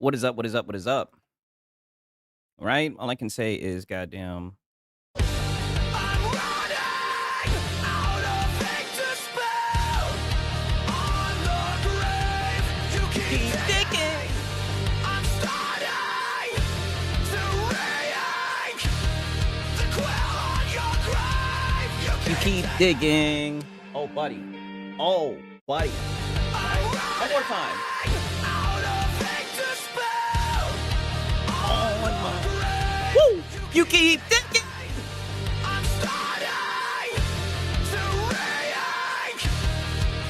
What is up? What is up? What is up? Right? All I can say is goddamn. I'm running out of ink to spill on the grave. You keep digging. I'm starting to re-ink the quill on your grave. You keep digging. Oh, buddy. Oh, buddy. One more time. Out of ink to spill Oh, one more. grave. Woo! You keep digging. I'm starting to re-ink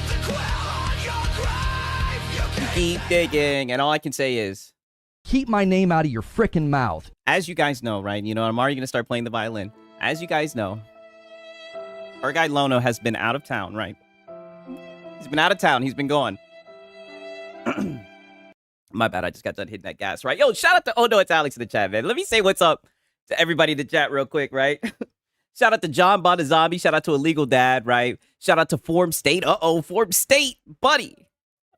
the quill on your grave. You keep digging. And all I can say is, Keep my name out of your frickin' mouth. as you guys know, right? You know, I'm already going to start playing the violin. As you guys know, our guy Lono has been out of town, right? He's been out of town. He's been gone. My bad. I just got done hitting that gas, right? Yo, shout out to Oh No, it's Alex in the chat, man. Let me say what's up to everybody in the chat real quick, right? Shout out to John Zombie. Shout out to Illegal Dad, right? Shout out to Form State. Form State, buddy.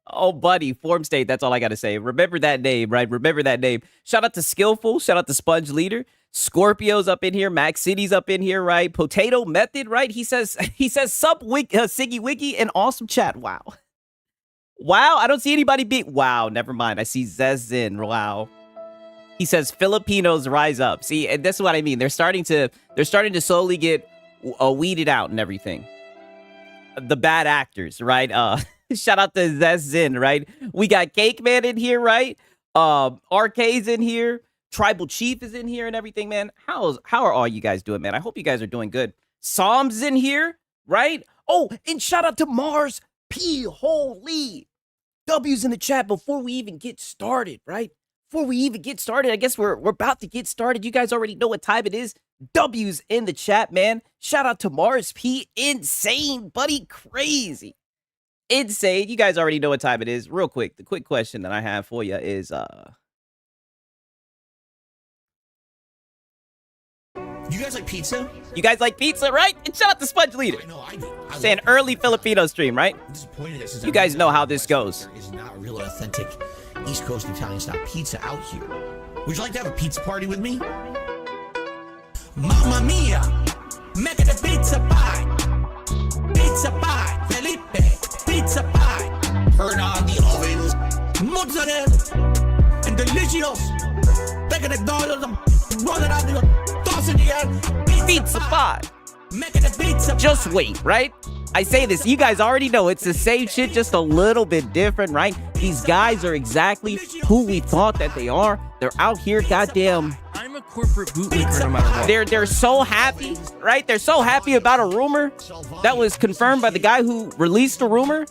Oh, buddy, Form State. That's all I got to say. Remember that name, right? Remember that name. Shout out to Skillful. Shout out to Sponge Leader. Scorpio's up in here. Max City's up in here, right? Potato Method, right? He says, sub Siggy Wiggy and awesome chat. Wow. Wow, I don't see anybody beat. Wow, never mind. I see Zezin. Wow. He says Filipinos rise up. See, and that's what I mean. They're starting to slowly get weeded out and everything. The bad actors, right? Shout out to Zezin, right? We got Cake Man in here, right? RK's in here. Tribal Chief is in here and everything, man. How are all you guys doing, man? I hope you guys are doing good. Psalm's in here, right? Oh, and shout out to Mars P. Holy. W's in the chat before we even get started, right? Before we even get started, I guess we're about to get started. You guys already know what time it is. W's in the chat, man. Shout out to Mars P. Insane, buddy. Crazy. Insane. You guys already know what time it is. Real quick, the quick question that I have for you is, You guys like pizza? you guys like pizza, right? And shout out to Sponge Leader. I know I do. I Saying love early Filipino stream, right? I'm disappointed that since You I'm guys from know how the this West goes. There is not a real authentic East Coast Italian style pizza out here. Would you like to have a pizza party with me? Mamma mia! Make it a pizza pie! Pizza pie! Felipe! Pizza pie! Turn on the ovens! Mozzarella! And delicious! Take it McDonald's! Roll it out the toss in the air! Pizza pie. Make it a pizza Just pie. wait, right? I say this, you guys already know it's the same shit, just a little bit different, right? These guys are exactly who we thought that they are. They're out here, goddamn. I'm a corporate bootlicker no matter what. They're so happy, right? They're so happy about a rumor that was confirmed by the guy who released the rumor.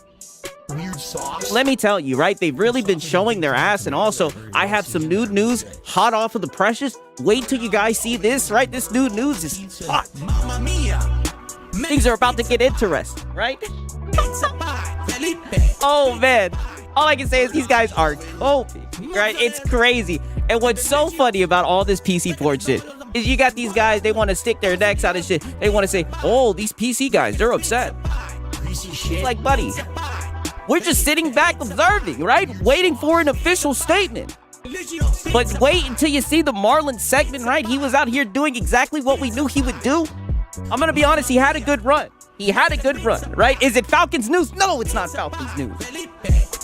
Weird sauce. Let me tell you, right? They've really been showing their ass. And also, I have some nude news hot off of the Precious. Wait till you guys see this, right? This nude news is hot. Mamma mia! Things are about to get interesting, right? Pizza pie! Felipe! Oh, man. All I can say is these guys are coping, right? It's crazy. And what's so funny about all this PC port shit is you got these guys, they want to stick their necks out of shit. They want to say, oh, these PC guys, they're upset. Greasy shit. It's like, buddy, we're just sitting back observing, right? Waiting for an official statement. But wait until you see the Marlon segment, right? He was out here doing exactly what we knew he would do. I'm going to be honest, he had a good run. He had a good run, right? Is it Falcons news? No, it's not Falcons news.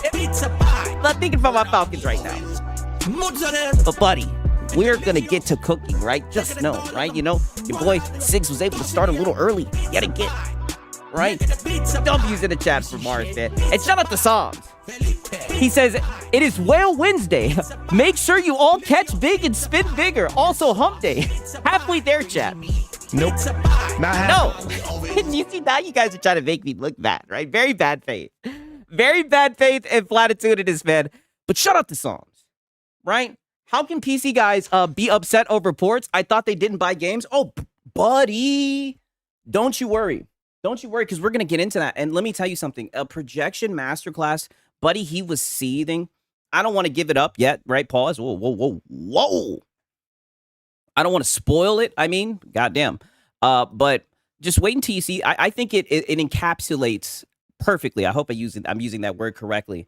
I'm not thinking about my Falcons right now. But buddy, we're going to get to cooking, right? Just know, right? You know, your boy Siggs was able to start a little early yet again, right? W's in the chat for Mars, man. And shout out to Psalms. He says, it is Whale Wednesday. Make sure you all catch big and spin bigger. Also hump day. Halfway there, chat. Nope. Not happening. No. You see, now you guys are trying to make me look bad, right? Very bad faith. Very bad faith and platitudinous, man. But shout out to Psalms, right? How can PC guys be upset over ports? I thought they didn't buy games. Oh, buddy. Don't you worry. Don't you worry, because we're going to get into that. And let me tell you something. A projection masterclass, buddy, he was seething. I don't want to give it up yet, right? Pause. Whoa, whoa, whoa, whoa. I don't want to spoil it. I mean, goddamn. But just wait until you see. I think it encapsulates perfectly. I hope I'm using that word correctly.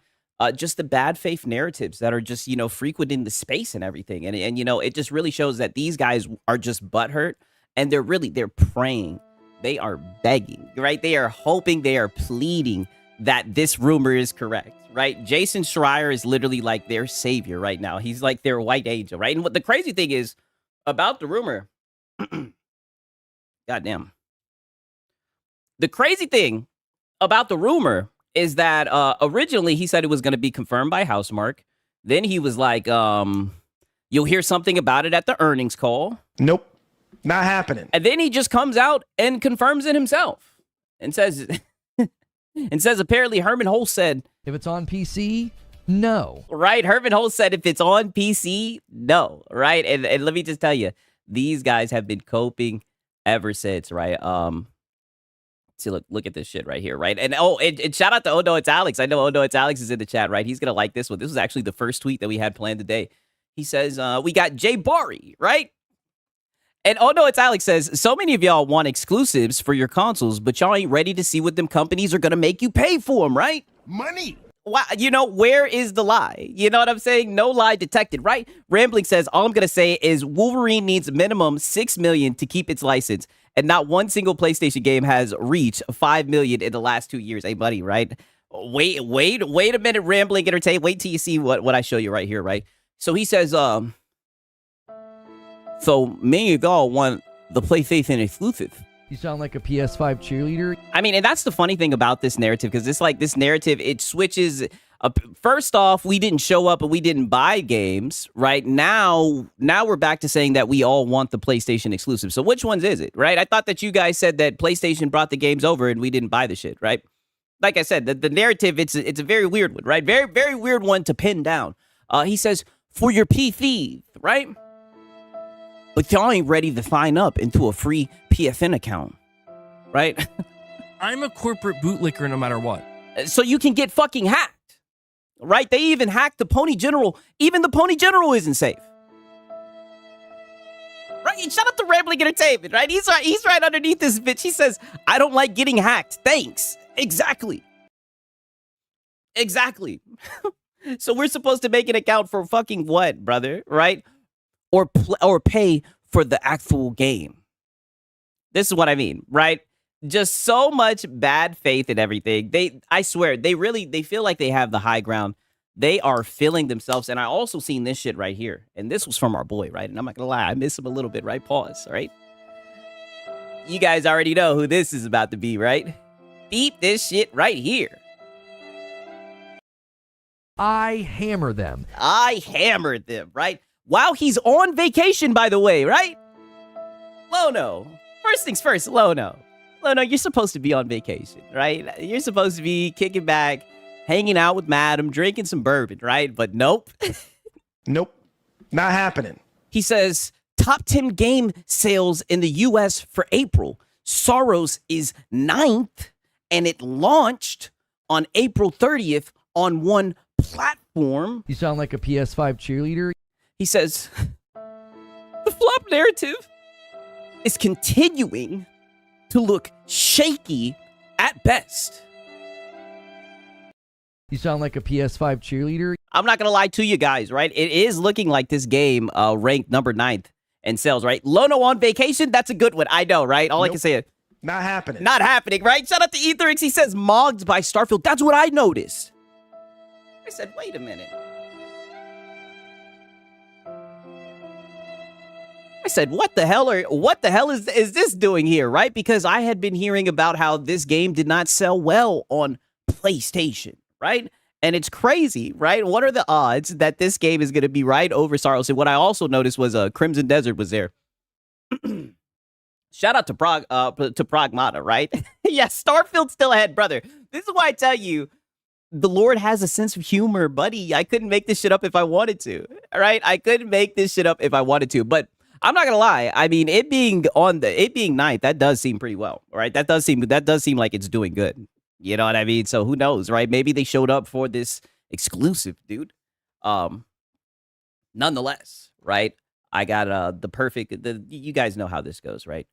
just the bad faith narratives that are just, you know, frequenting the space and everything. And you know, it just really shows that these guys are just butthurt, and they're praying. They are begging, right? They are hoping, they are pleading that this rumor is correct, right? Jason Schreier is literally like their savior right now. He's like their white angel, right? And what the crazy thing is about the rumor, goddamn. The crazy thing about the rumor is that originally he said it was going to be confirmed by Housemark. Then he was like, you'll hear something about it at the earnings call. Nope. Not happening. And then he just comes out and confirms it himself and says, apparently Herman Hulst said, If it's on PC, no. right? Herman Hulst said, if it's on PC, no, right? And let me just tell you, these guys have been coping ever since, right? See, look at this shit right here, right? And and shout out to Oh No It's Alex. I know Oh No It's Alex is in the chat, right? He's gonna like this one. This was actually the first tweet that we had planned today. He says, we got Jay Bari, right? And Oh No It's Alex says, so many of y'all want exclusives for your consoles, but y'all ain't ready to see what them companies are gonna make you pay for them, right? Money. Wow, you know, where is the lie? You know what I'm saying? No lie detected, right? Rambling says, all I'm gonna say is Wolverine needs minimum $6 million to keep its license, and not one single PlayStation game has reached $5 million in the last 2 years. Hey, buddy, right? Wait a minute, Rambling Entertain. Wait till you see what I show you right here, right? So he says, so many of y'all want the PlayStation exclusive. You sound like a PS5 cheerleader. I mean, and that's the funny thing about this narrative, because it's like this narrative, it switches. First off, we didn't show up and we didn't buy games, right? Now we're back to saying that we all want the PlayStation exclusive. So which ones is it, right? I thought that you guys said that PlayStation brought the games over and we didn't buy the shit, right? Like I said, the narrative, it's a very weird one, right? Very, very weird one to pin down. He says, for your PC, right? But y'all ain't ready to sign up into a free PSN account, right? I'm a corporate bootlicker no matter what. So you can get fucking hacked, right? They even hacked the Pony General. Even the Pony General isn't safe. Right? Shout out to Rambling Entertainment, right? He's right underneath this bitch. He says, I don't like getting hacked. Thanks. Exactly. So we're supposed to make an account for fucking what, brother? Right? Or pay for the actual game. This is what I mean, right? Just so much bad faith in everything. I swear, they feel like they have the high ground. They are feeling themselves. And I also seen this shit right here. And this was from our boy, right? And I'm not gonna lie, I miss him a little bit, right? Pause, all right? You guys already know who this is about to be, right? Beat this shit right here. I hammer them. I hammered them, right? While he's on vacation, by the way, right? Lono. First things first, Lono, you're supposed to be on vacation, right? You're supposed to be kicking back, hanging out with Madam, drinking some bourbon, right? But nope. Nope. Not happening. He says, top 10 game sales in the US for April. Soros is 9th, and it launched on April 30th on one platform. You sound like a PS5 cheerleader. He says, the flop narrative is continuing to look shaky at best. You sound like a PS5 cheerleader. I'm not going to lie to you guys, right? It is looking like this game ranked number 9th in sales, right? Lono on vacation, that's a good one. I know, right? All I can say is, not happening. Not happening, right? Shout out to Etherix. He says, mogged by Starfield. That's what I noticed. I said, wait a minute. I said, what the hell is this doing here, right? Because I had been hearing about how this game did not sell well on PlayStation, right? And it's crazy, right? What are the odds that this game is going to be right over Soros? And what I also noticed was Crimson Desert was there. Shout out to Pragmata, right? Yeah, Starfield still ahead, brother. This is why I tell you, the Lord has a sense of humor, buddy. I couldn't make this shit up if I wanted to, all right? I couldn't make this shit up if I wanted to, but I'm not gonna lie. I mean, it being 9th, that does seem pretty well, right? That does seem like it's doing good. You know what I mean? So who knows, right? Maybe they showed up for this exclusive, dude. Nonetheless, right? I got the perfect. You guys know how this goes, right?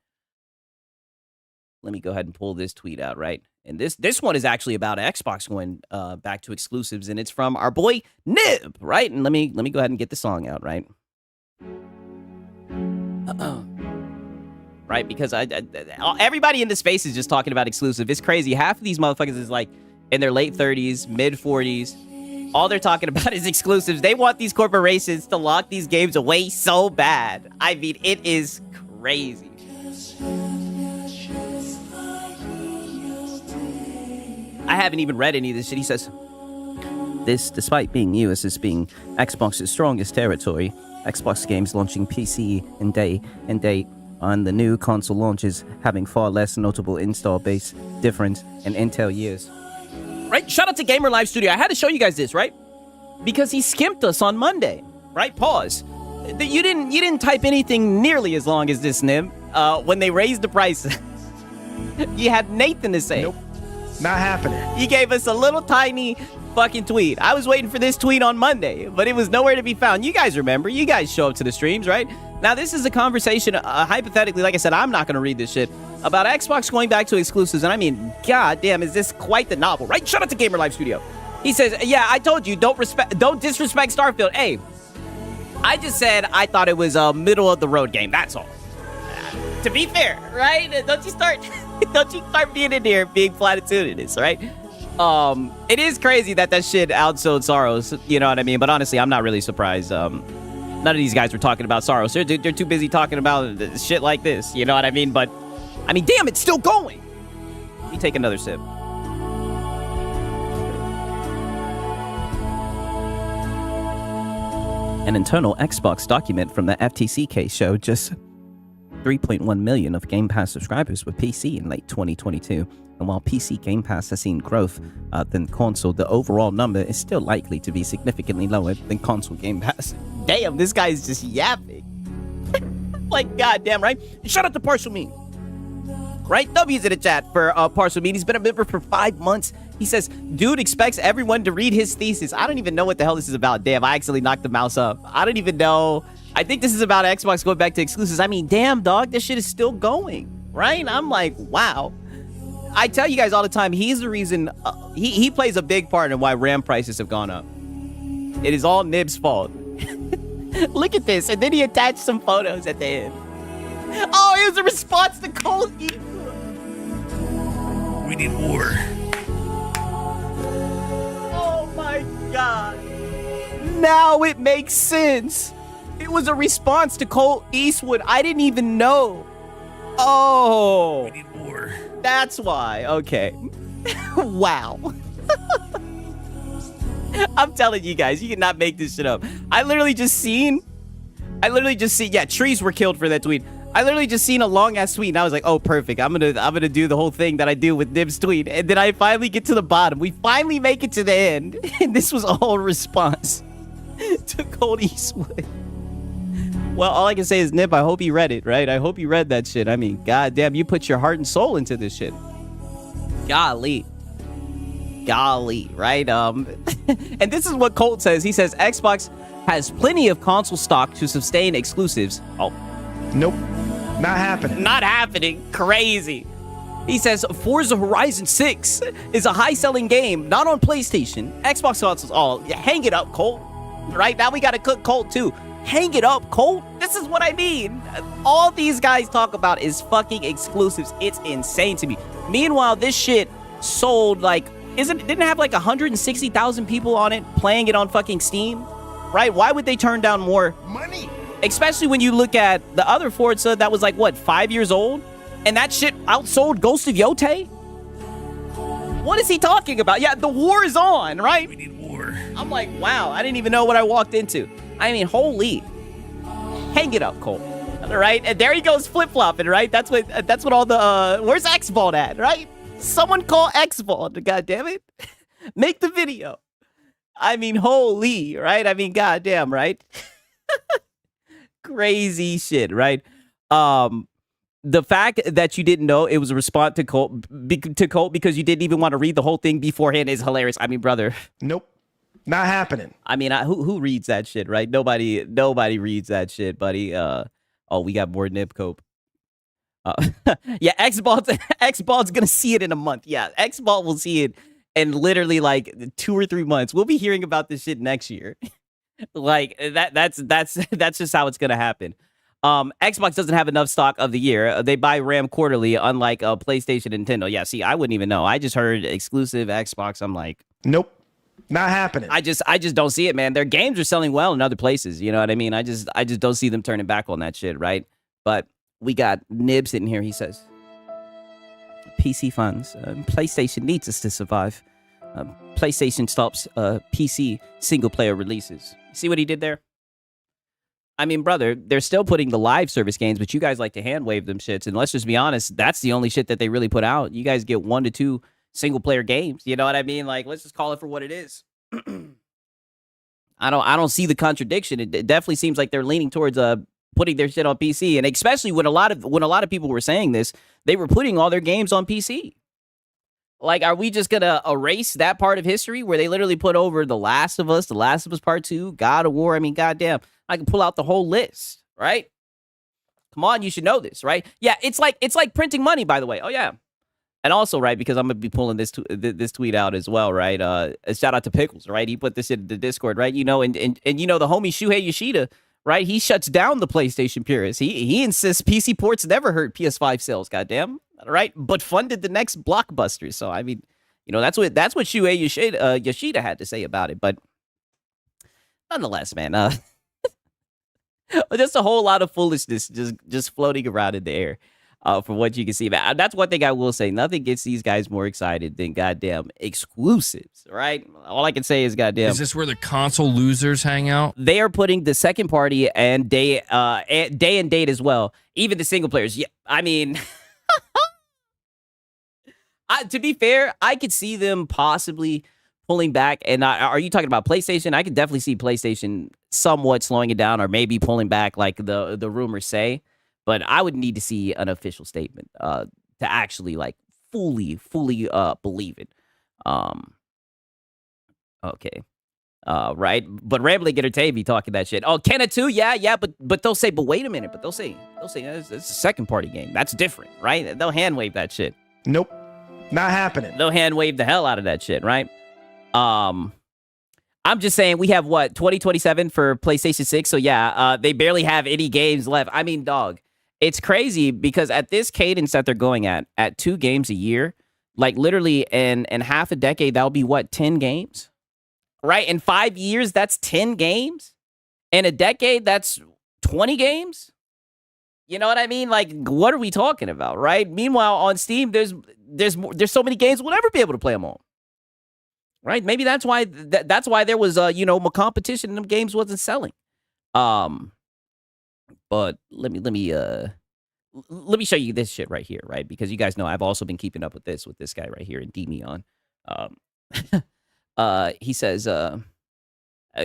Let me go ahead and pull this tweet out, right? And this one is actually about Xbox going back to exclusives, and it's from our boy Nib, right? And let me go ahead and get the song out, right? Right, because everybody in this space is just talking about exclusive. It's crazy. Half of these motherfuckers is like in their late 30s, mid 40s. All they're talking about is exclusives. They want these corporations to lock these games away so bad. I mean, it is crazy. I haven't even read any of this shit. He says, this, despite being US as being Xbox's strongest territory, Xbox games launching PC in day and date on the new console launches having far less notable install base difference in Intel years. Right? Shout out to Gamer Live Studio. I had to show you guys this, right? Because he skimped us on Monday, right? Pause. You didn't type anything nearly as long as this, Nim. When they raised the price, you had Nathan to say. Nope. Not happening. He gave us a little tiny fucking tweet. I was waiting for this tweet on Monday, but it was nowhere to be found. You guys remember. You guys show up to the streams, right? Now, this is a conversation, hypothetically, like I said, I'm not going to read this shit, about Xbox going back to exclusives. And I mean, goddamn, is this quite the novel, right? Shout out to Gamer Live Studio. He says, yeah, I told you, don't disrespect Starfield. Hey, I just said I thought it was a middle-of-the-road game. That's all. To be fair, right? Don't you start being in there being platitudinous, right? It is crazy that shit outsold Soros, you know what I mean? But honestly, I'm not really surprised. None of these guys were talking about Soros. They're too busy talking about shit like this, you know what I mean? But, I mean, damn, it's still going. Let me take another sip. An internal Xbox document from the FTC case showed just 3.1 million of Game Pass subscribers with PC in late 2022. And while PC Game Pass has seen growth than console, the overall number is still likely to be significantly lower than console Game Pass. Damn, this guy is just yapping. Like, goddamn, right? Shout out to Partial Mean. Right? W's in the chat for Partial Mean. He's been a member for 5 months. He says, dude expects everyone to read his thesis. I don't even know what the hell this is about. Damn, I accidentally knocked the mouse up. I don't even know. I think this is about Xbox going back to exclusives. I mean, damn, dog, this shit is still going, right? I'm like, wow. I tell you guys all the time, he's the reason, he plays a big part in why RAM prices have gone up. It is all Nib's fault. Look at this. And then he attached some photos at the end. Oh, it was a response to Cold Eastwood. We need war. Oh my God. Now it makes sense. It was a response to Colt Eastwood. I didn't even know. Oh. We need war. That's why. Okay. Wow. I'm telling you guys, you cannot make this shit up. I literally just seen, yeah, trees were killed for that tweet. I literally just seen a long ass tweet and I was like, oh, perfect. I'm gonna do the whole thing that I do with Nib's tweet. And then I finally get to the bottom. We finally make it to the end. And this was a whole response to Colt Eastwood. Well, all I can say is, Nib, I hope you read it, right? I hope you read that shit. I mean, goddamn, you put your heart and soul into this shit. Golly, right? And this is what Colt says. He says, Xbox has plenty of console stock to sustain exclusives. Oh. Nope. Not happening. Not happening. Crazy. He says, Forza Horizon 6 is a high-selling game, not on PlayStation. Xbox consoles. Oh, hang it up, Colt. Right? Now we got to cook Colt, too. Hang it up, Colt. This is what I mean. All these guys talk about is fucking exclusives. It's insane to me. Meanwhile, this shit sold like, didn't it have like 160,000 people on it playing it on fucking Steam? Right? Why would they turn down more Money. Especially when you look at the other Forza that was like, what, 5 years old? And that shit outsold Ghost of Yotei? What is he talking about? Yeah, the war is on, right? We need war. I'm like, wow, I didn't even know what I walked into. I mean, holy. Hang it up, Cole. All right? And there he goes flip-flopping, right? That's what all the, where's X-Vault at, right? Someone call X-Vault, goddammit. Make the video. I mean, holy, right? I mean, goddamn, right? Crazy shit, right? The fact that you didn't know it was a response to Colt because you didn't even want to read the whole thing beforehand is hilarious. I mean, brother. Nope. Not happening. I mean, who reads that shit, right? Nobody reads that shit, buddy. Oh, we got more Nib Cope. Yeah, Xball's gonna see it in a month. Yeah, Xball will see it in literally like 2 or 3 months. We'll be hearing about this shit next year. Like that's just how it's gonna happen. Xbox doesn't have enough stock of the year. They buy RAM quarterly, unlike PlayStation and Nintendo. Yeah, see, I wouldn't even know. I just heard exclusive Xbox. I'm like, Nope. Not happening. I just don't see it, man. Their games are selling well in other places. You know what I mean? I just don't see them turning back on that shit, right? But we got Nib sitting here. He says, PC funds. PlayStation needs us to survive. PlayStation stops PC single-player releases. See what he did there? I mean, brother, they're still putting the live service games, but you guys like to hand wave them shits. And let's just be honest, that's the only shit that they really put out. You guys get 1 to 2 single-player games. You know what I mean? Like, let's just call it for what it is. I don't see the contradiction. It definitely seems like they're leaning towards putting their shit on PC, and especially when a lot of people were saying this, they were putting all their games on PC. Like, are we just gonna erase that part of history where they literally put over The Last of Us Part 2, God of War? I mean, goddamn, I can pull out the whole list, right? Come on, you should know this, right? Yeah, it's like printing money, by the way. Oh yeah, and also, right, because I'm gonna be pulling this tweet out as well, right? A shout out to Pickles, right? He put this in the Discord, right? You know, and you know the homie Shuhei Yoshida, right? He shuts down the PlayStation purists. He insists PC ports never hurt PS5 sales. Goddamn, right? But funded the next blockbuster. So I mean, you know, that's what Shuhei Yoshida had to say about it. But nonetheless, man, just a whole lot of foolishness just floating around in the air. From what you can see, man, that's one thing I will say. Nothing gets these guys more excited than goddamn exclusives, right? All I can say is goddamn. Is this where the console losers hang out? They are putting the second party and day and date as well. Even the single players. Yeah, I mean, to be fair, I could see them possibly pulling back. And are you talking about PlayStation? I could definitely see PlayStation somewhat slowing it down, or maybe pulling back, like the rumors say. But I would need to see an official statement to actually like fully believe it. Okay. Right. But Rambling Entertainment be talking that shit. Oh, Kenna too? Yeah. But they'll say, but wait a minute. But they'll say it's a second party game. That's different, right? They'll hand wave that shit. Nope. Not happening. They'll hand wave the hell out of that shit, right? I'm just saying we have 2027 for PlayStation 6. So yeah, they barely have any games left. I mean, dog. It's crazy because at this cadence that they're going at 2 games a year, like literally in half a decade, that'll be 10 games, right? In 5 years, that's 10 games. In a decade, that's 20 games. You know what I mean? Like, what are we talking about, right? Meanwhile, on Steam, there's so many games we'll never be able to play them on, right? Maybe that's why there was more competition and them games wasn't selling. But let me show you this shit right here, right? Because you guys know I've also been keeping up with this guy right here in Demion. He says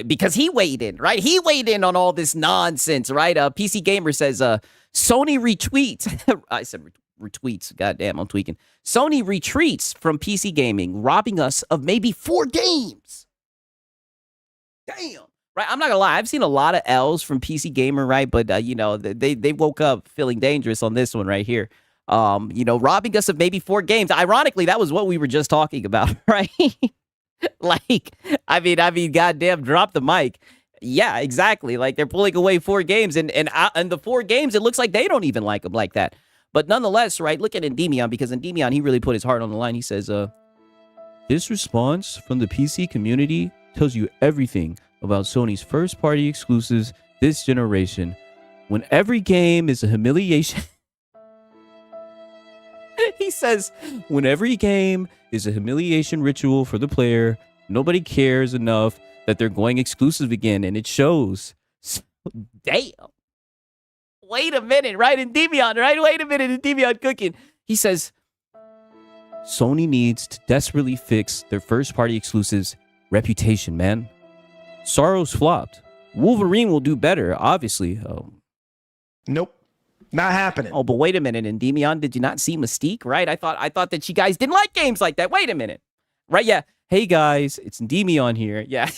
because he weighed in, right? He weighed in on all this nonsense, right? PC Gamer says Sony retweets. I said retweets. Goddamn, I'm tweaking. Sony retreats from PC gaming, robbing us of maybe 4 games. Damn. Right, I'm not gonna lie. I've seen a lot of L's from PC Gamer, right? But they woke up feeling dangerous on this one right here. Robbing us of maybe 4 games. Ironically, that was what we were just talking about, right? Like, I mean, goddamn, drop the mic. Yeah, exactly. Like they're pulling away 4 games, and the 4 games, it looks like they don't even like them like that. But nonetheless, right? Look at Endymion, because Endymion, he really put his heart on the line. He says, "This response from the PC community tells you everything about Sony's first-party exclusives this generation. When every game is a humiliation..." He says, "When every game is a humiliation ritual for the player, nobody cares enough that they're going exclusive again, and it shows." So, damn. Wait a minute, right? Endymion, right? Wait a minute, Endymion cooking. He says, "Sony needs to desperately fix their first-party exclusives' reputation, man. Sorrow's flopped. Wolverine will do better, obviously." Oh. Nope. Not happening. Oh, but wait a minute, Endymion, did you not see Mystique, right? I thought that you guys didn't like games like that. Wait a minute. Right, yeah. Hey, guys, it's Endymion here. Yeah.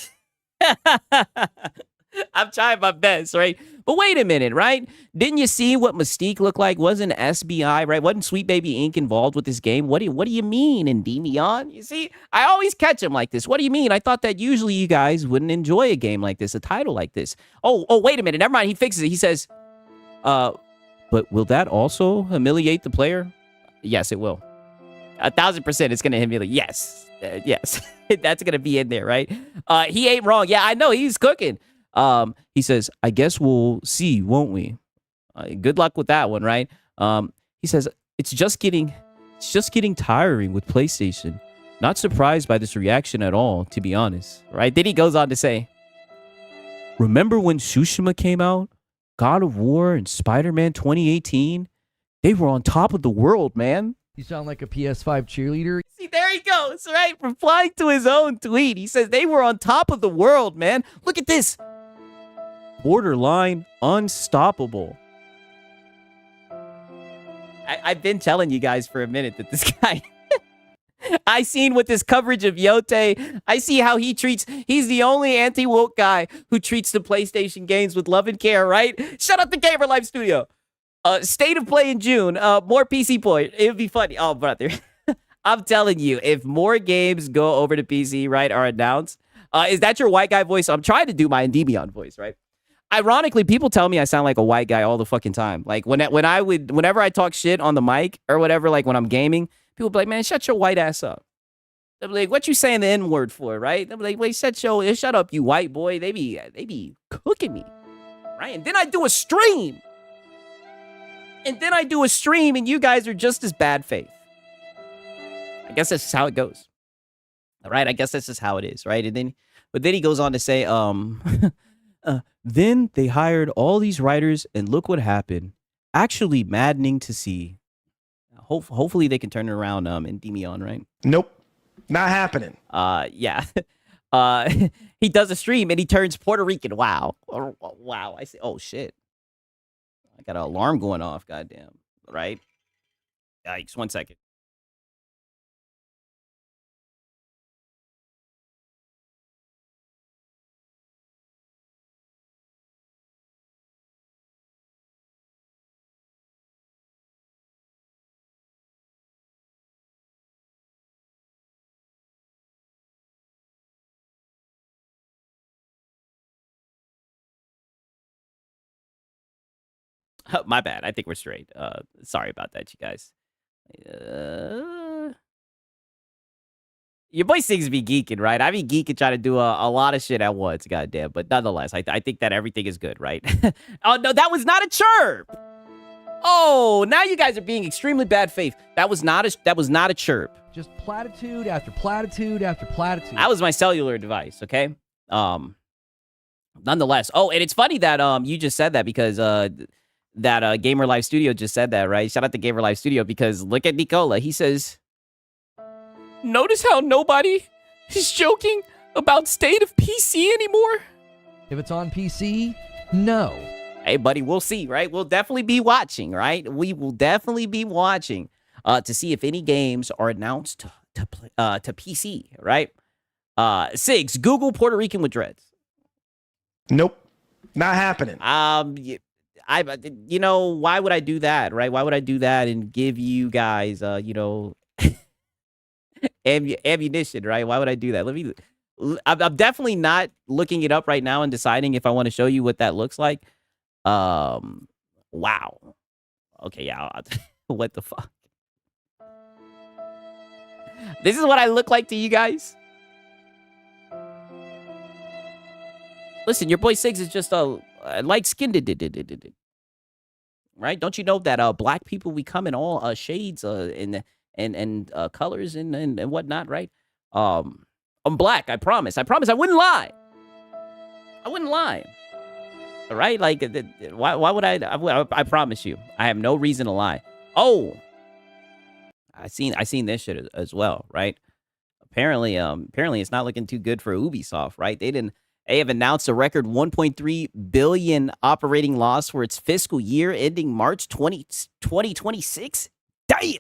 I'm trying my best, right? But wait a minute, right? Didn't you see what Mystique looked like? Wasn't SBI, right? Wasn't Sweet Baby Inc. involved with this game? What do you mean, Endymion? You see, I always catch him like this. What do you mean? I thought that usually you guys wouldn't enjoy a game like this, a title like this. Oh, wait a minute. Never mind. He fixes it. He says, but will that also humiliate the player? Yes, it will. 1,000% it's going to humiliate. Yes. Yes. That's going to be in there, right? He ain't wrong. Yeah, I know. He's cooking. He says, I guess we'll see, won't we? Good luck with that one, right? He says, it's just getting tiring with PlayStation. Not surprised by this reaction at all, to be honest, right? Then he goes on to say, remember when Tsushima came out? God of War and Spider-Man 2018? They were on top of the world, man. You sound like a PS5 cheerleader. See, there he goes, right? Replying to his own tweet. He says they were on top of the world, man. Look at this. Borderline unstoppable. I've been telling you guys for a minute that this guy... I seen with this coverage of Yote, I see how he's the only anti-woke guy who treats the PlayStation games with love and care, right? Shout out to Gamer Life Studio. State of play in June. More PC point. It would be funny. Oh, brother. I'm telling you, if more games go over to PC, right, are announced, is that your white guy voice? I'm trying to do my Endymion voice, right? Ironically, people tell me I sound like a white guy all the fucking time. Like whenever I talk shit on the mic or whatever, like when I'm gaming, people be like, man, shut your white ass up. They'll be like, what you saying the N-word for, right? They'll be like, wait, shut up, you white boy. They be cooking me, right? And then I do a stream. And you guys are just as bad faith. I guess that's just how it goes. All right, I guess that's just how it is, right? But then he goes on to say, then they hired all these writers, and look what happened. Actually maddening to see. Hopefully they can turn it around in Endymion, right? Nope. Not happening. Yeah. He does a stream and he turns Puerto Rican. Wow. Wow. I say, oh shit. I got an alarm going off, goddamn. Right? Yikes, 1 second. My bad. I think we're straight. Sorry about that, you guys. Your boy Sings be geeking, right? I be geeking trying to do a lot of shit at once, goddamn. But nonetheless, I think that everything is good, right? Oh, no, that was not a chirp. Oh, now you guys are being extremely bad faith. That was not a chirp. Just platitude after platitude after platitude. That was my cellular device, okay? Nonetheless. Oh, and it's funny that you just said that because that Gamer Life Studio just said that, right? Shout out to Gamer Life Studio because look at Nicola. He says, notice how nobody is joking about state of PC anymore? If it's on PC, no. Hey, buddy, we'll see, right? We'll definitely be watching, right? We will definitely be watching to see if any games are announced to PC, right? Sigs, Google Puerto Rican with dreads. Nope. Not happening. Why would I do that, right? Why would I do that and give you guys, ammunition, right? Why would I do that? I'm definitely not looking it up right now and deciding if I want to show you what that looks like. Wow. Okay, yeah. What the fuck? This is what I look like to you guys. Listen, your boy Sigs is just light-skinned, right? Don't you know that black people, we come in all shades and colors and whatnot, right? I'm black. I promise. I wouldn't lie. All right, like why would I promise you, I have no reason to lie. Oh, I seen this shit as well, right? Apparently it's not looking too good for Ubisoft, right? They have announced a record 1.3 billion operating loss for its fiscal year ending March 2026. Damn.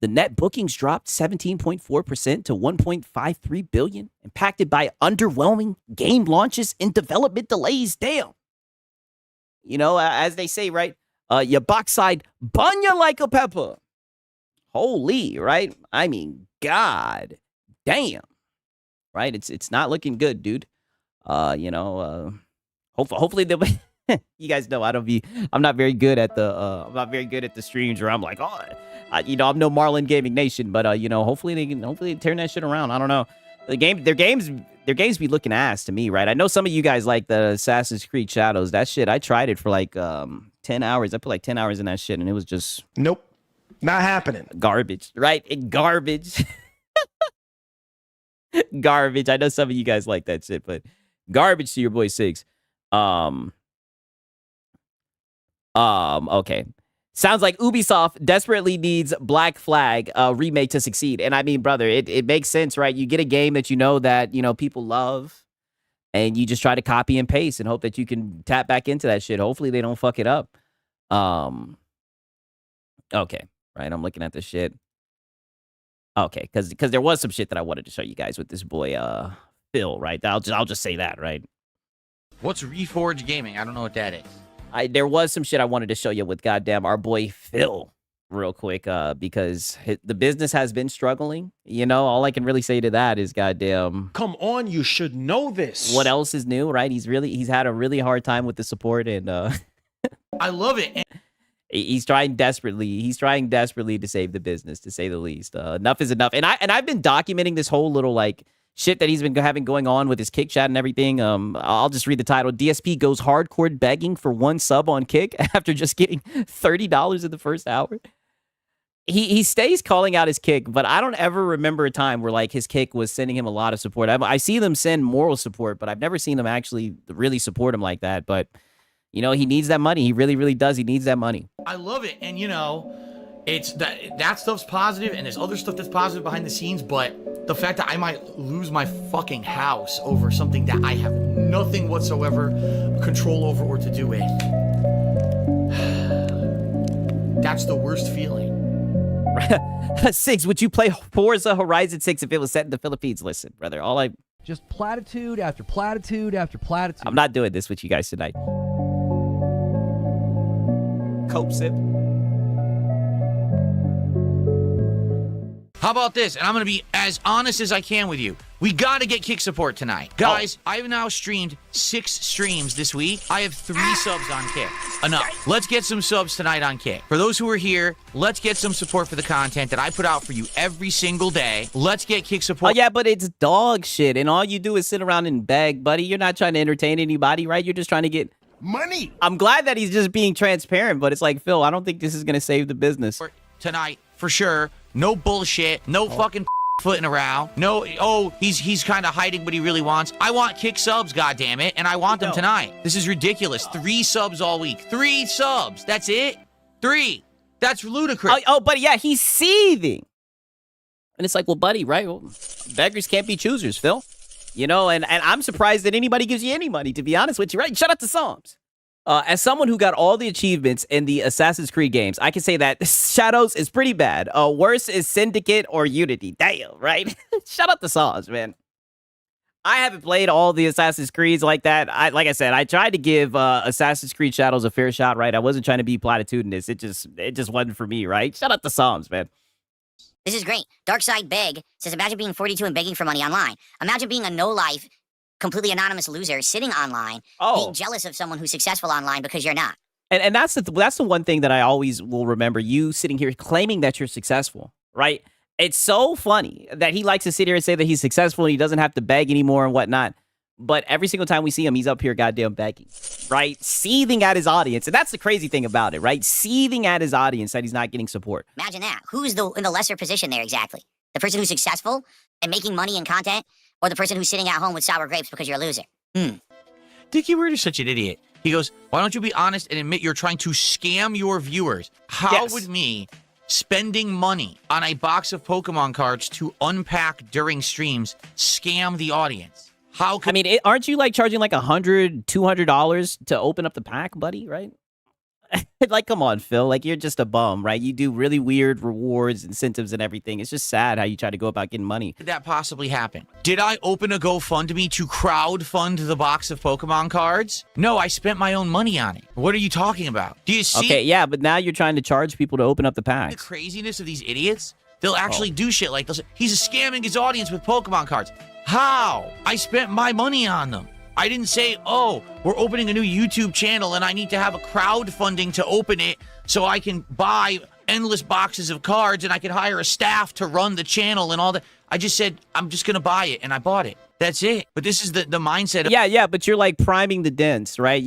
The net bookings dropped 17.4% to 1.53 billion, impacted by underwhelming game launches and development delays. Damn. You know, as they say, right? Your backside bun you like a pepper. Holy, right? I mean, God damn. Right? It's not looking good, dude. Hopefully they'll be you guys know I'm not very good at the streams where I'm like, I'm no Marlin Gaming Nation, but hopefully they turn that shit around. I don't know. Their games be looking ass to me, right? I know some of you guys like the Assassin's Creed Shadows. That shit, I tried it for like 10 hours. I put like 10 hours in that shit and it was just Nope. Not happening. garbage, right? Garbage. Garbage. I know some of you guys like that shit, but garbage to your boy Sigs. Okay. Sounds like Ubisoft desperately needs Black Flag remake to succeed. And I mean, brother, it makes sense, right? You get a game that that people love, and you just try to copy and paste and hope that you can tap back into that shit. Hopefully they don't fuck it up. Okay. Right, I'm looking at this shit. Okay, because there was some shit that I wanted to show you guys with this boy Phil, right? I'll just say that, right? What's Reforge Gaming? I don't know what that is. There was some shit I wanted to show you with goddamn our boy Phil real quick because the business has been struggling. All I can really say to that is goddamn. Come on, you should know this. What else is new, right? He's had a really hard time with the support and I love it. he's trying desperately to save the business, to say the least. Enough is enough. And I've been documenting this whole little like shit that he's been having going on with his Kick chat and everything. I'll just read the title. DSP goes hardcore begging for 1 sub on Kick after just getting $30 in the first hour. He stays calling out his Kick, but I don't ever remember a time where like his Kick was sending him a lot of support. I see them send moral support, but I've never seen them actually really support him like that. But he needs that money. He really, really does. He needs that money. I love it. And it's that stuff's positive, and there's other stuff that's positive behind the scenes, but the fact that I might lose my fucking house over something that I have nothing whatsoever control over or to do with, that's the worst feeling. Sigs, would you play Forza Horizon 6 if it was set in the Philippines? Listen, brother, Just platitude after platitude after platitude. I'm not doing this with you guys tonight. Cope sip. How about this? And I'm going to be as honest as I can with you. We got to get Kick support tonight. Guys, I've now streamed 6 streams this week. I have 3 subs on Kick. Enough. Let's get some subs tonight on Kick. For those who are here, let's get some support for the content that I put out for you every single day. Let's get Kick support. Oh, yeah, but it's dog shit, and all you do is sit around and beg, buddy. You're not trying to entertain anybody, right? You're just trying to get money. I'm glad that he's just being transparent, but it's like, Phil, I don't think this is going to save the business. Tonight, for sure. No bullshit. No fucking footing around. No, he's kind of hiding what he really wants. I want Kick subs, goddammit, and I want them tonight. This is ridiculous. 3 subs all week. 3 subs. That's it? 3. That's ludicrous. Oh, buddy, yeah, he's seething. And it's like, well, buddy, right? Well, beggars can't be choosers, Phil. And I'm surprised that anybody gives you any money, to be honest with you, right? Shout out to Psalms. As someone who got all the achievements in the Assassin's Creed games, I can say that Shadows is pretty bad. Worse is Syndicate or Unity. Damn, right? Shout out to Psalms, man. I haven't played all the Assassin's Creeds like that. Like I said, I tried to give Assassin's Creed Shadows a fair shot, right? I wasn't trying to be platitudinous. It just wasn't for me, right? Shout out to Psalms, man. This is great. Darkside Beg says, imagine being 42 and begging for money online. Imagine being a no-life, completely anonymous loser sitting online, being jealous of someone who's successful online because you're not. And that's the one thing that I always will remember, you sitting here claiming that you're successful, right? It's so funny that he likes to sit here and say that he's successful and he doesn't have to beg anymore and whatnot. But every single time we see him, he's up here goddamn begging, right? Seething at his audience. And that's the crazy thing about it, right? Seething at his audience that he's not getting support. Imagine that. Who's in the lesser position there exactly? The person who's successful and making money and content, or the person who's sitting at home with sour grapes because you're a loser? Dickie Weird is such an idiot. He goes, why don't you be honest and admit you're trying to scam your viewers? How would me spending money on a box of Pokemon cards to unpack during streams scam the audience? How could aren't you like charging like $100, $200 to open up the pack, buddy, right? Like, come on, Phil. Like, you're just a bum, right? You do really weird rewards, incentives, and everything. It's just sad how you try to go about getting money. Did that possibly happen? Did I open a GoFundMe to crowdfund the box of Pokemon cards? No, I spent my own money on it. What are you talking about? Do you see Okay, yeah, but now you're trying to charge people to open up the the packs. craziness of these idiots? They'll actually do shit like this. He's scamming his audience with Pokemon cards. How? I spent my money on them. I didn't say, oh, we're opening a new YouTube channel and I need to have a crowdfunding to open it so I can buy endless boxes of cards and I can hire a staff to run the channel and all that. I just said, I'm just going to buy it, and I bought it. That's it. But this is the mindset of... Yeah, but you're like priming the dents, right?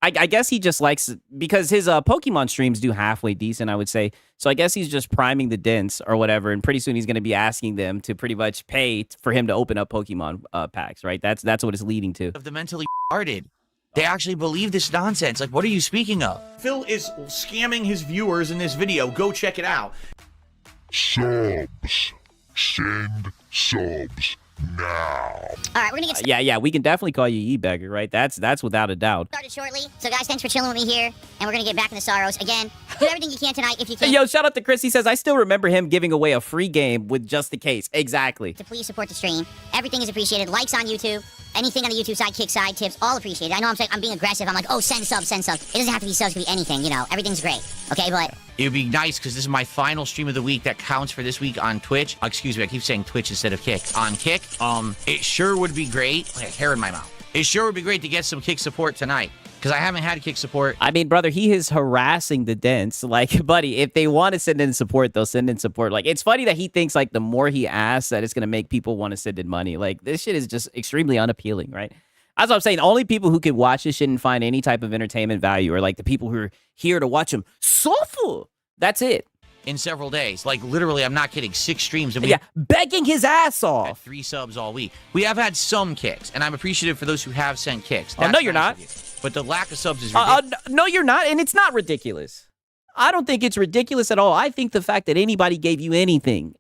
I guess he just likes, because his Pokemon streams do halfway decent, I would say. So I guess he's just priming the dents or whatever, and pretty soon he's going to be asking them to pretty much pay for him to open up Pokemon packs, right? That's what it's leading to. the mentally retarded. They actually believe this nonsense. Like, what are you speaking of? Phil is scamming his viewers in this video. Go check it out. Subs. Send subs now. All right, we're gonna get Yeah, we can definitely call you E-Beggar, right? That's without a doubt. started shortly. So, guys, thanks for chilling with me here, and we're gonna get back into Soros again. Do everything you can tonight if you can. Yo, shout out to Chris. He says, I still remember him giving away a free game with just the case. Exactly. To please support the stream. Everything is appreciated. Likes on YouTube, anything on the YouTube side, kick side, tips, all appreciated. I know I'm being aggressive. I'm like, oh, send subs, send subs. It doesn't have to be subs, it could be anything, you know. Everything's great. Okay, but It would be nice because this is my final stream of the week that counts for this week on Twitch. Excuse me, I keep saying Twitch instead of Kick. On Kick, it sure would be great. I have hair in my mouth. It sure would be great to get some Kick support tonight because I haven't had Kick support. I mean, brother, he is harassing the dents. Like, buddy, if they want to send in support, they'll send in support. Like, it's funny that he thinks, like, the more he asks, that it's going to make people want to send in money. Like, this shit is just extremely unappealing, right? That's what I'm saying. The only people who can watch this shit and find any type of entertainment value are, like, the people who are here to watch him suffer. That's it. In several days. Like, literally, I'm not kidding. 6 streams. And we Yeah, begging his ass had off. 3 subs all week. We have had some kicks, and I'm appreciative for those who have sent kicks. Oh, no, That's you're nice not. of you. But the lack of subs is ridiculous. No, you're not, and it's not ridiculous. I don't think it's ridiculous at all. I think the fact that anybody gave you anything,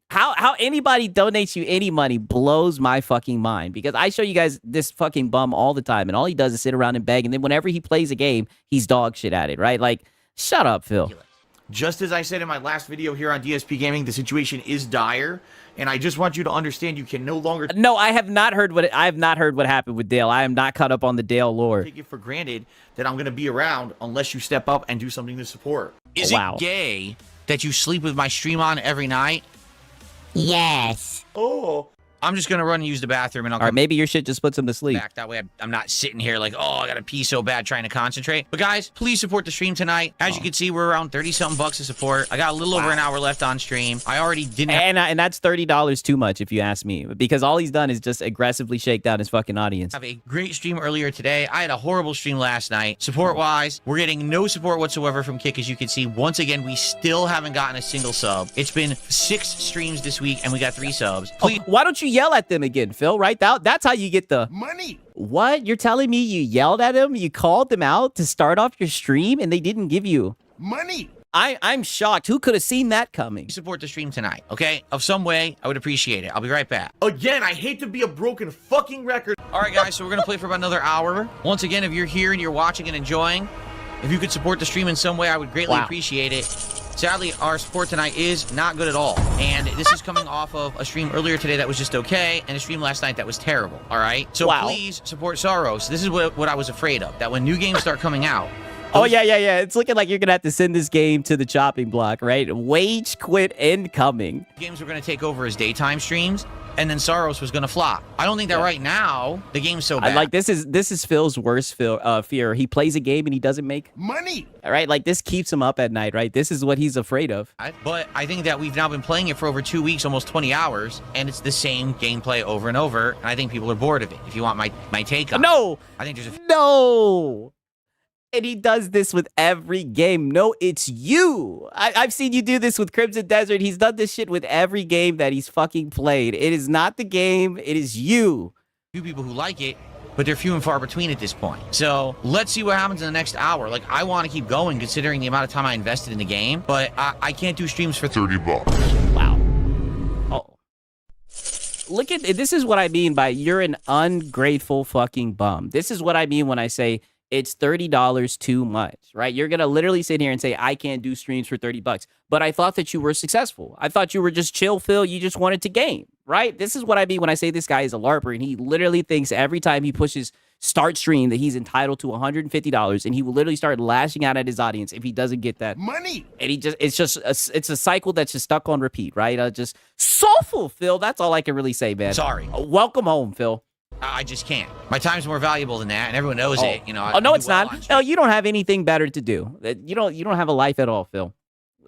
how anybody donates you any money blows my fucking mind, because I show you guys this fucking bum all the time, and all he does is sit around and beg, and then whenever he plays a game, he's dog shit at it, right? Like, shut up, Phil. Just as I said in my last video here on DSP Gaming, the situation is dire, and I just want you to understand you can no longer No, I have not heard what happened with Dale. I am not caught up on the Dale lore. take it for granted that I'm going to be around unless you step up and do something to support. Is Wow. it gay that you sleep with my stream on every night? yes. Oh, I'm just going to run and use the bathroom, and I'll All right, come maybe your shit just puts him to sleep. back. That way I'm not sitting here like, oh, I gotta pee so bad trying to concentrate. But guys, please support the stream tonight. As you can see, we're around 30-something bucks to support. I got a little over an hour left on stream. I already didn't have And that's $30 too much, if you ask me, because all he's done is just aggressively shake down his fucking audience. a great stream earlier today. I had a horrible stream last night. Support-wise, we're getting no support whatsoever from Kick, as you can see. Once again, we still haven't gotten a single sub. It's been 6 streams this week, and we got 3 subs. Please, Why don't you yell at them again, Phil, right? That's how you get the... Money. What? You're telling me you yelled at them? You called them out to start off your stream and they didn't give you... Money. I'm shocked. Who could have seen that coming? support the stream tonight, okay? Of some way, I would appreciate it. I'll be right back. again, I hate to be a broken fucking record. All right, guys, so we're going to play for about another hour. Once again, if you're here and you're watching and enjoying, if you could support the stream in some way, I would greatly appreciate it. Sadly, our support tonight is not good at all. And this is coming off of a stream earlier today that was just okay, and a stream last night that was terrible, all right? So please support Soros. This is what I was afraid of, that when new games start coming out, Oh, yeah. It's looking like you're going to have to send this game to the chopping block, right? Wage quit incoming. games were going to take over as daytime streams, and then Soros was going to flop. I don't think that right now the game's so bad. Like, this is Phil's worst fear. He plays a game and he doesn't make... Money. All right? Like, this keeps him up at night, right? This is what he's afraid of. But I think that we've now been playing it for over 2 weeks, almost 20 hours, and it's the same gameplay over and over, and I think people are bored of it. If you want my take on it. No! I think there's a... No! And he does this with every game. No, it's you. I've seen you do this with Crimson Desert. He's done this shit with every game that he's fucking played. It is not the game. It is you. few people who like it, but they're few and far between at this point. So let's see what happens in the next hour. Like, I want to keep going considering the amount of time I invested in the game, but I can't do streams for $30. Wow. Oh. Look at this is what I mean by you're an ungrateful fucking bum. This is what I mean when I say it's $30 too much, right? You're going to literally sit here and say, I can't do streams for $30. But I thought that you were successful. I thought you were just chill, Phil. You just wanted to game, right? This is what I mean when I say this guy is a LARPer, and he literally thinks every time he pushes start stream that he's entitled to $150, and he will literally start lashing out at his audience if he doesn't get that Money. And it's a cycle that's just stuck on repeat, right? Just soulful, Phil. That's all I can really say, man. Sorry. Welcome home, Phil. I just can't. My time's more valuable than that, and everyone knows it. You know. Oh no, I it's do well not. on No, stream. you don't have anything better to do. You don't have a life at all, Phil.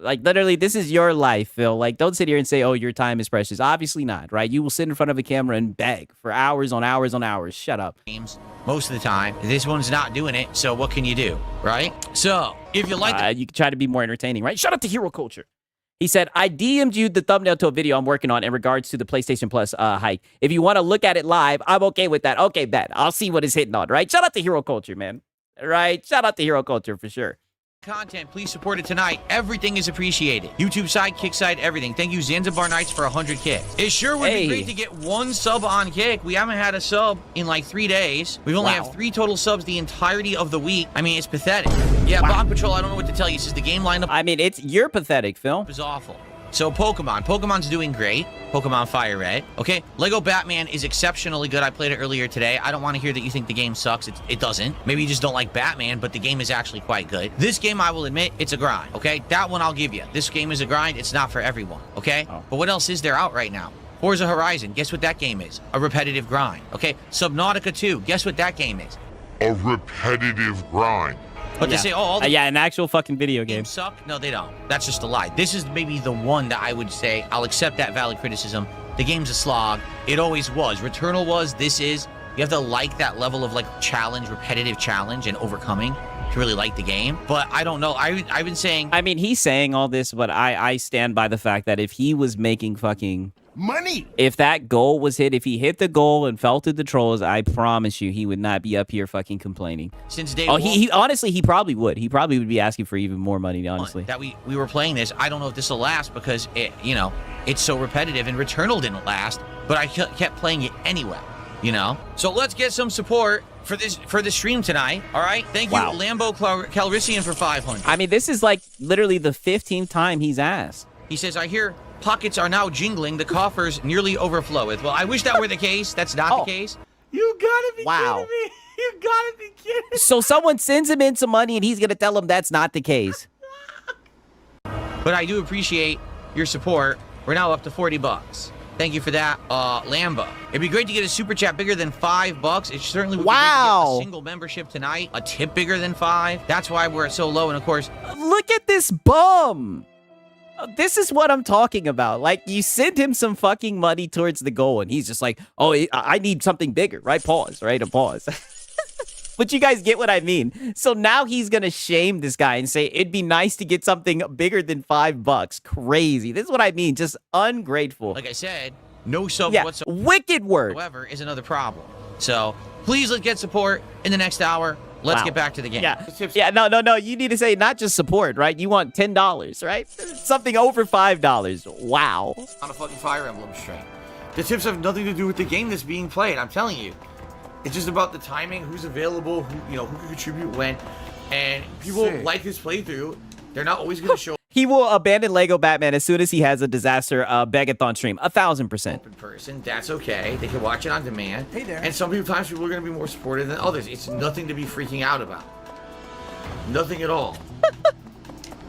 Like literally, this is your life, Phil. Like, don't sit here and say, "Oh, your time is precious." Obviously not, right? You will sit in front of a camera and beg for hours on hours on hours. Shut up. Most of the time, this one's not doing it. So what can you do, right? So if you like, You can try to be more entertaining, right? Shout out to Hero Culture. He said, I DM'd you the thumbnail to a video I'm working on in regards to the PlayStation Plus hike. If you want to look at it live, I'm okay with that. Okay, bet. I'll see what it's hitting on, right? Shout out to Hero Culture, man. Right? Shout out to Hero Culture for sure. content, please support it tonight. Everything is appreciated. YouTube side, Kick side, everything. Thank you, Zanzibar Nights, for 100 kicks. It sure would be great to get one sub on Kick. We haven't had a sub in like 3 days. We've only have 3 total subs the entirety of the week. I mean, it's pathetic. Yeah, Bond Patrol, I don't know what to tell you. Since the game lineup, I mean, you're pathetic, Phil. is awful. So Pokemon's doing great. Pokemon Fire Red. Okay, Lego Batman is exceptionally good. I played it earlier today. I don't want to hear that you think the game sucks. It doesn't. Maybe you just don't like Batman, but the game is actually quite good. This game, I will admit, it's a grind. Okay, that one I'll give you. This game is a grind. It's not for everyone. Okay, but what else is there out right now? Forza Horizon. Guess what that game is? A repetitive grind. Okay, Subnautica 2. Guess what that game is? A repetitive grind. But they say, oh, all the an actual fucking video game. games suck? No, they don't. That's just a lie. This is maybe the one that I would say I'll accept that valid criticism. The game's a slog. It always was. Returnal was. This is. You have to like that level of like challenge, repetitive challenge, and overcoming to really like the game. But I don't know. I've been saying. I mean, he's saying all this, but I stand by the fact that if he was making fucking money, if that goal was hit, if he hit the goal and fell to the trolls, I promise you he would not be up here fucking complaining. Since day one. one. He honestly, he probably would. He probably would be asking for even more money, honestly. That we were playing this. I don't know if this will last because it, you know, it's so repetitive, and Returnal didn't last, but I kept playing it anyway, you know? So let's get some support for this stream tonight, all right? Thank you, Lambo Calrissian, for 500. I mean, this is like literally the 15th time he's asked. He says, I hear pockets are now jingling, the coffers nearly overfloweth. Well, I wish that were the case. That's not the case. You gotta be Wow. kidding me. You gotta be kidding me. So someone sends him in some money and he's going to tell him that's not the case. But I do appreciate your support. We're now up to $40. Thank you for that, Lambo. It'd be great to get a super chat bigger than $5. It certainly would be great to get a single membership tonight, a tip bigger than $5. That's why we're so low. And of course, Look at this bum. This is what I'm talking about. Like, you send him some fucking money towards the goal, and he's just like, oh, I need something bigger, right? Pause, right? A pause. But you guys get what I mean. So now he's going to shame this guy and say, it'd be nice to get something bigger than $5. Crazy. This is what I mean. Just ungrateful. like I said, no sub whatsoever. Wicked word. However, is another problem. So please let's get support in the next hour. Let's get back to the game. Yeah, no. You need to say not just support, right? You want $10, right? Something over $5. Wow. On a fucking Fire Emblem stream. The tips have nothing to do with the game that's being played. I'm telling you. It's just about the timing, who's available, who can contribute when, and people like his playthrough. They're not always going to show He will abandon Lego Batman as soon as he has a disaster Begathon stream. 1,000%. in person. That's okay. They can watch it on demand. Hey there. And sometimes people are going to be more supportive than others. It's nothing to be freaking out about. Nothing at all.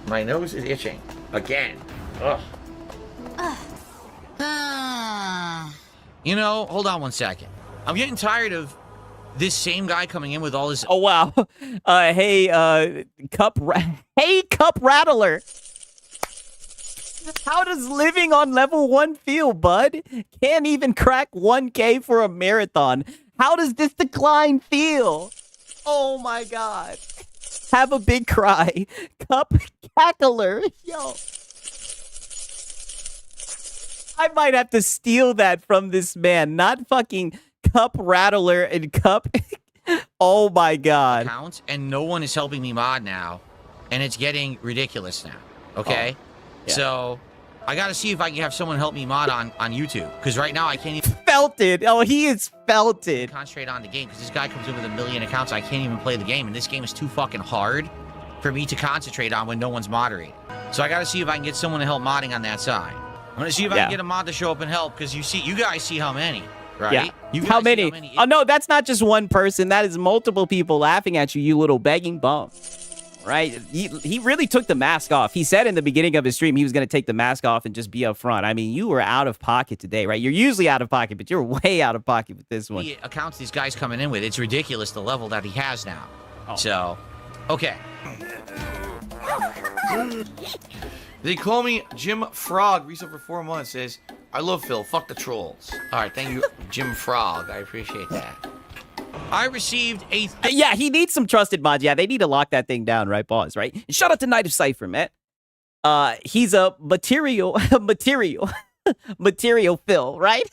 My nose is itching again. Ugh. You know, hold on one second. I'm getting tired of this same guy coming in with all his. Oh wow. Hey Cup Rattler. How does living on level 1 feel, bud? Can't even crack 1K for a marathon. How does this decline feel? Oh my god. Have a big cry. Cup Cackler. Yo. I might have to steal that from this man. Not fucking Cup Rattler and Cup. Oh my god. Accounts, and no one is helping me mod now, and it's getting ridiculous now. Okay, Yeah. so I gotta see if I can have someone help me mod on YouTube. Because right now I can't even Felted. Oh, he is felted. concentrate on the game. Because this guy comes in with 1 million accounts. I can't even play the game. And this game is too fucking hard for me to concentrate on when no one's moderating. So I gotta see if I can get someone to help modding on that side. I'm gonna see if I can get a mod to show up and help. Because you guys see how many, right? Yeah. You guys How see many? Oh, no, that's not just one person. That is multiple people laughing at you, you little begging bum. Right? He really took the mask off. He said in the beginning of his stream he was going to take the mask off and just be up front. I mean, you were out of pocket today, right? You're usually out of pocket, but you're way out of pocket with this one. The accounts these guys coming in with, it's ridiculous the level that he has now. So, okay. They call me Jim Frog. Resub for 4 months says, I love Phil. Fuck the trolls. All right, thank you, Jim Frog. I appreciate that. I received a... Yeah, he needs some trusted mods. Yeah, they need to lock that thing down, right, boss, right? And shout out to Knight of Cypher, man. He's a material Phil, right?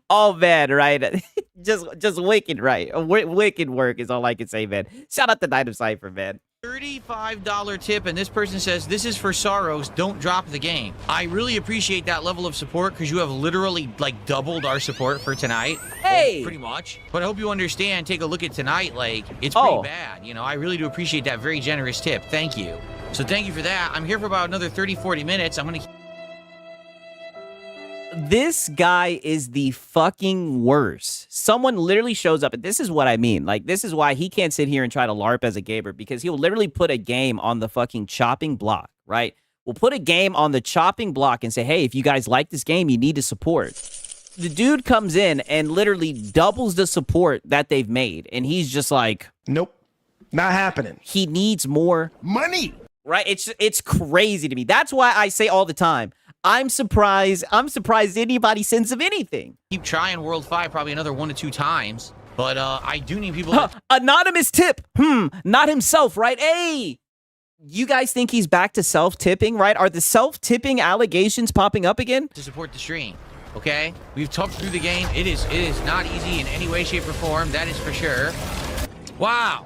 Oh, man, right? just wicked, right? Wicked work is all I can say, man. Shout out to Knight of Cypher, man. $35 tip, and this person says, this is for Sorrows, don't drop the game. I really appreciate that level of support because you have literally like doubled our support for tonight. Hey! Pretty much. But I hope you understand, take a look at tonight, like, it's pretty bad. You know, I really do appreciate that very generous tip. Thank you. So thank you for that. I'm here for about another 30-40 minutes. I'm gonna... This guy is the fucking worst. Someone literally shows up, and this is what I mean. Like, this is why he can't sit here and try to LARP as a gamer, because he'll literally put a game on the fucking chopping block, right? We'll put a game on the chopping block and say, hey, if you guys like this game, you need to support. The dude comes in and literally doubles the support that they've made, and he's just like, Nope. Not happening. he needs more Money. right? It's crazy to me. That's why I say all the time, I'm surprised anybody sends him anything. keep trying World 5 probably another 1 to 2 times. But I do need people Anonymous tip. Not himself, right? Hey, you guys think he's back to self-tipping, right? Are the self-tipping allegations popping up again? to support the stream. Okay? We've toughed through the game. It is not easy in any way, shape, or form. That is for sure. Wow.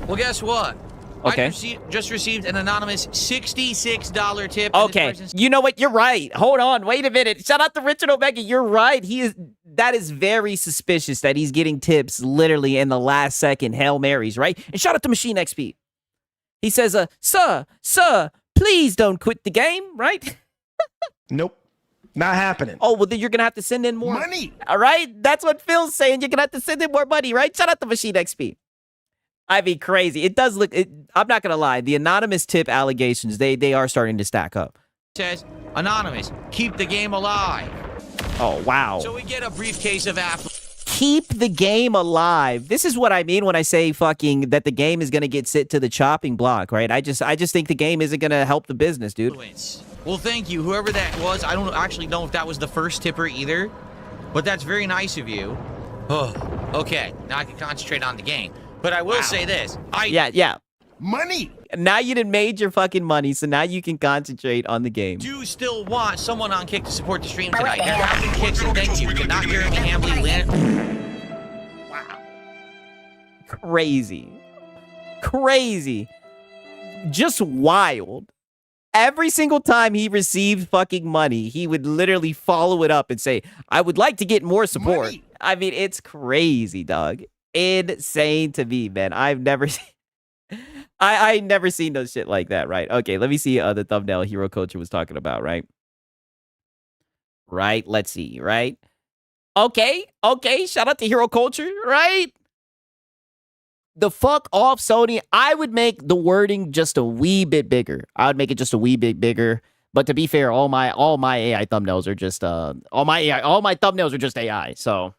Well, guess what? Okay. I just received an anonymous $66 tip. Okay, you know what? You're right. Hold on. Wait a minute. Shout out to Richard Omega. You're right. That is very suspicious that he's getting tips literally in the last second Hail Marys, right? And shout out to Machine XP. He says, sir, please don't quit the game, right? Nope. Not happening. Oh, well, then you're going to have to send in more Money. All right? That's what Phil's saying. You're going to have to send in more money, right? Shout out to Machine XP. I mean, crazy. It does look, I'm not going to lie. The anonymous tip allegations, they are starting to stack up. Says, anonymous, keep the game alive. Oh, wow. So we get a briefcase of Keep the game alive. This is what I mean when I say fucking that the game is going to get sent to the chopping block, right? I just think the game isn't going to help the business, dude. influence. Well, thank you, whoever that was. I don't actually know if that was the first tipper either, but that's very nice of you. Oh, okay. Now I can concentrate on the game. But I will say this. Yeah. Money. Now you done made your fucking money, so now you can concentrate on the game. Do still want someone on Kick to support the stream tonight. There have been kicks, and thank you. Not Jeremy Hambley, Wow. Crazy. Just wild. Every single time he received fucking money, he would literally follow it up and say, I would like to get more support. Money. I mean, it's crazy, dog. Insane to me, man. I've never seen... I never seen no shit like that, right? Okay, let me see the thumbnail Hero Culture was talking about, right? Right, let's see, right? Okay, shout out to Hero Culture, right? The fuck off, Sony. I would make the wording just a wee bit bigger. I would make it just a wee bit bigger. But to be fair, all my AI thumbnails are just all my thumbnails are just AI. So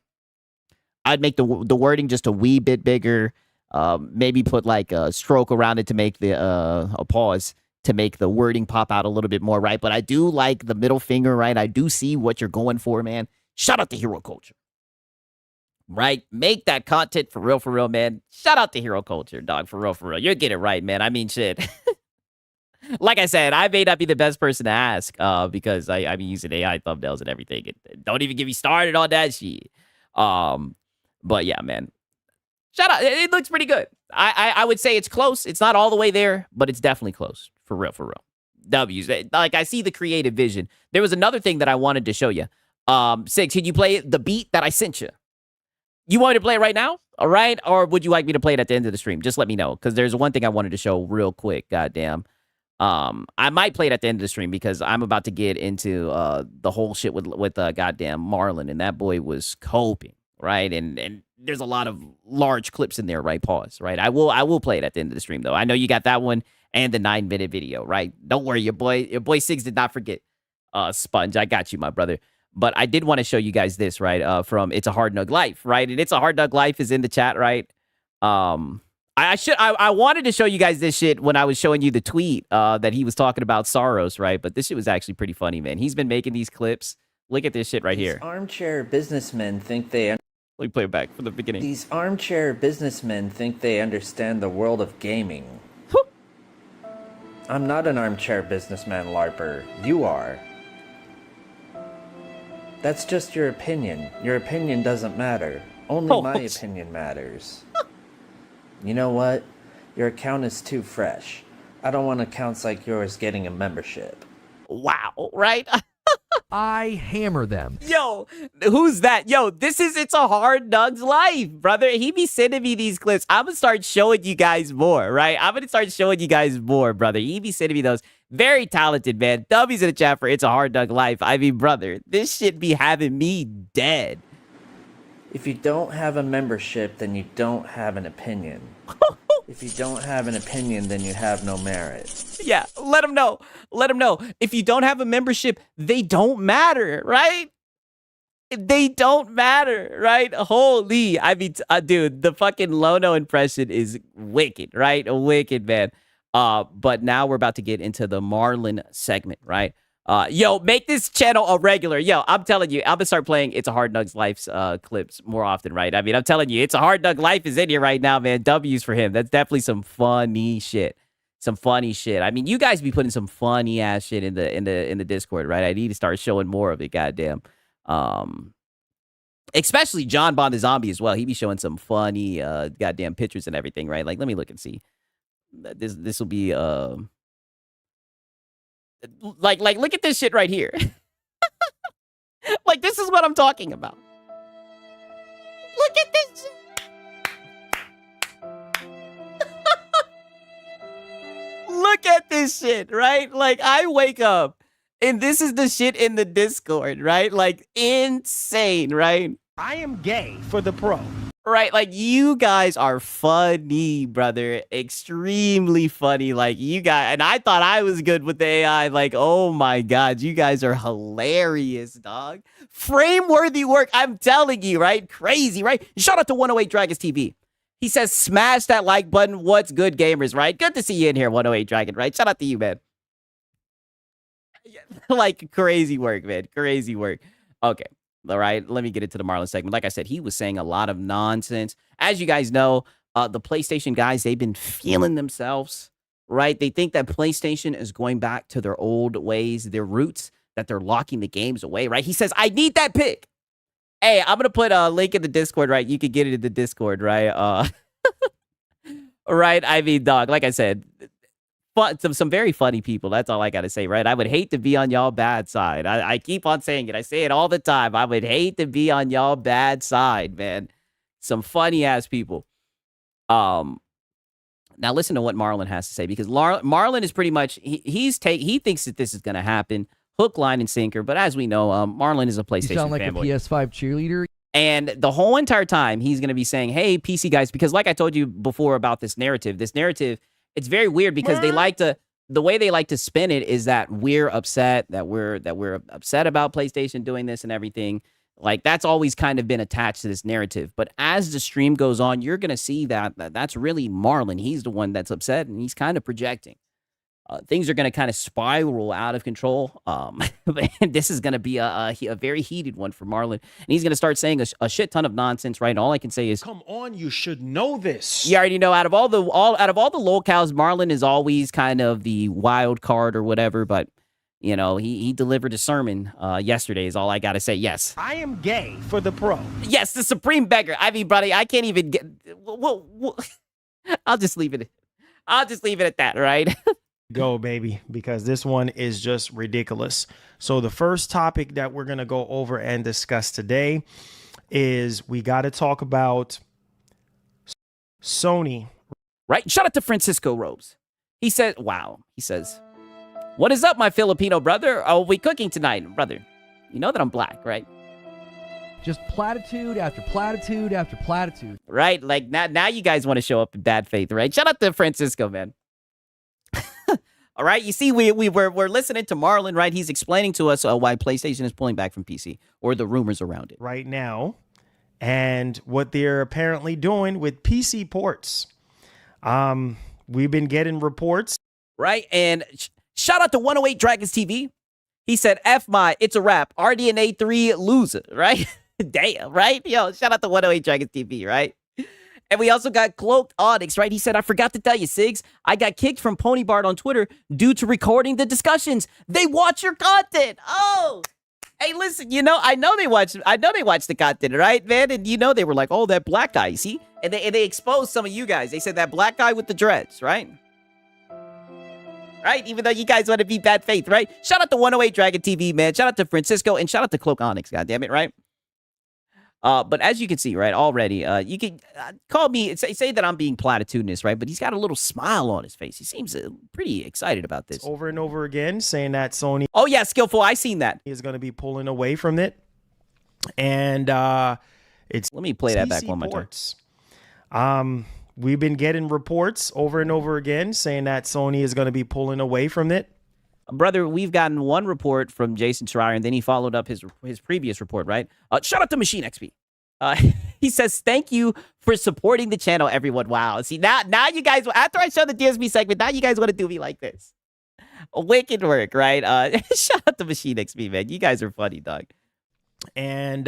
I'd make the wording just a wee bit bigger. Maybe put like a stroke around it to make the a pause to make the wording pop out a little bit more, right? But I do like the middle finger, right? I do see what you're going for, man. Shout out to Hero Culture. Right? Make that content for real, man. Shout out to Hero Culture, dog. For real. You'll get it right, man. I mean, shit. Like I said, I may not be the best person to ask because I'm using AI thumbnails and everything. Don't even get me started on that shit. But yeah, man. Shout out. It looks pretty good. I would say it's close. It's not all the way there, but it's definitely close. For real. W's. Like, I see the creative vision. There was another thing that I wanted to show you. Six, can you play the beat that I sent you? You want me to play it right now? All right? Or would you like me to play it at the end of the stream? Just let me know, because there's one thing I wanted to show real quick. Goddamn. I might play it at the end of the stream because I'm about to get into the whole shit with goddamn Marlon, and that boy was coping, right? And there's a lot of large clips in there, right? Pause, right? I will play it at the end of the stream, though. I know you got that one and the 9-minute video, right? Don't worry, your boy Sigs did not forget. Sponge, I got you, my brother. But I did want to show you guys this, right? From It's a Hard Nug Life, right? And It's a Hard Nug Life is in the chat, right? I wanted to show you guys this shit when I was showing you the tweet that he was talking about Soros, right? But this shit was actually pretty funny, man. He's been making these clips. Look at this shit right here. Armchair businessmen think they... Let me play it back from the beginning. These armchair businessmen think they understand the world of gaming. I'm not an armchair businessman, LARPer. You are. That's just your opinion. Your opinion doesn't matter. Only my opinion matters. You know what? Your account is too fresh. I don't want accounts like yours getting a membership. Wow, right? I hammer them. Yo, who's that? Yo, this is It's a Hard Nug's Life, brother. He be sending me these clips. I'm going to start showing you guys more, right? I'm going to start showing you guys more, brother. He be sending me those. Very talented, man. W's in the chat for It's a Hard Nug Life. I mean, brother, this shit be having me dead. If you don't have a membership, then you don't have an opinion. If you don't have an opinion, then you have no merit. Yeah, let them know. Let them know. If you don't have a membership, they don't matter, right? They don't matter, right? Holy, I mean, dude, the fucking Lono impression is wicked, right? Wicked, man. But now we're about to get into the Marlon segment, right? Yo, make this channel a regular. Yo, I'm telling you, I'm gonna start playing It's a Hard Nug's Life's clips more often, right? I mean, I'm telling you, It's a Hard Nug Life is in here right now, man. W's for him. That's definitely some funny shit. Some funny shit. I mean, you guys be putting some funny ass shit in the Discord, right? I need to start showing more of it, goddamn. Especially John Bond the Zombie as well. He be showing some funny goddamn pictures and everything, right? Like, let me look and see. This will be like look at this shit right here. Like, this is what I'm talking about. Look at this shit. Look at this shit, right? Like, I wake up and this is the shit in the Discord, right? Like, insane, right? I am gay for the pro. Right, like, you guys are funny, brother. Extremely funny. Like, you guys, and I thought I was good with the AI. Like, oh my God, you guys are hilarious, dog. Frame-worthy work, I'm telling you, right? Crazy, right? Shout out to 108 Dragons TV. He says, smash that like button. What's good, gamers, right? Good to see you in here, 108 Dragon, right? Shout out to you, man. Like, crazy work, man. Crazy work. Okay. All right, let me get into the Marlon segment. Like I said, he was saying a lot of nonsense. As you guys know, the PlayStation guys, they've been feeling themselves, right? They think that PlayStation is going back to their old ways, their roots, that they're locking the games away, right? He says, I need that pick. Hey, I'm going to put a link in the Discord, right? You can get it in the Discord, right? Right? I mean, dog, like I said, some very funny people. That's all I got to say, right? I would hate to be on y'all bad side. I keep on saying it. I say it all the time. I would hate to be on y'all bad side, man. Some funny ass people. Now listen to what Marlon has to say, because Marlon is pretty much, he thinks that this is going to happen. Hook, line, and sinker. But as we know, Marlon is a PlayStation fanboy. You sound like a PS5 cheerleader. And the whole entire time, he's going to be saying, hey, PC guys, because like I told you before about this narrative, it's very weird because they like to, the way they like to spin it is that we're upset, that we're upset about PlayStation doing this and everything. Like, that's always kind of been attached to this narrative. But as the stream goes on, you're going to see that's really Marlon. He's the one that's upset, and he's kind of projecting. Things are going to kind of spiral out of control. And this is going to be a very heated one for Marlon. And he's going to start saying a shit ton of nonsense, right? And all I can say is, come on, you should know this. You already know, out of all the locals, Marlon is always kind of the wild card or whatever. But, you know, he delivered a sermon yesterday is all I got to say. Yes. I am gay for the pro. Yes, the supreme beggar. I mean, buddy, I can't even get... I'll just leave it. I'll just leave it at that, right? Go, baby, because this one is just ridiculous. So the first topic that we're going to go over and discuss today is we got to talk about Sony. Right? Shout out to Francisco Robes. He said, wow. He says, what is up, my Filipino brother? Oh, we cooking tonight, brother. You know that I'm black, right? Just platitude after platitude after platitude. Right? Like now you guys want to show up in bad faith, right? Shout out to Francisco, man. All right, you see, we're listening to Marlon, right? He's explaining to us why PlayStation is pulling back from PC, or the rumors around it right now, and what they're apparently doing with PC ports. We've been getting reports, right? And shout out to 108 Dragons TV. He said, "F my, it's a wrap. RDNA 3 loser," right? Damn, right? Yo, shout out to 108 Dragons TV, right? And we also got Cloaked Onyx, right? He said, I forgot to tell you, Sigs, I got kicked from Pony Bart on Twitter due to recording the discussions. They watch your content. Oh, hey, listen, I know they watch the content, right, man? And they were like, oh, that black guy, you see? And they exposed some of you guys. They said that black guy with the dreads, right? Right? Even though you guys want to be bad faith, right? Shout out to 108 Dragon TV, man. Shout out to Francisco and shout out to Cloak Onyx, goddammit, right? But as you can see, right, already, you can call me, say that I'm being platitudinous, right? But he's got a little smile on his face. He seems pretty excited about this. Over and over again, saying that Sony... Oh, yeah, Skillful, I seen that. ...is going to be pulling away from it. And it's... Let me play that back one more time. We've been getting reports over and over again saying that Sony is going to be pulling away from it. Brother, we've gotten one report from Jason Schreier, and then he followed up his previous report, right? Shout out to Machine XP. He says, thank you for supporting the channel, everyone. Wow. See, now you guys, after I show the DSB segment, now you guys want to do me like this. Wicked work, right? Shout out to Machine XP, man. You guys are funny, dog. And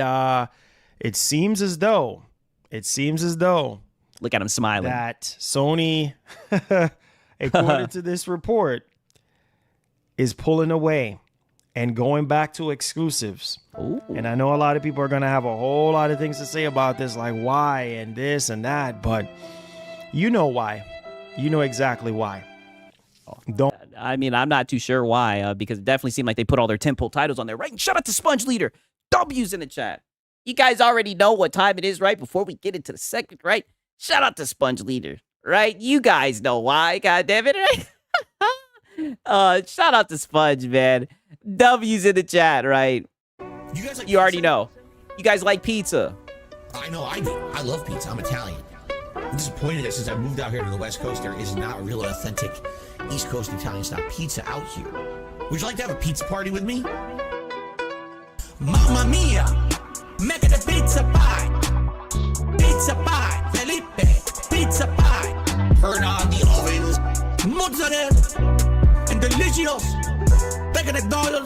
it seems as though, look at him smiling, that Sony, according to this report, is pulling away and going back to exclusives. Ooh. And I know a lot of people are going to have a whole lot of things to say about this, like why and this and that, but you know why. You know exactly why. Don't. I mean, I'm not too sure why, because it definitely seemed like they put all their tentpole titles on there, right? And shout out to Sponge Leader. W's in the chat. You guys already know what time it is, right? Before we get into the segment, right? Shout out to Sponge Leader, right? You guys know why, goddammit, right? Shout out to Sponge, man. W's in the chat, right? You already know. You guys like pizza. I know I do. I love pizza. I'm Italian. I'm disappointed that since I moved out here to the West Coast, there is not a real authentic East Coast Italian style pizza out here. Would you like to have a pizza party with me? Mamma mia, make it a pizza pie. Pizza pie, Felipe, pizza pie. Turn on the ovens. Mozzarella. And delicious. Making it dollars,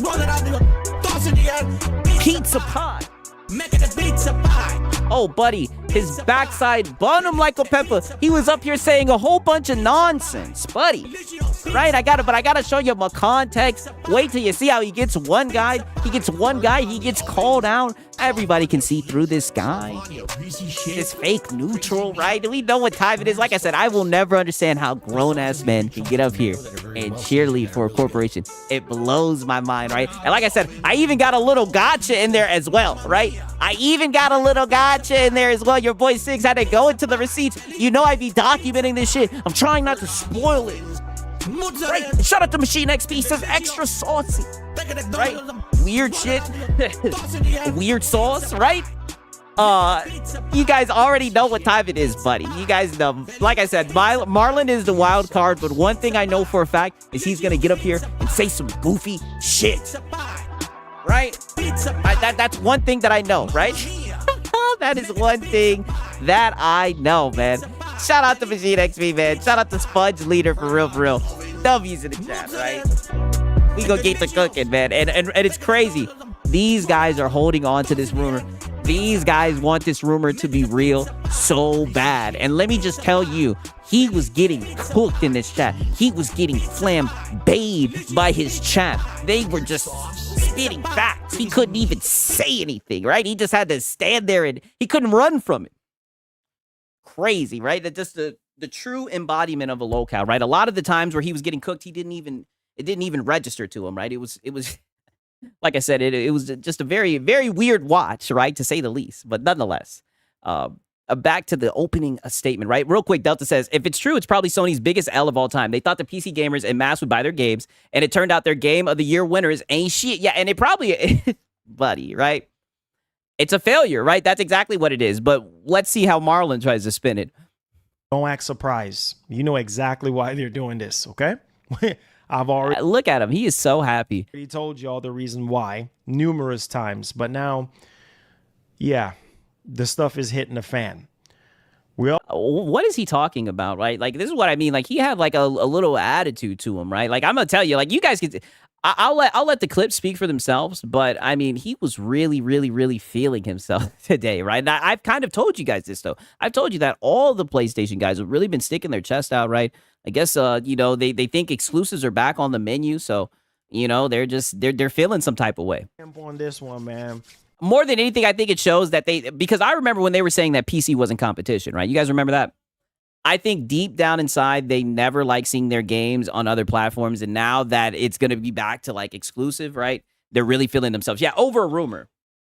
roll it out, toss in the air. Pizza pie. Making a pizza pie. Oh, buddy, his backside bun him like a pepper. He was up here saying a whole bunch of nonsense, buddy. Right, I gotta show you my context. Wait till you see how he gets one guy. He gets called out. Everybody can see through this guy. This fake neutral, right? We know what time it is. Like I said, I will never understand how grown-ass men can get up here and cheerlead for a corporation. It blows my mind, right? And like I said, I even got a little gotcha in there as well, right? Your boy Sigs had to go into the receipts. You know I be documenting this shit. I'm trying not to spoil it. Right? Shout out to Machine XP. Says extra saucy. Right? Weird shit. Weird sauce, right? You guys already know what time it is, buddy. You guys know. Like I said, Marlon is the wild card, but one thing I know for a fact is he's gonna get up here and say some goofy shit. Right? That's one thing that I know, right? That is one thing that I know, man. Shout out to Machine XP, man. Shout out to Sponge Leader for real. W's in the chat, right? We gonna get to cooking, man. And it's crazy. These guys are holding on to this rumor. These guys want this rumor to be real so bad. And let me just tell you, he was getting cooked in this chat. He was getting flambéed by his chat. They were just spitting facts. He couldn't even say anything, right? He just had to stand there and he couldn't run from it. Crazy, right? That just the true embodiment of a lolcow, right? A lot of the times where he was getting cooked, it didn't even register to him, right? It was like I said, it was just a very, very weird watch, right, to say the least. But nonetheless, back to the opening statement, right? Real quick, Delta says, if it's true, it's probably Sony's biggest L of all time. They thought the PC gamers en masse would buy their games, and it turned out their game of the year winners ain't shit. Yeah, and it probably, buddy, right? It's a failure, right? That's exactly what it is. But let's see how Marlon tries to spin it. Don't act surprised. You know exactly why they're doing this, okay? I've already look at him. He is so happy. Told y'all the reason why numerous times, but now, yeah, the stuff is hitting the fan. What is he talking about, right? Like, this is what I mean. Like, he had like a little attitude to him, right? Like, I'm gonna tell you, like, you guys can. I'll let the clips speak for themselves, but I mean, he was really, really, really feeling himself today, right? And I've kind of told you guys this, though. I've told you that all the PlayStation guys have really been sticking their chest out, right? I guess, you know, they think exclusives are back on the menu, so, you know, they're feeling some type of way. On this one, man. More than anything, I think it shows that because I remember when they were saying that PC wasn't competition, right? You guys remember that? I think deep down inside, they never like seeing their games on other platforms. And now that it's going to be back to like exclusive, right? They're really feeling themselves. Yeah, over a rumor.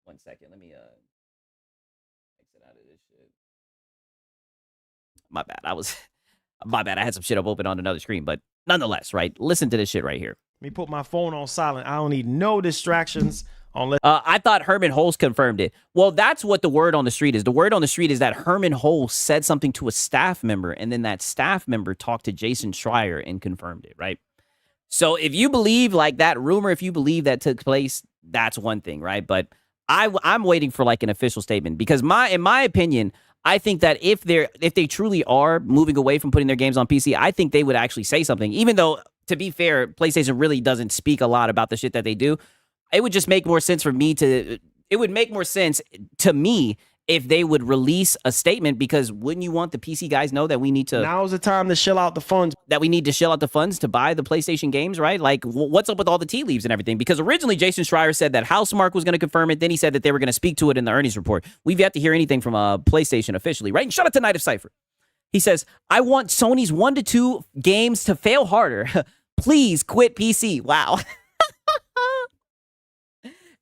1 second. Let me exit out of this shit. My bad. I had some shit up open on another screen. But nonetheless, right? Listen to this shit right here. Let me put my phone on silent. I don't need no distractions. I thought Herman Hulse confirmed it. Well, that's what the word on the street is. The word on the street is that Herman Hulse said something to a staff member, and then that staff member talked to Jason Schreier and confirmed it, right? So if you believe like that rumor, if you believe that took place, that's one thing, right? But I'm waiting for like an official statement because in my opinion, I think that if they truly are moving away from putting their games on PC, I think they would actually say something. Even though, to be fair, PlayStation really doesn't speak a lot about the shit that they do. It would just make more sense for me it would make more sense to me if they would release a statement, because wouldn't you want the PC guys know that we need to... Now's the time to shell out the funds. That we need to shell out the funds to buy the PlayStation games, right? Like, what's up with all the tea leaves and everything? Because originally Jason Schreier said that Housemarque was going to confirm it. Then he said that they were going to speak to it in the earnings report. We've yet to hear anything from PlayStation officially, right? And shout out to Night of Cypher. He says, I want Sony's 1 to 2 games to fail harder. Please quit PC. Wow.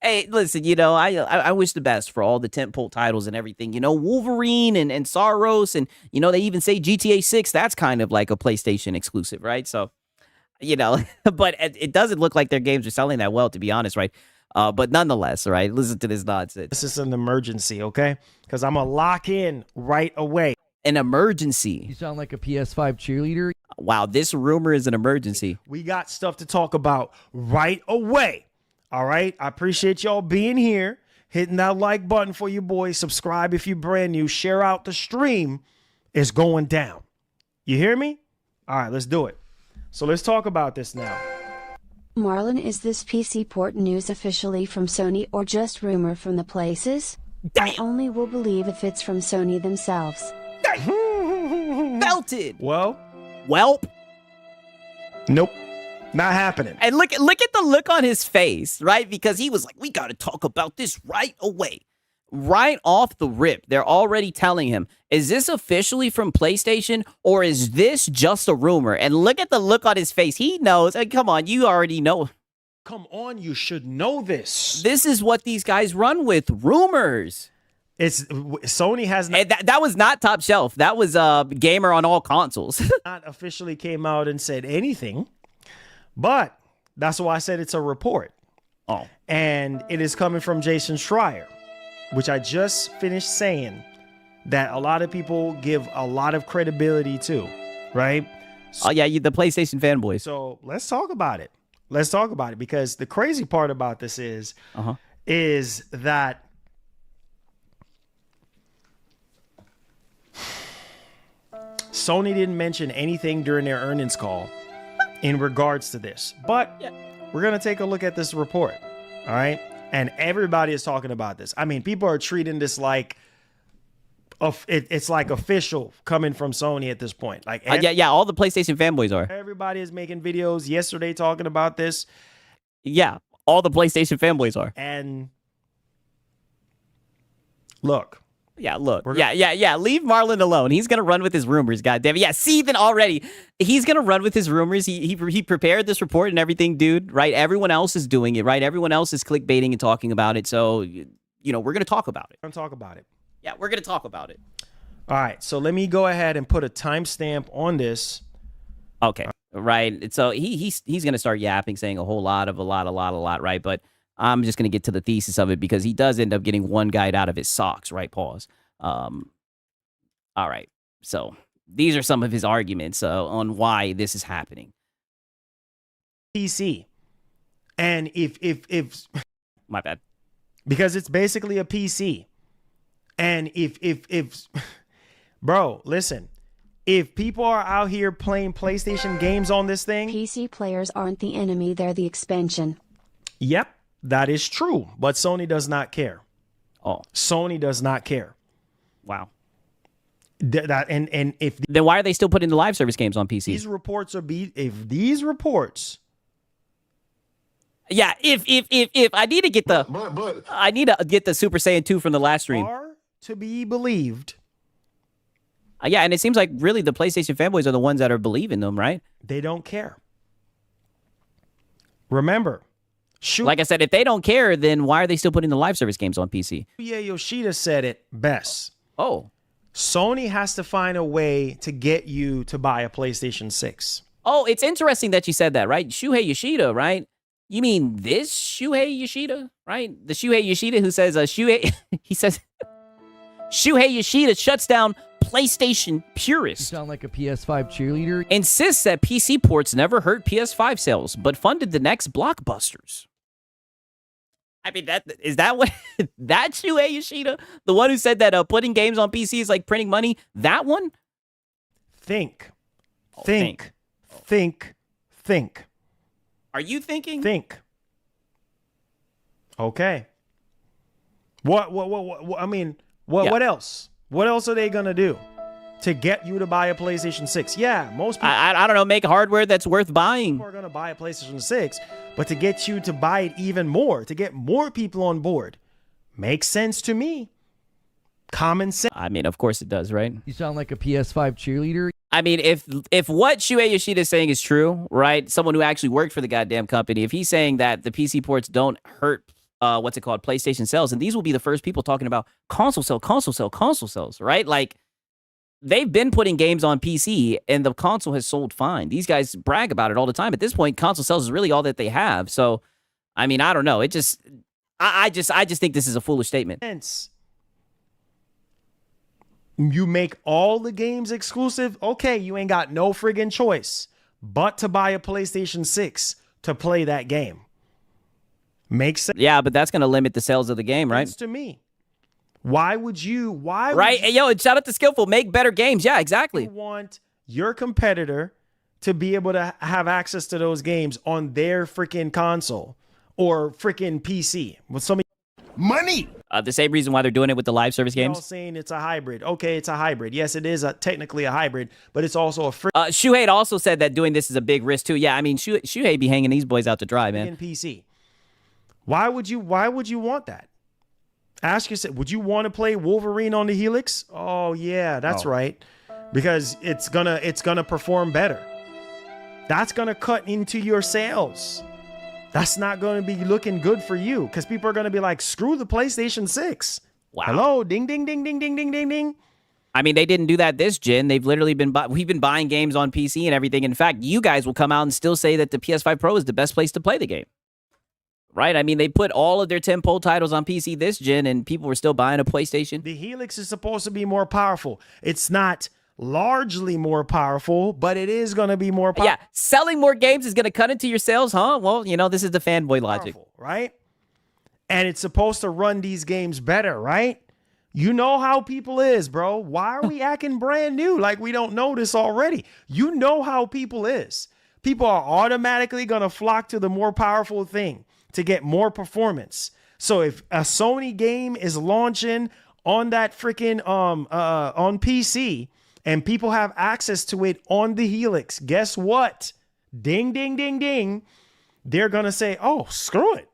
Hey, listen, you know, I wish the best for all the tentpole titles and everything. You know, Wolverine and Saros, and, you know, they even say GTA 6, that's kind of like a PlayStation exclusive, right? So, you know, but it doesn't look like their games are selling that well, to be honest, right? But nonetheless, right, listen to this nonsense. This is an emergency, okay? Because I'm going to lock in right away. An emergency? You sound like a PS5 cheerleader. Wow, this rumor is an emergency. We got stuff to talk about right away. All right, I appreciate y'all being here, hitting that like button for your boy. Subscribe if you're brand new. Share out the stream. It's going down. You hear me? All right, let's do it. So let's talk about this now. Marlon, is this PC port news officially from Sony or just rumor from the places? I only will believe if it's from Sony themselves. Melted. Well, welp. Nope. Not happening. And look at the look on his face, right? Because he was like, we got to talk about this right away. Right off the rip, they're already telling him, is this officially from PlayStation or is this just a rumor? And look at the look on his face. He knows. Hey, come on, you already know. Come on, you should know this. This is what these guys run with, rumors. Sony has not... That was not Top Shelf. That was Gamer on all consoles. Not officially came out and said anything. But that's why I said it's a report. Oh. And it is coming from Jason Schreier, which I just finished saying that a lot of people give a lot of credibility to, right? So, oh, yeah, the PlayStation fanboys. So let's talk about it. Let's talk about it, because the crazy part about this is that Sony didn't mention anything during their earnings call in regards to this, but we're going to take a look at this report. All right. And everybody is talking about this. I mean, people are treating this like it's like official coming from Sony at this point. Like, yeah, all the PlayStation fanboys are. Everybody is making videos yesterday talking about this. Yeah, all the PlayStation fanboys are. And look, Yeah, look. Yeah. Leave Marlon alone. He's gonna run with his rumors. Goddamn it. Yeah, seething already. He's gonna run with his rumors. He prepared this report and everything, dude. Right? Everyone else is doing it. Right? Everyone else is clickbaiting and talking about it. So we're gonna talk about it. I'm gonna talk about it. Yeah, we're gonna talk about it. All right. So let me go ahead and put a timestamp on this. Okay. Right. So he's gonna start yapping, saying a whole lot, right? But I'm just gonna get to the thesis of it because he does end up getting one guide out of his socks, right? Pause. All right. So these are some of his arguments on why this is happening. PC, and if my bad, because it's basically a PC, and if bro, listen. If people are out here playing PlayStation games on this thing, PC players aren't the enemy, they're the expansion. Yep, that is true. But Sony does not care. Oh, Sony does not care. Wow. And if then why are they still putting the live service games on PC? These reports are these reports. Yeah, if I need to get I need to get the Super Saiyan 2 from the last stream. Are to be believed. Yeah, and it seems like really the PlayStation fanboys are the ones that are believing them, right? They don't care. Remember, like I said, if they don't care, then why are they still putting the live service games on PC? Yeah, Yoshida said it best. Oh. Sony has to find a way to get you to buy a PlayStation 6. Oh, it's interesting that you said that, right? Shuhei Yoshida, right? You mean this Shuhei Yoshida, right? The Shuhei Yoshida who says, he says, Shuhei Yoshida shuts down PlayStation purists. You sound like a PS5 cheerleader. Insists that PC ports never hurt PS5 sales, but funded the next blockbusters. I mean, is that what that Shuhei Yoshida, the one who said that putting games on PC is like printing money? That one? Think. Are you thinking? Think. Okay. What I mean, what else? What else are they going to do to get you to buy a PlayStation 6? Yeah, most people... I don't know, make hardware that's worth buying. People are going to buy a PlayStation 6, but to get you to buy it even more, to get more people on board, makes sense to me. Common sense. I mean, of course it does, right? You sound like a PS5 cheerleader. I mean, if what Shuhei Yoshida is saying is true, right? Someone who actually worked for the goddamn company, if he's saying that the PC ports don't hurt PlayStation sales, and these will be the first people talking about console sales, right? Like, they've been putting games on PC, and the console has sold fine. These guys brag about it all the time. At this point, console sales is really all that they have. So, I mean, I don't know. It just, I just think this is a foolish statement. You make all the games exclusive. Okay, you ain't got no friggin' choice but to buy a PlayStation 6 to play that game. Makes sense. Yeah, but that's going to limit the sales of the game, right? To me. Why would you? Right? Hey, yo, shout out to Skillful. Make better games. Yeah, exactly. You want your competitor to be able to have access to those games on their freaking console or freaking PC with some money. The same reason why they're doing it with the live service You're games. all saying it's a hybrid. Okay, it's a hybrid. Yes, it is technically a hybrid, but it's also a Shuhei also said that doing this is a big risk too. Yeah, I mean, Shuhei be hanging these boys out to dry, man. PC. Why would you want that? Ask yourself, would you want to play Wolverine on the Helix? Oh yeah, that's right. Because it's gonna perform better. That's gonna cut into your sales. That's not gonna be looking good for you because people are gonna be like, screw the PlayStation 6. Wow. Hello, ding ding ding ding ding ding ding ding. I mean, they didn't do that this gen. They've literally we've been buying games on PC and everything. In fact, you guys will come out and still say that the PS5 Pro is the best place to play the game. Right? I mean, they put all of their tentpole titles on PC this gen, and people were still buying a PlayStation. The Helix is supposed to be more powerful. It's not largely more powerful, but it is going to be more powerful. Yeah, selling more games is going to cut into your sales, huh? Well, this is the fanboy logic. Right? And it's supposed to run these games better, right? You know how people is, bro. Why are we acting brand new like we don't know this already? You know how people is. People are automatically going to flock to the more powerful thing to get more performance. So if a Sony game is launching on that freaking on PC and people have access to it on the Helix, guess what? Ding ding ding ding. They're going to say, "Oh, screw it.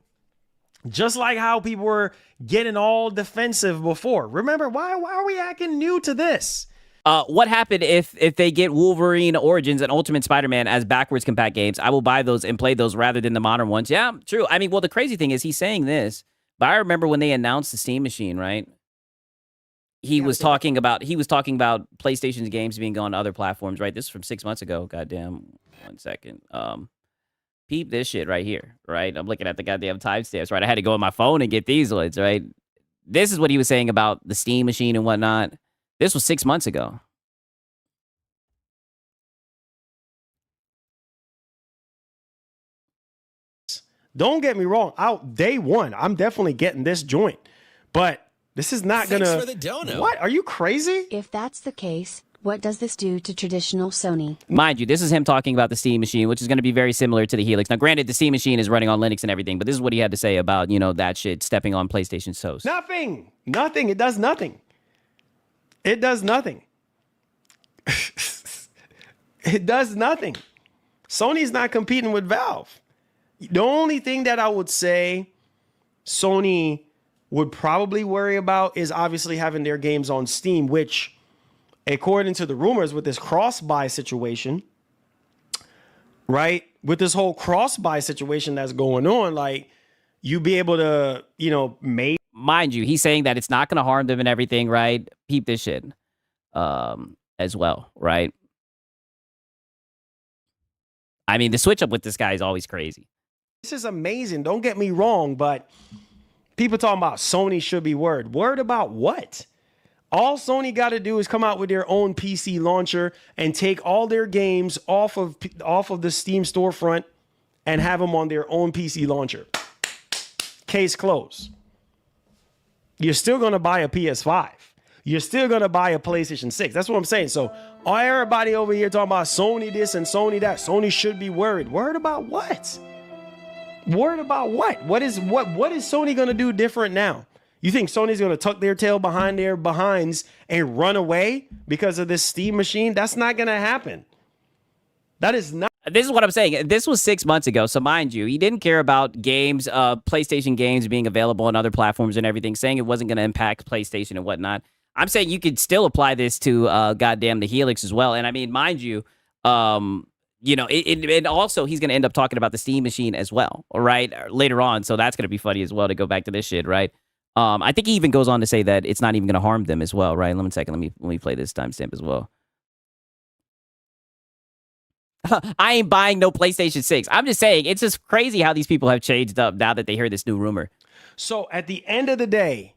Just like how people were getting all defensive before. Remember, why are we acting new to this? What happened if they get Wolverine Origins and Ultimate Spider-Man as backwards compat games? I will buy those and play those rather than the modern ones. Yeah, true. I mean, well, the crazy thing is he's saying this, but I remember when they announced the Steam Machine, right? He was talking about PlayStation's games being on other platforms, right? This is from 6 months ago. Goddamn. 1 second. Peep this shit right here, right? I'm looking at the goddamn timestamps, right? I had to go on my phone and get these ones, right? This is what he was saying about the Steam Machine and whatnot. This was 6 months ago. Don't get me wrong. Out day one, I'm definitely getting this joint. But this is not Thanks gonna... for the dono. What? Are you crazy? If that's the case, what does this do to traditional Sony? Mind you, this is him talking about the Steam Machine, which is going to be very similar to the Helix. Now, granted, the Steam Machine is running on Linux and everything, but this is what he had to say about, you know, that shit stepping on PlayStation's toes. Nothing. It does nothing. It does nothing. It does nothing. Sony's not competing with Valve. The only thing that I would say Sony would probably worry about is obviously having their games on Steam, which, according to the rumors with this cross-buy situation, right? With this whole cross-buy situation that's going on, like, you be able to, you know, Mind you, he's saying that it's not going to harm them and everything, right? Peep this shit as well, right? I mean, the switch up with this guy is always crazy. This is amazing. Don't get me wrong, but people talking about Sony should be worried. Worried about what? All Sony got to do is come out with their own PC launcher and take all their games off of the Steam storefront and have them on their own PC launcher. Case closed. You're still going to buy a PS5. You're still going to buy a PlayStation 6. That's what I'm saying. So everybody over here talking about Sony this and Sony that. Sony should be worried. Worried about what? Worried about what? What is Sony going to do different now? You think Sony's going to tuck their tail behind their behinds and run away because of this Steam machine? That's not going to happen. That is not. This is what I'm saying. This was 6 months ago. So mind you, he didn't care about games, PlayStation games being available on other platforms and everything, saying it wasn't going to impact PlayStation and whatnot. I'm saying you could still apply this to goddamn the Helix as well. And I mean, mind you, you know, and also he's going to end up talking about the Steam Machine as well, all right, later on. So that's going to be funny as well to go back to this shit, right? I think he even goes on to say that it's not even going to harm them as well, right? Let me play this timestamp as well. I ain't buying no PlayStation 6. I'm just saying, it's just crazy how these people have changed up now that they hear this new rumor. So at the end of the day,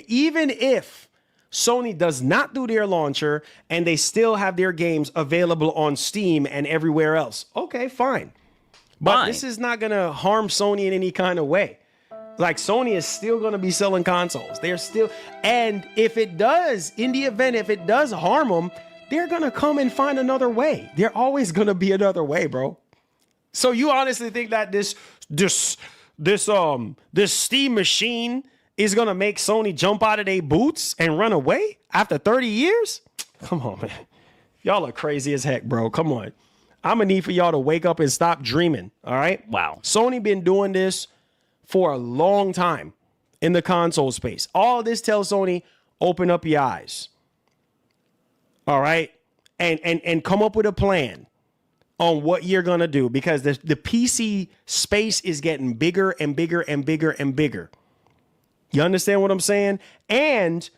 even if Sony does not do their launcher and they still have their games available on Steam and everywhere else, okay, fine. But this is not going to harm Sony in any kind of way. Like, Sony is still going to be selling consoles. They're still, and if it does, in the event, if it does harm them, they're going to come and find another way. There's always going to be another way, bro. So you honestly think that this Steam machine is going to make Sony jump out of their boots and run away after 30 years? Come on, man. Y'all are crazy as heck, bro. Come on. I'm going to need for y'all to wake up and stop dreaming, all right? Wow. Sony been doing this for a long time in the console space. All this tells Sony, open up your eyes. All right? And come up with a plan on what you're going to do, because the PC space is getting bigger and bigger and bigger and bigger. You understand what I'm saying? And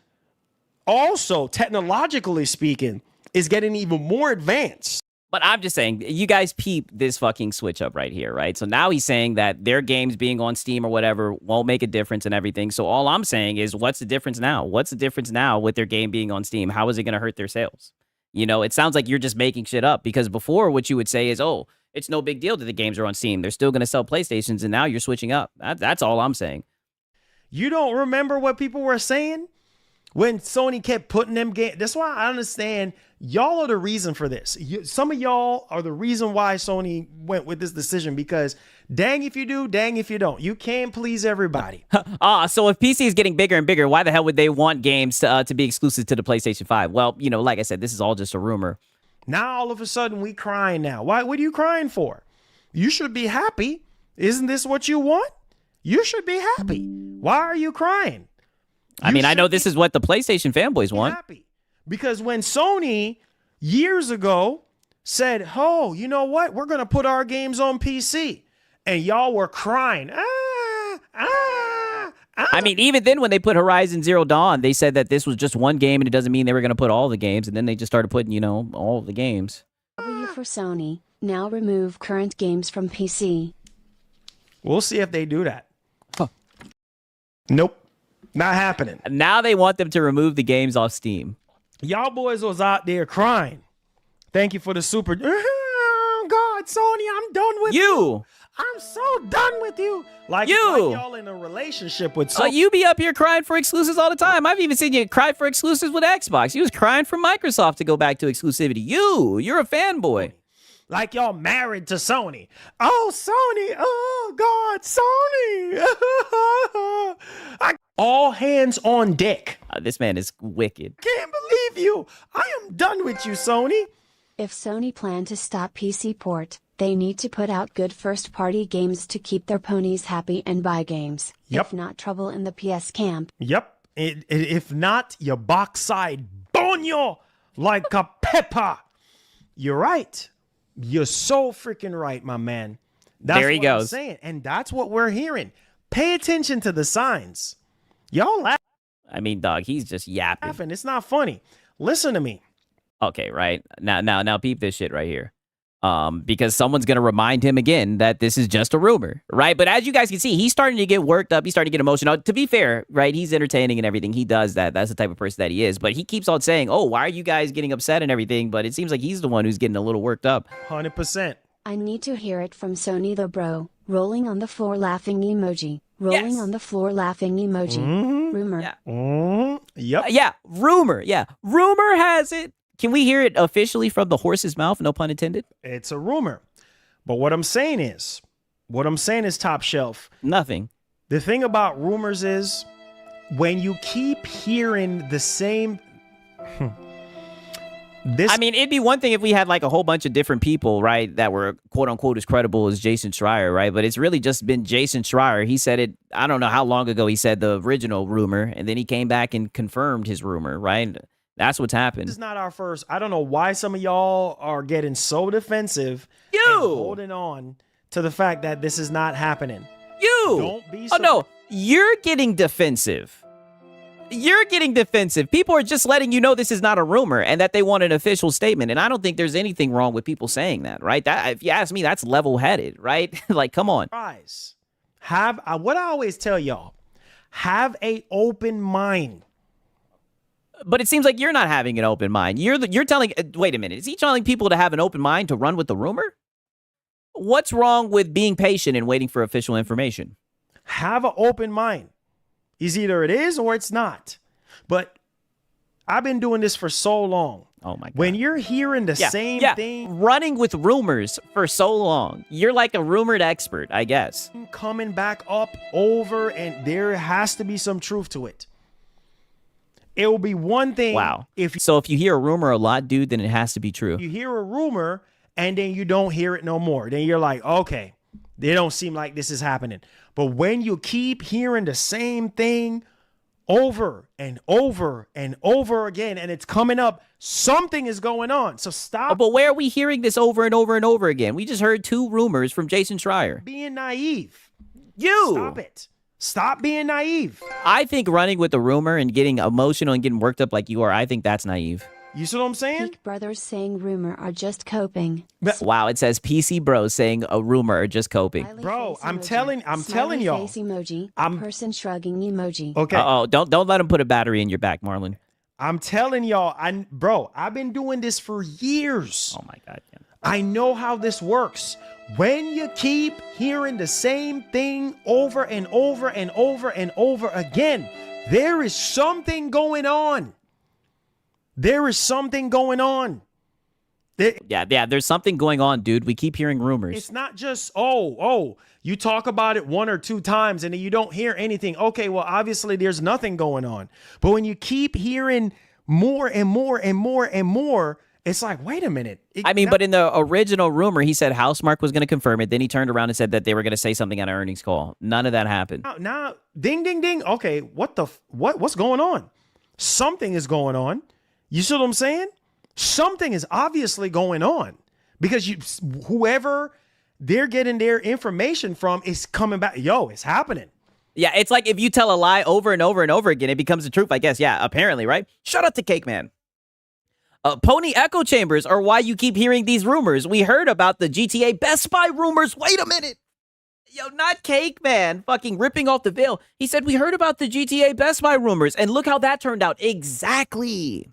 also, technologically speaking, is getting even more advanced. But I'm just saying, you guys peep this fucking switch up right here, right? So now he's saying that their games being on Steam or whatever won't make a difference and everything. So all I'm saying is, what's the difference now? What's the difference now with their game being on Steam? How is it going to hurt their sales? You know, it sounds like you're just making shit up, because before what you would say is, oh, it's no big deal that the games are on Steam. They're still going to sell PlayStations, and now you're switching up. That's all I'm saying. You don't remember what people were saying when Sony kept putting them games? That's why I understand y'all are the reason for this. Some of y'all are the reason why Sony went with this decision, because dang if you do, dang if you don't. You can't please everybody. So if PC is getting bigger and bigger, why the hell would they want games to be exclusive to the PlayStation 5? Well, you know, like I said, this is all just a rumor. Now all of a sudden we crying now. Why? What are you crying for? You should be happy. Isn't this what you want? You should be happy. Why are you crying? I mean, I know this is what the PlayStation fanboys want. Happy. Because when Sony years ago said, oh, you know what? We're going to put our games on PC. And y'all were crying. I mean, even then when they put Horizon Zero Dawn, they said that this was just one game and it doesn't mean they were going to put all the games. And then they just started putting, you know, all the games. W for Sony. Now remove current games from PC. We'll see if they do that. Huh. Nope. Not happening. Now they want them to remove the games off Steam. Y'all boys was out there crying. Thank you for the super. Oh, God, Sony, I'm done with you. I'm so done with you. Like y'all in a relationship with Sony. You be up here crying for exclusives all the time. I've even seen you cry for exclusives with Xbox. You was crying for Microsoft to go back to exclusivity. You're a fanboy. Like y'all married to Sony. Oh, Sony. Oh, God, Sony. All hands on deck. This man is wicked. Can't believe you. I am done with you, Sony. If Sony plan to stop PC port, they need to put out good first-party games to keep their ponies happy and buy games. Yep. If not, trouble in the PS camp. Yep. If not, your backside bonyo like a pepper. You're right. You're so freaking right, my man. That's there he what goes. I'm saying. And that's what we're hearing. Pay attention to the signs. Y'all laugh. I mean, dog, he's just yapping. It's not funny. Listen to me. Okay, right. Now peep this shit right here. Because someone's going to remind him again that this is just a rumor, right? But as you guys can see, he's starting to get worked up. He's starting to get emotional. To be fair, right, he's entertaining and everything. He does that. That's the type of person that he is. But he keeps on saying, oh, why are you guys getting upset and everything? But it seems like he's the one who's getting a little worked up. 100%. I need to hear it from Sony the bro. Rolling on the floor laughing emoji. Rolling on the floor laughing emoji. Rumor. Yeah. Yep. Yeah, rumor. Yeah. Rumor has it. Can we hear it officially from the horse's mouth? No pun intended. It's a rumor. But what I'm saying is top shelf. Nothing. The thing about rumors is when you keep hearing the same. I mean, it'd be one thing if we had like a whole bunch of different people, right, that were quote unquote as credible as Jason Schreier, right? But it's really just been Jason Schreier. He said it, I don't know how long ago he said the original rumor, and then he came back and confirmed his rumor, right? That's what's happened. This is not our first. I don't know why some of y'all are getting so defensive and holding on to the fact that this is not happening. Don't be so. Oh, no. You're getting defensive. You're getting defensive. People are just letting you know this is not a rumor and that they want an official statement. And I don't think there's anything wrong with people saying that, right? That, if you ask me, that's level-headed, right? Like, come on. Guys, what I always tell y'all, have a open mind. But it seems like you're not having an open mind. You're telling, wait a minute, is he telling people to have an open mind to run with the rumor? What's wrong with being patient and waiting for official information? Have an open mind. It's either it is or it's not. But I've been doing this for so long. Oh my God. When you're hearing the same thing. Running with rumors for so long. You're like a rumored expert, I guess. Coming back up over, and there has to be some truth to it. It will be one thing. Wow. So if you hear a rumor a lot, dude, then it has to be true. You hear a rumor and then you don't hear it no more. Then you're like, okay, they don't seem like this is happening. But when you keep hearing the same thing over and over and over again, and it's coming up, something is going on. So stop. Oh, but where are we hearing this over and over and over again? We just heard 2 rumors from Jason Schreier. Being naive. You. Stop it. Stop being naive. I think running with the rumor and getting emotional and getting worked up like you are, I think that's naive. You see what I'm saying? Peak Brothers saying rumor are just coping. Wow, it says PC Bros saying a rumor are just coping. Smiley Bro, face I'm emoji. telling Smiley y'all. Face emoji. Person shrugging emoji. Okay. Uh-oh, don't let him put a battery in your back, Marlon. I'm telling y'all, I've been doing this for years. Oh my God. Yeah. I know how this works. When you keep hearing the same thing over and over and over and over again, there is something going on. There is something going on. Yeah, there's something going on, dude. We keep hearing rumors. It's not just, you talk about it 1 or 2 times and then you don't hear anything. Okay, well, obviously there's nothing going on. But when you keep hearing more and more and more and more, It's like, wait a minute. But in the original rumor, he said Housemarque was going to confirm it. Then he turned around and said that they were going to say something on an earnings call. None of that happened. Now, ding, ding, ding. Okay, what's going on? Something is going on. You see what I'm saying? Something is obviously going on because whoever they're getting their information from is coming back. Yo, it's happening. Yeah, it's like if you tell a lie over and over and over again, it becomes the truth, I guess. Yeah, apparently, right? Shout out to Cake Man. Pony echo chambers are why you keep hearing these rumors. We heard about the GTA Best Buy rumors. Wait a minute. Yo, not Cake Man fucking ripping off the veil. He said, we heard about the GTA Best Buy rumors, and look how that turned out. Exactly.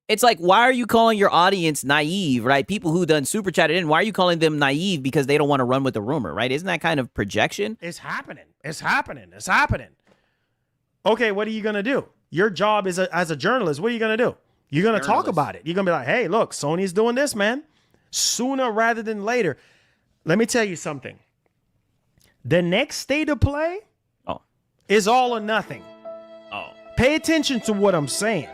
It's like, why are you calling your audience naive, right? People who done super chatted in, why are you calling them naive because they don't want to run with the rumor, right? Isn't that kind of projection? It's happening. It's happening. It's happening. Okay, what are you going to do? Your job is as a journalist, what are you going to do? You're going to talk about it. You're going to be like, hey, look, Sony's doing this, man. Sooner rather than later. Let me tell you something. The next state of play is all or nothing. Pay attention to what I'm saying.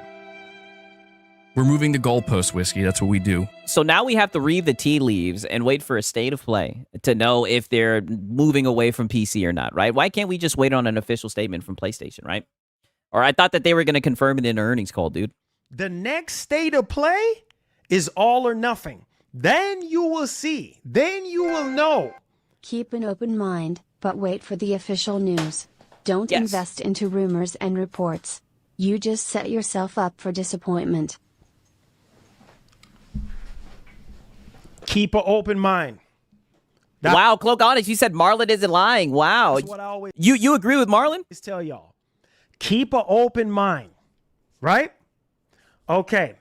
We're moving the goalpost, Whiskey. That's what we do. So now we have to read the tea leaves and wait for a state of play to know if they're moving away from PC or not, right? Why can't we just wait on an official statement from PlayStation, right? Or I thought that they were going to confirm it in an earnings call, dude. The next state of play is all or nothing. Then you will see. Then you will know. Keep an open mind, but wait for the official news. Don't invest into rumors and reports. You just set yourself up for disappointment. Keep an open mind. Wow, Cloak Onyx, you said Marlon isn't lying. Wow. That's what I always you agree with Marlon? Just tell y'all. Keep an open mind. Right? Okay.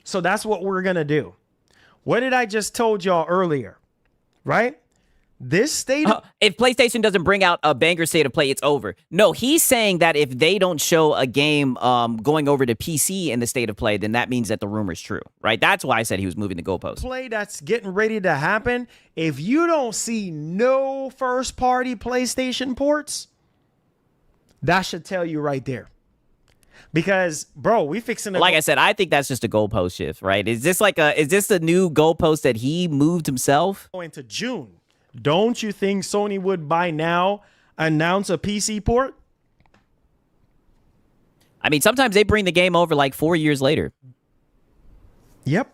So that's what we're going to do. What did I just told y'all earlier? Right? This state of if PlayStation doesn't bring out a banger state of play, it's over. No, he's saying that if they don't show a game going over to PC in the state of play, then that means that the rumor's true, right? That's why I said he was moving the goalpost. Play that's getting ready to happen. If you don't see no first-party PlayStation ports, that should tell you right there. Because, bro, we fixing it. Like I said, I think that's just a goalpost shift, right? Is this the new goalpost that he moved himself? Going to June. Don't you think Sony would by now announce a PC port? I mean, sometimes they bring the game over like 4 years later. Yep.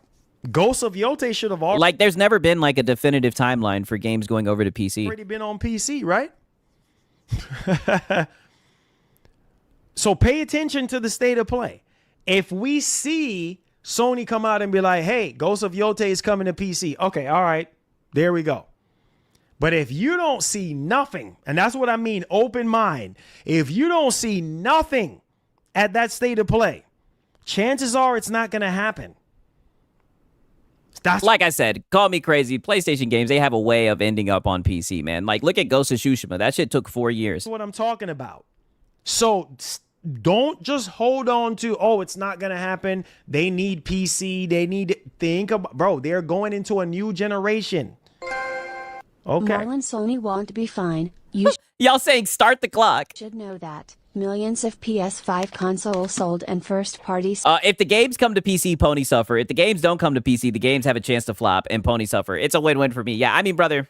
Ghosts of Yote should have already... Like, there's never been like a definitive timeline for games going over to PC. Already been on PC, right? So pay attention to the state of play. If we see Sony come out and be like, hey, Ghosts of Yote is coming to PC. Okay, all right. There we go. But if you don't see nothing, and that's what I mean, open mind. If you don't see nothing at that state of play, chances are it's not going to happen. Like I said, call me crazy. PlayStation games, they have a way of ending up on PC, man. Like, look at Ghost of Tsushima. That shit took 4 years. That's what I'm talking about. So don't just hold on to, oh, it's not going to happen. They need PC. They need to think about, bro, they're going into a new generation. Okay. Marlon, Sony won't be fine. Y'all saying start the clock. Should know that. Millions of PS5 consoles sold and first parties. If the games come to PC, Pony suffer. If the games don't come to PC, the games have a chance to flop and Pony suffer. It's a win-win for me. Yeah, I mean, brother,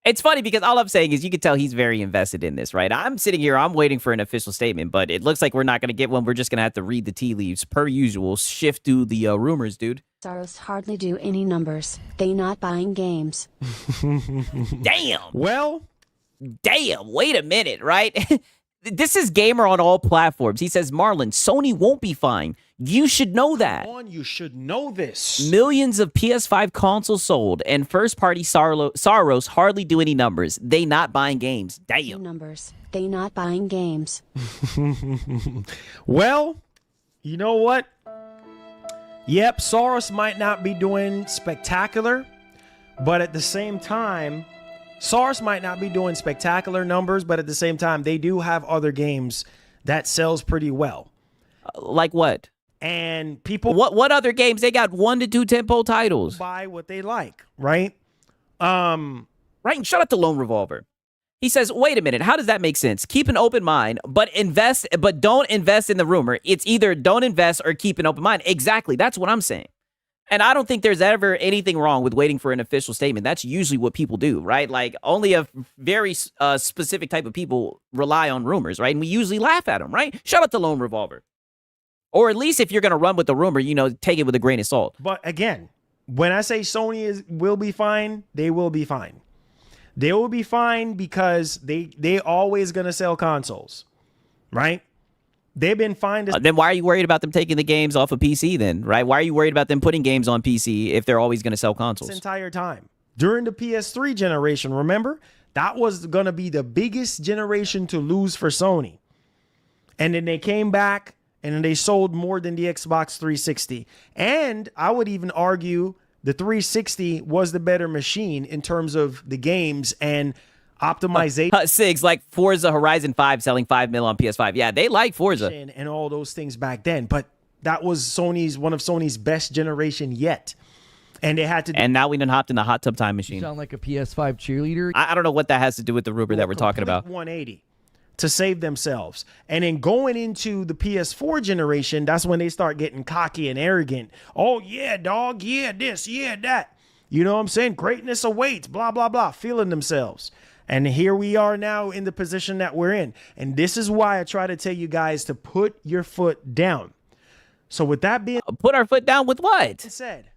it's funny because all I'm saying is you can tell he's very invested in this, right? I'm sitting here, I'm waiting for an official statement, but it looks like we're not going to get one. We're just going to have to read the tea leaves per usual, shift through the rumors, dude. Saros hardly do any numbers. They not buying games. Damn. Well, damn. Wait a minute, right? This is Gamer on all platforms. He says, Marlon, Sony won't be fine. You should know that. You should know this. Millions of PS5 consoles sold and first-party Saros hardly do any numbers. They not buying games. Damn. Numbers. They not buying games. Well, you know what? Yep, Saros might not be doing spectacular, but at the same time, Saros might not be doing spectacular numbers, but at the same time, they do have other games that sells pretty well. Like what? And people... What other games? They got 1 to 2 tentpole titles. Buy what they like, right? Right, and shout out to Lone Revolver. He says, wait a minute, how does that make sense? Keep an open mind, but don't invest in the rumor. It's either don't invest or keep an open mind. Exactly, that's what I'm saying. And I don't think there's ever anything wrong with waiting for an official statement. That's usually what people do, right? Like, only a very specific type of people rely on rumors, right? And we usually laugh at them, right? Shout out to Lone Revolver. Or at least if you're going to run with the rumor, take it with a grain of salt. But again, when I say Sony will be fine, they will be fine. They will be fine because they always going to sell consoles, right? They've been fine. Then why are you worried about them taking the games off of PC then, right? Why are you worried about them putting games on PC if they're always going to sell consoles? This entire time. During the PS3 generation, remember? That was going to be the biggest generation to lose for Sony. And then they came back and then they sold more than the Xbox 360. And I would even argue the 360 was the better machine in terms of the games and optimization. Sigs, like Forza Horizon 5 selling 5 mil on PS5. Yeah, they like Forza. And all those things back then. But that was one of Sony's best generation yet. And they had to. And now we done hopped in the hot tub time machine. You sound like a PS5 cheerleader. I don't know what that has to do with the rumor that we're talking about. 180 to save themselves. And then going into the PS4 generation, that's when they start getting cocky and arrogant. Oh, yeah, dog. Yeah, this. Yeah, that. You know what I'm saying? Greatness awaits. Blah, blah, blah. Feeling themselves. And here we are now in the position that we're in. And this is why I try to tell you guys to put your foot down. So with that being put our foot down with what? Said,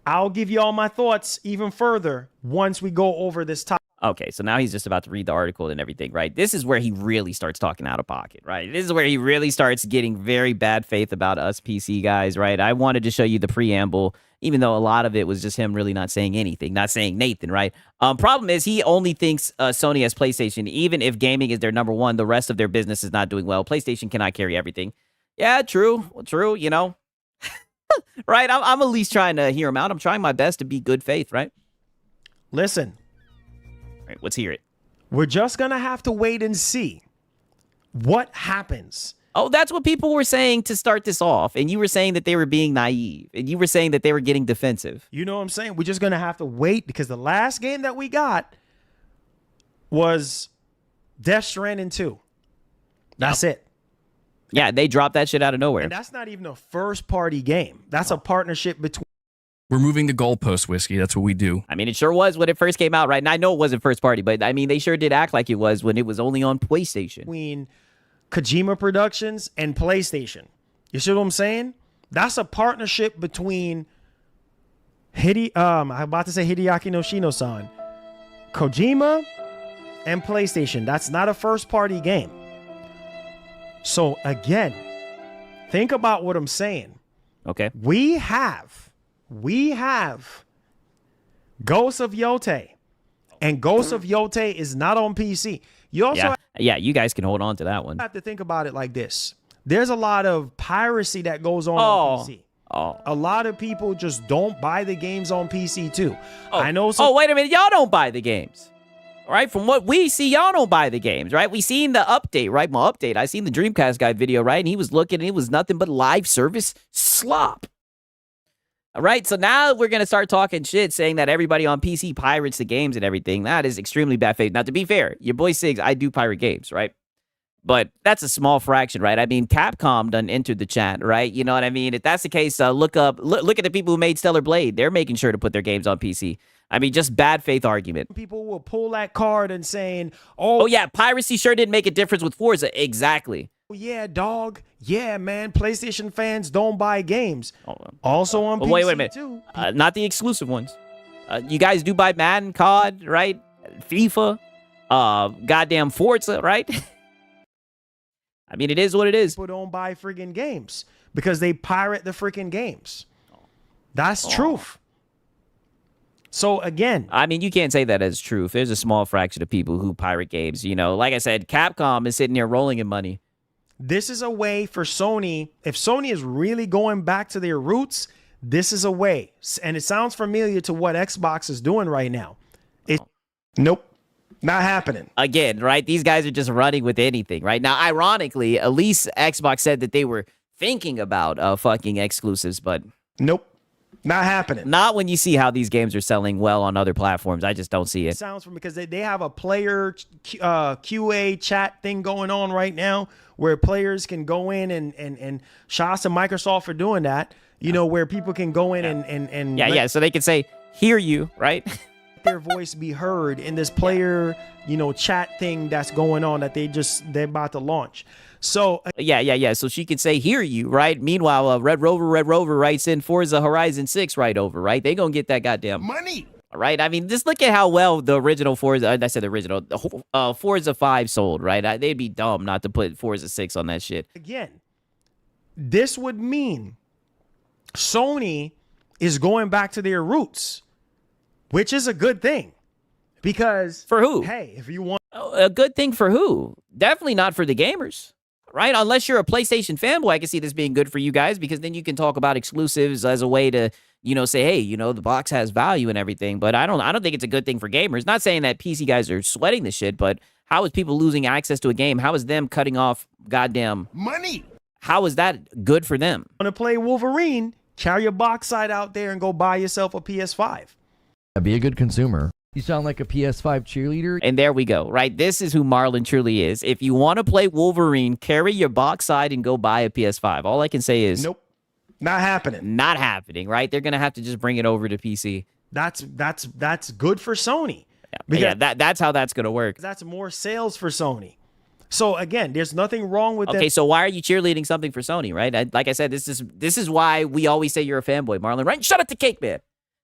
I'll give you all my thoughts even further once we go over this topic. Okay, so now he's just about to read the article and everything, right? This is where he really starts talking out of pocket, right? This is where he really starts getting very bad faith about us PC guys, right? I wanted to show you the preamble, even though a lot of it was just him really not saying anything, not saying Nathan, right? Problem is he only thinks Sony has PlayStation. Even if gaming is their number one, the rest of their business is not doing well. PlayStation cannot carry everything. Yeah, true, you know. Right? I'm at least trying to hear him out. I'm trying my best to be good faith, right? Listen. All right, let's hear it. We're just going to have to wait and see what happens. Oh, that's what people were saying to start this off. And you were saying that they were being naive. And you were saying that they were getting defensive. You know what I'm saying? We're just going to have to wait because the last game that we got was Death Stranding 2. That's it. Yeah, they dropped that shit out of nowhere. And that's not even a first-party game. That's a partnership between... We're moving the goalpost, Whiskey. That's what we do. I mean, it sure was when it first came out, right? And I know it wasn't first party, but I mean, they sure did act like it was when it was only on PlayStation. Between Kojima Productions and PlayStation. You see what I'm saying? That's a partnership between I'm about to say Hideaki Noshino-san, Kojima, and PlayStation. That's not a first-party game. So again, think about what I'm saying. Okay. We have Ghost of Yote, and Ghost of Yote is not on PC. You also you guys can hold on to that one. Have to think about it like this. There's a lot of piracy that goes on PC. A lot of people just don't buy the games on PC too. I know. Wait a minute. Y'all don't buy the games. All right. From what we see, y'all don't buy the games, right? We seen the update, right? My update. I seen the Dreamcast guy video, right? And he was looking and it was nothing but live service slop. All right. So now we're going to start talking shit saying that everybody on PC pirates the games and everything. That is extremely bad faith. Now, to be fair, your boy Sigs, I do pirate games, right? But that's a small fraction, right? I mean, Capcom done entered the chat, right? You know what I mean? If that's the case, look at the people who made Stellar Blade. They're making sure to put their games on PC. I mean, just bad faith argument. People will pull that card and saying, oh yeah, piracy sure didn't make a difference with Forza. Exactly. Yeah, dog. Yeah, man. PlayStation fans don't buy games. Also on PC wait a minute. too. Not the exclusive ones. You guys do buy Madden, COD, right? FIFA, goddamn Forza, right? I mean, it is what it is. People don't buy friggin' games because they pirate the freaking games. That's truth. So again, I mean, you can't say that as truth. There's a small fraction of people who pirate games. You know, like I said, Capcom is sitting there rolling in money. This is a way for Sony. If Sony is really going back to their roots, this is a way. And it sounds familiar to what Xbox is doing right now. Nope. Not happening. Again, right? These guys are just running with anything, right? Now, ironically, at least Xbox said that they were thinking about fucking exclusives, but... Nope. Not happening. Not when you see how these games are selling well on other platforms. I just don't see it. Sounds from because they have a player QA chat thing going on right now where players can go in and shots to Microsoft for doing that. You know, where people can go in and yeah. So they can say, hear you, right? their voice be heard in this player, chat thing that's going on that they're about to launch. So yeah. So she could say, hear you, right? Meanwhile, Red Rover writes in Forza Horizon 6 right over, right? They gonna get that goddamn money. Right? I mean, just look at how well the original Forza, I said the original, Forza 5 sold, right? They'd be dumb not to put Forza 6 on that shit. Again, this would mean Sony is going back to their roots, which is a good thing. Because for who? Hey, if you want a good thing for who? Definitely not for the gamers. Right? Unless you're a PlayStation fanboy, I can see this being good for you guys because then you can talk about exclusives as a way to, say, hey, the box has value and everything. But I don't think it's a good thing for gamers. Not saying that PC guys are sweating the shit, but how is people losing access to a game? How is them cutting off goddamn money? How is that good for them? Want to play Wolverine? Carry your box side out there and go buy yourself a PS5. Be a good consumer. You sound like a PS5 cheerleader. And there we go, right? This is who Marlon truly is. If you want to play Wolverine, carry your box side and go buy a PS5. All I can say is... Nope. Not happening. Not happening, right? They're going to have to just bring it over to PC. That's good for Sony. Yeah, that's how that's going to work. That's more sales for Sony. So again, there's nothing wrong with that. Okay, so why are you cheerleading something for Sony, right? Like I said, this is why we always say you're a fanboy, Marlon, right? Shut up to Cake Man.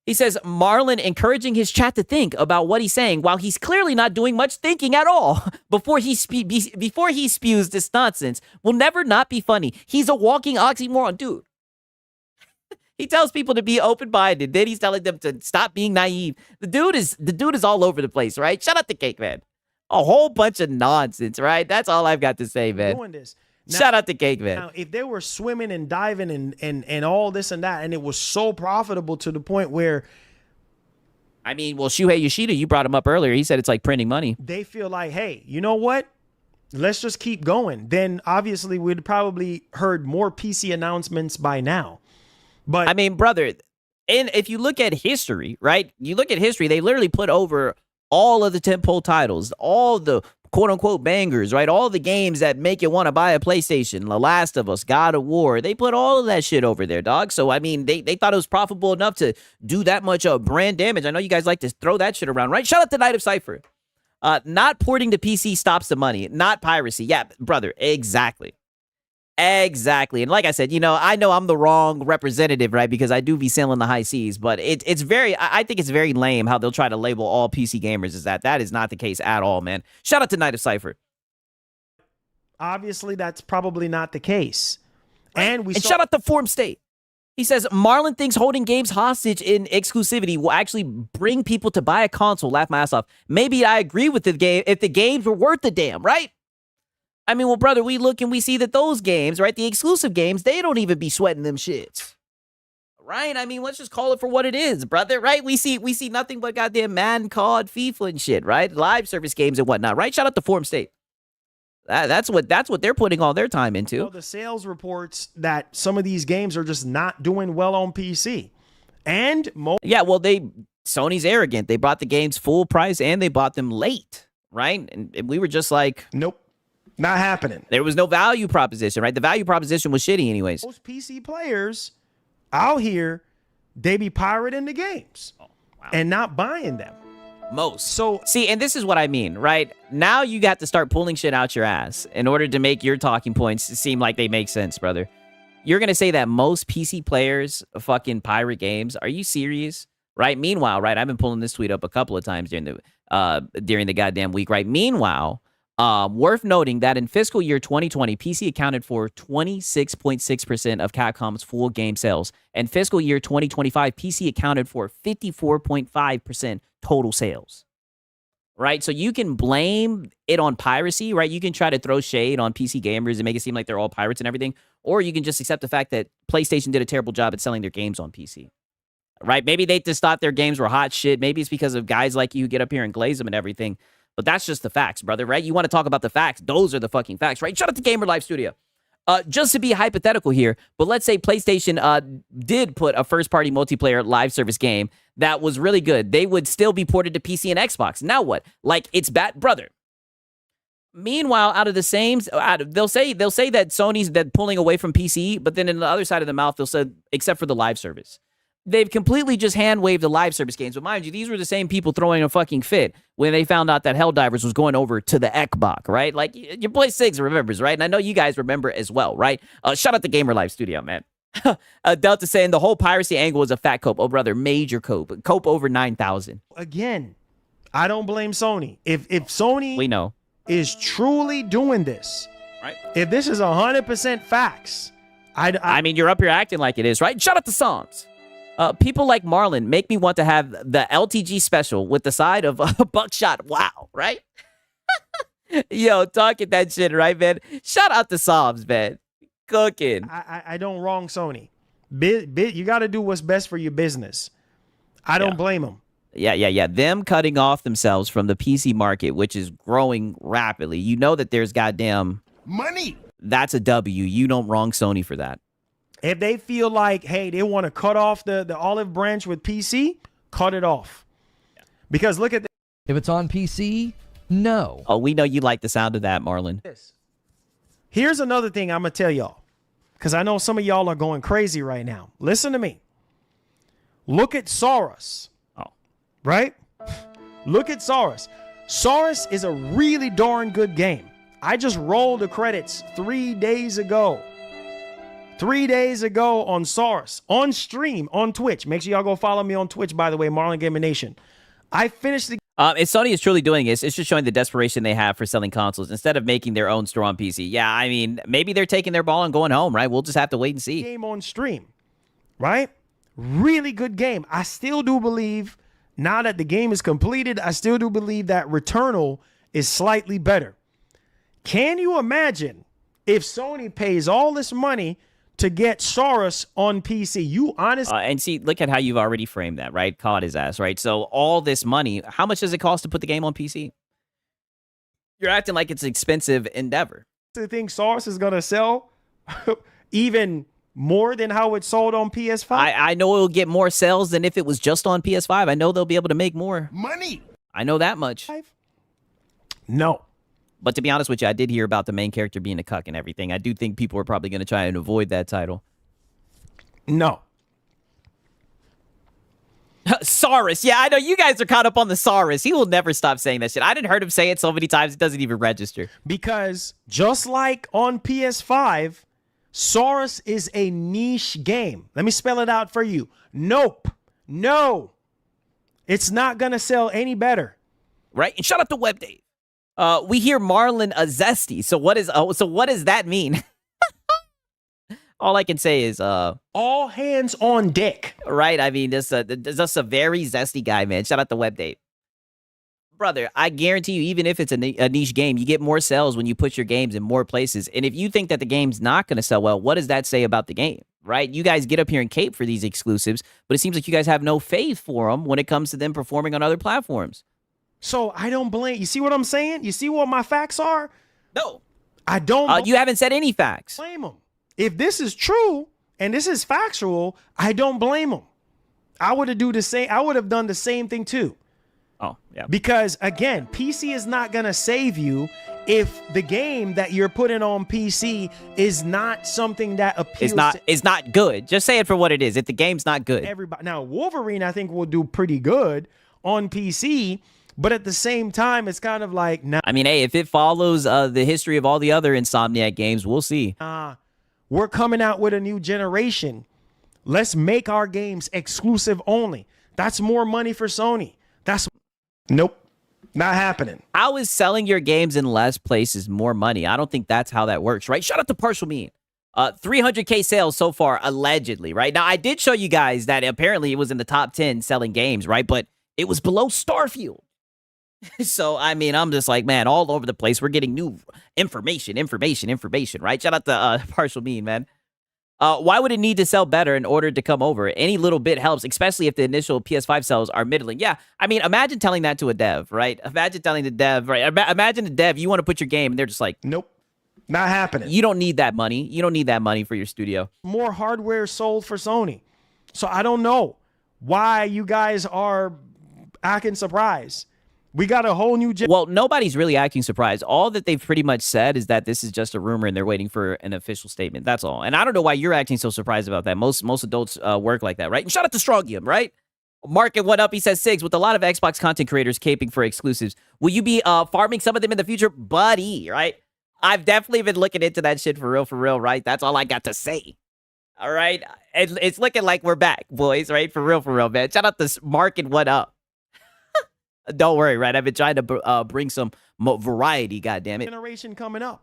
He says, Marlon encouraging his chat to think about what he's saying while he's clearly not doing much thinking at all before he spews this nonsense will never not be funny. He's a walking oxymoron, dude. He tells people to be open-minded. Then he's telling them to stop being naive. The dude is all over the place, right? Shut up the Cake Man. A whole bunch of nonsense, right? That's all I've got to say, man. Doing this. Now, shout out to Cake Man. Now, if they were swimming and diving and all this and that, and it was so profitable to the point where, I mean, well, Shuhei Yoshida, you brought him up earlier. He said it's like printing money. They feel like, hey, you know what? Let's just keep going. Then obviously we'd probably heard more PC announcements by now. But I mean, brother, and if you look at history, right? You look at history, they literally put over all of the tentpole titles, all the quote-unquote bangers, right? All the games that make you want to buy a PlayStation, The Last of Us, God of War. They put all of that shit over there, dog. So, I mean, they thought it was profitable enough to do that much brand damage. I know you guys like to throw that shit around, right? Shout out to Night of Cypher. Not porting to PC stops the money, not piracy. Yeah, brother, exactly. Exactly. And like I said, I know I'm the wrong representative, right? Because I do be sailing the high seas, but I think it's very lame how they'll try to label all PC gamers as that. That is not the case at all, man. Shout out to Night of Cypher. Obviously, that's probably not the case. And shout out to Form State. He says, Marlon thinks holding games hostage in exclusivity will actually bring people to buy a console. Laugh my ass off. Maybe I agree with the game if the games were worth the damn, right? I mean, well, brother, we look and we see that those games, right, the exclusive games, they don't even be sweating them shits. Right? I mean, let's just call it for what it is, brother, right? We see nothing but goddamn Madden, COD, FIFA and shit, right? Live service games and whatnot, right? Shout out to Form State. That's what they're putting all their time into. The sales reports that some of these games are just not doing well on PC. And yeah, well, Sony's arrogant. They bought the games full price and they bought them late, right? And we were just like, nope. Not happening. There was no value proposition, right? The value proposition was shitty anyways. Most PC players out here, they be pirating the games and not buying them. Most. So, see, and this is what I mean, right? Now you got to start pulling shit out your ass in order to make your talking points seem like they make sense, brother. You're going to say that most PC players fucking pirate games. Are you serious? Right? Meanwhile, right? I've been pulling this tweet up a couple of times during the goddamn week, right? Meanwhile, worth noting that in fiscal year 2020, PC accounted for 26.6% of Capcom's full game sales. And fiscal year 2025, PC accounted for 54.5% total sales. Right? So you can blame it on piracy, right? You can try to throw shade on PC gamers and make it seem like they're all pirates and everything. Or you can just accept the fact that PlayStation did a terrible job at selling their games on PC. Right? Maybe they just thought their games were hot shit. Maybe it's because of guys like you who get up here and glaze them and everything. But that's just the facts, brother, right? You want to talk about the facts. Those are the fucking facts, right? Shout out to Gamer Life Studio. Just to be hypothetical here, but let's say PlayStation did put a first-party multiplayer live service game that was really good. They would still be ported to PC and Xbox. Now what? Like, it's bad, brother. Meanwhile, out of the same, they'll say that Sony's that pulling away from PC, but then in the other side of the mouth, they'll say, except for the live service. They've completely just hand-waved the live service games. But mind you, these were the same people throwing a fucking fit when they found out that Helldivers was going over to the Xbox, right? Like, your boy Sigs remembers, right? And I know you guys remember as well, right? Shout out to Gamer Life Studio, man. Delta saying the whole piracy angle is a fat cope. Oh, brother, major cope. Cope over 9,000. Again, I don't blame Sony. If Sony we know is truly doing this, right? If this is 100% facts, I mean, you're up here acting like it is, right? Shout out to Psalms. People like Marlon make me want to have the LTG special with the side of buckshot. Wow, right? Yo, talking that shit, right, man? Shout out to Psalms, man. Cooking. I don't wrong Sony. You got to do what's best for your business. I don't blame them. Yeah. Them cutting off themselves from the PC market, which is growing rapidly. You know that there's goddamn money. That's a W. You don't wrong Sony for that. If they feel like, hey, they want to cut off the olive branch with PC, cut it off. Because look at this. If it's on PC, no. Oh, we know you like the sound of that, Marlon. Here's another thing I'm going to tell y'all, because I know some of y'all are going crazy right now. Listen to me. Look at Soros. Oh. Right? Look at Soros. Soros is a really darn good game. I just rolled the credits 3 days ago. 3 days ago on Soros, on stream, on Twitch. Make sure y'all go follow me on Twitch, by the way, Marlon Gamer Nation. I finished the if Sony is truly doing this, it's just showing the desperation they have for selling consoles instead of making their own store on PC. Yeah, I mean, maybe they're taking their ball and going home, right? We'll just have to wait and see. Game on stream, right? Really good game. I still do believe, now that the game is completed, I still do believe that Returnal is slightly better. Can you imagine if Sony pays all this money to get Soros on PC? You honestly... and see, look at how you've already framed that, right? Caught his ass, right? So all this money, how much does it cost to put the game on PC? You're acting like it's an expensive endeavor. Do you think Soros is going to sell even more than how it sold on PS5? I know it'll get more sales than if it was just on PS5. I know they'll be able to make more money. I know that much. No. But to be honest with you, I did hear about the main character being a cuck and everything. I do think people are probably going to try and avoid that title. No. Soros. Yeah, I know you guys are caught up on the Soros. He will never stop saying that shit. I didn't heard him say it so many times, it doesn't even register. Because just like on PS5, Soros is a niche game. Let me spell it out for you. Nope. No. It's not going to sell any better. Right? And shout out to WebDave. We hear Marlon a zesty. So what does that mean? All I can say is all hands on deck. Right? I mean, this is a very zesty guy, man. Shout out to WebDate. Brother, I guarantee you, even if it's a niche game, you get more sales when you put your games in more places. And if you think that the game's not going to sell well, what does that say about the game? Right? You guys get up here and cape for these exclusives, but it seems like you guys have no faith for them when it comes to them performing on other platforms. So I don't blame. You see what I'm saying? You see what my facts are? No. I don't. You haven't said any facts. Blame them. If this is true and this is factual, I don't blame them. I would have done the same thing too. Oh, yeah. Because again, PC is not going to save you if the game that you're putting on PC is not something that appeals it's not good. Just say it for what it is. If the game's not good. Everybody. Now, Wolverine, I think, will do pretty good on PC. But at the same time, it's kind of like... I mean, hey, if it follows the history of all the other Insomniac games, we'll see. We're coming out with a new generation. Let's make our games exclusive only. That's more money for Sony. Nope. Not happening. How is selling your games in less places more money? I don't think that's how that works, right? Shout out to Partial Mean. 300K sales so far, allegedly, right? Now, I did show you guys that apparently it was in the top 10 selling games, right? But it was below Starfield. So, I mean, I'm just like, man, all over the place. We're getting new information, right? Shout out to Partial Mean, man. Why would it need to sell better in order to come over? Any little bit helps, especially if the initial PS5 sales are middling. Yeah, I mean, imagine telling that to a dev, right? Imagine telling the dev, right? Imagine the dev, you want to put your game, and they're just like, nope. Not happening. You don't need that money. You don't need that money for your studio. More hardware sold for Sony. So I don't know why you guys are acting surprised. We got a whole new... Well, nobody's really acting surprised. All that they've pretty much said is that this is just a rumor and they're waiting for an official statement. That's all. And I don't know why you're acting so surprised about that. Most adults work like that, right? And shout out to Strongium, right? Market went up. He says, Sigs, with a lot of Xbox content creators caping for exclusives, will you be farming some of them in the future? Buddy, right? I've definitely been looking into that shit for real, right? That's all I got to say. All right? It's looking like we're back, boys, right? For real, man. Shout out to Market went up. Don't worry, right? I've been trying to bring some variety, goddammit. Generation coming up.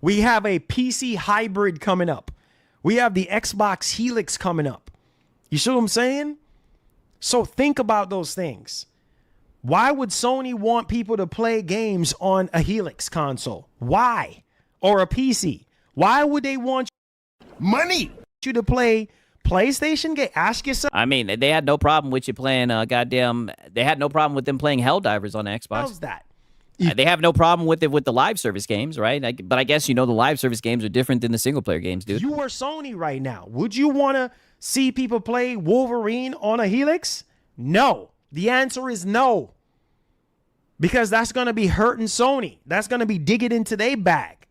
We have a PC hybrid coming up. We have the Xbox Helix coming up. You see what I'm saying? So think about those things. Why would Sony want people to play games on a Helix console? Why? Or a PC? Why would they want money you to play PlayStation game? Ask yourself. I mean, they had no problem with you playing they had no problem with them playing Helldivers on Xbox. How's that? They have no problem with it with the live service games, right? But I guess the live service games are different than the single player games, dude. You are Sony right now. Would you want to see people play Wolverine on a Helix? No. The answer is no. Because that's going to be hurting Sony. That's going to be digging into their bag.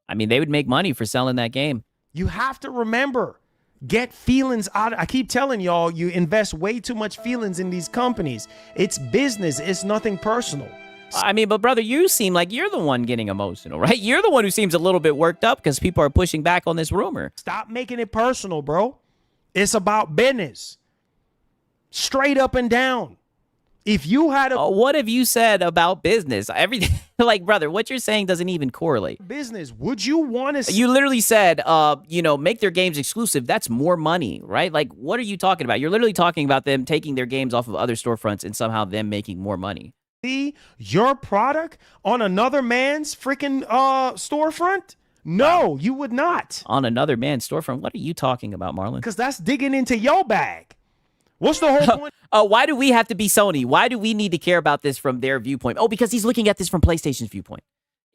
I mean, they would make money for selling that game. You have to remember, get feelings out. I keep telling y'all, you invest way too much feelings in these companies. It's business. It's nothing personal. I mean, but brother, you seem like you're the one getting emotional, right? You're the one who seems a little bit worked up because people are pushing back on this rumor. Stop making it personal, bro. It's about business. Straight up and down. If you had a... what have you said about business? Everything, like, brother, what you're saying doesn't even correlate. Business, would you want to... You literally said, make their games exclusive. That's more money, right? Like, what are you talking about? You're literally talking about them taking their games off of other storefronts and somehow them making more money. See your product on another man's freaking storefront? No, you would not. On another man's storefront? What are you talking about, Marlon? Because that's digging into your bag. What's the whole point? Why do we have to be Sony? Why do we need to care about this from their viewpoint? Oh, because he's looking at this from PlayStation's viewpoint.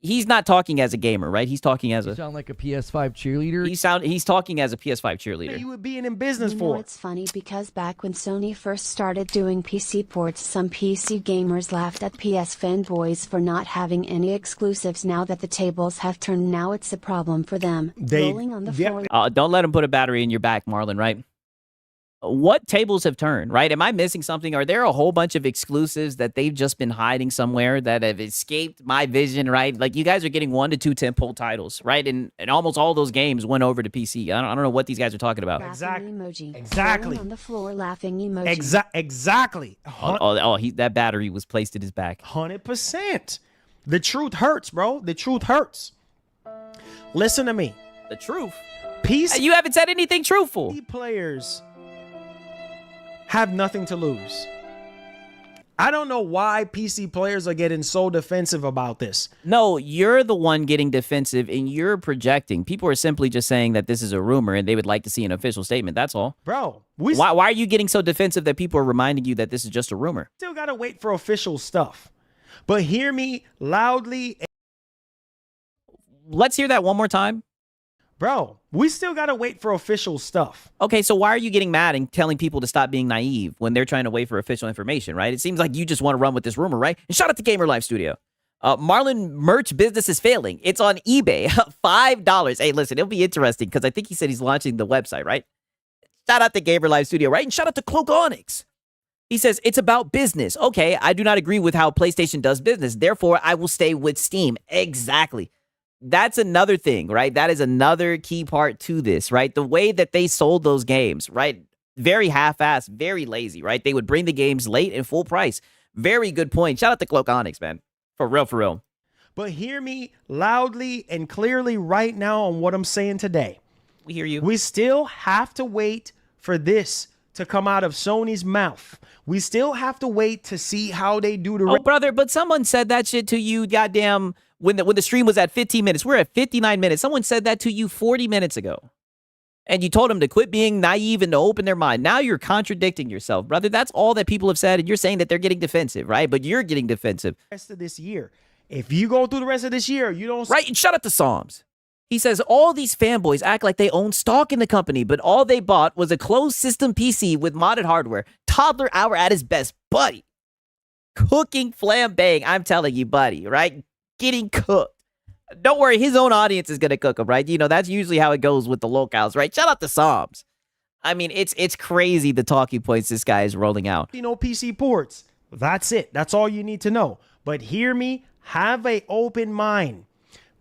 He's not talking as a gamer, right? He's talking as You sound like a PS5 cheerleader. He's talking as a PS5 cheerleader. You would be in business You for. know, it's funny because back when Sony first started doing PC ports, some PC gamers laughed at PS fanboys for not having any exclusives. Now that the tables have turned, now it's a problem for them. Rolling on the floor. Don't let him put a battery in your back, Marlon, right? What tables have turned, right? Am I missing something? Are there a whole bunch of exclusives that they've just been hiding somewhere that have escaped my vision, right? Like, you guys are getting 1 to 2 tentpole titles, right? And almost all those games went over to PC. I don't know what these guys are talking about. Exactly. Emoji. Exactly. Rolling on the floor laughing emoji. Exactly. That battery was placed in his back. 100%. The truth hurts, bro. The truth hurts. Listen to me. The truth? PC You haven't said anything truthful. players have nothing to lose. I don't know why PC players are getting so defensive about this. No, you're the one getting defensive and you're projecting. People are simply just saying that this is a rumor and they would like to see an official statement. That's all. Bro, why are you getting so defensive that people are reminding you that this is just a rumor? Still got to wait for official stuff. But hear me loudly. Let's hear that one more time. Bro, we still got to wait for official stuff. Okay, so why are you getting mad and telling people to stop being naive when they're trying to wait for official information, right? It seems like you just want to run with this rumor, right? And shout out to Gamer Life Studio. Marlon merch business is failing. It's on eBay. $5. Hey, listen, it'll be interesting because I think he said he's launching the website, right? Shout out to Gamer Life Studio, right? And shout out to Cloak Onyx. He says, it's about business. Okay, I do not agree with how PlayStation does business. Therefore, I will stay with Steam. Exactly. That's another thing, right? That is another key part to this, right? The way that they sold those games, right? Very half-assed, very lazy, right? They would bring the games late and full price. Very good point. Shout out to Cloak Onyx, man. For real, for real. But hear me loudly and clearly right now on what I'm saying today. We hear you. We still have to wait for this to come out of Sony's mouth. We still have to wait to see how they do the... Oh, brother, but someone said that shit to you, goddamn... When the stream was at 15 minutes, we're at 59 minutes. Someone said that to you 40 minutes ago. And you told them to quit being naive and to open their mind. Now you're contradicting yourself, brother. That's all that people have said. And you're saying that they're getting defensive, right? But you're getting defensive. Rest of this year. if you go through the rest of this year, you don't Right, and shout out to Psalms. He says all these fanboys act like they own stock in the company, but all they bought was a closed system PC with modded hardware. Toddler hour at his best, buddy. Cooking flambang, I'm telling you, buddy, right? Getting cooked. Don't worry, his own audience is going to cook him, right? You know, that's usually how it goes with the locals, right? Shout out to Psalms. I mean, it's crazy the talking points this guy is rolling out. You know, PC ports. That's it. That's all you need to know. But hear me, have an open mind.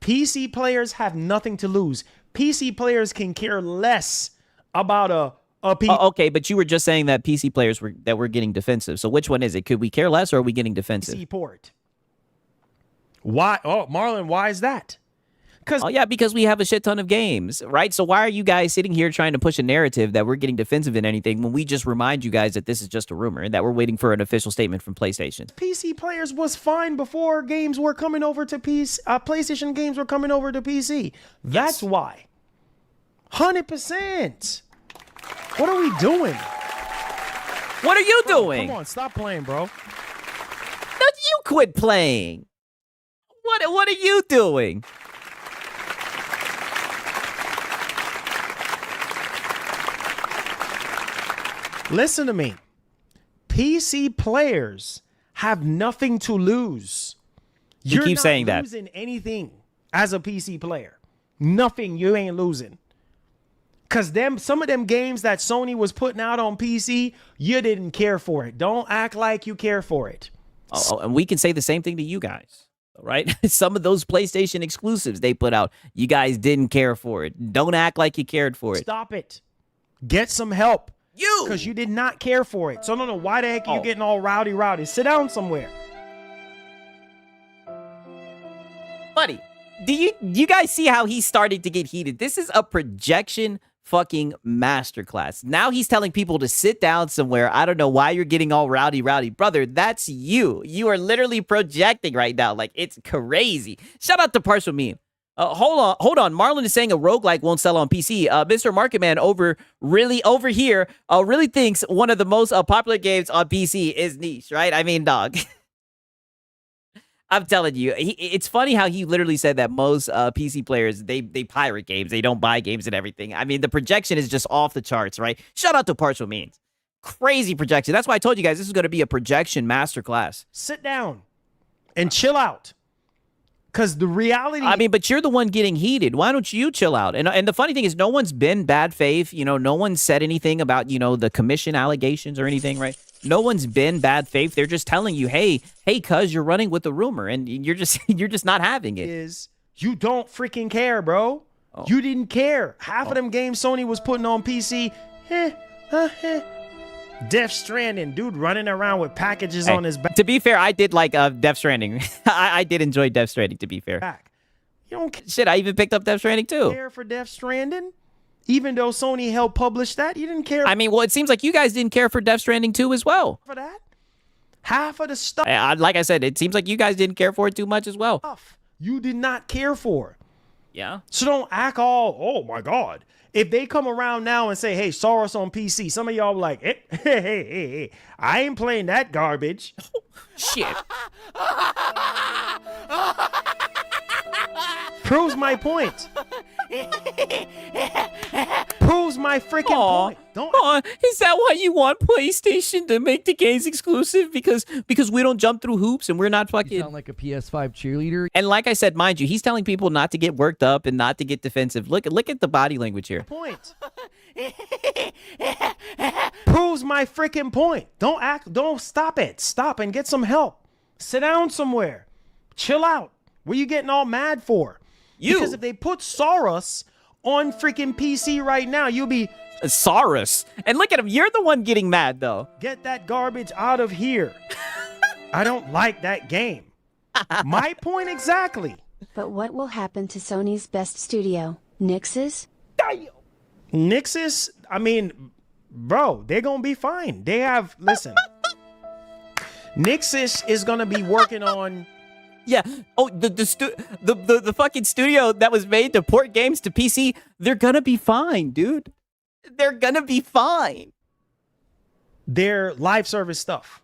PC players have nothing to lose. PC players can care less about a PC. Okay, but you were just saying that PC players were getting defensive. So which one is it? Could we care less, or are we getting defensive? PC port. Why? Oh, Marlon, why is that? Because we have a shit ton of games, right? So why are you guys sitting here trying to push a narrative that we're getting defensive in anything when we just remind you guys that this is just a rumor and that we're waiting for an official statement from PlayStation? PC players was fine before games were coming over to PC. PlayStation games were coming over to PC. That's why. 100%. What are we doing? What are you doing? Come on, stop playing, bro. No, you quit playing. What are you doing? Listen to me. PC players have nothing to lose. You keep saying that. You're not losing anything as a PC player. Nothing. You ain't losing. Because some of them games that Sony was putting out on PC, you didn't care for it. Don't act like you care for it. Oh, and we can say the same thing to you guys, right? Some of those PlayStation exclusives they put out, you guys didn't care for it. Don't act like you cared for it. Stop it. Get some help. Because you did not care for it. So no, why the heck are you getting all rowdy? Sit down somewhere. Buddy, do you guys see how he's starting to get heated? This is a projection fucking masterclass. Now he's telling people to sit down somewhere. I don't know why you're getting all rowdy. Brother, that's you. You are literally projecting right now. Like, it's crazy. Shout out to Partial Meme. Hold on. Marlon is saying a roguelike won't sell on PC. Mr. Marketman over here really thinks one of the most popular games on PC is Niche, right? I mean, dog. I'm telling you, it's funny how he literally said that most PC players, they pirate games. They don't buy games and everything. I mean, the projection is just off the charts, right? Shout out to Partial Means. Crazy projection. That's why I told you guys this is going to be a projection masterclass. Sit down and chill out. Because the reality... I mean, but you're the one getting heated. Why don't you chill out? And the funny thing is, no one's been bad faith. You know, no one said anything about, you know, the commission allegations or anything, right? No one's been bad faith. They're just telling you, hey, cuz you're running with the rumor, and you're just not having it. You don't freaking care, bro. Oh. You didn't care. Half of them games Sony was putting on PC, Death Stranding, dude running around with packages on his back. To be fair, I did like Death Stranding. I did enjoy Death Stranding, to be fair. You don't Shit, I even picked up Death Stranding too. Care for Death Stranding? Even though Sony helped publish that, you didn't care. I mean, well, it seems like you guys didn't care for Death Stranding 2 as well. For that? Half of the stuff. Like I said, it seems like you guys didn't care for it too much as well. You did not care for. Yeah. So don't act all, oh my God. If they come around now and say, hey, Soros on PC, some of y'all be like, hey, I ain't playing that garbage. Shit. Proves my point. Proves my freaking point. Is that why you want PlayStation to make the games exclusive? Because we don't jump through hoops and we're not fucking... You sound like a PS5 cheerleader. And like I said, mind you, he's telling people not to get worked up and not to get defensive. Look at the body language here. Point. Proves my freaking point. Don't stop it. Stop and get some help. Sit down somewhere. Chill out. What are you getting all mad for? Because if they put Soros on freaking PC right now, you'll be... Soros. And look at him. You're the one getting mad, though. Get that garbage out of here. I don't like that game. My point exactly. But what will happen to Sony's best studio, Nix's? Nix's? I mean, bro, they're going to be fine. They have... Listen. Nix's is going to be working on... Yeah. Oh, the fucking studio that was made to port games to PC, they're gonna be fine, dude. They're gonna be fine. Their live service stuff.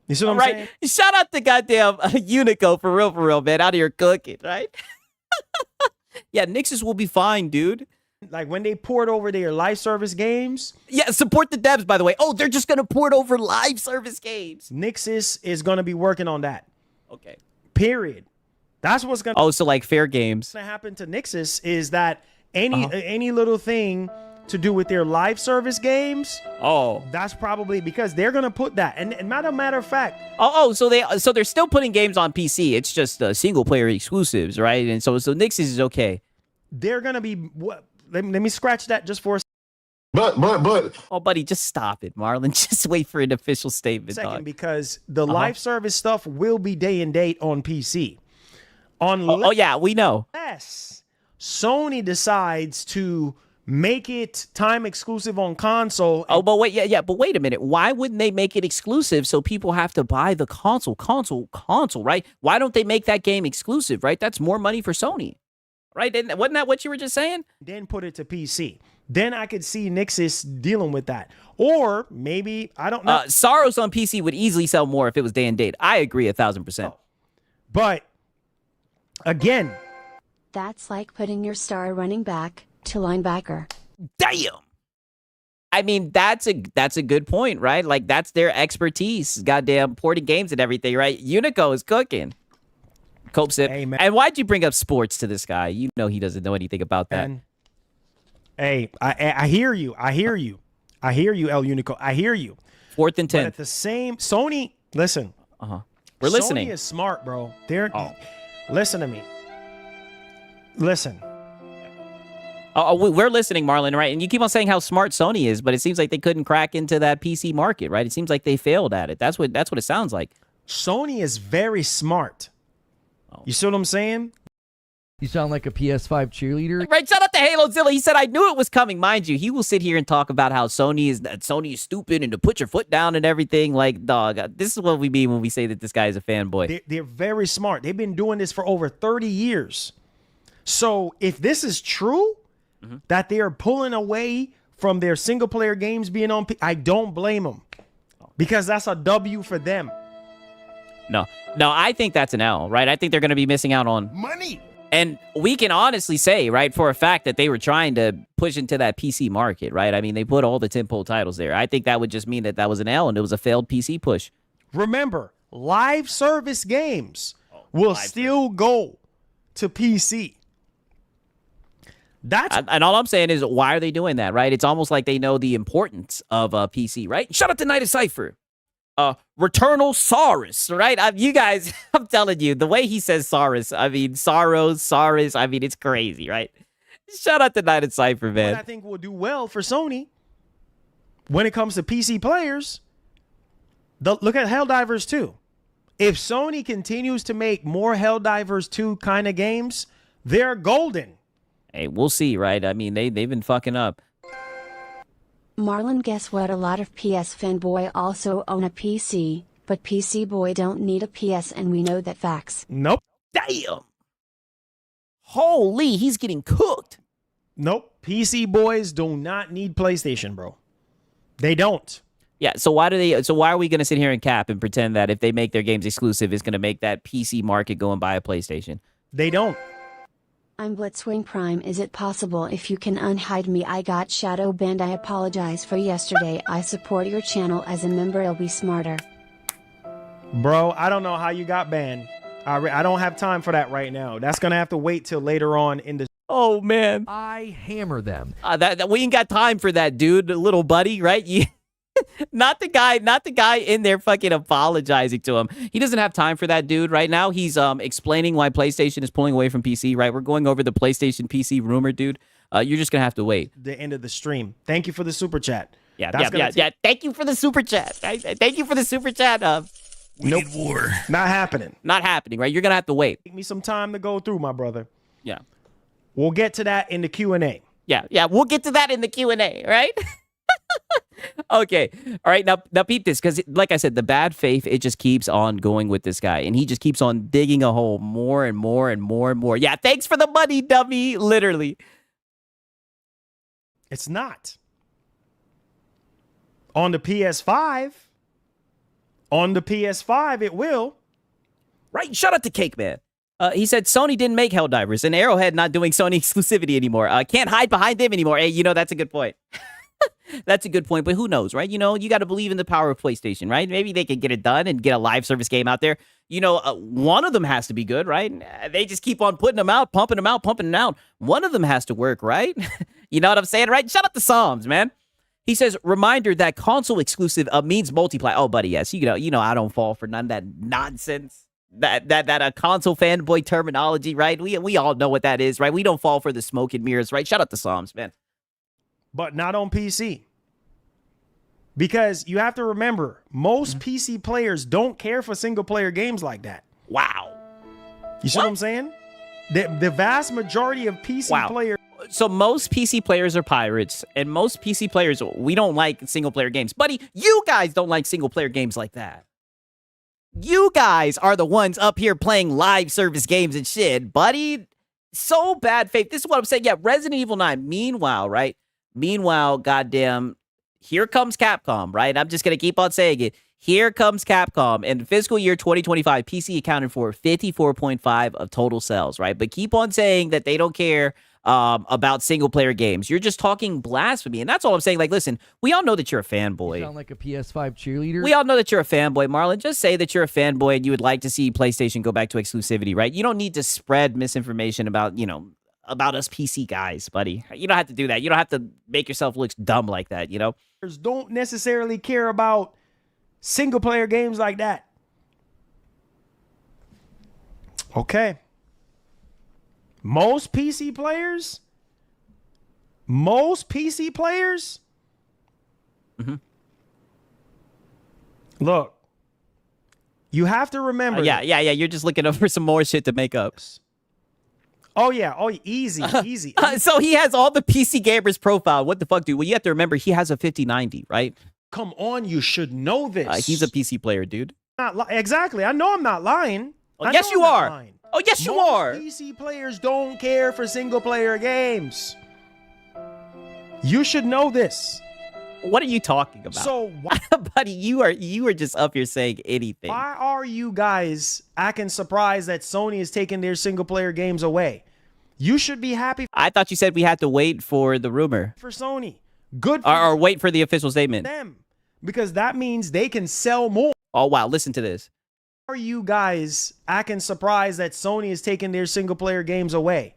You see what I'm right. saying? Shout out to goddamn Unico for real, man. Out here cooking, right? Yeah, Nixus will be fine, dude. Like when they port over their live service games. Yeah, support the devs, by the way. Oh, they're just gonna port over live service games. Nixus is gonna be working on that. Okay. Period. That's what's gonna. Oh, so like fair games. Gonna happen to Nixus is that any little thing to do with their live service games. Oh, that's probably because they're gonna put that. And matter of fact. So they're still putting games on PC. It's just single player exclusives, right? And so Nixus is okay. They're gonna be what? Let me scratch that just for a But. Oh, buddy, just stop it, Marlon. Just wait for an official statement, second, dog. because the live service stuff will be day and date on PC. Yeah, we know. Unless Sony decides to make it time exclusive on console. Oh, but wait a minute. Why wouldn't they make it exclusive so people have to buy the console, right? Why don't they make that game exclusive, right? That's more money for Sony. Right? Wasn't that what you were just saying? Then put it to PC. Then I could see Nixus dealing with that. Or maybe, I don't know. Soros on PC would easily sell more if it was day and date. I agree 1,000%. But, again. That's like putting your star running back to linebacker. Damn! I mean, that's a good point, right? Like, that's their expertise. Goddamn porting games and everything, right? Unico is cooking. Cope sip. Hey, man. And why'd you bring up sports to this guy? You know he doesn't know anything about that. Hey, I hear you. I hear you, El Unico. I hear you. 4th and 10. But at the same, Sony, listen. We're listening. Sony is smart, bro. Listen to me. Listen. We're listening, Marlon, right? And you keep on saying how smart Sony is, but it seems like they couldn't crack into that PC market, right? It seems like they failed at it. That's what it sounds like. Sony is very smart. You see what I'm saying? You sound like a PS5 cheerleader. Right, shout out to HaloZilla. He said, I knew it was coming. Mind you, he will sit here and talk about how Sony is stupid and to put your foot down and everything. Like, dog, this is what we mean when we say that this guy is a fanboy. They're very smart. They've been doing this for over 30 years. So if this is true, that they are pulling away from their single-player games being on I don't blame them. Because that's a W for them. No, I think that's an L, right? I think they're going to be missing out on money. And we can honestly say, right, for a fact that they were trying to push into that PC market, right? I mean, they put all the tentpole titles there. I think that would just mean that was an L and it was a failed PC push. Remember, live service games will still go to PC. And all I'm saying is, why are they doing that, right? It's almost like they know the importance of PC, right? Shout out to Night of Cypher. Returnal Saurus, right? You guys, I'm telling you, the way he says Saurus, I mean, Saurus, I mean, it's crazy, right? Shout out to Night of Cypher, man. What I think will do well for Sony when it comes to PC players, look at Helldivers 2. If Sony continues to make more Helldivers 2 kind of games, they're golden. Hey, we'll see, right? I mean, they've been fucking up. Marlon, guess what? A lot of PS fanboy also own a PC, but PC boy don't need a PS, and we know that facts. Nope. Damn. Holy, he's getting cooked. Nope. PC boys do not need PlayStation, bro. They don't. Yeah, so why are we going to sit here and cap and pretend that if they make their games exclusive, it's going to make that PC market go and buy a PlayStation? They don't. I'm Blitzwing Prime. Is it possible if you can unhide me? I got shadow banned. I apologize for yesterday. I support your channel as a member. I'll be smarter. Bro, I don't know how you got banned. I don't have time for that right now. That's going to have to wait till later on in the... Oh, man. I hammer them. We ain't got time for that, dude, little buddy, right? Not the guy in there fucking apologizing to him. He doesn't have time for that, dude. Right now, he's explaining why PlayStation is pulling away from PC, right? We're going over the PlayStation PC rumor, dude. You're just going to have to wait. The end of the stream. Thank you for the super chat. Yeah. Thank you for the super chat. Thank you for the super chat. Nope. War. Not happening. Not happening, right? You're going to have to wait. Take me some time to go through, my brother. Yeah. We'll get to that in the Q&A. Yeah, we'll get to that in the Q&A, right? Okay. All right. Now peep this, because like I said, the bad faith, it just keeps on going with this guy. And he just keeps on digging a hole more and more and more and more. Yeah, thanks for the money, dummy. Literally. It's not. On the PS5, On the PS5, it will. Right? Shout out to Cake Man. He said Sony didn't make Helldivers and Arrowhead not doing Sony exclusivity anymore. Can't hide behind them anymore. Hey, that's a good point. That's a good point, but who knows, right? You got to believe in the power of PlayStation, right? Maybe they can get it done and get a live service game out there. One of them has to be good, right? They just keep on putting them out, pumping them out. One of them has to work, right? You know what I'm saying, right? Shout out to Psalms, man. He says, reminder that console exclusive means multiplayer. Oh, buddy, yes. I don't fall for none of that nonsense. That console fanboy terminology, right? We all know what that is, right? We don't fall for the smoke and mirrors, right? Shout out to Psalms, man. But not on PC. Because you have to remember, most PC players don't care for single-player games like that. Wow. You see what I'm saying? The vast majority of PC players... So most PC players are pirates, and most PC players, we don't like single-player games. Buddy, you guys don't like single-player games like that. You guys are the ones up here playing live service games and shit, buddy. So bad faith. This is what I'm saying. Yeah, Resident Evil 9. Meanwhile, goddamn, here comes Capcom, right? I'm just going to keep on saying it. Here comes Capcom. In fiscal year 2025, PC accounted for 54.5% of total sales, right? But keep on saying that they don't care about single-player games. You're just talking blasphemy. And that's all I'm saying. Like, listen, we all know that you're a fanboy. You sound like a PS5 cheerleader. We all know that you're a fanboy, Marlon. Just say that you're a fanboy and you would like to see PlayStation go back to exclusivity, right? You don't need to spread misinformation about, about us PC guys, buddy. You don't have to do that. You don't have to make yourself look dumb like that, Don't necessarily care about single-player games like that. Okay. Most PC players? Look, you have to remember. Yeah. You're just looking up for some more shit to make up. Oh, yeah. Oh, easy. So he has all the PC gamers profile. What the fuck, dude? Well, you have to remember, he has a 5090, right? Come on, you should know this. He's a PC player, dude. Exactly. I know I'm not lying. Oh, yes, you are. Oh, yes, you are. PC players don't care for single-player games. You should know this. What are you talking about? So, buddy, you are just up here saying anything. Why are you guys acting surprised that Sony is taking their single-player games away? You should be happy. I thought you said we had to wait for the rumor. For Sony. Good for or wait for the official statement. Them. Because that means they can sell more. Oh, wow. Listen to this. Are you guys acting surprised that Sony is taking their single-player games away?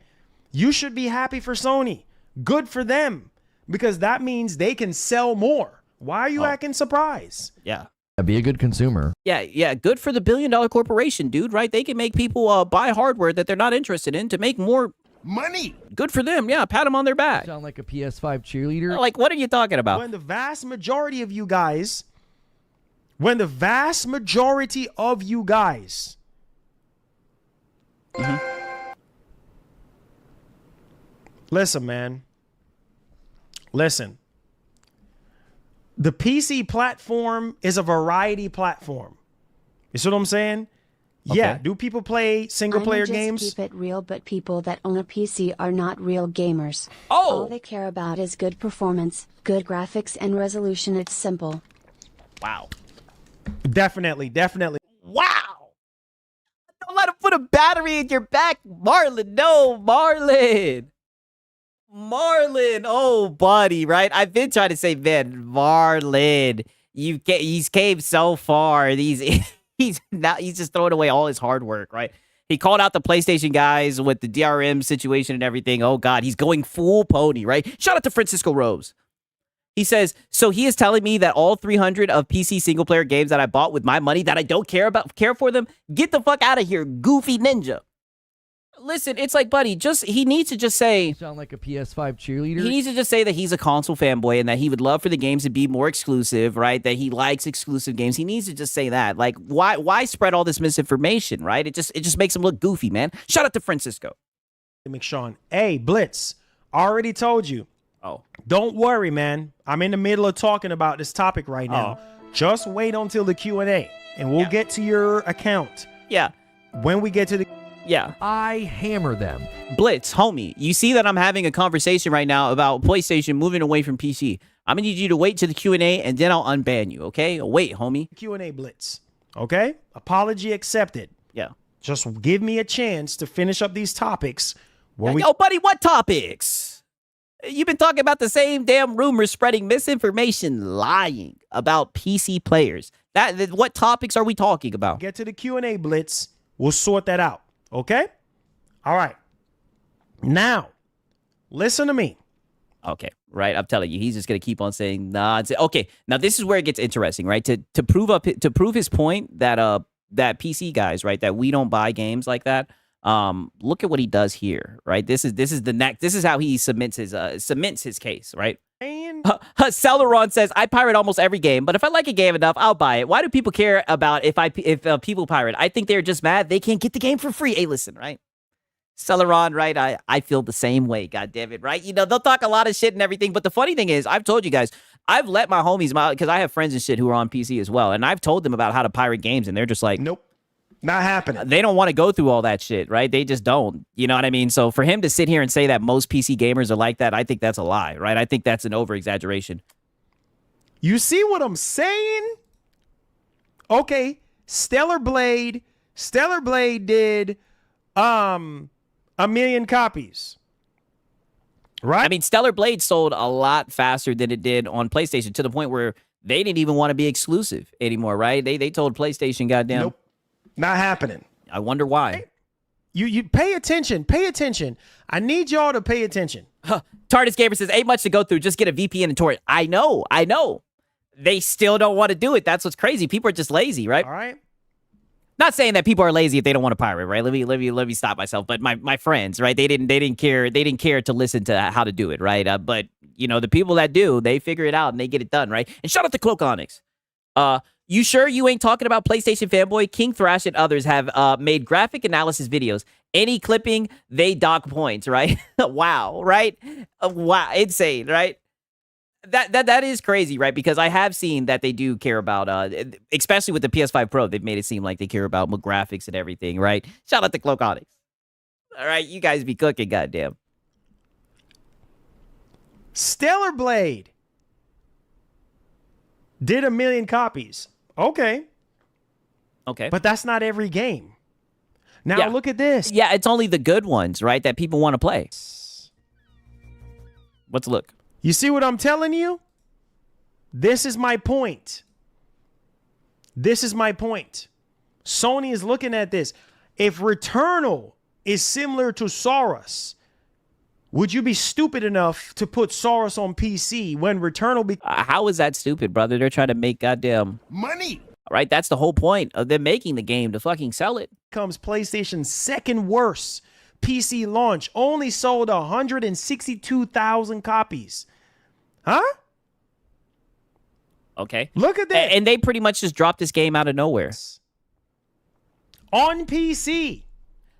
You should be happy for Sony. Good for them. Because that means they can sell more. Why are you acting surprised? Yeah. Be a good consumer. Yeah. Good for the billion-dollar corporation, dude, right? They can make people buy hardware that they're not interested in to make more money. Good for them. Yeah, pat them on their back. You sound like a PS5 cheerleader. Like, what are you talking about? When the vast majority of you guys... Listen, man. Listen. The PC platform is a variety platform. You see what I'm saying? Okay. Yeah. Do people play single-player games? Keep it real, but people that own a PC are not real gamers. Oh! All they care about is good performance, good graphics, and resolution. It's simple. Wow. Definitely. Wow! Don't let him put a battery in your back, Marlon. No, Marlon. Oh, buddy, right? I've been trying to say, man, Marlon. He's came so far. He's just throwing away all his hard work, right? He called out the PlayStation guys with the DRM situation and everything. Oh, God, he's going full pony, right? Shout out to Francisco Rose. He says, so he is telling me that all 300 of PC single-player games that I bought with my money that I don't care for them, get the fuck out of here, goofy ninja. Listen, it's like, buddy, he needs to just say... You sound like a PS5 cheerleader. He needs to just say that he's a console fanboy and that he would love for the games to be more exclusive, right? That he likes exclusive games. He needs to just say that. Like, why spread all this misinformation, right? It just makes him look goofy, man. Shout out to Francisco. McShawn. Hey, Blitz, already told you. Oh. Don't worry, man. I'm in the middle of talking about this topic right now. Just wait until the Q&A, and we'll get to your account. Yeah. When we get to the... Yeah. I hammer them. Blitz, homie, you see that I'm having a conversation right now about PlayStation moving away from PC. I'm going to need you to wait to the Q&A, and then I'll unban you, okay? Wait, homie. Q&A, Blitz. Okay? Apology accepted. Yeah. Just give me a chance to finish up these topics. When Yo, buddy, what topics? You've been talking about the same damn rumors, spreading misinformation, lying about PC players. What topics are we talking about? get to the Q&A blitz, we'll sort that out. Okay? All right. Now, listen to me. Okay, right. I'm telling you, he's just gonna keep on saying nonsense. Okay, now this is where it gets interesting, right? To prove his point that that PC guys, right, that we don't buy games like that. Look at what he does here, right? This is how he cements his case, right? Celeron says, I pirate almost every game, but if I like a game enough, I'll buy it. Why do people care about if people pirate? I think they're just mad they can't get the game for free. Hey, listen, right? Celeron, right? I feel the same way, God damn it, right? You know, they'll talk a lot of shit and everything, but the funny thing is, I've told you guys, I've let my homies, because I have friends and shit who are on PC as well, and I've told them about how to pirate games, and they're just like, nope, not happening. They don't want to go through all that shit, right? They just don't. You know what I mean? So for him to sit here and say that most PC gamers are like that, I think that's a lie, right? I think that's an over-exaggeration. You see what I'm saying? Okay, Stellar Blade did 1 million copies. Right? I mean, Stellar Blade sold a lot faster than it did on PlayStation, to the point where they didn't even want to be exclusive anymore, right? They told PlayStation, goddamn. Nope. Not happening. I wonder why. You pay attention. Pay attention. I need y'all to pay attention. TARDIS Gamer says, ain't much to go through. Just get a VPN and torrent. I know. They still don't want to do it. That's what's crazy. People are just lazy, right? All right. Not saying that people are lazy if they don't want to pirate, right? Let me stop myself. But my friends, right? They didn't care to listen to how to do it, right? But you know, the people that do, they figure it out and they get it done, right? And shout out to Cloak Onyx. You sure you ain't talking about PlayStation Fanboy? King Thrash and others have made graphic analysis videos. Any clipping, they dock points, right? Wow, right? Wow, insane, right? That is crazy, right? Because I have seen that they do care about, especially with the PS5 Pro, they've made it seem like they care about graphics and everything, right? Shout out to Cloak Onyx. All right, you guys be cooking, goddamn. Stellar Blade did 1 million copies. Okay. But that's not every game. Now look at this. Yeah, it's only the good ones, right, that people want to play. Let's look. You see what I'm telling you? This is my point. Sony is looking at this. If Returnal is similar to Soros, would you be stupid enough to put Soros on PC when Returnal how is that stupid, brother? They're trying to make goddamn money. All right, that's the whole point of them making the game, to fucking sell it. Comes PlayStation's second worst PC launch, only sold 162,000 copies. Huh? Okay. Look at that. And they pretty much just dropped this game out of nowhere. On PC.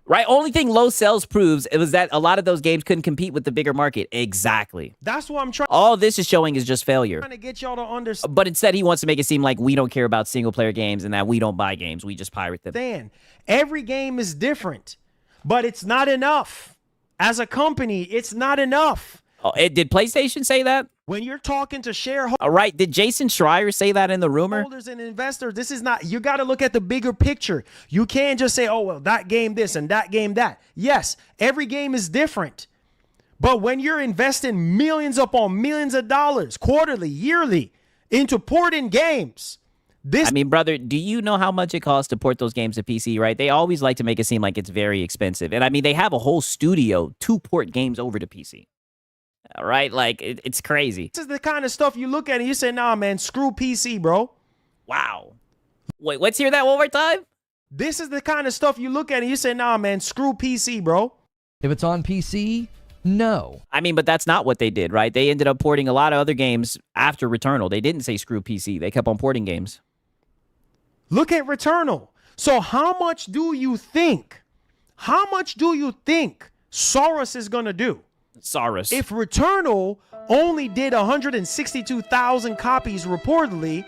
Right? Only thing low sales proves it was that a lot of those games couldn't compete with the bigger market. Exactly. That's what I'm trying. All this is showing is just failure. Trying to get y'all to understand. But instead, he wants to make it seem like we don't care about single player games and that we don't buy games. We just pirate them. Every game is different, but it's not enough. As a company, it's not enough. Oh, did PlayStation say that? When you're talking to shareholders. All right. Did Jason Schreier say that in the rumor? Shareholders and investors, this is not, you got to look at the bigger picture. You can't just say, oh, well, that game this and that game that. Yes, every game is different. But when you're investing millions upon millions of dollars, quarterly, yearly, into porting games, I mean, brother, do you know how much it costs to port those games to PC, right? They always like to make it seem like it's very expensive. And I mean, they have a whole studio to port games over to PC. All right, like it's crazy. This is the kind of stuff you look at and you say, nah, man, screw PC, bro. Wow. Wait, let's hear that one more time. This is the kind of stuff you look at and you say, nah, man, screw PC, bro. If it's on PC, no. I mean, but that's not what they did, right? They ended up porting a lot of other games after Returnal. They didn't say screw PC. They kept on porting games. Look at Returnal. So how much do you think Soros is going to do? Soros. If Returnal only did 162,000 copies reportedly,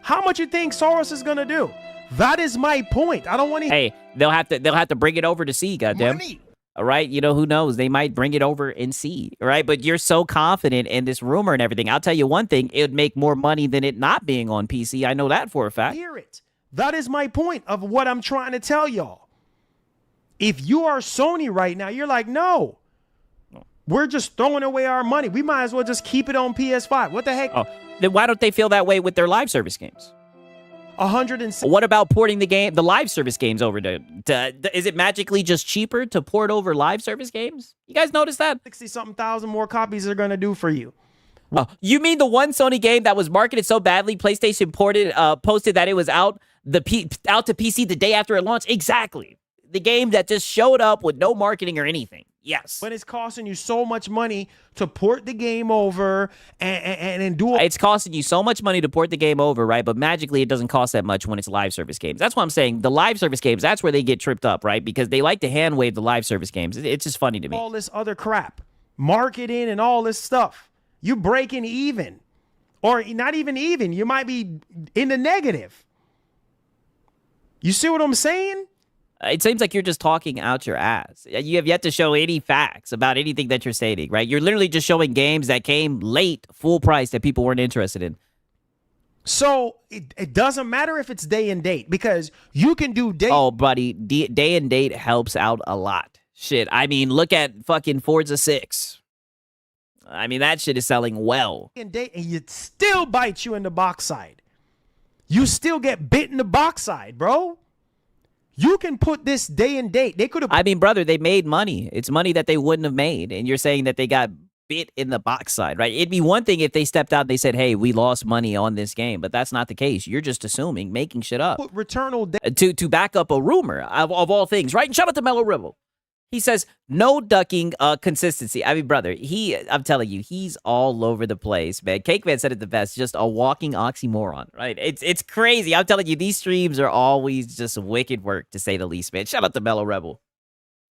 how much you think Soros is going to do? That is my point. I don't want to. Hey, they'll have to bring it over to C, goddamn. Money. All right, you know, who knows? They might bring it over and see, right? But you're so confident in this rumor and everything. I'll tell you one thing, it would make more money than it not being on PC. I know that for a fact. Hear it. That is my point of what I'm trying to tell y'all. If you are Sony right now, you're like, no, we're just throwing away our money. We might as well just keep it on PS5. What the heck? Oh, then why don't they feel that way with their live service games? 160. What about porting the live service games over to is it magically just cheaper to port over live service games? You guys notice that? 60-something thousand more copies are going to do for you. Oh, you mean the one Sony game that was marketed so badly, PlayStation posted that it was out to PC the day after it launched? Exactly. The game that just showed up with no marketing or anything. Yes. But it's costing you so much money to port the game over and do it. It's costing you so much money to port the game over, right? But magically, it doesn't cost that much when it's live service games. That's what I'm saying. The live service games, that's where they get tripped up, right? Because they like to hand wave the live service games. It's just funny to me. All this other crap, marketing and all this stuff. You breaking even, or not even even. You might be in the negative. You see what I'm saying? It seems like you're just talking out your ass. You have yet to show any facts about anything that you're stating, right? You're literally just showing games that came late, full price, that people weren't interested in. So it doesn't matter if it's day and date, because you can do day. Oh, buddy, day and date helps out a lot. Shit, I mean, look at fucking Forza 6. I mean, that shit is selling well. And date, and it still bites you in the box side. You still get bit in the box side, bro. You can put this day and date. They could have. I mean, brother, they made money. It's money that they wouldn't have made. And you're saying that they got bit in the box side, right? It'd be one thing if they stepped out and they said, hey, we lost money on this game. But that's not the case. You're just assuming, making shit up. Put Returnal to back up a rumor of all things, right? And shout out to Mellow Rebel. He says, no ducking consistency. I mean, brother, I'm telling you, he's all over the place, man. Cake Man said it the best, just a walking oxymoron, right? It's crazy. I'm telling you, these streams are always just wicked work, to say the least, man. Shout out to Mellow Rebel.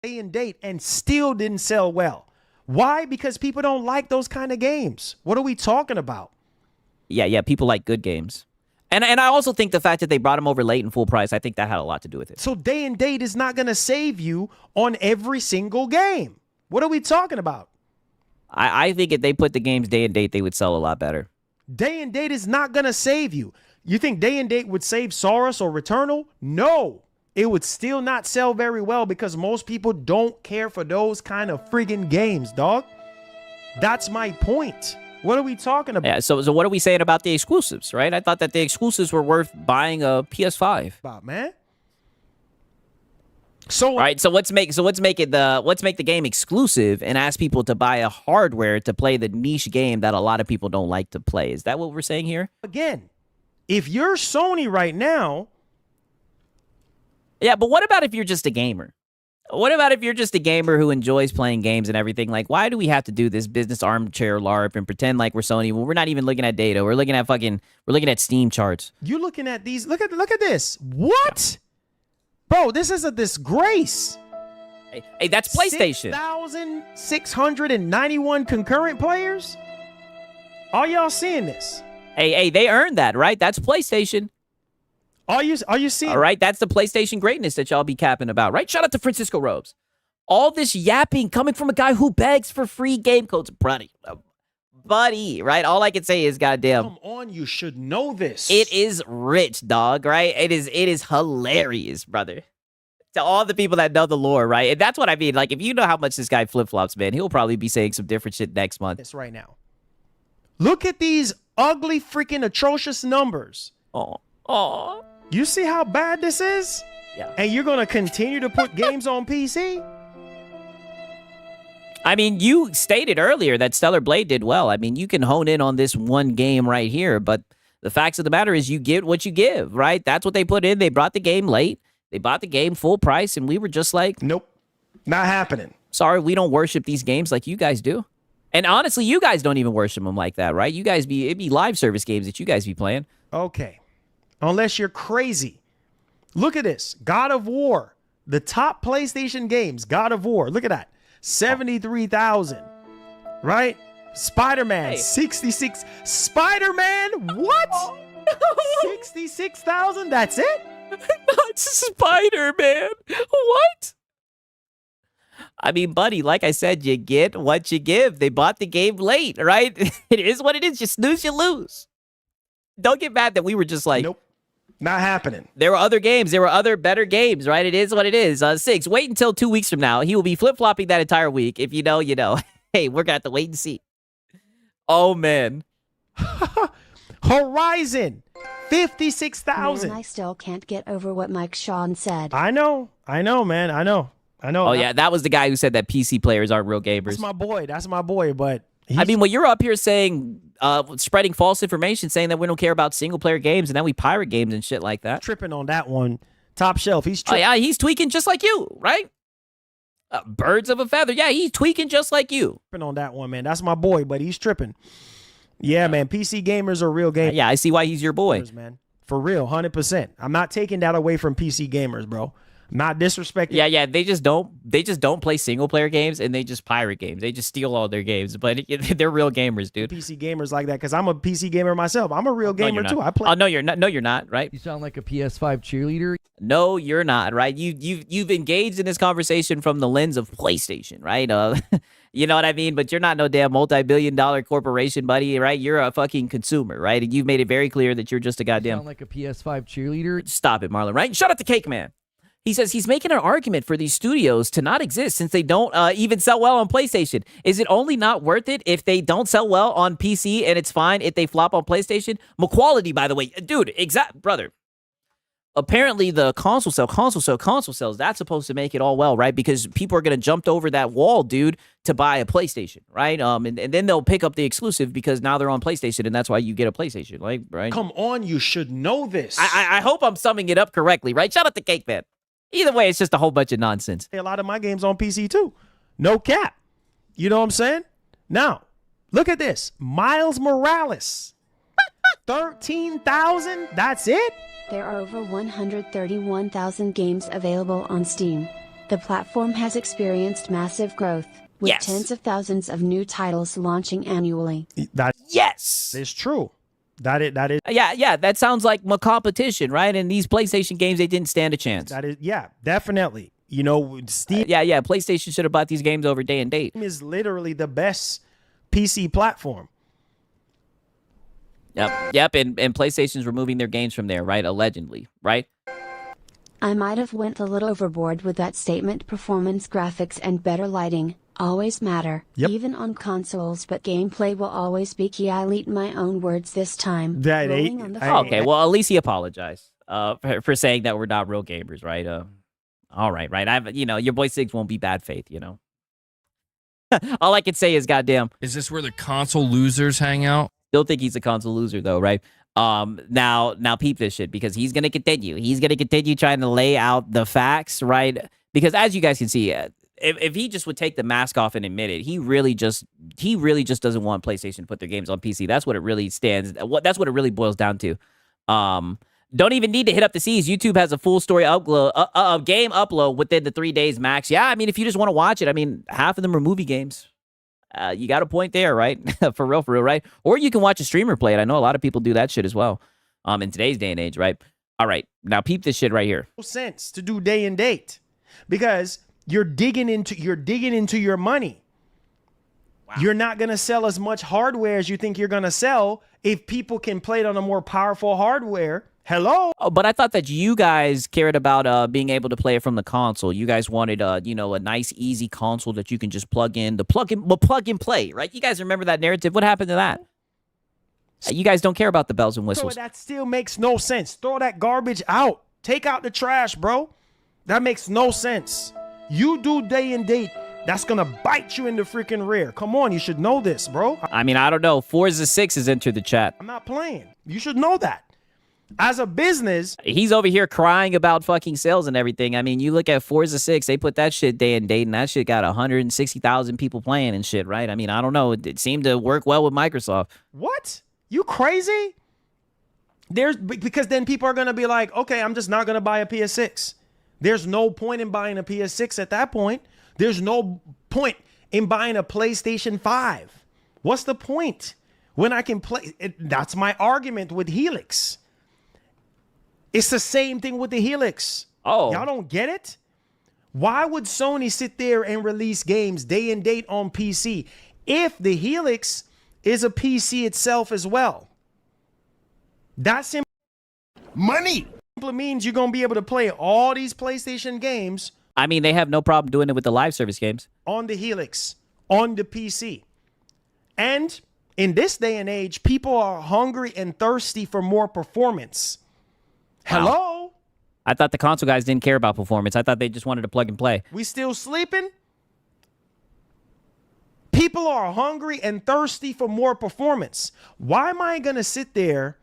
Day and date and still didn't sell well. Why? Because people don't like those kind of games. What are we talking about? Yeah, people like good games. And I also think the fact that they brought him over late and full price, I think that had a lot to do with it. So day and date is not going to save you on every single game. What are we talking about? I think if they put the games day and date, they would sell a lot better. Day and date is not going to save you. You think day and date would save Saurus or Returnal? No. It would still not sell very well because most people don't care for those kind of friggin' games, dog. That's my point. What are we talking about? Yeah, so what are we saying about the exclusives, right? I thought that the exclusives were worth buying a PS5. Man. So all right, so let's make the game exclusive and ask people to buy a hardware to play the niche game that a lot of people don't like to play. Is that what we're saying here? Again, if you're Sony right now. Yeah, but what about if you're just a gamer? What about if you're just a gamer who enjoys playing games and everything? Like, why do we have to do this business armchair LARP and pretend like we're Sony when we're not even looking at data? We're looking at Steam charts. You're looking at these. Look at this. What? Bro, this is a disgrace. Hey, that's PlayStation. 6,691 concurrent players? Are y'all seeing this? Hey, they earned that, right? That's PlayStation. Are you seeing? All right, that's the PlayStation greatness that y'all be capping about, right? Shout out to Francisco Robes. All this yapping coming from a guy who begs for free game codes, buddy, right? All I can say is, goddamn. Come on, you should know this. It is rich, dog, right? It is hilarious, brother. To all the people that know the lore, right? And that's what I mean. Like, if you know how much this guy flip-flops, man, he'll probably be saying some different shit next month. This right now. Look at these ugly, freaking atrocious numbers. Oh. You see how bad this is? Yeah. And you're going to continue to put games on PC? I mean, you stated earlier that Stellar Blade did well. I mean, you can hone in on this one game right here, but the facts of the matter is you get what you give, right? That's what they put in. They brought the game late. They bought the game full price, and we were just like, nope, not happening. Sorry, we don't worship these games like you guys do. And honestly, you guys don't even worship them like that, right? You guys it'd be live service games that you guys be playing. Okay. Unless you're crazy. Look at this. God of War. The top PlayStation games. God of War. Look at that. 73,000. Right? Spider-Man. 66. Spider-Man? What? 66,000? That's it? Not Spider-Man. What? I mean, buddy, like I said, you get what you give. They bought the game late, right? It is what it is. You snooze, you lose. Don't get mad that we were just like, nope. Not happening. There were other games. There were other better games, right? It is what it is. 6, wait until 2 weeks from now. He will be flip-flopping that entire week. If you know, you know. Hey, we're going to have to wait and see. Oh, man. Horizon, 56,000. Man, I still can't get over what Mike Sean said. I know, man. I know. Oh, yeah, that was the guy who said that PC players aren't real gamers. That's my boy, but... I mean, when you're up here saying, spreading false information, saying that we don't care about single-player games, and then we pirate games and shit like that. Tripping on that one. Top shelf. He's tripping. Oh, yeah, he's tweaking just like you, right? Birds of a feather. Yeah, he's tweaking just like you. Tripping on that one, man. That's my boy, but he's tripping. Yeah, man. PC gamers are real gamers. Yeah, I see why he's your boy. Man. For real, 100%. I'm not taking that away from PC gamers, bro. Not disrespecting. Yeah, they just don't play single player games, and they just pirate games. They just steal all their games, but they're real gamers, dude. PC gamers like that, because I'm a PC gamer myself. I'm a real gamer too. I play. Oh no, you're not. No, you're not. Right? You sound like a PS5 cheerleader. No, you're not. Right? You've engaged in this conversation from the lens of PlayStation, right? You know what I mean? But you're not no damn multi-billion-dollar corporation, buddy, right? You're a fucking consumer, right? And you've made it very clear that you're just a goddamn. You sound like a PS5 cheerleader. Stop it, Marlon. Right? Shut up, the Cake Man. He says he's making an argument for these studios to not exist since they don't even sell well on PlayStation. Is it only not worth it if they don't sell well on PC and it's fine if they flop on PlayStation? McQuality, by the way. Dude, brother. Apparently the console sales, that's supposed to make it all well, right? Because people are going to jump over that wall, dude, to buy a PlayStation, right? And then they'll pick up the exclusive because now they're on PlayStation, and that's why you get a PlayStation, like, right? Come on, you should know this. I hope I'm summing it up correctly, right? Shout out to Cake Man. Either way, it's just a whole bunch of nonsense. A lot of my games on PC too. No cap. You know what I'm saying? Now, look at this. Miles Morales. 13,000? That's it? There are over 131,000 games available on Steam. The platform has experienced massive growth, with tens of thousands of new titles launching annually. Yes! It's true. That is. Yeah, that sounds like my competition, right? And these PlayStation games, they didn't stand a chance. That is, yeah, definitely. You know, Steam. Yeah, PlayStation should have bought these games over day and date. Steam is literally the best PC platform. Yep, and PlayStation's removing their games from there, right? Allegedly, right? I might have went a little overboard with that statement. Performance, graphics, and better lighting always matter, even on consoles, but gameplay will always be key. I'll eat my own words this time. Okay, well, at least he apologized for saying that we're not real gamers, right? All right. Your boy Siggs won't be bad faith, you know. All I can say is, goddamn. Is this where the console losers hang out? Still think he's a console loser, though, right? Now peep this shit, because he's gonna continue. He's gonna continue trying to lay out the facts, right? Because as you guys can see, if he just would take the mask off and admit it, he really just doesn't want PlayStation to put their games on PC. That's what it really that's what it really boils down to. Don't even need to hit up the C's. YouTube has a full story game upload within the 3 days max. Yeah, I mean, if you just want to watch it, I mean, half of them are movie games. You got a point there, right? for real, right? Or you can watch a streamer play it. I know a lot of people do that shit as well. In today's day and age, right? All right, now peep this shit right here. No sense to do day and date, because you're digging into your money. Wow. You're not gonna sell as much hardware as you think you're gonna sell if people can play it on a more powerful hardware. Hello. Oh, but I thought that you guys cared about being able to play it from the console. You guys wanted a nice, easy console that you can just plug in, plug and play, right? You guys remember that narrative? What happened to that? You guys don't care about the bells and whistles. So that still makes no sense. Throw that garbage out. Take out the trash, bro. That makes no sense. You do day and date. That's gonna bite you in the freaking rear. Come on, you should know this, bro. I mean, I don't know. Forza 6 has entered the chat. I'm not playing. You should know that. As a business, he's over here crying about fucking sales and everything. I mean, you look at Forza 6, they put that shit day and date, and that shit got 160,000 people playing and shit, right? I mean, I don't know. It seemed to work well with Microsoft. What? You crazy? Because then people are going to be like, okay, I'm just not going to buy a PS6. There's no point in buying a PS6 at that point. There's no point in buying a PlayStation 5. What's the point when I can play? That's my argument with Helix. It's the same thing with the Helix. Oh. Y'all don't get it? Why would Sony sit there and release games day and date on PC if the Helix is a PC itself as well? That's Money. Simply means you're going to be able to play all these PlayStation games. I mean, they have no problem doing it with the live service games. On the Helix, on the PC. And in this day and age, people are hungry and thirsty for more performance. Hello? Wow. I thought the console guys didn't care about performance. I thought they just wanted to plug and play. We still sleeping? People are hungry and thirsty for more performance. Why am I going to sit there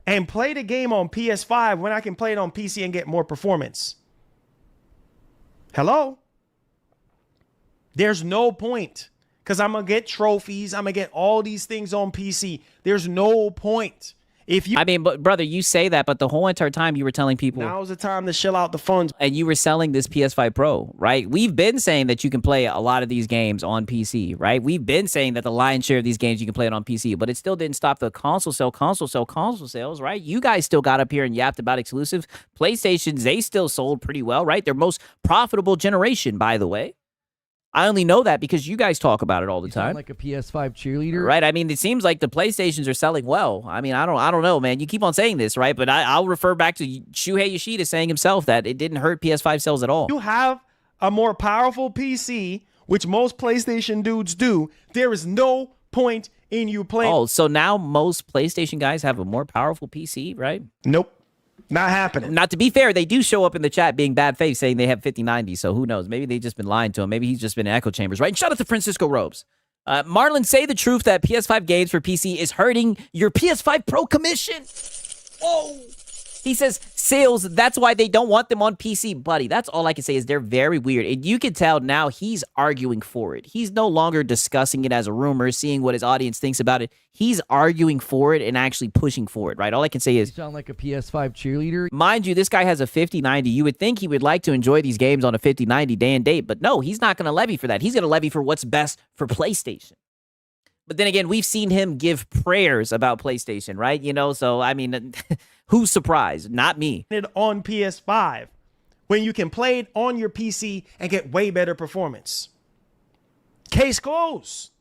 and play the game on PS5 when I can play it on PC and get more performance? Hello? There's no point, because I'm going to get trophies. I'm going to get all these things on PC. There's no point. I mean, but brother, you say that, but the whole entire time you were telling people now's the time to shell out the funds. And you were selling this PS5 Pro, right? We've been saying that you can play a lot of these games on PC, right? We've been saying that the lion's share of these games you can play it on PC, but it still didn't stop the console sales, right? You guys still got up here and yapped about exclusive. PlayStations, they still sold pretty well, right? Their most profitable generation, by the way. I only know that because you guys talk about it all the time. Sound like a PS5 cheerleader, right? I mean, it seems like the PlayStations are selling well. I mean, I don't know, man. You keep on saying this, right? But I'll refer back to Shuhei Yoshida saying himself that it didn't hurt PS5 sales at all. You have a more powerful PC, which most PlayStation dudes do. There is no point in you playing. Oh, so now most PlayStation guys have a more powerful PC, right? Nope. Not happening. Not to be fair, they do show up in the chat being bad faith saying they have 5090, so who knows? Maybe they've just been lying to him. Maybe he's just been in echo chambers, right? And shout out to Francisco Robes. Marlon, say the truth that PS5 games for PC is hurting your PS5 Pro commission. Oh. He says sales, that's why they don't want them on PC. Buddy, that's all I can say is they're very weird. And you can tell now he's arguing for it. He's no longer discussing it as a rumor, seeing what his audience thinks about it. He's arguing for it and actually pushing for it, right? All I can say is... You sound like a PS5 cheerleader. Mind you, this guy has a 5090. You would think he would like to enjoy these games on a 5090 day and date, but no, he's not going to levy for that. He's going to levy for what's best for PlayStation. But then again, we've seen him give prayers about PlayStation, right? You know, so, I mean, who's surprised? Not me. On PS5, when you can play it on your PC and get way better performance. Case closed.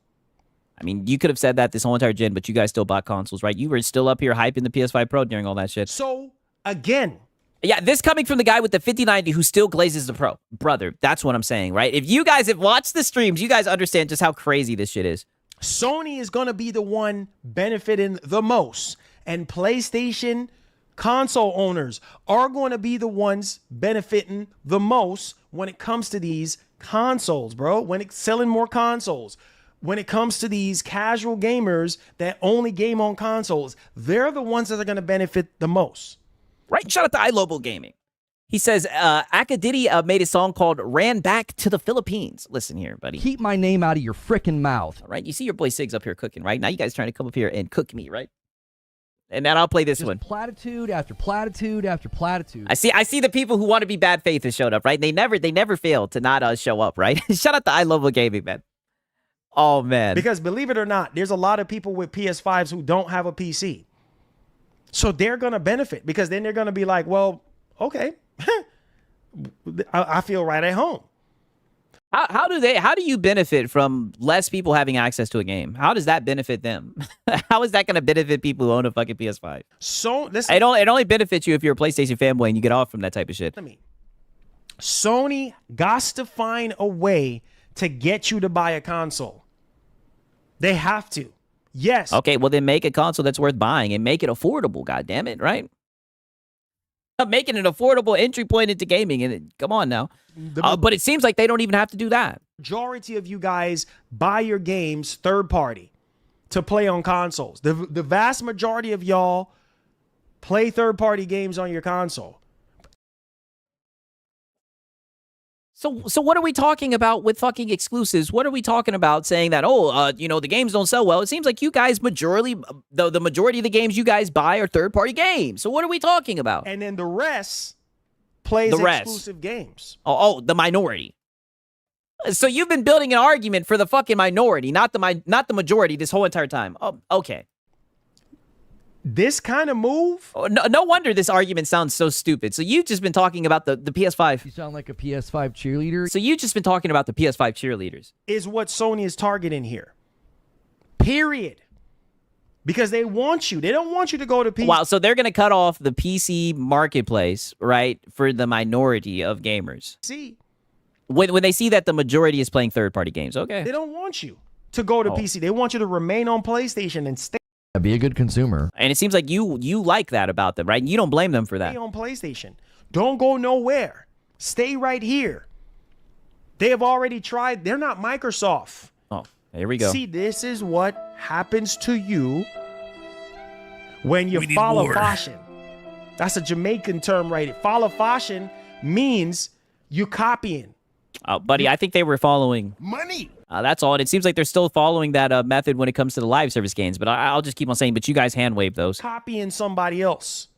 I mean, you could have said that this whole entire gen, but you guys still bought consoles, right? You were still up here hyping the PS5 Pro during all that shit. So, again... Yeah, this coming from the guy with the 5090 who still glazes the Pro. Brother, that's what I'm saying, right? If you guys have watched the streams, you guys understand just how crazy this shit is. Sony is going to be the one benefiting the most, and PlayStation console owners are going to be the ones benefiting the most when it comes to these consoles, bro. When it's selling more consoles, when it comes to these casual gamers that only game on consoles, they're the ones that are going to benefit the most. Right? Shout out to iLobo Gaming. He says, Akadidi made a song called Ran Back to the Philippines. Listen here, buddy. Keep my name out of your frickin' mouth. All right, you see your boy Siggs up here cooking, right? Now you guys trying to come up here and cook me, right? And then I'll play this Just one. Platitude after platitude after platitude. I see the people who want to be bad faith have showed up, right? They never fail to not show up, right? Shout out to iLobo Gaming, man. Oh, man. Because believe it or not, there's a lot of people with PS5s who don't have a PC. So they're going to benefit because then they're going to be like, well, okay. I feel right at home. How do you benefit from less people having access to a game? How does that benefit them? How is that going to benefit people who own a fucking PS5? So listen, it only benefits you if you're a PlayStation fanboy and you get off from that type of shit. Sony got to find a way to get you to buy a console. They have to. Yes. Okay, well then make a console that's worth buying and make it affordable, goddammit, right? Making an affordable entry point into gaming, and come on now. But it seems like they don't even have to do that. Majority of you guys buy your games third party to play on consoles. The vast majority of y'all play third party games on your console. So what are we talking about with fucking exclusives? What are we talking about saying that, the games don't sell well? It seems like you guys the majority of the games you guys buy are third-party games. So what are we talking about? And then the rest plays exclusive games. Oh, the minority. So you've been building an argument for the fucking minority, not the majority this whole entire time. Oh, okay. This kind of move? Oh, no wonder this argument sounds so stupid. So you've just been talking about the PS5. You sound like a PS5 cheerleader. So you've just been talking about the PS5 cheerleaders. Is what Sony is targeting here. Period. because they want you. They don't want you to go to PC. Wow, so they're going to cut off the PC marketplace, right, for the minority of gamers. See, when they see that the majority is playing third-party games, okay. They don't want you to go to PC. They want you to remain on PlayStation and stay. Be a good consumer. And it seems like you like that about them, right? You don't blame them for that. Stay on PlayStation. Don't go nowhere. Stay right here. They have already tried. They're not Microsoft. Oh, here we go. See, this is what happens to you when you follow fashion. That's a Jamaican term, right? Follow fashion means you copying. Buddy, I think they were following money. That's all. And it seems like they're still following that method when it comes to the live service games. But I'll just keep on saying, but you guys hand wave those. Copying somebody else.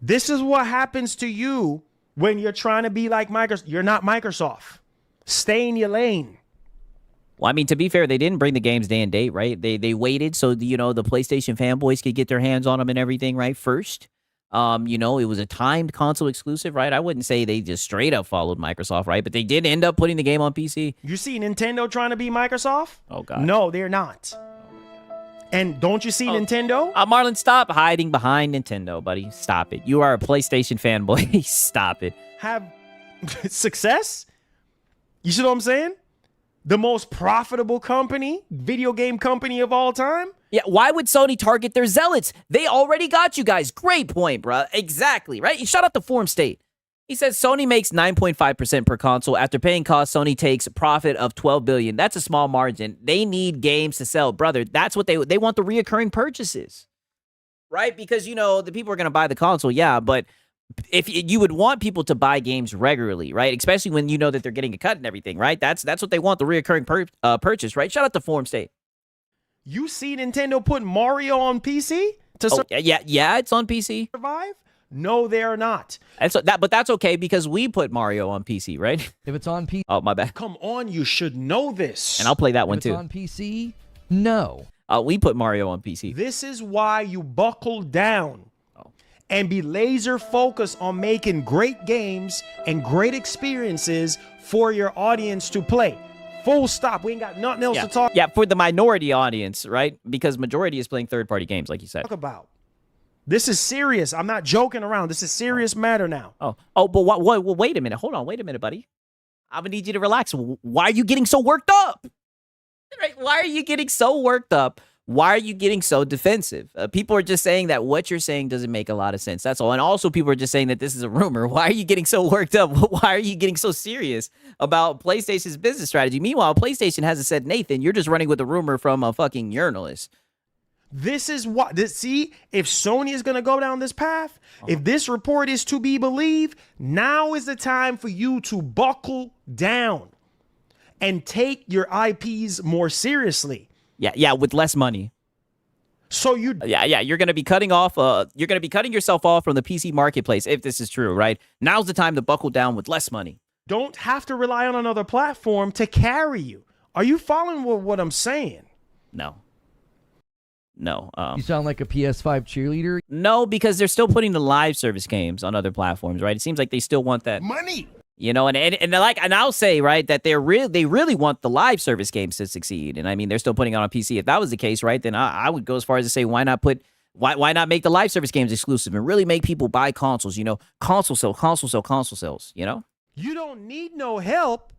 This is what happens to you when you're trying to be like Microsoft. You're not Microsoft. Stay in your lane. Well, I mean, to be fair, they didn't bring the games day and date, right? They waited so, the PlayStation fanboys could get their hands on them and everything, right, first. It was a timed console exclusive, right? I wouldn't say they just straight up followed Microsoft, right? But they did end up putting the game on PC. You see Nintendo trying to be Microsoft? Oh, God. No, they're not. And don't you see Nintendo? Marlon, stop hiding behind Nintendo, buddy. Stop it. You are a PlayStation fanboy. Stop it. Have success? You see what I'm saying? The most profitable company, video game company of all time? Yeah, why would Sony target their zealots? They already got you guys. Great point, bruh. Exactly, right? Shout out to Form State. He says Sony makes 9.5% per console. After paying costs, Sony takes a profit of $12 billion. That's a small margin. They need games to sell. Brother, that's what they want, the reoccurring purchases. Right? Because, the people are going to buy the console, yeah, but if you would want people to buy games regularly, right? Especially when you know that they're getting a cut and everything, right? That's what they want, the reoccurring purchase, right? Shout out to Form State. You see Nintendo put Mario on PC yeah, it's on PC. Survive? No, they're not. And so but that's okay because we put Mario on PC, right? If it's on PC, oh my bad. Come on, you should know this. And I'll play that one if too. It's on PC, no. We put Mario on PC. This is why you buckle down and be laser focused on making great games and great experiences for your audience to play. Full stop. We ain't got nothing else to talk. Yeah, for the minority audience, right? Because majority is playing third-party games, like you said. Talk about. This is serious. I'm not joking around. This is serious matter now. But wait a minute. Hold on. Wait a minute, buddy. I'm gonna need you to relax. Why are you getting so worked up? Right? Why are you getting so worked up? Why are you getting so defensive? People are just saying that what you're saying doesn't make a lot of sense. That's all. And also people are just saying that this is a rumor. Why are you getting so worked up? Why are you getting so serious about PlayStation's business strategy? Meanwhile, PlayStation hasn't said Nathan. You're just running with a rumor from a fucking journalist. This is what, see, if Sony is going to go down this path, if this report is to be believed, now is the time for you to buckle down and take your IPs more seriously. Yeah, with less money. So you're going to be cutting off. You're going to be cutting yourself off from the PC marketplace if this is true, right? Now's the time to buckle down with less money. Don't have to rely on another platform to carry you. Are you following what I'm saying? No. You sound like a PS5 cheerleader. No, because they're still putting the live service games on other platforms, right? It seems like they still want that money. And I'll say, right, that they really want the live service games to succeed. And I mean, they're still putting it on PC. If that was the case, right, then I would go as far as to say, why not make the live service games exclusive and really make people buy consoles, console sales, You don't need no help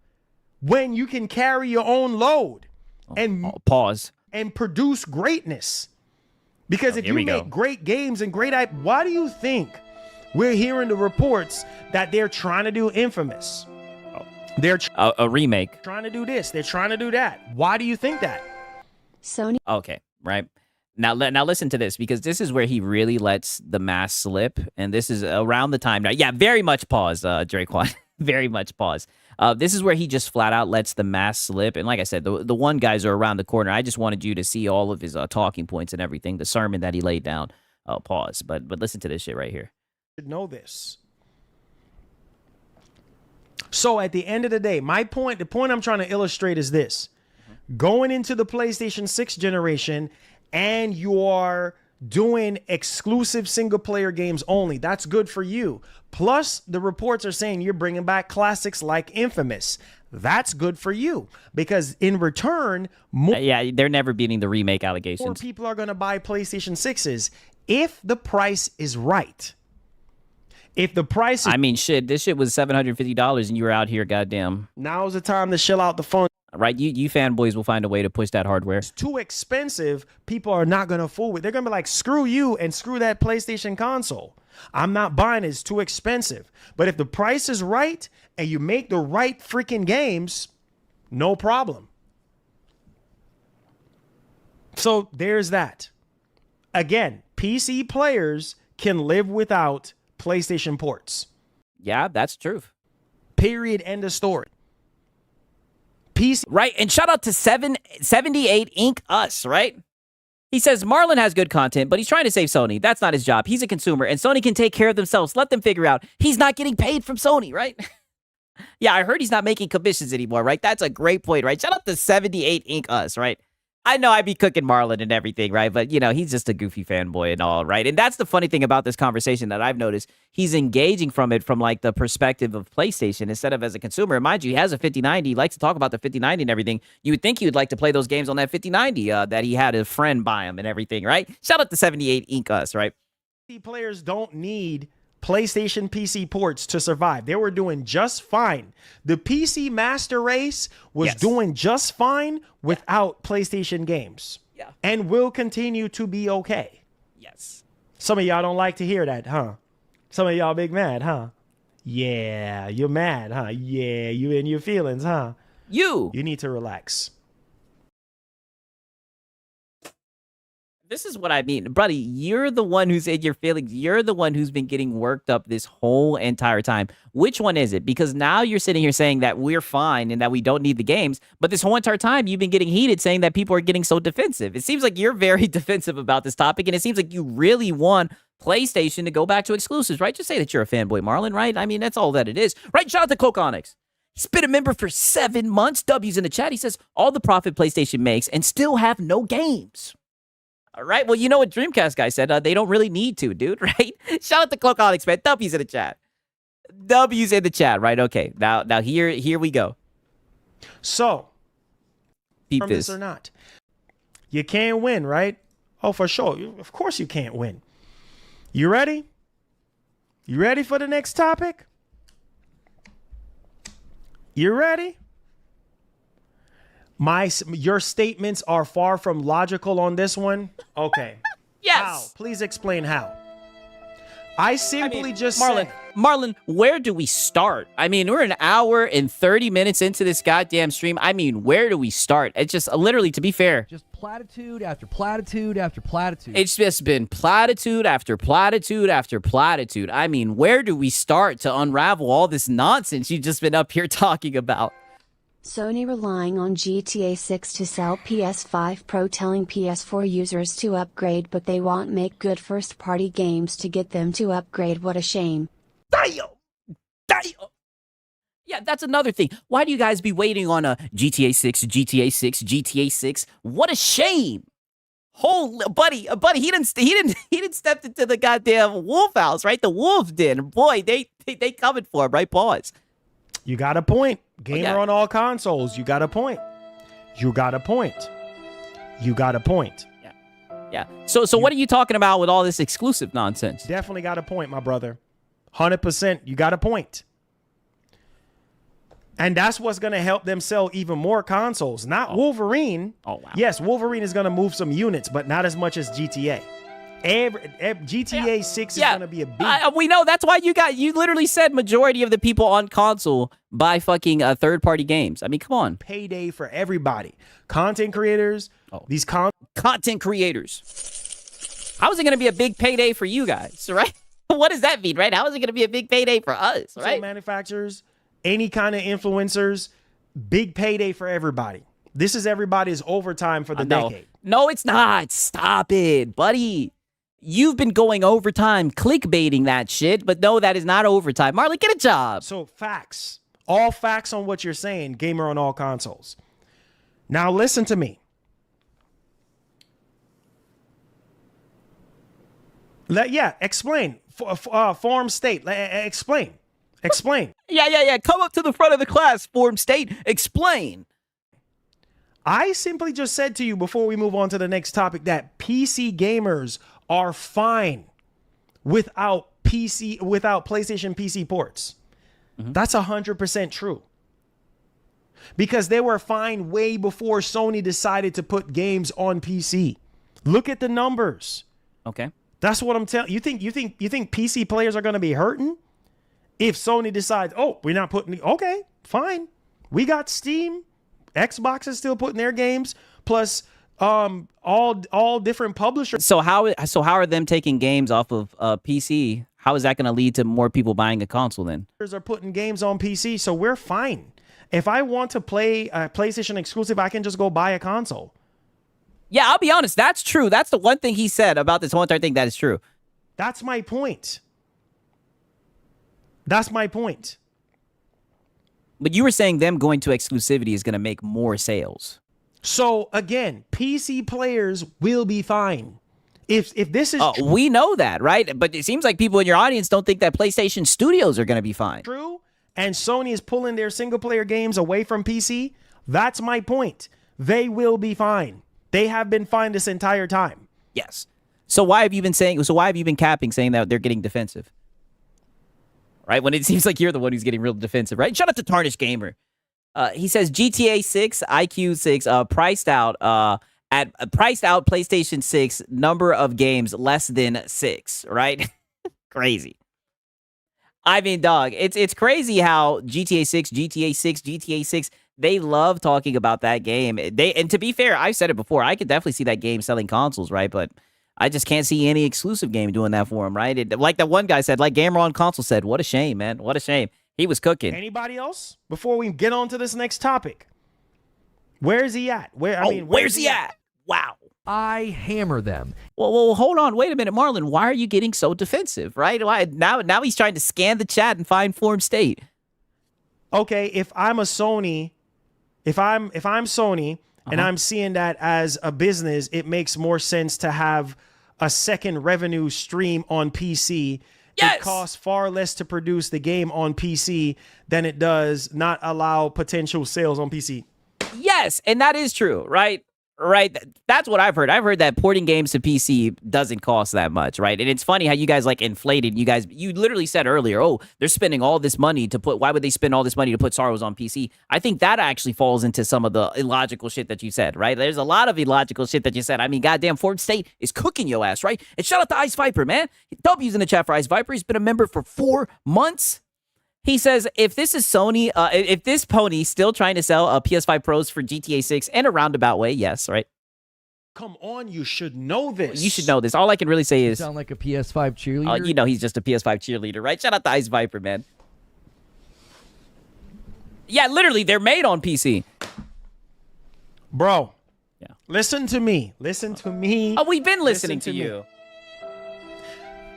when you can carry your own load pause and produce greatness. Because if you make great games and great IP, why do you think we're hearing the reports that they're trying to do Infamous? They're a remake. Trying to do this. They're trying to do that. Why do you think that? Sony. Okay, right. Now listen to this, because this is where he really lets the mask slip, and this is around the time now. Yeah, very much pause, Draquan. Very much pause. This is where he just flat out lets the mask slip, and like I said, the one guys are around the corner. I just wanted you to see all of his talking points and everything, the sermon that he laid down. Pause, but listen to this shit right here. You should know this. So at the end of the day, the point I'm trying to illustrate is this. Going into the PlayStation 6 generation and you're doing exclusive single player games only, that's good for you. Plus, the reports are saying you're bringing back classics like Infamous. that's good for you because in return, more yeah, they're never beating the remake allegations. people are going to buy PlayStation 6s if the price is right. If the price is, I mean, shit, this shit was $750 and you were out here, goddamn. now's the time to shell out the phone. Right? You fanboys will find a way to push that hardware. It's too expensive. People are not going to fool with. They're going to be like, screw you and screw that PlayStation console. I'm not buying it. It's too expensive. But if the price is right and you make the right freaking games, no problem. So there's that. Again, PC players can live without PlayStation ports. Yeah, that's true. Period. End of story. PC. Right, and shout out to 78 Inc. Us, right? He says Marlon has good content, but he's trying to save Sony. That's not his job. He's a consumer, and Sony can take care of themselves. Let them figure out. He's not getting paid from Sony, right? Yeah, I heard he's not making commissions anymore, right? That's a great point, right? Shout out to 78 Inc. Us, right? I know I be cooking Marlon and everything, right? But, you know, he's just a goofy fanboy and all, right? And that's the funny thing about this conversation that I've noticed. He's engaging from it from, like, the perspective of PlayStation instead of as a consumer. And mind you, he has a 5090. He likes to talk about the 5090 and everything. You would think he would like to play those games on that 5090 that he had a friend buy him and everything, right? Shout out to 78 Inc. Us, right? PC players don't need PlayStation PC ports to survive. They were doing just fine. The PC Master Race was doing just fine without PlayStation games. Yeah. And will continue to be okay. Yes. Some of y'all don't like to hear that, huh? Some of y'all big mad, huh? Yeah, you're mad, huh? Yeah, you in your feelings, huh? You need to relax. This is what I mean. Buddy, you're the one who's in your feelings. You're the one who's been getting worked up this whole entire time. Which one is it? Because now you're sitting here saying that we're fine and that we don't need the games. But this whole entire time, you've been getting heated saying that people are getting so defensive. It seems like you're very defensive about this topic. And it seems like you really want PlayStation to go back to exclusives, right? Just say that you're a fanboy, Marlon, right? I mean, that's all that it is. Right? Shout out to Coke Onyx. He's been a member for 7 months. W's in the chat. He says, all the profit PlayStation makes and still have no games. All right. Well, you know what Dreamcast guy said? They don't really need to, dude, right? Shout out to Cloakonics, man. W's in the chat. W's in the chat, right? Okay. Now here we go. So, Peep from this. this or not, you can't win, right? Oh, for sure. Of course you can't win. You ready? You ready for the next topic? You ready? Your statements are far from logical on this one. Okay. Yes. How? Please explain how. I simply just Marlon, said, Marlon, where do we start? I mean, we're an hour and 30 minutes into this goddamn stream. I mean, where do we start? It's just literally, to be fair, Just platitude after platitude after platitude. it's just been platitude after platitude after platitude. I mean, where do we start to unravel all this nonsense you've just been up here talking about? Sony relying on GTA 6 to sell PS5 Pro, telling PS4 users to upgrade, but they won't make good first-party games to get them to upgrade. What a shame. Damn! Yeah, that's another thing. Why do you guys be waiting on a GTA 6, GTA 6, GTA 6? What a shame! Holy buddy, he didn't step into the goddamn wolf house, right? The wolf den. Boy, they coming for him, right? Pause. you got a point. Gamer yeah. on all consoles. You got a point. You got a point. You got a point. Yeah. So what are you talking about with all this exclusive nonsense? Definitely got a point, my brother. 100%. You got a point. And that's what's going to help them sell even more consoles. Not Wolverine. Oh, wow. Yes, Wolverine is going to move some units, but not as much as GTA. GTA 6 is going to be a big... we know. That's why you literally said majority of the people on console buy fucking third-party games. I mean, come on. Payday for everybody. Content creators. These content creators. How is it going to be a big payday for you guys, right? What does that mean, right? How is it going to be a big payday for us, right? Manufacturers, any kind of influencers, big payday for everybody. This is everybody's overtime for the decade. No, it's not. Stop it, buddy. You've been going overtime, clickbaiting that shit, but no, that is not overtime. Marley, get a job. So facts. All facts on what you're saying, gamer on all consoles. Now listen to me. Explain. Form state. Explain. Explain. Yeah. Come up to the front of the class, Form State. Explain. I simply just said to you before we move on to the next topic that PC gamers are fine without PlayStation PC ports. That's 100% true. Because they were fine way before Sony decided to put games on PC. Look at the numbers. Okay. That's what I'm telling you. You think PC players are going to be hurting if Sony decides, "Oh, we're not putting okay, fine. We got Steam. Xbox is still putting their games plus all different publishers." So how are them taking games off of PC? How is that going to lead to more people buying a console then? Are putting games on PC, so we're fine. If I want to play a PlayStation exclusive, I can just go buy a console. Yeah, I'll be honest. That's true. That's the one thing he said about this whole entire thing that is true. That's my point. That's my point. But you were saying them going to exclusivity is going to make more sales. So again, PC players will be fine. If this is we know that, right? But it seems like people in your audience don't think that PlayStation Studios are going to be fine. True. And Sony is pulling their single player games away from PC, that's my point. They will be fine. They have been fine this entire time. Yes. So why have you been capping saying that they're getting defensive? Right? When it seems like you're the one who's getting real defensive, right? Shout out to Tarnished Gamer. He says GTA 6, IQ 6, priced out PlayStation 6 number of games less than 6, right? Crazy. I mean, dog, it's crazy how GTA 6, they love talking about that game. And to be fair, I've said it before, I could definitely see that game selling consoles, right? But I just can't see any exclusive game doing that for him, right? Like that one guy said, like Gamer on Console said, what a shame, man. What a shame. He was cooking. Anybody else? Before we get on to this next topic. Where is he at? Where's he at? Wow. I hammer them. Well, hold on. Wait a minute, Marlon. Why are you getting so defensive, right? Why now he's trying to scan the chat and find Form State. Okay, if I'm Sony and I'm seeing that as a business, it makes more sense to have a second revenue stream on PC. Yes! It costs far less to produce the game on PC than it does not allow potential sales on PC. Yes, and that is true, right? Right. That's what I've heard. I've heard that porting games to PC doesn't cost that much, right? And it's funny how you guys like inflated. You literally said earlier, oh, they're spending all this money to put. Why would they spend all this money to put Star Wars on PC? I think that actually falls into some of the illogical shit that you said, right? There's a lot of illogical shit that you said. I mean, goddamn, Form State is cooking your ass, right? And shout out to Ice Viper, man. W's in the chat for Ice Viper. He's been a member for 4 months. He says, if this is Sony, if this pony still trying to sell PS5 Pros for GTA 6 in a roundabout way, yes, right? Come on, you should know this. You should know this. All I can really say is... You sound like a PS5 cheerleader. You know he's just a PS5 cheerleader, right? Shout out to Ice Viper, man. Yeah, literally, they're made on PC. Bro. Yeah. Listen to me. Listen to me. Oh, we've been listening to you.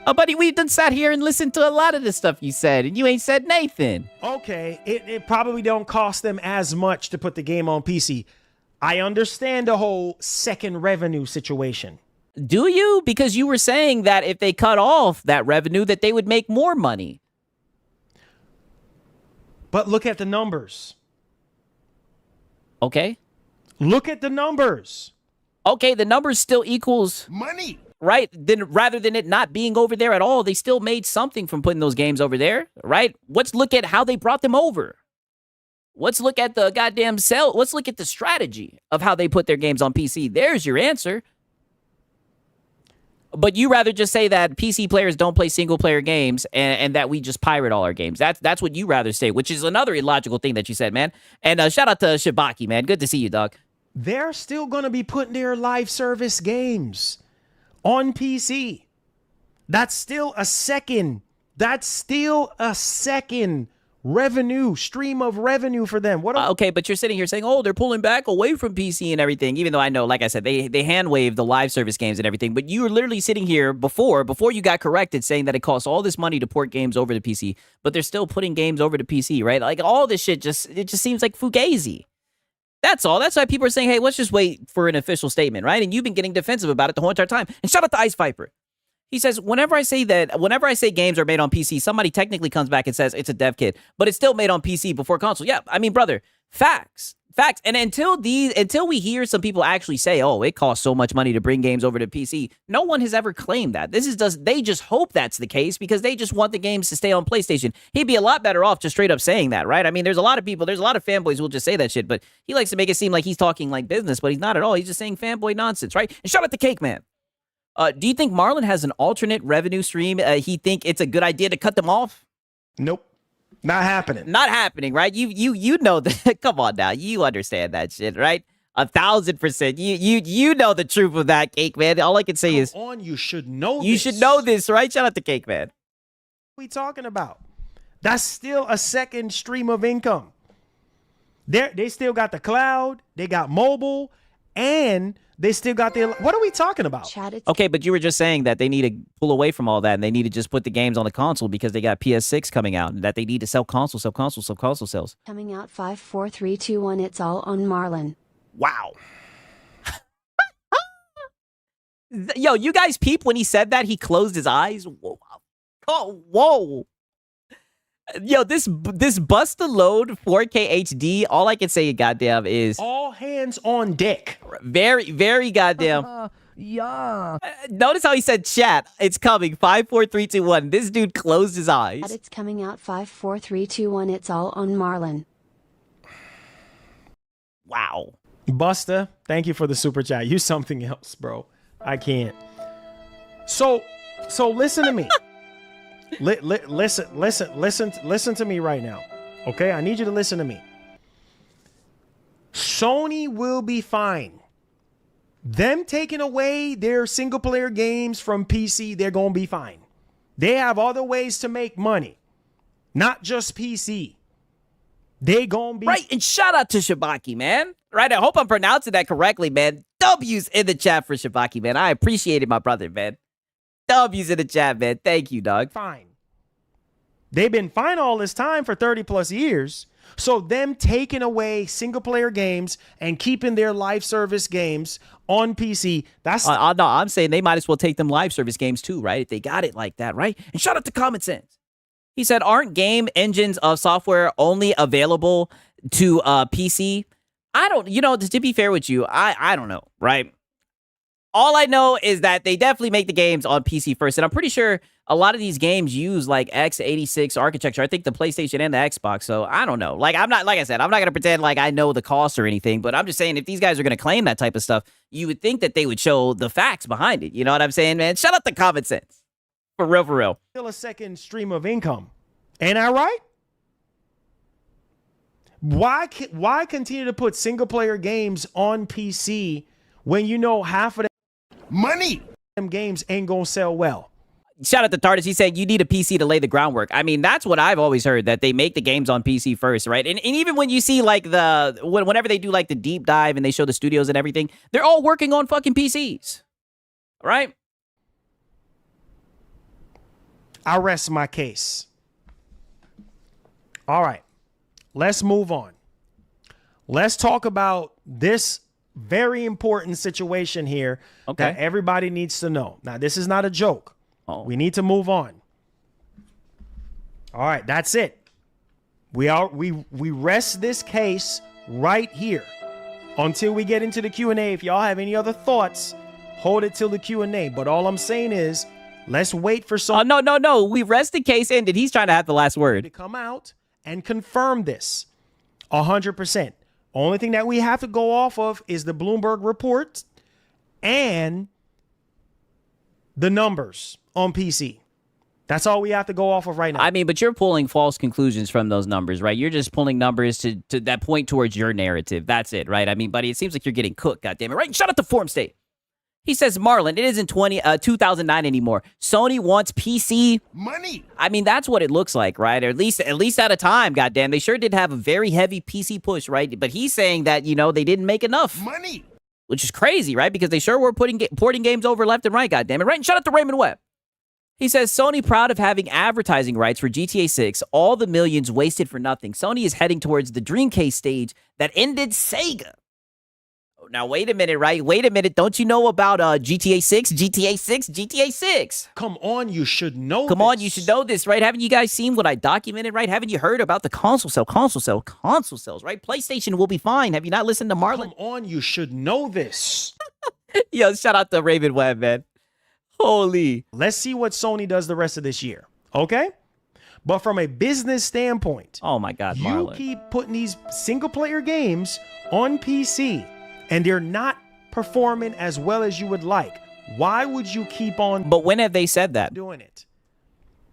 Oh, buddy, we've done sat here and listened to a lot of the stuff you said, and you ain't said Nathan. Okay, it probably don't cost them as much to put the game on PC. I understand the whole second revenue situation. Do you? Because you were saying that if they cut off that revenue, that they would make more money. But look at the numbers. Okay. Look at the numbers. Okay, the numbers still equals... money. Right? Then rather than it not being over there at all, they still made something from putting those games over there, right? Let's look at how they brought them over. Let's look at the goddamn sell. Let's look at the strategy of how they put their games on PC. There's your answer. But you rather just say that PC players don't play single player games and that we just pirate all our games. That's what you rather say, which is another illogical thing that you said, man. And shout out to Shibaki, man. Good to see you, dog. They're still going to be putting their live service games on PC. That's still a second stream of revenue for them. Okay, but you're sitting here saying, oh, they're pulling back away from PC and everything, even though I know, like I said, they hand wave the live service games and everything. But you were literally sitting here before you got corrected saying that it costs all this money to port games over to PC, but they're still putting games over to PC, right? Like all this shit just seems like fugazi. That's all. That's why people are saying, hey, let's just wait for an official statement, right? And you've been getting defensive about it the whole entire time. And shout out to Ice Viper. He says, whenever I say games are made on PC, somebody technically comes back and says it's a dev kit, but it's still made on PC before console. Yeah, I mean, brother, facts. And until we hear some people actually say, oh, it costs so much money to bring games over to PC, no one has ever claimed that. They just hope that's the case because they just want the games to stay on PlayStation. He'd be a lot better off just straight up saying that, right? I mean, there's a lot of fanboys who will just say that shit, but he likes to make it seem like he's talking like business, but he's not at all. He's just saying fanboy nonsense, right? And shout out to Cake Man. Do you think Marlon has an alternate revenue stream? He think it's a good idea to cut them off? Nope. Not happening. Not happening, right? You know that. Come on now. You understand that shit, right? 1,000%. You know the truth of that, Cake Man. All I can say is you should know you should know this, right? Shout out to Cake Man. What are we talking about? That's still a second stream of income. They still got the cloud, they got mobile, and they still got their... What are we talking about? Okay, but you were just saying that they need to pull away from all that and they need to just put the games on the console because they got PS6 coming out and that they need to sell console sales. Coming out 5, 4, 3, 2, 1. It's all on Marlon. Wow. Yo, you guys peep when he said that? He closed his eyes? Whoa. Oh, whoa. Yo, this bust the load 4K HD, all I can say, goddamn, is... all hands on deck. Very, very goddamn... Yeah. Notice how he said chat. It's coming. 5, 4, 3, 2, 1. This dude closed his eyes. It's coming out 5, 4, 3, 2, 1. It's all on Marlon. Wow. Buster, thank you for the super chat. You something else, bro. I can't. So listen to me. Listen to me right now. Okay? I need you to listen to me. Sony will be fine. Them taking away their single player games from PC, they're going to be fine. They have other ways to make money. Not just PC. They going to be... Right, and shout out to Shabaki, man. Right, I hope I'm pronouncing that correctly, man. W's in the chat for Shabaki, man. I appreciate it, my brother, man. W's in the chat, man. Thank you, dog. Fine. They've been fine all this time for 30 plus years. So them taking away single player games and keeping their live service games on PC, that's... no, I'm saying they might as well take them live service games too, right? If they got it like that, right? And shout out to Common Sense. He said, aren't game engines of software only available to PC? I don't, to be fair with you, I don't know, right? All I know is that they definitely make the games on PC first. And I'm pretty sure a lot of these games use like x86 architecture. I think the PlayStation and the Xbox. So I don't know. Like I said, I'm not going to pretend like I know the cost or anything, but I'm just saying if these guys are going to claim that type of stuff, you would think that they would show the facts behind it. You know what I'm saying, man? Shout out to Common Sense. For real. Still a second stream of income. Ain't I right? Why continue to put single player games on PC when you know half of them games ain't gonna sell well? Shout out to Tardis. He said you need a PC to lay the groundwork. I mean, that's what I've always heard, that they make the games on PC first, right? And even when you see like whenever they do like the deep dive and they show the studios and everything, they're all working on fucking PCs, right? I rest my case. All right, let's move on. Let's talk about this very important situation here that everybody needs to know. Now, this is not a joke. We need to move on. All right, that's it. We rest this case right here until we get into the Q&A. If y'all have any other thoughts, hold it till the Q&A. But all I'm saying is, let's wait for some... No. We rest the case ended. He's trying to have the last word. ...to come out and confirm this 100%. Only thing that we have to go off of is the Bloomberg report and the numbers on PC. That's all we have to go off of right now. I mean, but you're pulling false conclusions from those numbers, right? You're just pulling numbers to that point towards your narrative. That's it, right? I mean, buddy, it seems like you're getting cooked, goddammit, right? Shout out to Form State. He says, Marlon, it isn't 2009 anymore. Sony wants PC money. I mean, that's what it looks like, right? Or at least at a time, goddamn. They sure did have a very heavy PC push, right? But he's saying that, they didn't make enough. Money. Which is crazy, right? Because they sure were porting games over left and right, goddamn it, right? And shout out to Raymond Webb. He says, Sony proud of having advertising rights for GTA 6. All the millions wasted for nothing. Sony is heading towards the Dreamcase stage that ended Sega. Now, wait a minute, right? Wait a minute. Don't you know about GTA 6, GTA 6, GTA 6? Come on, you should know Come this. on, you should know this, right? Haven't you guys seen what I documented, right? Haven't you heard about the console sales, right? PlayStation will be fine. Have you not listened to Marlon? Come on, you should know this. Yo, shout out to Raven Webb, man. Holy. Let's see what Sony does the rest of this year, okay? But from a business standpoint, oh my God, Marlon. You keep putting these single-player games on PC, and they're not performing as well as you would like. Why would you keep on? But when have they said that? Doing it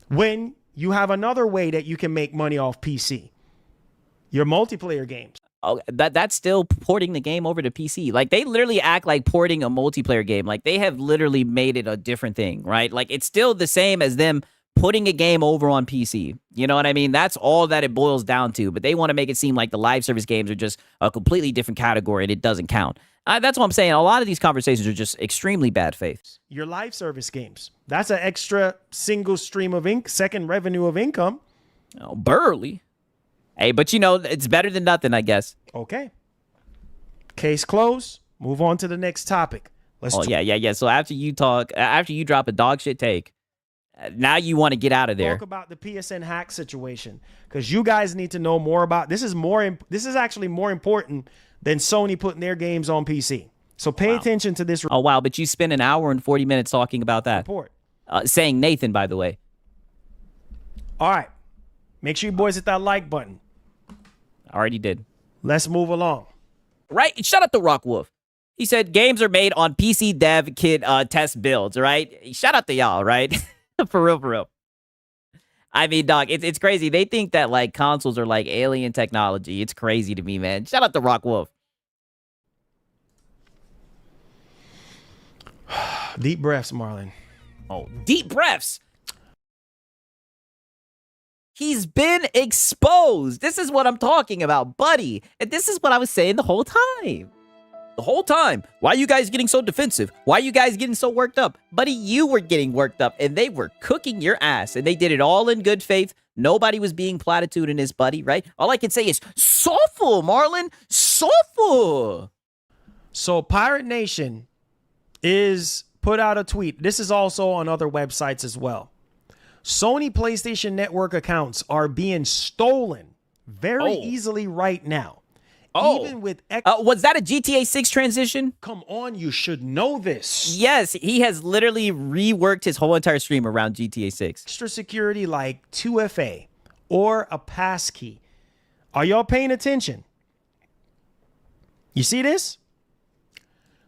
when you have another way that you can make money off PC, your multiplayer games. Oh, that's still porting the game over to PC. Like, they literally act like porting a multiplayer game. Like, they have literally made it a different thing, right? Like, it's still the same as them putting a game over on PC. You know what I mean? That's all that it boils down to. But they want to make it seem like the live service games are just a completely different category and it doesn't count. That's what I'm saying. A lot of these conversations are just extremely bad faith. Your live service games. That's an extra single stream of second revenue of income. Oh, Burley. Hey, but you know, it's better than nothing, I guess. Okay. Case closed. Move on to the next topic. Yeah. So after you drop a dog shit take, now you want to get out of there. Talk about the PSN hack situation because you guys need to know more about this. This is actually more important than Sony putting their games on PC. So pay attention to this. Oh wow! But you spent an hour and 40 minutes talking about that. Report. Saying Nathan, by the way. All right. Make sure you boys hit that like button. Already did. Let's move along. Right? Shout out to Rockwolf. He said games are made on PC dev kit test builds, right? Shout out to y'all, right? For real. I mean, dog, it's crazy. They think that, like, consoles are, like, alien technology. It's crazy to me, man. Shout out to Rockwolf. Deep breaths, Marlon. Oh, deep breaths. He's been exposed. This is what I'm talking about, buddy. And this is what I was saying the whole time. The whole time. Why are you guys getting so defensive? Why are you guys getting so worked up? Buddy, you were getting worked up, and they were cooking your ass, and they did it all in good faith. Nobody was being platitudinous, buddy, right? All I can say is, soulful, Marlon. Soulful. So Pirate Nation is put out a tweet. This is also on other websites as well. Sony PlayStation Network accounts are being stolen very easily right now. Even with was that a GTA 6 transition? Come on, you should know this. Yes, he has literally reworked his whole entire stream around GTA 6. Extra security like 2FA or a passkey. Are y'all paying attention? You see this?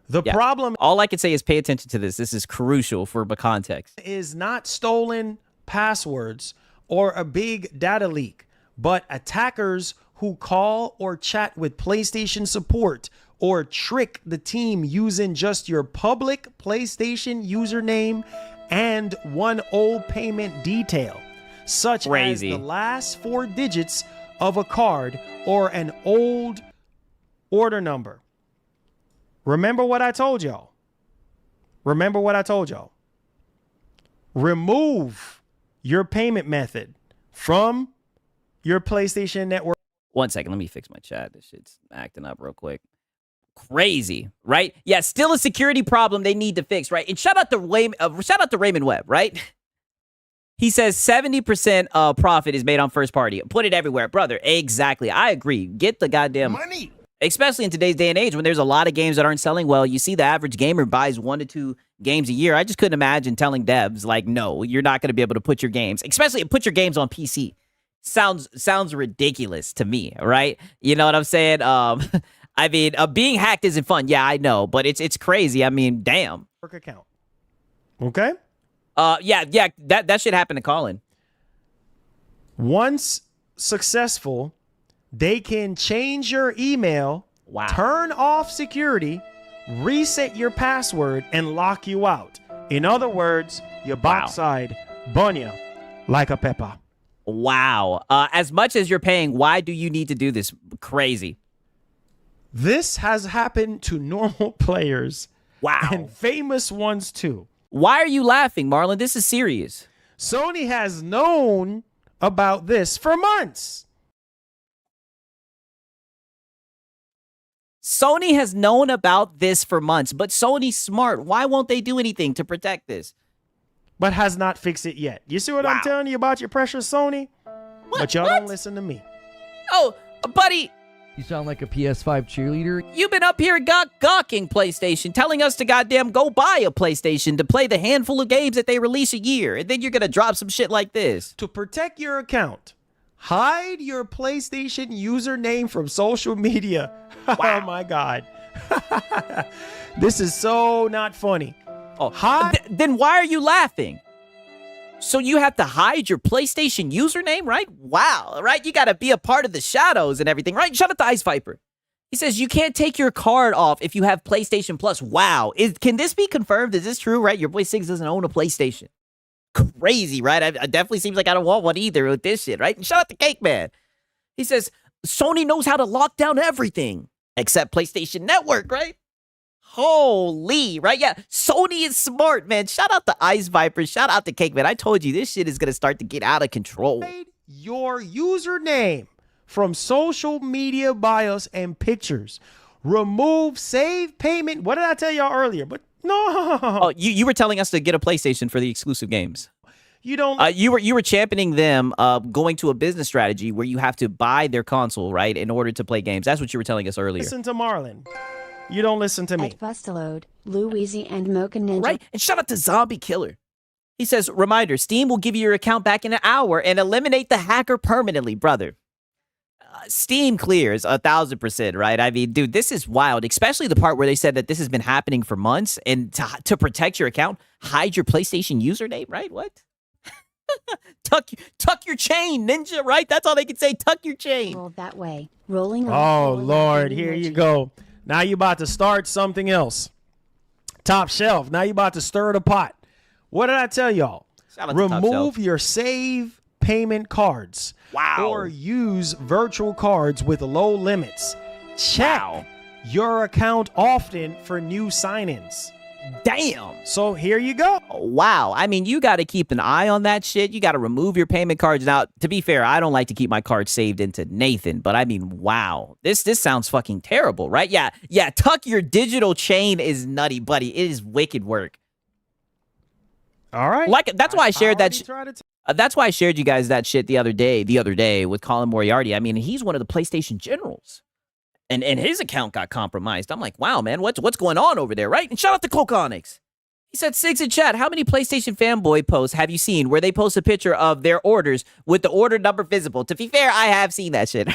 The problem, all I can say is pay attention to this. This is crucial for the context. Is not stolen passwords or a big data leak, but attackers who call or chat with PlayStation support or trick the team using just your public PlayStation username and one old payment detail, such as the last 4 digits of a card or an old order number. Remember what I told y'all. Remove your payment method from your PlayStation Network. 1 second, let me fix my chat. This shit's acting up real quick. Crazy, right? Yeah, still a security problem they need to fix, right? And shout out to Raymond Webb, right? He says 70% profit is made on first party. Put it everywhere, brother. Exactly. I agree. Get the goddamn money. Especially in today's day and age when there's a lot of games that aren't selling well. You see the average gamer buys 1 to 2 games a year. I just couldn't imagine telling devs, like, no, you're not going to be able to put your games, especially put your games on PC. Sounds ridiculous to me, right? You know what I'm saying? I mean, being hacked isn't fun. Yeah, I know, but it's crazy. I mean, damn. Work account. Okay. Yeah. That shit happened to Colin. Once successful, they can change your email, turn off security, reset your password, and lock you out. In other words, your backside burn you like a pepper. Wow. As much as you're paying, why do you need to do this? Crazy. This has happened to normal players. Wow. And famous ones too. Why are you laughing, Marlon? This is serious. Sony has known about this for months. Sony has known about this for months, but Sony's smart. Why won't they do anything to protect this? But has not fixed it yet. You see what I'm telling you about your precious Sony? But y'all don't listen to me. Oh, buddy. You sound like a PS5 cheerleader. You've been up here gawking PlayStation, telling us to goddamn go buy a PlayStation to play the handful of games that they release a year, and then you're going to drop some shit like this. To protect your account, hide your PlayStation username from social media. Oh my God. This is so not funny. Oh, then why are you laughing? So you have to hide your PlayStation username, right? Wow, right? You got to be a part of the shadows and everything, right? Shout out to Ice Viper. He says you can't take your card off if you have PlayStation Plus. Wow. Can this be confirmed? Is this true, right? Your boy Six doesn't own a PlayStation. Crazy, right? It definitely seems like I don't want one either with this shit, right? And shout out to Cake Man. He says Sony knows how to lock down everything except PlayStation Network, right? Holy, right? Yeah, Sony is smart, man. Shout out to Ice Viper. Shout out to Cake Man. I told you this shit is going to start to get out of control. Your username from social media bios and pictures. Remove save payment. What did I tell y'all earlier? But no. Oh, you were telling us to get a PlayStation for the exclusive games. You don't. You were championing them going to a business strategy where you have to buy their console, right, in order to play games. That's what you were telling us earlier. Listen to Marlon. You don't listen to me. At Bustalode, Louisi, and Mocha Ninja. Right, and shout out to Zombie Killer. He says, reminder, Steam will give you your account back in an hour and eliminate the hacker permanently, brother. Steam clears 1,000%, right? I mean, dude, this is wild, especially the part where they said that this has been happening for months, and to protect your account, hide your PlayStation username, right? What? tuck your chain, ninja, right? That's all they can say, tuck your chain. Roll that way. Rolling. Oh, Lord, here you go. Now you about to start something else. Top shelf. Now you about to stir the pot. What did I tell y'all? Remove your save payment cards. Wow. Or use virtual cards with low limits. Check your account often for new sign-ins. Damn. So here you go. Wow. I mean, you got to keep an eye on that shit. You got to remove your payment cards. Now, to be fair, I don't like to keep my cards saved into Nathan, but I mean, wow. This sounds fucking terrible, right? Yeah. Tuck your digital chain is nutty, buddy. It is wicked work. All right. That's why I shared that shit. That's why I shared you guys that shit the other day with Colin Moriarty. I mean, he's one of the PlayStation generals. And his account got compromised. I'm like, wow, man, what's going on over there, right? And shout out to Coconics. He said, Six in chat, how many PlayStation fanboy posts have you seen where they post a picture of their orders with the order number visible? To be fair, I have seen that shit.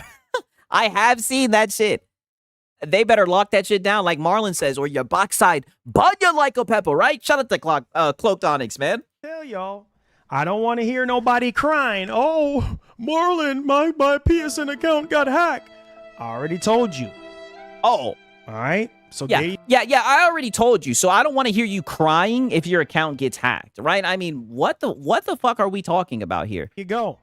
I have seen that shit. They better lock that shit down, like Marlon says, or your box side banya like a pepper, right? Shout out to Cloaked Onyx, man. Tell y'all, I don't want to hear nobody crying. Oh, Marlon, my PSN account got hacked. I already told you. Oh. All right. So yeah, I already told you. So I don't want to hear you crying if your account gets hacked, right? I mean, what the fuck are we talking about here? Here you go.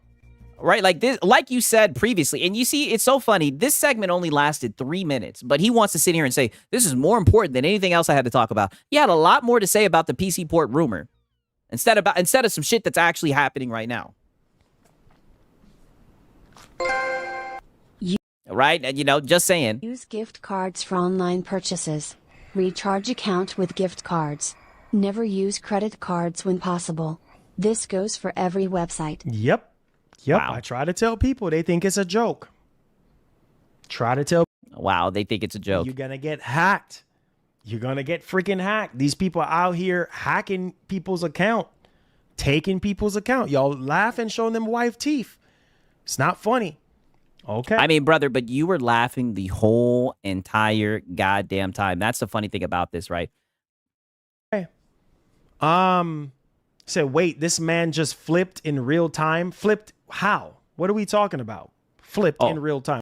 Right, like this, like you said previously, and you see, it's so funny. This segment only lasted 3 minutes, but he wants to sit here and say this is more important than anything else I had to talk about. He had a lot more to say about the PC port rumor instead of some shit that's actually happening right now. Right? And, just saying. Use gift cards for online purchases. Recharge account with gift cards. Never use credit cards when possible. This goes for every website. Yep. Wow. I try to tell people. They think it's a joke. Wow, they think it's a joke. You're going to get hacked. You're going to get freaking hacked. These people are out here hacking people's account. Taking people's account. Y'all laugh and show them wife teeth. It's not funny. Okay. I mean, brother, but you were laughing the whole entire goddamn time. That's the funny thing about this, right? Okay. Said, wait, this man just flipped in real time? Flipped how? What are we talking about? Flipped in real time.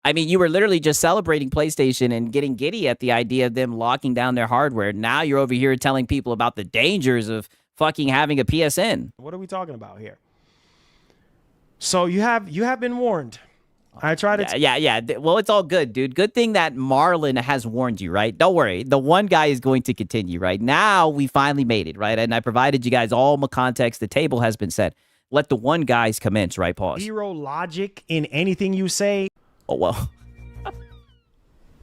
I mean, you were literally just celebrating PlayStation and getting giddy at the idea of them locking down their hardware. Now you're over here telling people about the dangers of fucking having a PSN. What are we talking about here? So you have been warned. I try to. Yeah. Well, it's all good, dude. Good thing that Marlon has warned you, right? Don't worry. The one guy is going to continue, right? Now we finally made it, right? And I provided you guys all my context. The table has been set. Let the one guys commence, right? Pause. Zero logic in anything you say. Oh, well.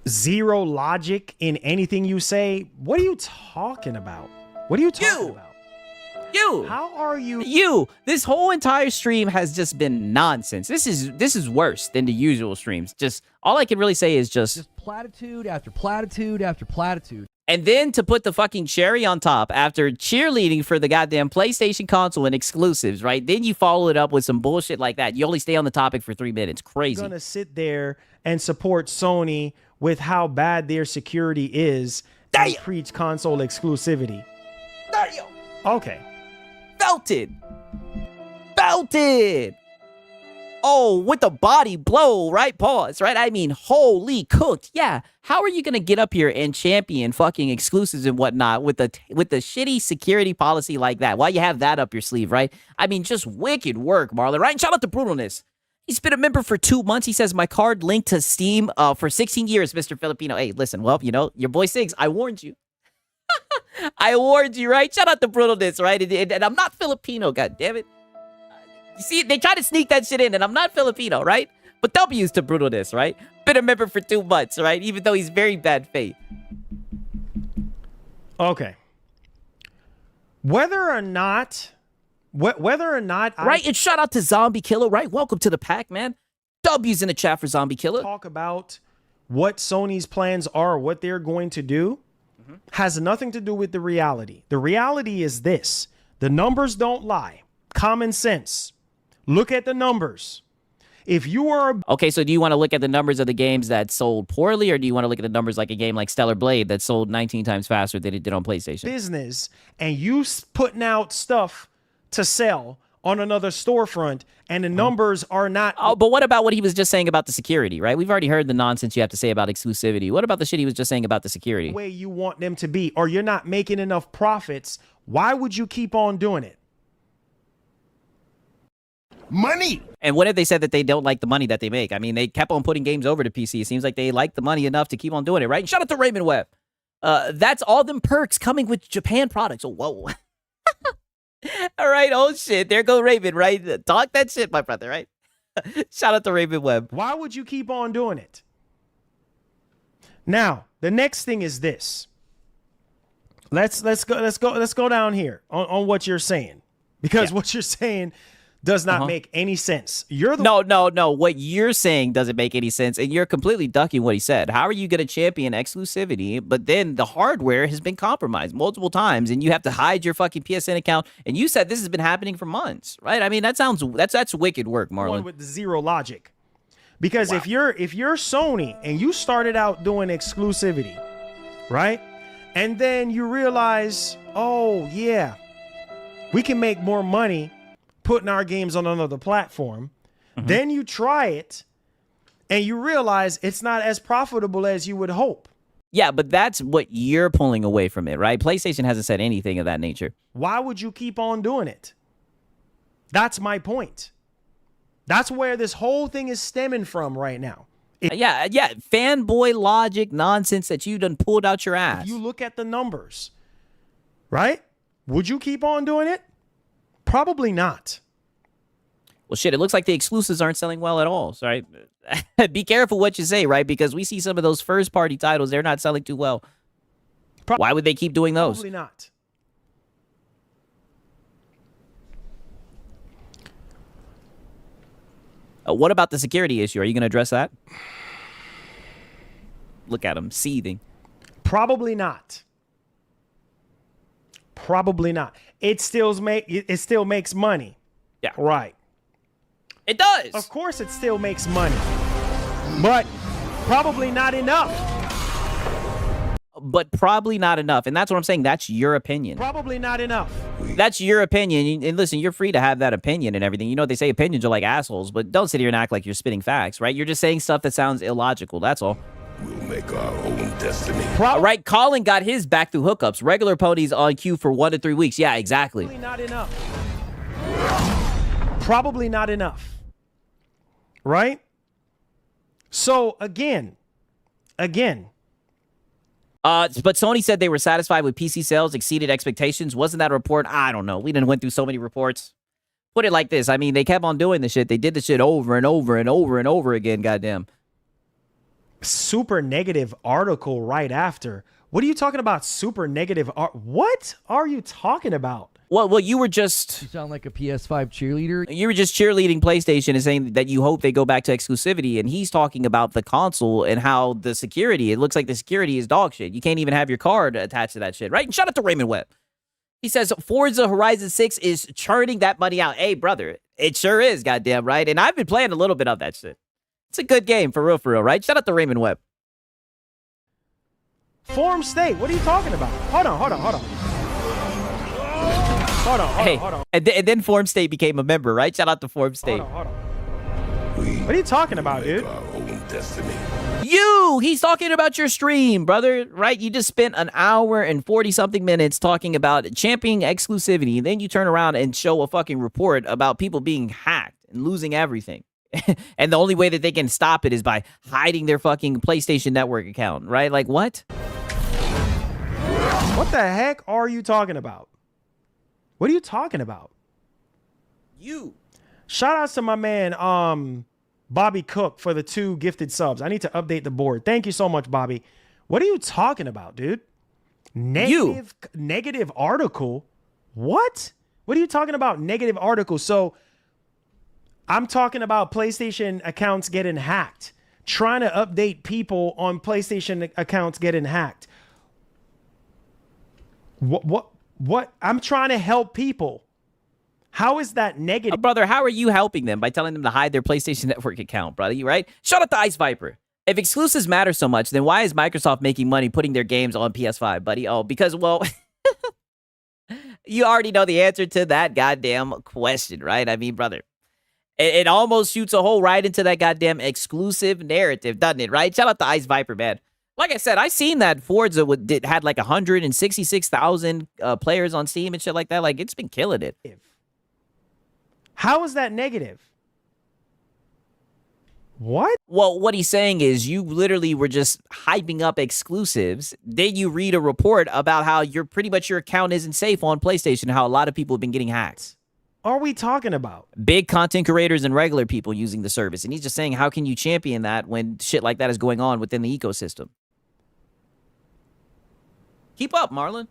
zero logic in anything you say. What are you talking about? What are you talking about? How are you? This whole entire stream has just been nonsense. This is worse than the usual streams. Just all I can really say is just platitude after platitude after platitude. And then to put the fucking cherry on top, after cheerleading for the goddamn PlayStation console and exclusives, right? Then you follow it up with some bullshit like that. You only stay on the topic for 3 minutes. Crazy. You're gonna sit there and support Sony with how bad their security is and preach console exclusivity. Okay. Belted. Oh, with the body blow, right? Pause, right? I mean, holy cooked. Yeah. How are you going to get up here and champion fucking exclusives and whatnot with the shitty security policy like that? Why you have that up your sleeve, right? I mean, just wicked work, Marlon, right? And shout out to Brutalness. He's been a member for 2 months. He says, my card linked to Steam for 16 years, Mr. Filipino. Hey, listen, well, you know, your boy Sigs, I warned you. I warned you, right? Shout out to Brutalness, right? And I'm not Filipino, god damn it. You see, they try to sneak that shit in, and I'm not Filipino, right? But W's to Brutalness, right? Been a member for 2 months, right? Even though he's very bad faith. Okay. Whether or not right, and shout out to Zombie Killer, right? Welcome to the pack, man. W's in the chat for Zombie Killer. Talk about what Sony's plans are, what they're going to do, has nothing to do with the reality. The reality is this. The numbers don't lie. Common sense. Look at the numbers. If you are okay, so do you want to look at the numbers of the games that sold poorly, or do you want to look at the numbers like a game like Stellar Blade that sold 19 times faster than it did on PlayStation? Business, and you putting out stuff to sell on another storefront, and the numbers are not. Oh, but what about what he was just saying about the security, right? We've already heard the nonsense you have to say about exclusivity. What about the shit he was just saying about the security? The way you want them to be, or you're not making enough profits. Why would you keep on doing it? Money. And what if they said that they don't like the money that they make? I mean, they kept on putting games over to PC. It seems like they like the money enough to keep on doing it, right? And shout out to Raymond Webb. That's all them perks coming with Japan products. Oh, whoa. All right, oh shit. There go Raven, right? Talk that shit, my brother, right? Shout out to Raven Webb. Why would you keep on doing it? Now, the next thing is this. Let's go down here on what you're saying. Because what you're saying does not make any sense. You're the No. What you're saying doesn't make any sense, and you're completely ducking what he said. How are you going to champion exclusivity, but then the hardware has been compromised multiple times, and you have to hide your fucking PSN account? And you said this has been happening for months, right? I mean, that's wicked work, Marlon. One with the zero logic. Because if you're Sony and you started out doing exclusivity, right? And then you realize, oh yeah, we can make more money putting our games on another platform. Then you try it and you realize it's not as profitable as you would hope. Yeah, but that's what you're pulling away from it, right? PlayStation hasn't said anything of that nature. Why would you keep on doing it? That's my point. That's where this whole thing is stemming from right now. Yeah, fanboy logic nonsense that you done pulled out your ass. If you look at the numbers, right? Would you keep on doing it? Probably not. Well, shit, it looks like the exclusives aren't selling well at all, right? Be careful what you say, right? Because we see some of those first-party titles, they're not selling too well. Why would they keep doing those? Probably not. What about the security issue? Are you going to address that? Look at him, seething. Probably not. Probably not. It still makes money. Yeah. Right. It does. Of course it still makes money. But probably not enough. But probably not enough. And that's what I'm saying. That's your opinion. Probably not enough. That's your opinion. And listen, you're free to have that opinion and everything. You know, they say opinions are like assholes, but don't sit here and act like you're spitting facts, right? You're just saying stuff that sounds illogical. That's all. We'll make our own destiny. Right, Colin got his back through hookups. Regular ponies on queue for 1 to 3 weeks. Yeah, exactly. Probably not enough. Probably not enough. Right? So, again. But Sony said they were satisfied with PC sales, exceeded expectations. Wasn't that a report? I don't know. We didn't went through so many reports. Put it like this. I mean, they kept on doing the shit. They did the shit over and over and over and over again, goddamn. super negative article right after. What are you talking about? Super negative? What are you talking about? Well, you were just... You sound like a PS5 cheerleader. You were just cheerleading PlayStation and saying that you hope they go back to exclusivity, and he's talking about the console and how the security, it looks like the security is dog shit. You can't even have your card attached to that shit, right? And shout out to Raymond Webb. He says Forza Horizon 6 is churning that money out. Hey, brother, it sure is, goddamn right. And I've been playing a little bit of that shit. It's a good game, for real, right? Shout out to Raymond Webb. Form State, what are you talking about? Hold on. Hold on. And then Form State became a member, right? Shout out to Form State. Hold on. What are you talking about, dude? Our own destiny. He's talking about your stream, brother, right? You just spent an hour and 40-something minutes talking about championing exclusivity, and then you turn around and show a fucking report about people being hacked and losing everything. And the only way that they can stop it is by hiding their fucking PlayStation Network account, right? Like, what? What the heck are you talking about? What are you talking about? Shout outs to my man, Bobby Cook for the 2 gifted subs. I need to update the board. Thank you so much, Bobby. What are you talking about, dude? Negative article? What? What are you talking about? Negative article. So I'm talking about PlayStation accounts getting hacked. Trying to update people on PlayStation accounts getting hacked. What? I'm trying to help people. How is that negative? Brother, how are you helping them? By telling them to hide their PlayStation Network account, brother, you right? Shout out to Ice Viper. If exclusives matter so much, then why is Microsoft making money putting their games on PS5, buddy? Oh, because, well, you already know the answer to that goddamn question, right? I mean, brother, it almost shoots a hole right into that goddamn exclusive narrative, doesn't it, right? Shout out to Ice Viper, man. Like I said, I seen that Forza had like 166,000 players on Steam and shit like that. Like, it's been killing it. How is that negative? What? Well, what he's saying is you literally were just hyping up exclusives. Then you read a report about how your account isn't safe on PlayStation, how a lot of people have been getting hacked. Are we talking about? Big content creators and regular people using the service. And he's just saying, how can you champion that when shit like that is going on within the ecosystem? Keep up, Marlon.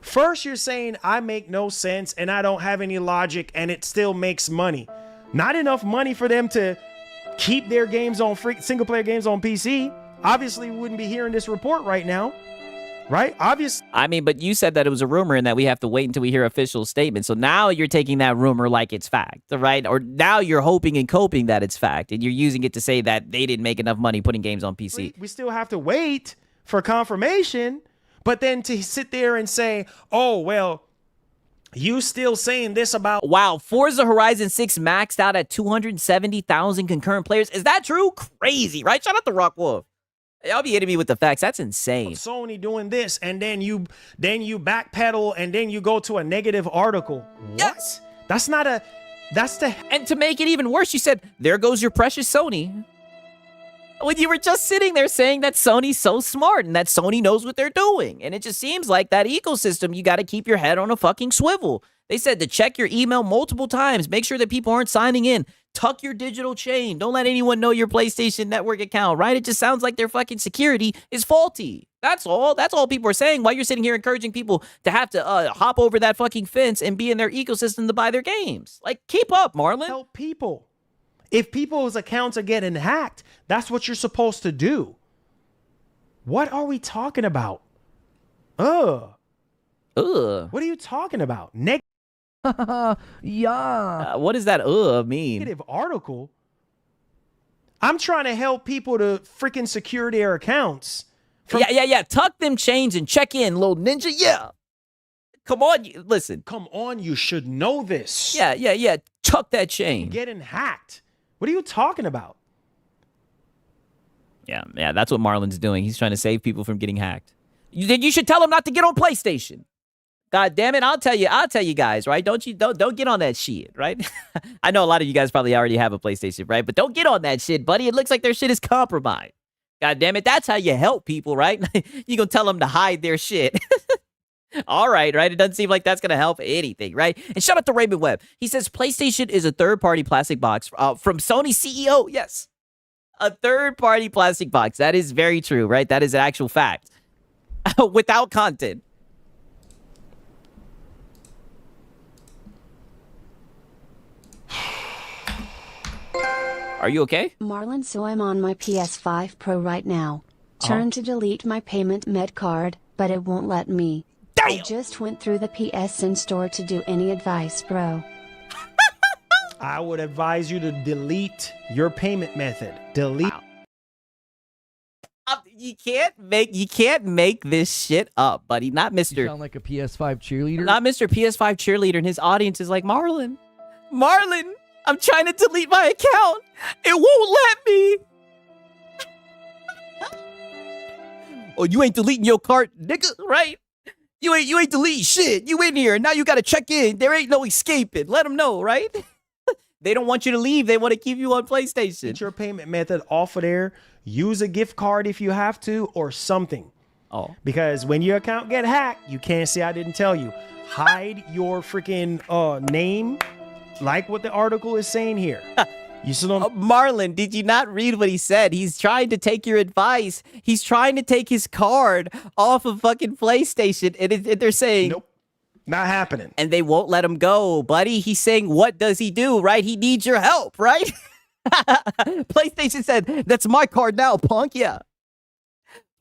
First, you're saying I make no sense and I don't have any logic and it still makes money. Not enough money for them to keep their games on single-player games on PC. Obviously, we wouldn't be hearing this report right now. Right? Obviously. I mean, but you said that it was a rumor and that we have to wait until we hear official statements. So now you're taking that rumor like it's fact, right? Or now you're hoping and coping that it's fact. And you're using it to say that they didn't make enough money putting games on PC. We still have to wait for confirmation. But then to sit there and say, oh, well, you still saying this about... Wow, Forza Horizon 6 maxed out at 270,000 concurrent players. Is that true? Crazy, right? Shout out to Rock Wolf. Y'all be hitting me with the facts. That's insane. Sony doing this, and then you backpedal, and then you go to a negative article. Yes. What? That's not a... That's the... And to make it even worse, you said, there goes your precious Sony. When you were just sitting there saying that Sony's so smart and that Sony knows what they're doing. And it just seems like that ecosystem, you got to keep your head on a fucking swivel. They said to check your email multiple times. Make sure that people aren't signing in. Tuck your digital chain. Don't let anyone know your PlayStation Network account, right? It just sounds like their fucking security is faulty. That's all. That's all people are saying while you're sitting here encouraging people to have to hop over that fucking fence and be in their ecosystem to buy their games. Like, keep up, Marlon. Help people. If people's accounts are getting hacked, that's what you're supposed to do. What are we talking about? What are you talking about? Yeah. What does that mean? Negative article? I'm trying to help people to freaking secure their accounts. Yeah. Tuck them chains and check in, little ninja. Yeah. Come on, listen. Come on, you should know this. Yeah. Tuck that chain. Getting hacked. What are you talking about? Yeah, that's what Marlon's doing. He's trying to save people from getting hacked. You should tell him not to get on PlayStation. God damn it, I'll tell you guys, right? Don't get on that shit, right? I know a lot of you guys probably already have a PlayStation, right? But don't get on that shit, buddy. It looks like their shit is compromised. God damn it, that's how you help people, right? You gonna tell them to hide their shit. All right? It doesn't seem like that's going to help anything, right? And shout out to Raymond Webb. He says PlayStation is a third-party plastic box from Sony CEO. Yes. A third-party plastic box. That is very true, right? That is an actual fact. Without content. Are you okay? Marlon, so I'm on my PS5 Pro right now. Trying to delete my payment med card, but it won't let me. Damn! I just went through the PSN store to do. Any advice, bro? I would advise you to delete your payment method. Delete. You can't make this shit up, buddy. Not You Mr. sound like a PS5 cheerleader. Not Mr. PS5 cheerleader, and his audience is like, Marlon, I'm trying to delete my account. It won't let me. Oh, you ain't deleting your cart, nigga, right? You ain't deleting shit. You in here. Now you got to check in. There ain't no escaping. Let them know, right? They don't want you to leave. They want to keep you on PlayStation. Get your payment method off of there. Use a gift card if you have to, or something. Oh. Because when your account get hacked, you can't say I didn't tell you. Hide your freaking name, like what the article is saying here. You still don't. Marlon, did you not read what he said? He's trying to take your advice. He's trying to take his card off of fucking PlayStation, and they're saying, nope, not happening. And they won't let him go, buddy. He's saying, what does he do, right? He needs your help, right? PlayStation said, that's my card now, punk. Yeah.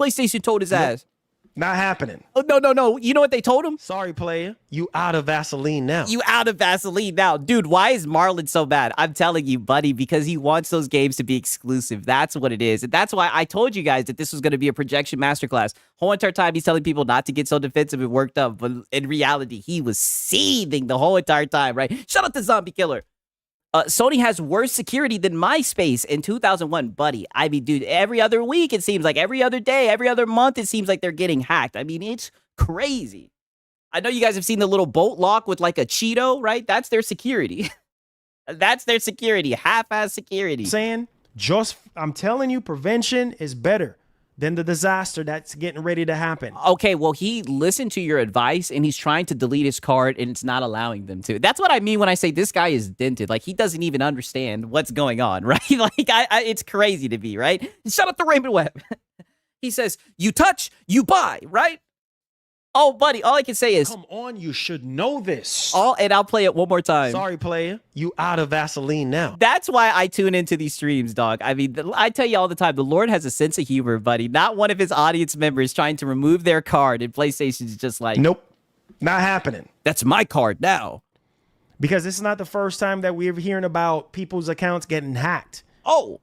PlayStation told his ass. Not happening. Oh, no. You know what they told him? Sorry, player. You out of Vaseline now. You out of Vaseline now. Dude, why is Marlon so bad? I'm telling you, buddy, because he wants those games to be exclusive. That's what it is. And that's why I told you guys that this was going to be a projection masterclass. Whole entire time he's telling people not to get so defensive and worked up. But in reality, he was seething the whole entire time, right? Shout out to Zombie Killer. Sony has worse security than MySpace in 2001, buddy. I mean, dude, every other week, it seems like every other day, every other month, it seems like they're getting hacked. I mean, it's crazy. I know you guys have seen the little boat lock with like a Cheeto, right? That's their security. That's their security. Half-ass security. I'm telling you, prevention is better than the disaster that's getting ready to happen. Okay, well, he listened to your advice and he's trying to delete his card and it's not allowing them to. That's what I mean when I say this guy is dented. Like, he doesn't even understand what's going on, right? Like, it's crazy to me, right? Shout out to Raymond Webb. He says, you touch, you buy, right? Oh, buddy, all I can say is... Come on, you should know this. And I'll play it one more time. Sorry, player. You out of Vaseline now. That's why I tune into these streams, dog. I mean, I tell you all the time, the Lord has a sense of humor, buddy. Not one of his audience members trying to remove their card, and PlayStation's just like... Nope. Not happening. That's my card now. Because this is not the first time that we're hearing about people's accounts getting hacked. Oh.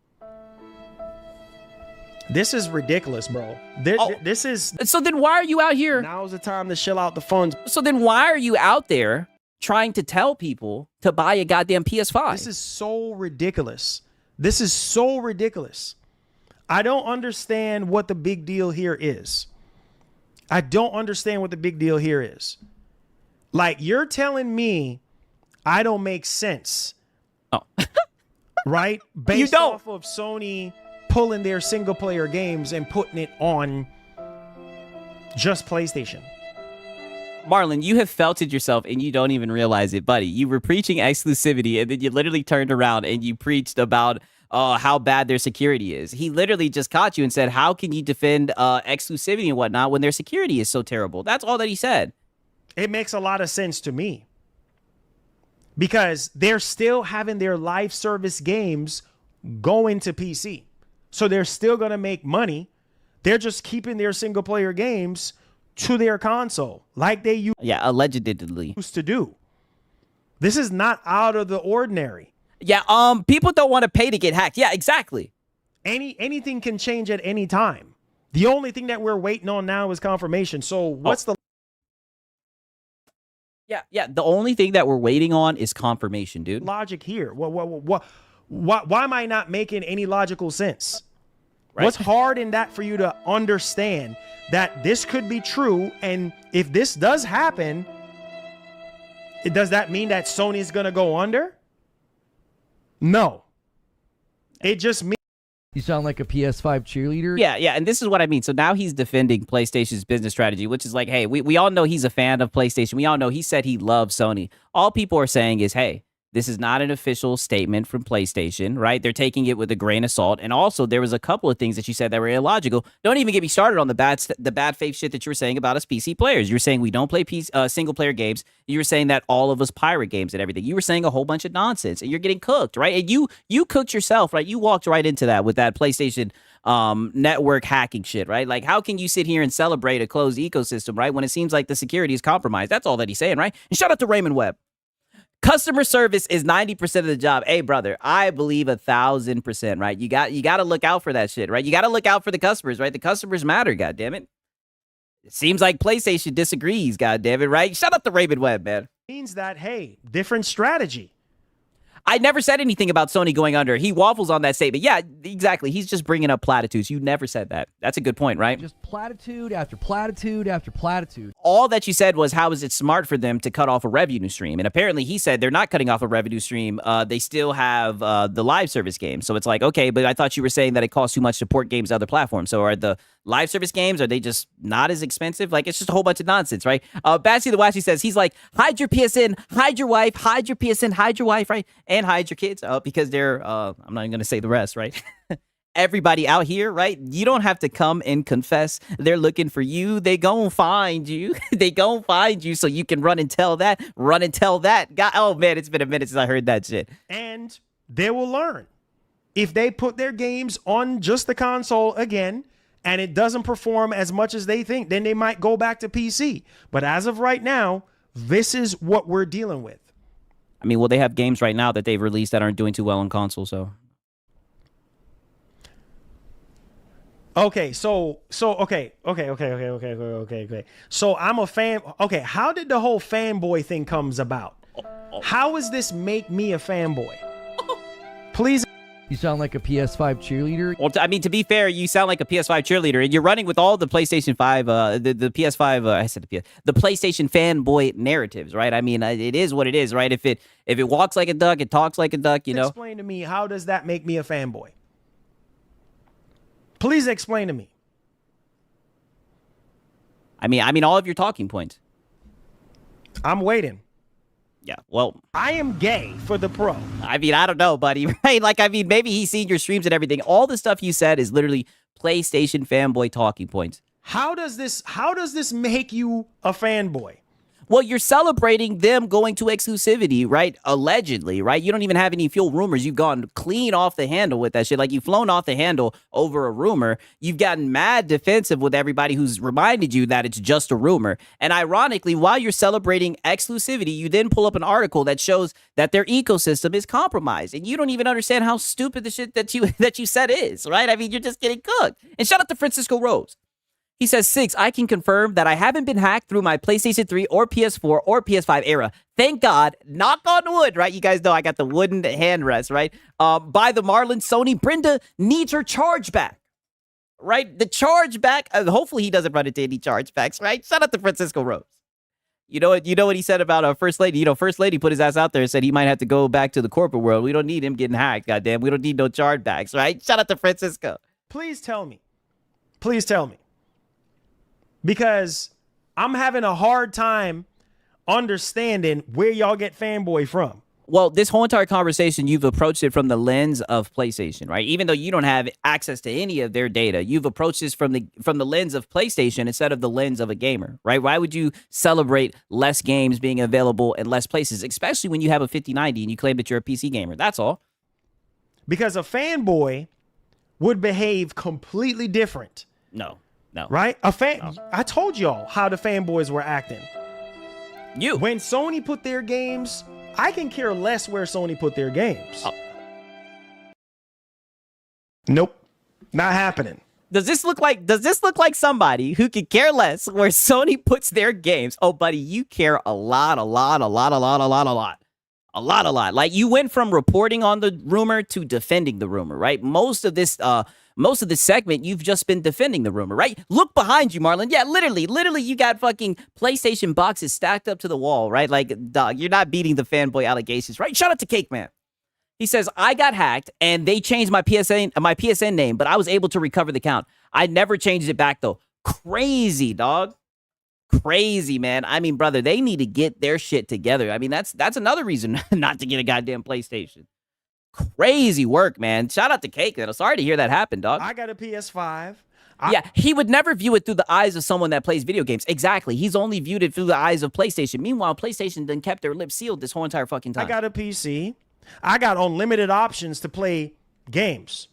This is ridiculous, bro. This is... So then why are you out here? Now's the time to shell out the funds. So then why are you out there trying to tell people to buy a goddamn PS5? This is so ridiculous. This is so ridiculous. I don't understand what the big deal here is. I don't understand what the big deal here is. Like, you're telling me I don't make sense. Oh. Right? Based off of Sony pulling their single player games and putting it on just PlayStation. Marlon, you have felt it yourself and you don't even realize it, buddy. You were preaching exclusivity and then you literally turned around and you preached about how bad their security is. He literally just caught you and said, how can you defend exclusivity and whatnot when their security is so terrible? That's all that he said. It makes a lot of sense to me. Because they're still having their live service games going to PC. So they're still going to make money. They're just keeping their single player games to their console like they used to do. This is not out of the ordinary. Yeah, people don't want to pay to get hacked. Yeah, exactly. Anything can change at any time. The only thing that we're waiting on now is confirmation. So what's the... Yeah, the only thing that we're waiting on is confirmation, dude. Logic here. Why am I not making any logical sense? Right. What's hard in that for you to understand that this could be true? And if this does happen, does that mean that Sony's going to go under? No. It just means... You sound like a PS5 cheerleader. Yeah, and this is what I mean. So now he's defending PlayStation's business strategy, which is like, hey, we all know he's a fan of PlayStation. We all know he said he loves Sony. All people are saying is, hey, This is not an official statement from PlayStation, right? They're taking it with a grain of salt. And also, there was a couple of things that you said that were illogical. Don't even get me started on the bad faith shit that you were saying about us PC players. You were saying we don't play single player games. You were saying that all of us pirate games and everything. You were saying a whole bunch of nonsense, and you're getting cooked, right? And you cooked yourself, right? You walked right into that with that PlayStation network hacking shit, right? Like, how can you sit here and celebrate a closed ecosystem, right, when it seems like the security is compromised? That's all that he's saying, right? And shout out to Raymond Webb. Customer service is 90% of the job. Hey, brother, I believe 1,000%, right? You got to look out for that shit, right? You got to look out for the customers, right? The customers matter, goddammit. It seems like PlayStation disagrees, goddammit, right? Shout out to Raymond Webb, man. Means that, hey, different strategy. I never said anything about Sony going under. He waffles on that statement. Yeah, exactly. He's just bringing up platitudes. You never said that. That's a good point, right? Just platitude after platitude after platitude. All that you said was, how is it smart for them to cut off a revenue stream? And apparently he said they're not cutting off a revenue stream. They still have the live service game. So it's like, okay, but I thought you were saying that it costs too much to port games to other platforms. So are the live service games, are they just not as expensive? Like, it's just a whole bunch of nonsense, right? Batsy the Washy says, he's like, hide your PSN, hide your wife, hide your PSN, hide your wife, right? And hide your kids because they're, I'm not even going to say the rest, right? Everybody out here, right? You don't have to come and confess. They're looking for you. They gon' find you. They gon' find you so you can run and tell that. God, oh, man, it's been a minute since I heard that shit. And they will learn. If they put their games on just the console again, and it doesn't perform as much as they think, then they might go back to PC. But as of right now, this is what we're dealing with. I mean, well, they have games right now that they've released that aren't doing too well on console, so. Okay, so okay. So I'm a fan. Okay, how did the whole fanboy thing comes about? How does this make me a fanboy? Please. You sound like a PS5 cheerleader. Well, I mean, to be fair, you sound like a PS5 cheerleader, and you're running with all the PlayStation 5, the PS5, I said the PlayStation fanboy narratives, right? I mean, it is what it is, right? If it walks like a duck, it talks like a duck, you know? Explain to me, how does that make me a fanboy? Please explain to me. I mean, all of your talking points. I'm waiting. Yeah, well, I am gay for the pro. I mean, I don't know, buddy, right? Like, I mean, maybe he's seen your streams and everything. All the stuff you said is literally PlayStation fanboy talking points. How does this make you a fanboy? Well, you're celebrating them going to exclusivity, right? Allegedly, right? You don't even have any fuel rumors. You've gone clean off the handle with that shit. Like, you've flown off the handle over a rumor. You've gotten mad defensive with everybody who's reminded you that it's just a rumor. And ironically, while you're celebrating exclusivity, you then pull up an article that shows that their ecosystem is compromised. And you don't even understand how stupid the shit that you said is, right? I mean, you're just getting cooked. And shout out to Francisco Rose. He says, 6, I can confirm that I haven't been hacked through my PlayStation 3 or PS4 or PS5 era. Thank God. Knock on wood, right? You guys know I got the wooden hand rest, right? By the Marlins, Sony. Brenda needs her charge back, right? The charge back. Hopefully he doesn't run into any chargebacks, right? Shout out to Francisco Rose. You know what he said about First Lady? You know, First Lady put his ass out there and said he might have to go back to the corporate world. We don't need him getting hacked, goddamn. We don't need no chargebacks, right? Shout out to Francisco. Please tell me. Please tell me. Because I'm having a hard time understanding where y'all get fanboy from. Well, this whole entire conversation, you've approached it from the lens of PlayStation, right? Even though you don't have access to any of their data, you've approached this from the lens of PlayStation instead of the lens of a gamer, right? Why would you celebrate less games being available in less places, especially when you have a 5090 and you claim that you're a PC gamer? That's all. Because a fanboy would behave completely different. No. Right? I told y'all how the fanboys were acting. When Sony put their games, I can care less where Sony put their games. Oh. Nope. Not happening. Does this look like somebody who could care less where Sony puts their games? Oh, buddy, you care a lot. Like, you went from reporting on the rumor to defending the rumor, right? Most of this segment, you've just been defending the rumor, right? Look behind you, Marlon. Yeah, literally, you got fucking PlayStation boxes stacked up to the wall, right? Like, dog, you're not beating the fanboy allegations, right? Shout out to Cake Man. He says, I got hacked and they changed my PSN name, but I was able to recover the account. I never changed it back, though. Crazy, dog. Crazy, man. I mean, brother, they need to get their shit together. I mean, that's another reason not to get a goddamn PlayStation. Crazy work, man. Shout out to Cake. Sorry to hear that happen, dog. I got a PS5. Yeah, he would never view it through the eyes of someone that plays video games. Exactly. He's only viewed it through the eyes of PlayStation. Meanwhile, PlayStation done kept their lips sealed this whole entire fucking time. I got a PC. I got unlimited options to play games.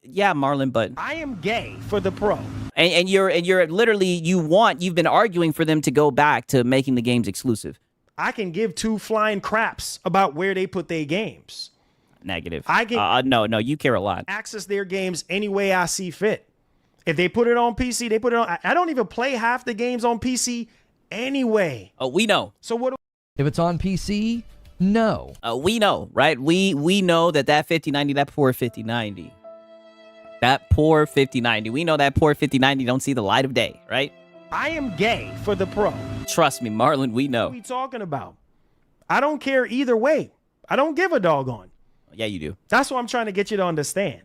Yeah, Marlon, but I am gay for the Pro. And you're literally you've been arguing for them to go back to making the games exclusive. I can give two flying craps about where they put their games. Negative. I can no, you care a lot. access their games any way I see fit. If they put it on PC, they put it on. I don't even play half the games on PC anyway. Oh, we know. So what? If it's on PC, no. We know, right? We know that 5090, that poor 5090. That poor 5090. We know that poor 5090 don't see the light of day, right? I am gay for the Pro. Trust me, Marlon, we know. What are we talking about? I don't care either way. I don't give a doggone. Yeah, you do. That's what I'm trying to get you to understand.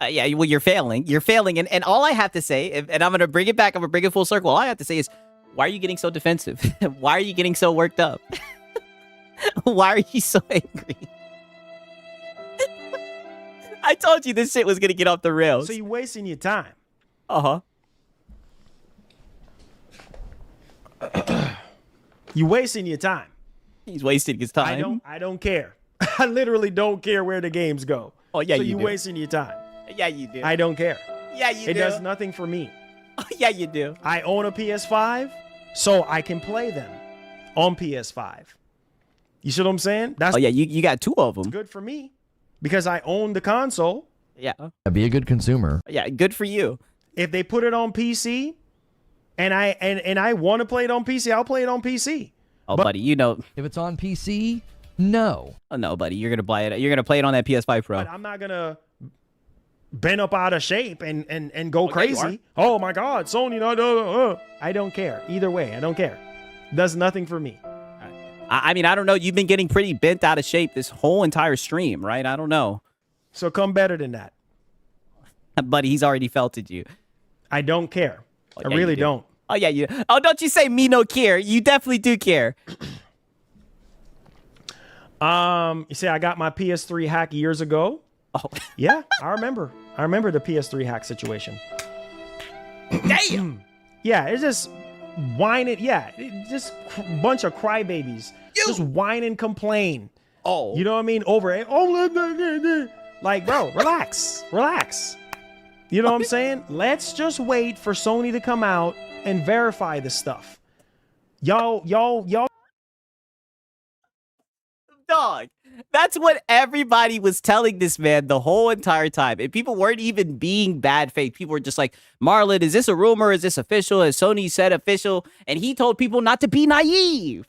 Yeah, well, you're failing. You're failing. And all I have to say, and I'm going to bring it back, I'm going to bring it full circle. All I have to say is, why are you getting so defensive? Why are you getting so worked up? Why are you so angry? I told you this shit was going to get off the rails. So you're wasting your time. Uh-huh. You're wasting your time. He's wasting his time. I don't care. I literally don't care where the games go. Oh, yeah, so you you're do. wasting your time. Yeah, you do. I don't care. Yeah, you do. It does nothing for me. Oh, yeah, you do. I own a PS5, so I can play them on PS5. You see what I'm saying? That's yeah, you got two of them. good for me because I own the console. Yeah. Be a good consumer. Yeah, good for you. If they put it on PC and I want to play it on PC, I'll play it on PC. Oh, buddy, you know. If it's on PC, no. Oh, no, buddy, you're gonna play it. You're gonna play it on that PS5 Pro. But I'm not gonna bend up out of shape and go yeah, you crazy. Oh my God, Sony! No. I don't care either way. I don't care. Does nothing for me. I mean, I don't know. You've been getting pretty bent out of shape this whole entire stream, right? I don't know. So come better than that. Buddy, he's already felted you. I don't care. Oh, I yeah, really you do. don't. Oh, yeah, you. Oh, don't you say me no care. You definitely do care. You say I got my PS3 hack years ago. Oh, Yeah, I remember. I remember the PS3 hack situation. damn. Yeah, it's just whining. Yeah, just bunch of crybabies. Just whine and complain. Oh, You know what I mean? Over it. Oh, like, bro, relax. Relax. You know what I'm saying? Let's just wait for Sony to come out and verify this stuff. Y'all. dog. That's what everybody was telling this man the whole entire time. And people weren't even being bad faith. People were just like, Marlon, is this a rumor? Is this official? Has Sony said official? And he told people not to be naive.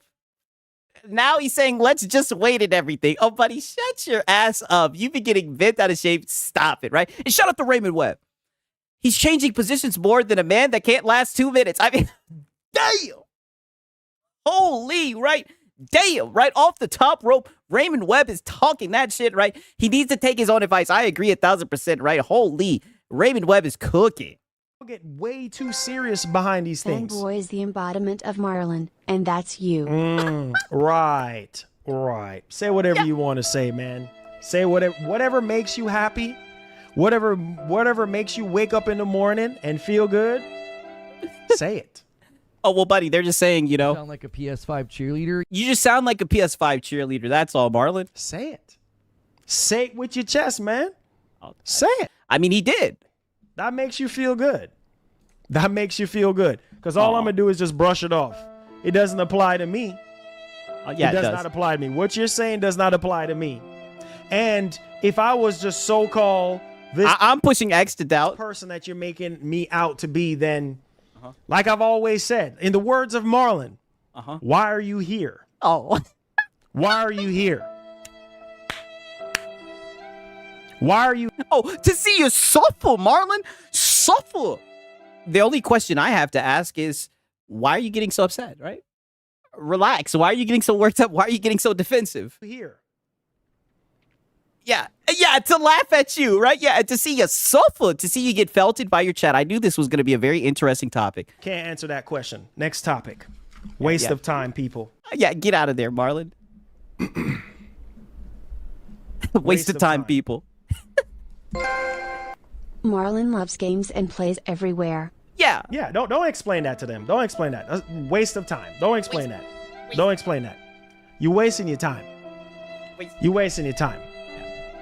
Now he's saying, let's just wait and everything. Oh, buddy, shut your ass up. You've been getting bent out of shape. Stop it, right? And shout out to Raymond Webb. He's changing positions more than a man that can't last 2 minutes. I mean, damn. Holy, right? Damn, right off the top rope, Raymond Webb is talking that shit, right? He needs to take his own advice. I agree 1,000%, right? Holy, Raymond Webb is cooking. People get way too serious behind these things. Fanboy is the embodiment of Marlon, and that's you. Right. Say whatever you want to say, man. Say whatever makes you happy. Whatever makes you wake up in the morning and feel good. Say it. Oh, well, buddy, they're just saying, you know. Sound like a PS5 cheerleader. You just sound like a PS5 cheerleader. That's all, Marlon. Say it. Say it with your chest, man. Say it. I mean, he did. That makes you feel good. That makes you feel good. Because all I'm going to do is just brush it off. It doesn't apply to me. Yeah, it does not apply to me. What you're saying does not apply to me. And if I was just so-called this I'm pushing X to doubt. person that you're making me out to be, then, like I've always said, in the words of Marlon, why are you here? Oh. Why are you here? Why are you? Oh, to see you suffer, Marlon. Suffer. The only question I have to ask is, why are you getting so upset, right? Relax. Why are you getting so worked up? Why are you getting so defensive? Here. Yeah. Yeah, to laugh at you, right? Yeah, and to see you suffer, to see you get felted by your chat. I knew this was going to be a very interesting topic. Can't answer that question. Next topic. Waste of time, people. Yeah, get out of there, Marlon. Waste of time, people. Marlon loves games and plays everywhere. Yeah. Yeah, don't explain that to them. Don't explain that. That's waste of time. Don't explain that. Don't explain that. You wasting your time. You wasting your time.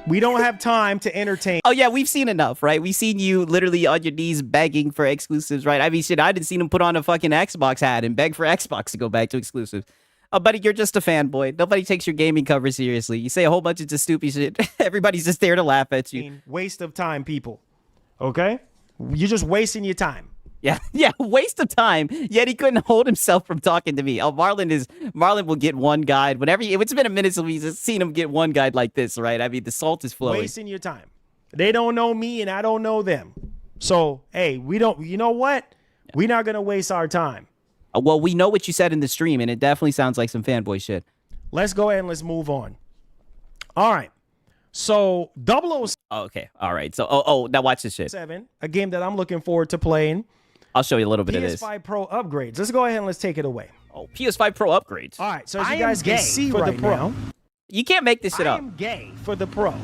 We don't have time to entertain. Oh, yeah, we've seen enough, right? We've seen you literally on your knees begging for exclusives, right? I mean, shit, I didn't see him put on a fucking Xbox hat and beg for Xbox to go back to exclusives. Oh, buddy, you're just a fanboy. Nobody takes your gaming cover seriously. You say a whole bunch of just stupid shit. Everybody's just there to laugh at you. Waste of time, people. Okay? You're just wasting your time. Yeah, waste of time. Yet he couldn't hold himself from talking to me. Oh, Marlon will get one guide whenever. It's been a minute since we've seen him get one guide like this, right? I mean, the salt is flowing. Wasting your time. They don't know me and I don't know them. So, hey, we don't. You know what? We're not gonna waste our time. Well, we know what you said in the stream, and it definitely sounds like some fanboy shit. Let's go ahead and let's move on. All right. So 007. Okay. All right. So now watch this shit. A game that I'm looking forward to playing. I'll show you a little bit of this. PS5 Pro upgrades. Let's go ahead and let's take it away. Oh, PS5 Pro upgrades. All right. So as you guys can see right now, you can't make this shit up. I am gay for the Pro.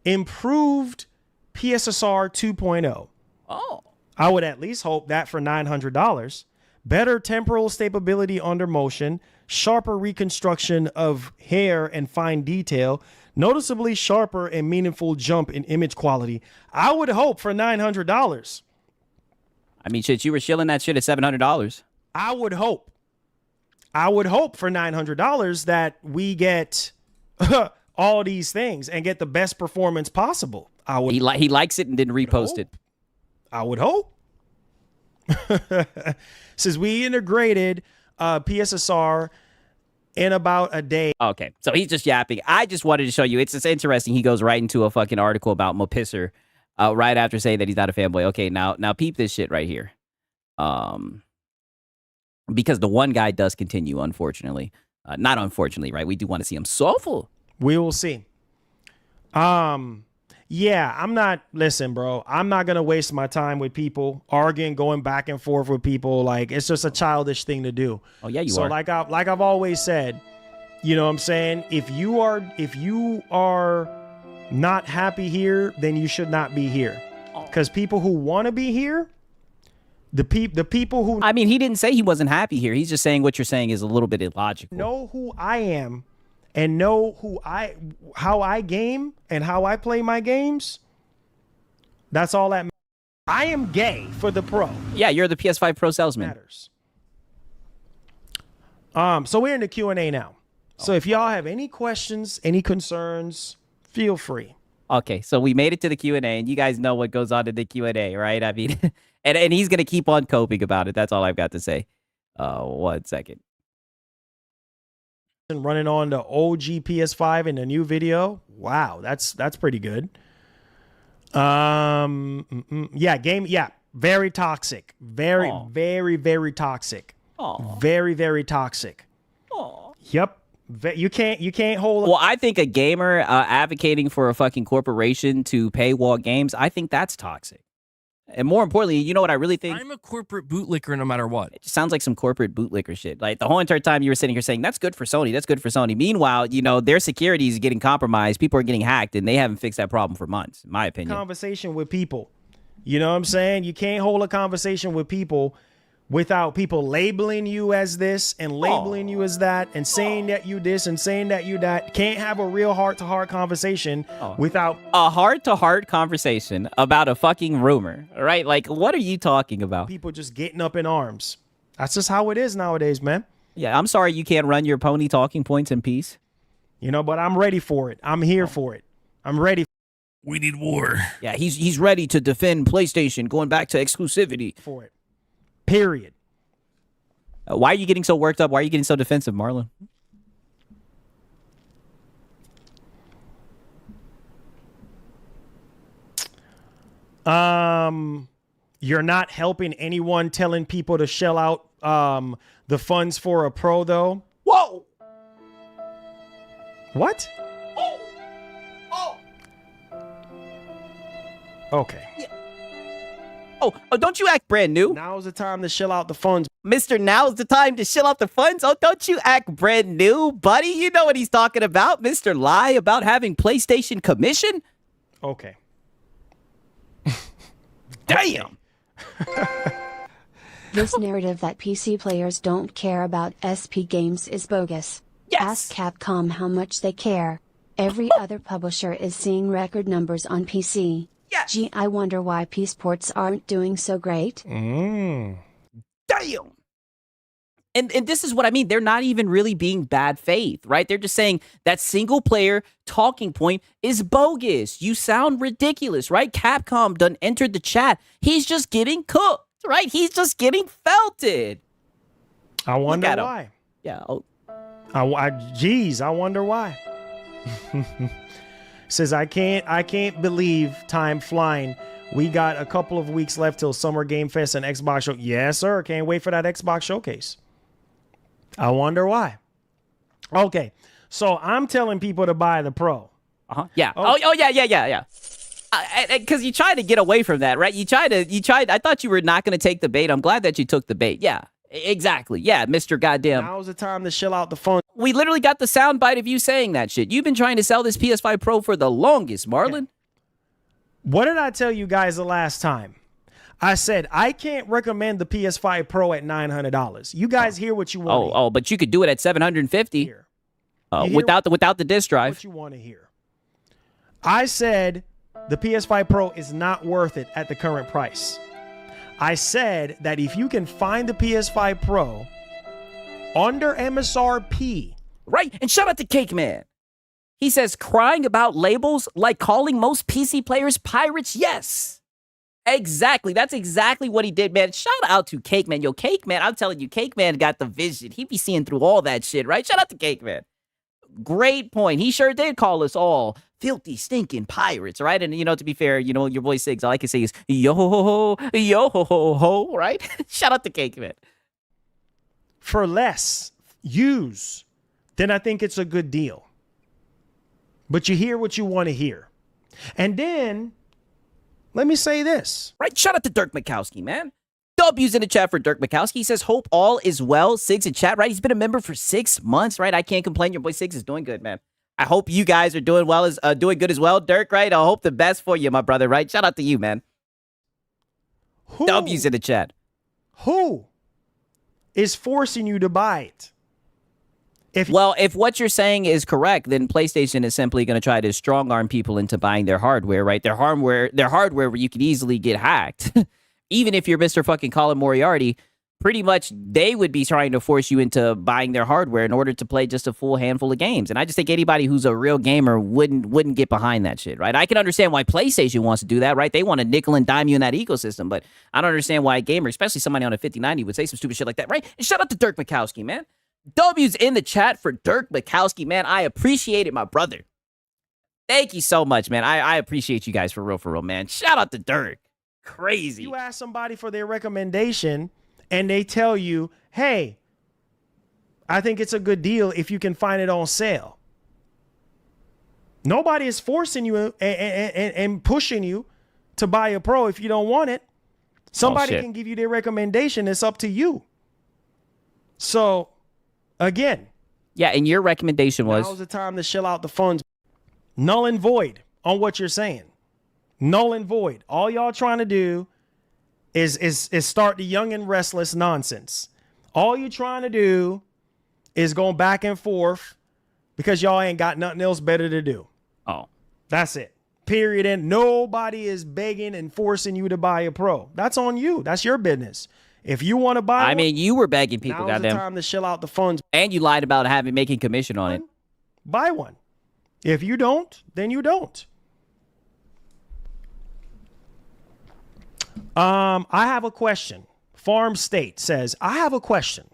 Improved PSSR 2.0. Oh. I would at least hope that for $900. Better temporal stability under motion, sharper reconstruction of hair and fine detail, noticeably sharper and meaningful jump in image quality. I would hope for $900. I mean, shit, you were shilling that shit at $700. I would hope for $900 that we get all these things and get the best performance possible. I would. He likes it and didn't repost it. I would hope. Since we integrated PSSR in about a day. Okay, so he's just yapping. I just wanted to show you. It's interesting. He goes right into a fucking article about Mopisser right after saying that he's not a fanboy. Okay, now peep this shit right here. Because the one guy does continue, unfortunately. Not unfortunately, right? We do want to see him suffer. We will see. Yeah, listen, bro, I'm not going to waste my time with people arguing, going back and forth with people. Like, it's just a childish thing to do. Oh, yeah, you are. So like I've always said, you know what I'm saying? If you are not happy here, then you should not be here. Because people who want to be here, the people who... I mean, he didn't say he wasn't happy here. He's just saying what you're saying is a little bit illogical. Know who I am and know how I game and how I play my games. That's all that matters. I am gay for the Pro. Yeah, you're the PS5 Pro salesman. Matters. So we're in the Q&A now. So if y'all have any questions, any concerns, feel free. Okay, so we made it to the Q&A, and you guys know what goes on in the Q&A, right? I mean, and he's going to keep on coping about it. That's all I've got to say. 1 second. And running on the OG PS5 in the new video. Wow, that's pretty good. Yeah, very toxic. Very toxic. Very toxic. Yep. You can't hold. Well, I think a gamer advocating for a fucking corporation to paywall games, I think that's toxic. And more importantly, you know what I really think? I'm a corporate bootlicker no matter what. It just sounds like some corporate bootlicker shit. Like the whole entire time you were sitting here saying, that's good for Sony, that's good for Sony. Meanwhile, you know, their security is getting compromised. People are getting hacked, and they haven't fixed that problem for months, in my opinion. Conversation with people. You know what I'm saying? You can't hold a conversation with people without people labeling you as this and labeling you as that and saying that you this and saying that you that. Can't have a real heart-to-heart conversation without... A heart-to-heart conversation about a fucking rumor, right? Like, what are you talking about? People just getting up in arms. That's just how it is nowadays, man. Yeah, I'm sorry you can't run your pony talking points in peace. You know, but I'm ready for it. I'm here for it. I'm ready. We need war. Yeah, he's ready to defend PlayStation, going back to exclusivity. For it. Period. Why are you getting so worked up? Why are you getting so defensive, Marlon? You're not helping anyone telling people to shell out the funds for a Pro, though. Whoa! What? Okay. Oh, don't you act brand new. Now's the time to shill out the funds. Mr. Now's the time to shill out the funds. Oh, don't you act brand new, buddy. You know what he's talking about. Mr. Lie about having PlayStation commission. Okay. Damn. This narrative that PC players don't care about SP games is bogus. Yes. Ask Capcom how much they care. Every other publisher is seeing record numbers on PC. Yes. Gee, I wonder why P-Sports aren't doing so great. Damn. And this is what I mean. They're not even really being bad faith, right? They're just saying that single player talking point is bogus. You sound ridiculous, right? Capcom done entered the chat. He's just getting cooked, right? He's just getting felted. I wonder why. Yeah. Oh. Geez, I wonder why. Says I can't believe time flying. We got a couple of weeks left till Summer Game Fest and Xbox Show. Yes, sir. Can't wait for that Xbox showcase. I wonder why. Okay, so I'm telling people to buy the Pro. Yeah. Oh, yeah. Because you tried to get away from that, right? You tried. I thought you were not going to take the bait. I'm glad that you took the bait. Yeah. Exactly. Yeah, Mr. Goddamn. Now's the time to shill out the phone. We literally got the soundbite of you saying that shit. You've been trying to sell this PS5 Pro for the longest, Marlon. What did I tell you guys the last time? I said I can't recommend the PS5 Pro at $900. You guys hear what you want. Oh, but you could do it at $750 without the disc drive. What you want to hear? I said the PS5 Pro is not worth it at the current price. I said that if you can find the PS5 Pro under MSRP. Right, and shout out to Cake Man. He says, crying about labels like calling most PC players pirates. Yes, exactly. That's exactly what he did, man. Shout out to Cake Man. Yo, Cake Man, I'm telling you, Cake Man got the vision. He be seeing through all that shit, right? Shout out to Cake Man. Great point. He sure did call us all filthy, stinking pirates, right? And, to be fair, your boy Siggs, all I can say is, yo-ho-ho, right? Shout out to Cake Man. For less use, then I think it's a good deal. But you hear what you want to hear. And then, let me say this. Right, shout out to Dirk Mikowski, man. W's in the chat for Dirk Mikowski. He says, hope all is well. Siggs in chat, right? He's been a member for 6 months, right? I can't complain. Your boy Siggs is doing good, man. I hope you guys are doing good as well, Dirk, right? I hope the best for you, my brother, right? Shout out to you, man. W's in the chat. Who is forcing you to buy it? If what you're saying is correct, then PlayStation is simply going to try to strong arm people into buying their hardware, right? Their hardware where you could easily get hacked. Even if you're Mr. fucking Colin Moriarty, pretty much they would be trying to force you into buying their hardware in order to play just a full handful of games. And I just think anybody who's a real gamer wouldn't get behind that shit, right? I can understand why PlayStation wants to do that, right? They want to nickel and dime you in that ecosystem, but I don't understand why a gamer, especially somebody on a 5090, would say some stupid shit like that, right? And shout out to Dirk Mikowski, man. W's in the chat for Dirk Mikowski, man. I appreciate it, my brother. Thank you so much, man. I appreciate you guys for real, man. Shout out to Dirk. Crazy. You ask somebody for their recommendation and they tell you, hey, I think it's a good deal if you can find it on sale. Nobody is forcing you and pushing you to buy a Pro if you don't want it. Somebody can give you their recommendation. It's up to you. So, again. Yeah, and your recommendation was? Now's the time to shill out the funds. Null and void on what you're saying. Null and void. All y'all trying to do is start the young and restless nonsense. All you trying to do is going back and forth because y'all ain't got nothing else better to do. Oh. That's it. Period. And nobody is begging and forcing you to buy a Pro. That's on you. That's your business. If you want to buy one, you were begging people, now's goddamn. the time to shill out the funds. And you lied about making commission on it. Buy one. If you don't, then you don't. I have a question. Farm State says, I have a question.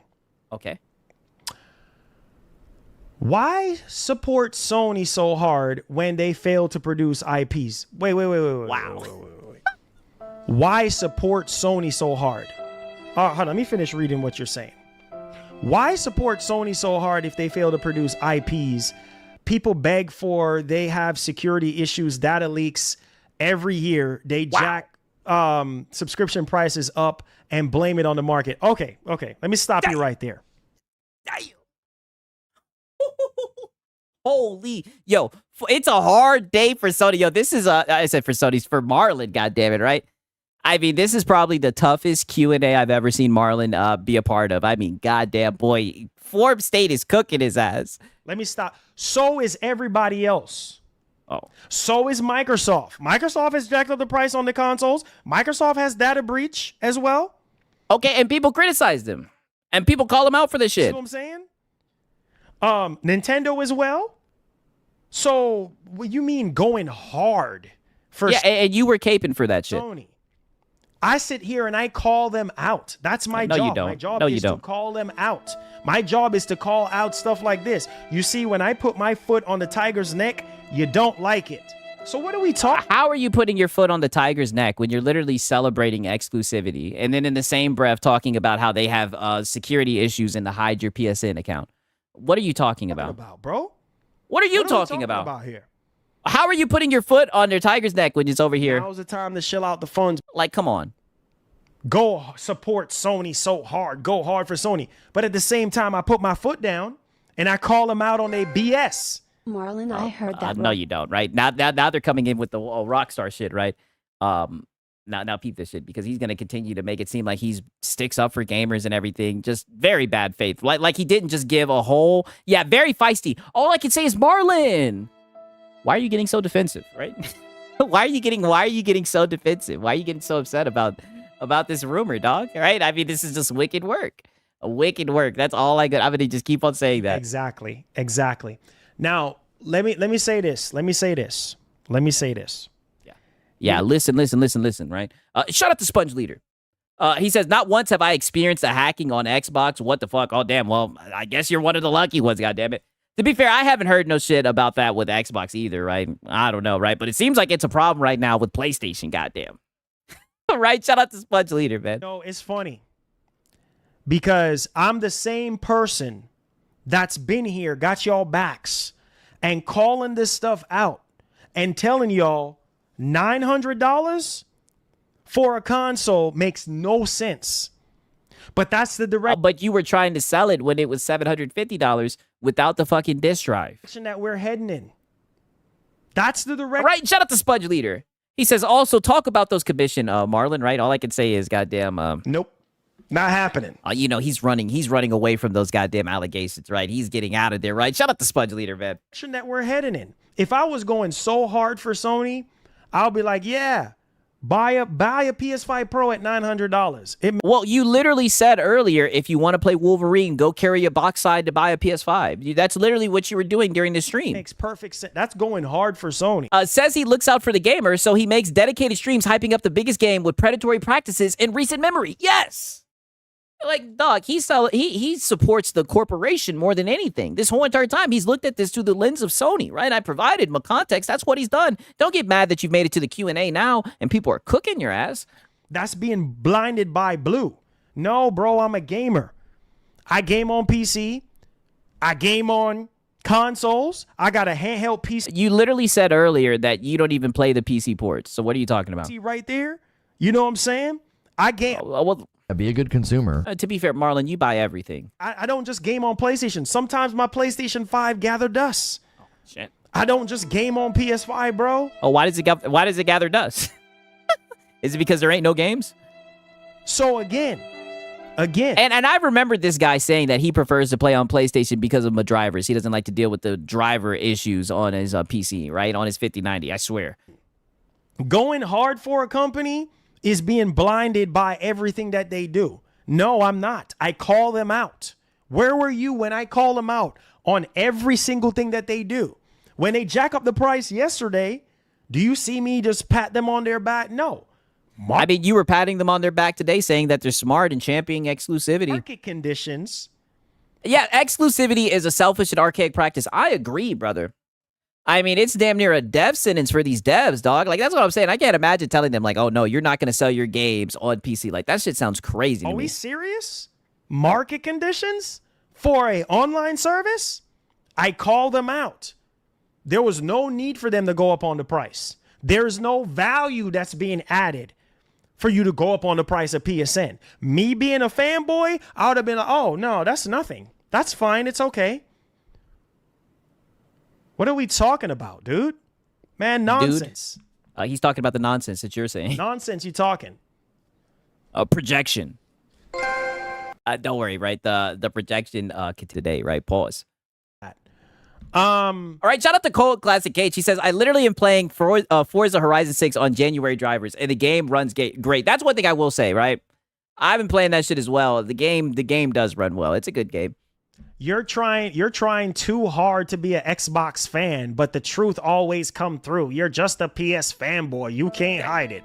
Okay. Why support Sony so hard when they fail to produce IPs? Wait. Wow. Wait. Why support Sony so hard? Hold on, let me finish reading what you're saying. Why support Sony so hard if they fail to produce IPs? People beg for, they have security issues, data leaks, every year they jack subscription prices up and blame it on the market. Okay. Let me stop you right there. Holy, yo, it's a hard day for Sony. Yo, this is I said for Sony's, for Marlon, goddammit, right? I mean, this is probably the toughest Q&A I've ever seen Marlon be a part of. I mean, goddamn, boy, Form State is cooking his ass. Let me stop. So is everybody else. Oh. So is Microsoft. Microsoft has jacked up the price on the consoles. Microsoft has data breach as well. Okay, and people criticize them. And people call them out for this shit. See what I'm saying? Nintendo as well. So, what you mean going hard for and you were caping for that shit. Sony? I sit here and I call them out. That's my job. You don't. My job is to call them out. My job is to call out stuff like this. You see, when I put my foot on the tiger's neck, you don't like it. So what are we talking? How are you putting your foot on the tiger's neck when you're literally celebrating exclusivity and then in the same breath talking about how they have security issues and to hide your PSN account? What are you talking about? Bro? What are you talking about here? How are you putting your foot on their tiger's neck when it's over here? Now's the time to chill out the funds. Like, come on. Go support Sony so hard. Go hard for Sony. But at the same time, I put my foot down and I call them out on their BS. Marlon, I heard that. No, you don't, right? Now they're coming in with the Rockstar shit, right? Now peep this shit, because he's going to continue to make it seem like he's sticks up for gamers and everything. Just very bad faith. Like he didn't just give a whole, very feisty. All I can say is, Marlon, why are you getting so defensive, right? Why are you getting so defensive? Why are you getting so upset about this rumor, dog? Right? I mean, this is just wicked work. Wicked work. That's all I'm going to just keep on saying that. Exactly. Now, let me say this. Yeah, listen, right? Shout out to Sponge Leader. He says, not once have I experienced a hacking on Xbox. What the fuck? Oh, damn. Well, I guess you're one of the lucky ones, goddammit. To be fair, I haven't heard no shit about that with Xbox either, right? I don't know, right? But it seems like it's a problem right now with PlayStation, goddamn. Right? Shout out to Sponge Leader, man. No, it's funny. Because I'm the same person that's been here, got y'all backs, and calling this stuff out and telling y'all $900 for a console makes no sense. But that's the direction. But you were trying to sell it when it was $750 without the fucking disc drive. That we're heading in. That's the direction. Right? Shout out to Sponge Leader. He says, also talk about those commission, Marlon, right? All I can say is goddamn. Nope. Not happening. He's running away from those goddamn allegations, right? He's getting out of there, right? Shout out to Sponge Leader, man. That we're heading in. If I was going so hard for Sony, I'll be like, yeah, buy a PS5 Pro at $900. Well, you literally said earlier, if you want to play Wolverine, go carry a box side to buy a PS5. That's literally what you were doing during the stream. Makes perfect sense. That's going hard for Sony. Says he looks out for the gamer, so he makes dedicated streams hyping up the biggest game with predatory practices in recent memory. Yes. Like, dog, he supports the corporation more than anything. This whole entire time, he's looked at this through the lens of Sony, right? I provided my context. That's what he's done. Don't get mad that you've made it to the Q&A now and people are cooking your ass. That's being blinded by blue. No, bro, I'm a gamer. I game on PC. I game on consoles. I got a handheld PC. You literally said earlier that you don't even play the PC ports. So what are you talking about? See right there? You know what I'm saying? I game. Well, be a good consumer. To be fair, Marlon, you buy everything. I don't just game on PlayStation. Sometimes my PlayStation 5 gather dust. Oh, shit. I don't just game on PS5, bro. Oh, why does it gather dust? Is it because there ain't no games? So again. And I remember this guy saying that he prefers to play on PlayStation because of my drivers. He doesn't like to deal with the driver issues on his PC, right? On his 5090, I swear. Going hard for a company is being blinded by everything that they do. No, I'm not. I call them out. Where were you when I call them out on every single thing that they do? When they jack up the price yesterday, do you see me just pat them on their back? No. I mean, you were patting them on their back today saying that they're smart and championing exclusivity. Market conditions. Yeah, exclusivity is a selfish and archaic practice. I agree, brother. I mean, it's damn near a death sentence for these devs, dog. Like, that's what I'm saying. I can't imagine telling them, like, oh, no, you're not going to sell your games on PC. Like, that shit sounds crazy to me. Are we serious? Market conditions for an online service? I call them out. There was no need for them to go up on the price. There's no value that's being added for you to go up on the price of PSN. Me being a fanboy, I would have been like, oh, no, that's nothing. That's fine. It's okay. What are we talking about, dude? Man, nonsense. Dude, he's talking about the nonsense that you're saying. Nonsense you talking. Projection. Don't worry, right? The projection today, right? Pause. All right, shout out to Cold Classic Cage. He says, I literally am playing Forza Horizon 6 on January drivers, and the game runs great. That's one thing I will say, right? I've been playing that shit as well. The game does run well. It's a good game. You're trying too hard to be an Xbox fan, but the truth always come through. You're just a PS fanboy. You can't hide it.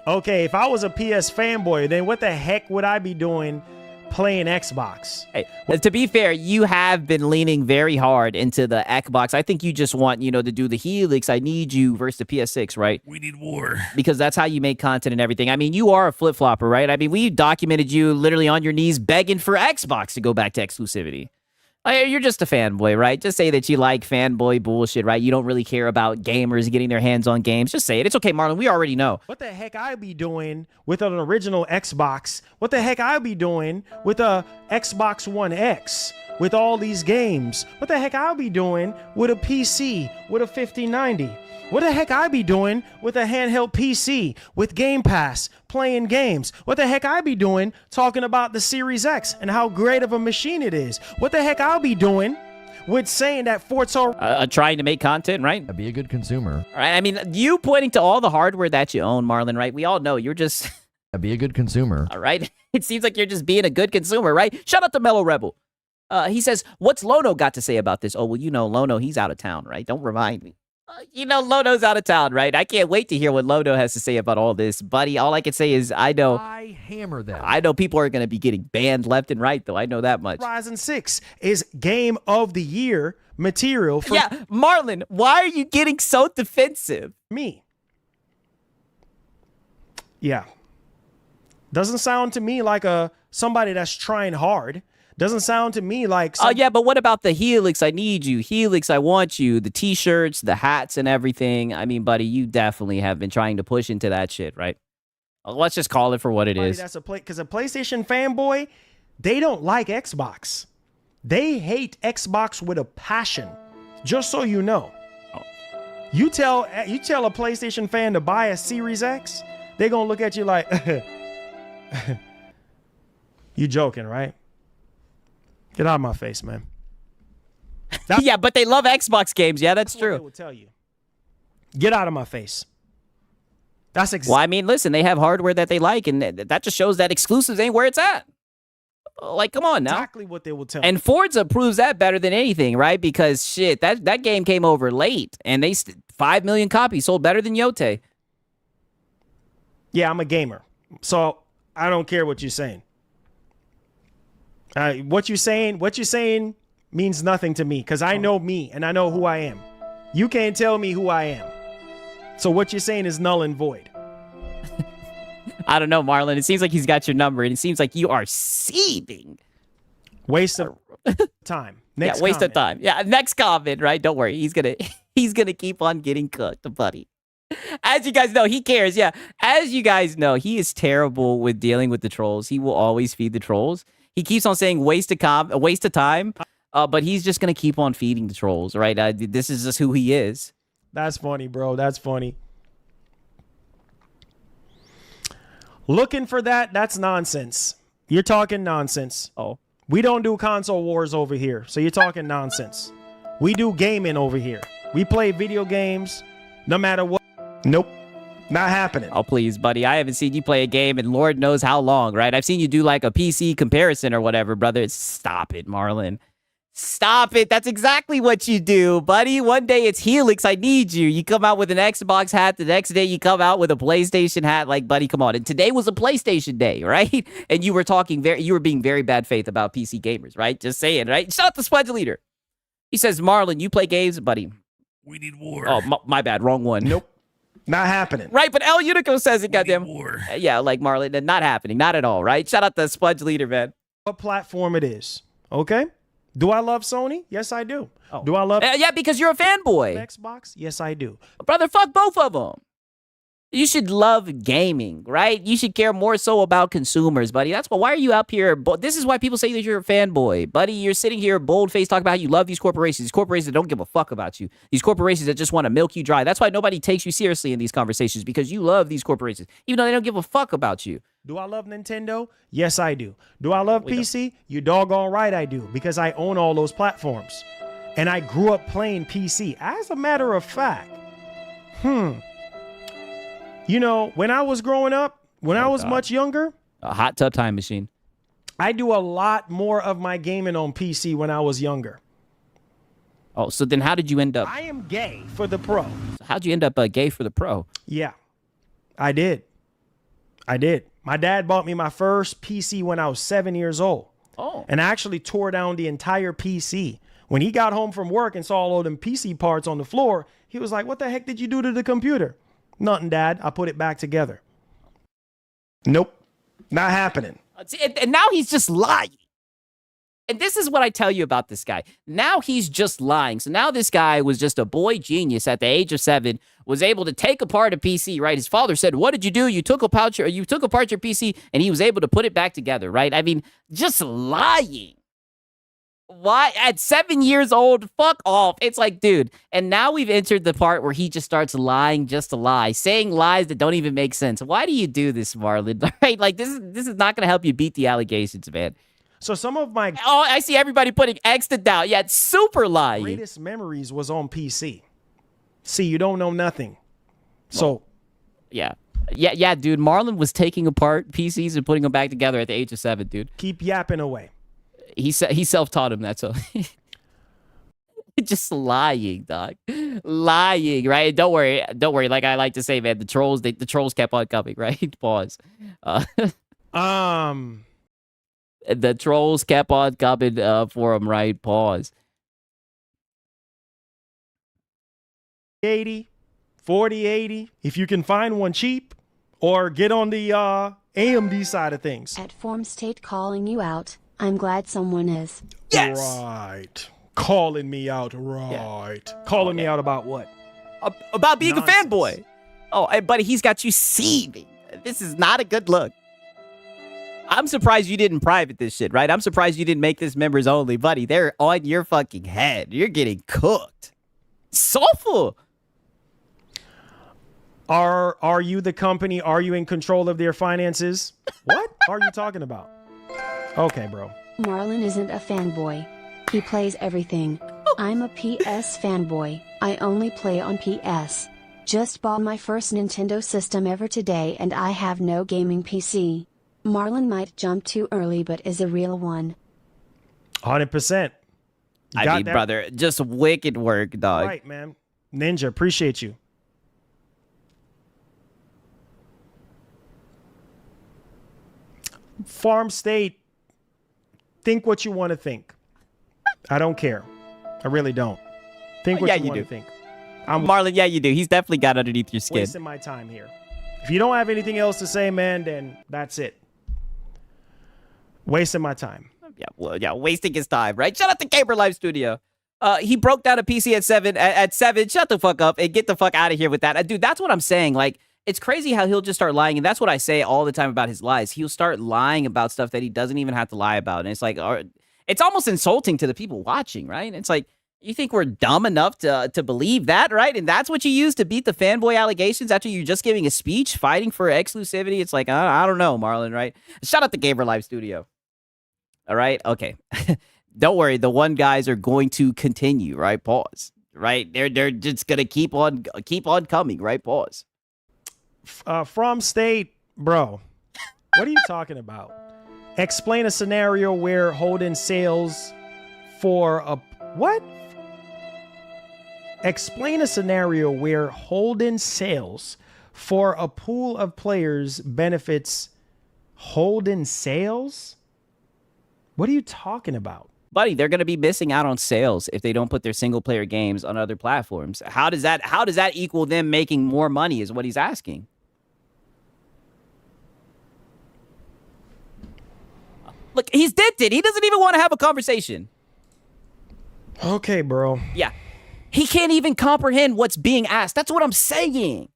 Okay, if I was a PS fanboy, then what the heck would I be doing playing Xbox? Hey, to be fair, you have been leaning very hard into the Xbox. I think you just want, to do the Helix, I need you versus the PS6, right? We need war. Because that's how you make content and everything. I mean, you are a flip-flopper, right? I mean, we documented you literally on your knees begging for Xbox to go back to exclusivity. You're just a fanboy, right? Just say that you like fanboy bullshit, right? You don't really care about gamers getting their hands on games. Just say it. It's okay, Marlon. We already know. What the heck I be doing with an original Xbox? What the heck I be doing with a Xbox One X? With all these games? What the heck I'll be doing with a PC, with a 5090? What the heck I be doing with a handheld PC, with Game Pass, playing games? What the heck I be doing talking about the Series X and how great of a machine it is? What the heck I'll be doing with saying that Forza... trying to make content, right? Be a good consumer. All right, I mean, you pointing to all the hardware that you own, Marlon, right? We all know you're just... Be a good consumer. All right? It seems like you're just being a good consumer, right? Shout out to Mellow Rebel. He says, what's Lono got to say about this? Oh, well, Lono, he's out of town, right? Don't remind me. Lono's out of town, right? I can't wait to hear what Lono has to say about all this. Buddy, all I can say is I hammer them. I know people are going to be getting banned left and right, though. I know that much. Horizon 6 is Game of the Year material for... Yeah, Marlon, why are you getting so defensive? Me. Yeah. Doesn't sound to me like somebody that's trying hard. Doesn't sound to me like... Oh, yeah, but what about the Helix, I need you, Helix, I want you, the T-shirts, the hats and everything? I mean, buddy, you definitely have been trying to push into that shit, right? Let's just call it for what it is. Because a PlayStation fanboy, they don't like Xbox. They hate Xbox with a passion, just so you know. Oh. You tell a PlayStation fan to buy a Series X, they're going to look at you like... You joking, right? Get out of my face, man. Yeah, but they love Xbox games. Yeah, that's true. They will tell you. Get out of my face. That's exactly. Well, I mean, listen, they have hardware that they like, and that just shows that exclusives ain't where it's at. Like, come on now. Exactly what they will tell. And Forza proves that better than anything, right? Because shit, that game came over late, and 5 million copies sold better than Yote. Yeah, I'm a gamer, so I don't care what you're saying. What you're saying means nothing to me because I know me and I know who I am. You can't tell me who I am. So what you're saying is null and void. I don't know, Marlon. It seems like he's got your number, and it seems like you are seething. Waste of time. Next waste comment. of time. Yeah, next comment, right? Don't worry. He's gonna keep on getting cooked, buddy. As you guys know, he cares. Yeah. As you guys know, he is terrible with dealing with the trolls. He will always feed the trolls. He keeps on saying waste of time, but he's just going to keep on feeding the trolls, right? This is just who he is. That's funny, bro. That's funny. Looking for that's nonsense. You're talking nonsense. Oh. We don't do console wars over here, so you're talking nonsense. We do gaming over here. We play video games no matter what. Nope. Not happening. Oh, please, buddy. I haven't seen you play a game in Lord knows how long, right? I've seen you do like a PC comparison or whatever, brother. Stop it, Marlon. Stop it. That's exactly what you do, buddy. One day it's Helix, I need you. You come out with an Xbox hat. The next day you come out with a PlayStation hat. Like, buddy, come on. And today was a PlayStation day, right? And you were being very bad faith about PC gamers, right? Just saying, right? Shout out the Spudge Leader. He says, Marlon, you play games, buddy. We need war. Oh, my bad. Wrong one. Nope. Not happening. Right, but El Unico says it, goddamn. War. Yeah, like Marlon, not happening. Not at all, right? Shout out the Spudge Leader, man. What platform it is, okay? Do I love Sony? Yes, I do. Oh. Do I love Yeah, because you're a fanboy. Xbox? Yes, I do. Brother, fuck both of them. You should love gaming, right? You should care more so about consumers, buddy. That's why are you up here? This is why people say that you're a fanboy, buddy. You're sitting here bold-faced talking about how you love these corporations that don't give a fuck about you. These corporations that just want to milk you dry. That's why nobody takes you seriously in these conversations, because you love these corporations, even though they don't give a fuck about you. Do I love Nintendo? Yes, I do. Do I love PC? You doggone right I do, because I own all those platforms. And I grew up playing PC. As a matter of fact, you know, when I was growing up, when I was much younger, a hot tub time machine. I do a lot more of my gaming on PC when I was younger. Oh, so then how did you end up? I am gay for the Pro. How'd you end up gay for the Pro? Yeah, I did. My dad bought me my first PC when I was 7 years old. Oh. And I actually tore down the entire PC. When he got home from work and saw all of them PC parts on the floor, he was like, "What the heck did you do to the computer?" "Nothing, Dad. I put it back together." Nope. Not happening. And now he's just lying. And this is what I tell you about this guy. Now he's just lying. So now this guy was just a boy genius at the age of 7, was able to take apart a PC, right? His father said, "What did you do? You took apart your PC," and he was able to put it back together, right? I mean, just lying. Why? At 7 years old, fuck off. It's like, dude. And now we've entered the part where he just starts lying just to lie, saying lies that don't even make sense. Why do you do this, Marlon? Right? Like, this is not going to help you beat the allegations, man. So some of my I see everybody putting X to doubt. Yeah, it's super lying. greatest memories was on PC. See, you don't know nothing. So, yeah, dude. Marlon was taking apart PCs and putting them back together at the age of 7, dude. keep yapping away. He self-taught him that, so just lying, dog. Lying, right? Don't worry. Like I like to say, man, the trolls kept on coming, right? Pause. The trolls kept on coming for him, right? Pause. 80, 4080, if you can find one cheap, or get on the AMD side of things. At Form State calling you out. I'm glad someone is. Yes. Right. Calling me out, right. Calling me out about what? About being Nonsense. a fanboy. Oh, buddy, he's got you seething. This is not a good look. I'm surprised you didn't private this shit, right? I'm surprised you didn't make this members only, buddy. They're on your fucking head. You're getting cooked. Soulful. Are you the company? Are you in control of their finances? What are you talking about? Okay, bro. Marlon isn't a fanboy. He plays everything. I'm a PS fanboy. I only play on PS. Just bought my first Nintendo system ever today and I have no gaming PC. Marlon might jump too early but is a real one. 100%. I mean, brother, just wicked work, dog. Right, man. Ninja, appreciate you. Farm State, think what you want to think. I don't care. I really don't. Think what you want to think. Marlon, yeah, you do. He's definitely got underneath your skin. Wasting my time here. If you don't have anything else to say, man, then that's it. Wasting my time. Yeah, wasting his time, right? Shout out to Gamer Live Studio. He broke down a PC at 7. At 7, shut the fuck up and get the fuck out of here with that. Dude, that's what I'm saying. Like, it's crazy how he'll just start lying, and that's what I say all the time about his lies. He'll start lying about stuff that he doesn't even have to lie about, and it's like, it's almost insulting to the people watching, right? It's like, you think we're dumb enough to believe that, right? And that's what you use to beat the fanboy allegations after you're just giving a speech fighting for exclusivity? It's like, I don't know, Marlon, right? Shout out to Gamer Live Studio. All right? Okay. Don't worry. The one guys are going to continue, right? Pause. Right? They're just going to keep on coming, right? Pause. From State, bro, what are you talking about? Explain a scenario where Holden sales for a... What? Explain a scenario where Holden sales for a pool of players benefits Holden sales? What are you talking about? Buddy, they're going to be missing out on sales if they don't put their single player games on other platforms. How does that equal them making more money is what he's asking. Look, he's dented. He doesn't even want to have a conversation. Okay, bro. Yeah. He can't even comprehend what's being asked. That's what I'm saying.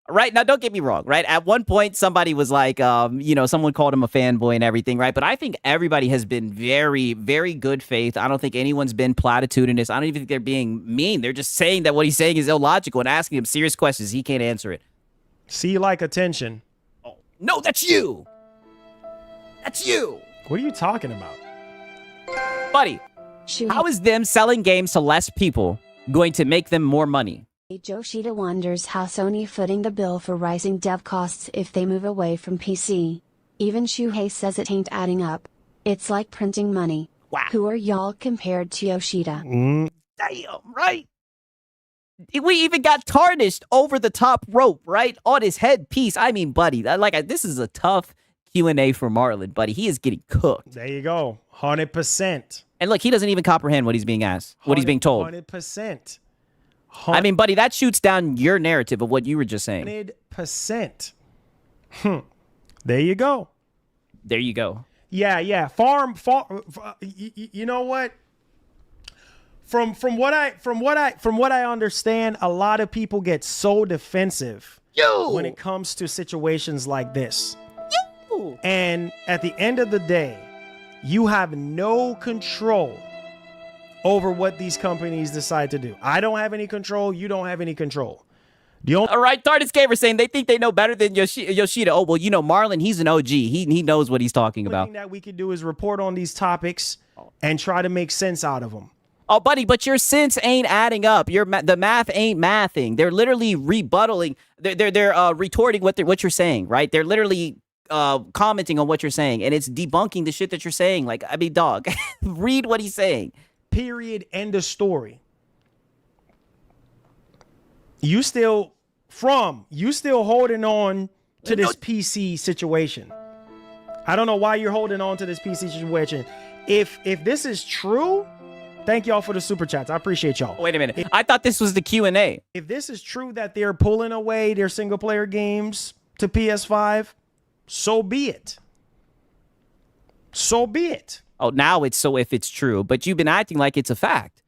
Right? Now, don't get me wrong, right? At one point, somebody was like, someone called him a fanboy and everything, right? But I think everybody has been very, very good faith. I don't think anyone's been platitudinous. I don't even think they're being mean. They're just saying that what he's saying is illogical and asking him serious questions. He can't answer it. See, you like attention. Oh, no, that's you. That's you. What are you talking about? Buddy, how is them selling games to less people going to make them more money? Yoshida wonders how Sony footing the bill for rising dev costs if they move away from PC. Even Shuhei says it ain't adding up. It's like printing money. Wow. Who are y'all compared to Yoshida? Damn, right? We even got tarnished over the top rope, right? On his headpiece. I mean, buddy, this is a tough Q&A for Marlon, buddy. He is getting cooked. There you go. 100%. And look, he doesn't even comprehend what he's being asked, what he's being told. 100%. I mean, buddy, that shoots down your narrative of what you were just saying. 100%. There you go. There you go. Yeah. Farm. You know what? From what I understand, a lot of people get so defensive when it comes to situations like this. And at the end of the day, you have no control over what these companies decide to do. I don't have any control. You don't have any control. All right, Tardis Gamer saying they think they know better than Yoshida. Oh, well, Marlon, he's an OG. He knows what he's talking about. The thing that we could do is report on these topics and try to make sense out of them. Oh, buddy, but your sense ain't adding up. The math ain't mathing. They're literally rebuttaling. They're retorting what you're saying, right? They're literally commenting on what you're saying, and it's debunking the shit that you're saying. Like, I mean, dog, read what he's saying. Period. End of story. You still holding on to this PC situation. I don't know why you're holding on to this PC situation. If this is true, thank y'all for the super chats. I appreciate y'all. Wait a minute. I thought this was the Q&A. If this is true that they're pulling away their single player games to PS5, so be it. So be it. Oh, now it's so if it's true, but you've been acting like it's a fact.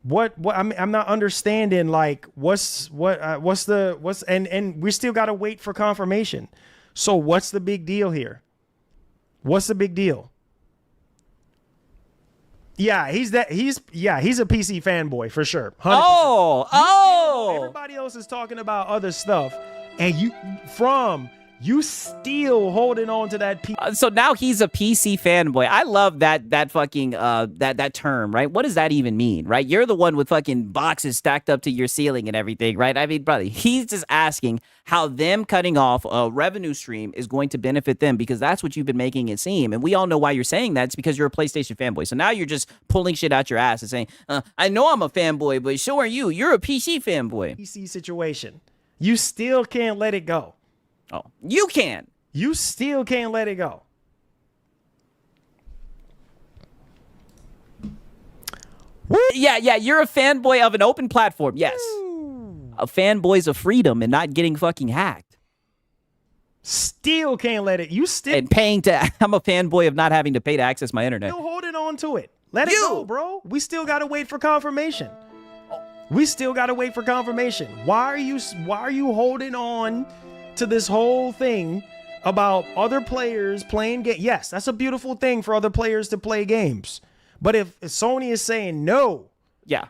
What I'm not understanding, like what's and we still got to wait for confirmation. So what's the big deal here? What's the big deal? Yeah, he's a PC fanboy for sure. 100%. Oh. Everybody else is talking about other stuff, and you still holding on to that PC. So now he's a PC fanboy. I love that fucking that term, right? What does that even mean, right? You're the one with fucking boxes stacked up to your ceiling and everything, right? I mean, brother, he's just asking how them cutting off a revenue stream is going to benefit them, because that's what you've been making it seem. And we all know why you're saying that. It's because you're a PlayStation fanboy. So now you're just pulling shit out your ass and saying, I know I'm a fanboy, but so are you. You're a PC fanboy. PC situation. You still can't let it go. Oh, you can. You still can't let it go. Yeah, you're a fanboy of an open platform. Yes. A fanboys of freedom and not getting fucking hacked. Still can't let it. And paying to. I'm a fanboy of not having to pay to access my internet. Still holding on to it. Let it go, bro. We still got to wait for confirmation. We still got to wait for confirmation. Why are you holding on to this whole thing about other players playing games? Yes, that's a beautiful thing for other players to play games. But if Sony is saying no. Yeah.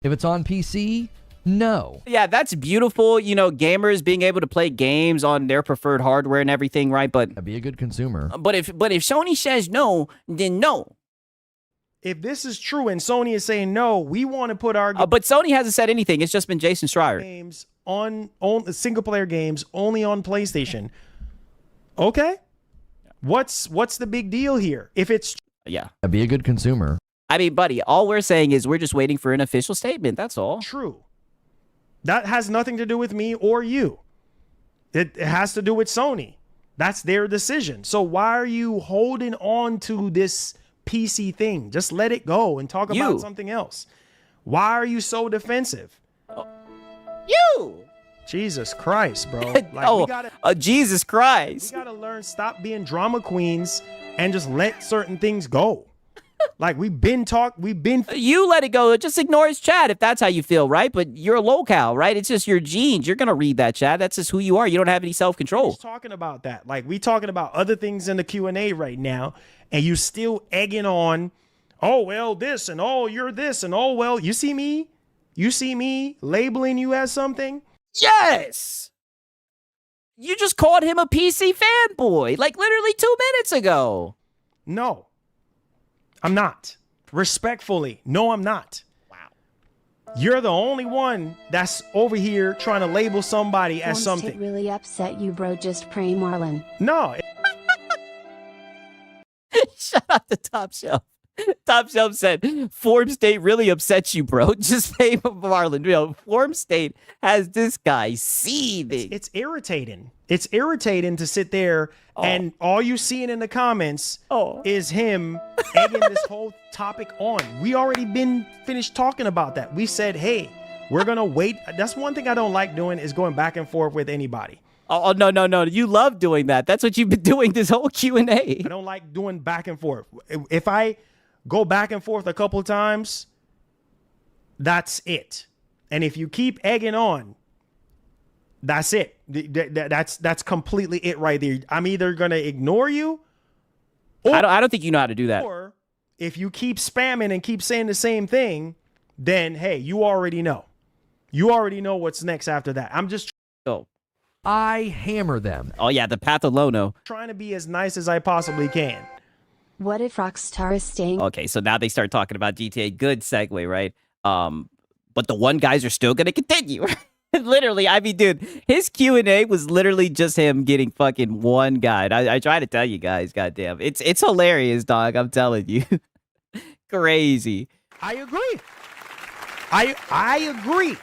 If it's on PC, no. Yeah, that's beautiful. Gamers being able to play games on their preferred hardware and everything, right? But be a good consumer. But if Sony says no, then no. If this is true and Sony is saying no, we want to put our but Sony hasn't said anything. It's just been Jason Schreier. Games on single player games only on PlayStation. Okay. What's the big deal here? If it's be a good consumer. I mean, buddy, all we're saying is we're just waiting for an official statement. That's all. True. That has nothing to do with me or you. It has to do with Sony. That's their decision. So why are you holding on to this PC thing? Just let it go and talk about something else. Why are you so defensive? You. Jesus Christ, bro. Like, Jesus Christ. We gotta learn, stop being drama queens and just let certain things go. Like we've been. You let it go. Just ignore his chat if that's how you feel, right? But you're a locale, right? It's just your genes. You're gonna read that chat. That's just who you are. You don't have any self-control. Talking about that, like we talking about other things in the Q&A right now, and you still egging on. Oh well, this and oh you're this and oh well. You see me labeling you as something. Yes. You just called him a PC fanboy, like literally 2 minutes ago. No, I'm not. Respectfully, no, I'm not. Wow. You're the only one that's over here trying to label somebody as something. It really upset you, bro. Just pray, Marlon. No. Shout out to Top Shelf. Top Shelf said, Form State really upsets you, bro. Just pay Marlon. You know, Form State has this guy seething. It's irritating. It's irritating to sit there and all you seeing in the comments is him egging this whole topic on. We already been finished talking about that. We said, hey, we're going to wait. That's one thing I don't like doing is going back and forth with anybody. Oh, no. You love doing that. That's what you've been doing this whole Q&A. I don't like doing back and forth. If I go back and forth a couple of times, that's it. And if you keep egging on, that's it. That's completely it right there. I'm either going to ignore you, or I don't think you know how to do that. Or if you keep spamming and keep saying the same thing, then hey, you already know. You already know what's next after that. I'm just I hammer them. Oh yeah, the Patholono. Trying to be as nice as I possibly can. What if Rockstar is staying? Okay, so now they start talking about GTA. Good segue, right? But the one guys are still gonna continue. Literally, I mean, dude, his Q&A was literally just him getting fucking one guide. I try to tell you guys, goddamn, it's hilarious, dog. I'm telling you, crazy. I agree. I agree.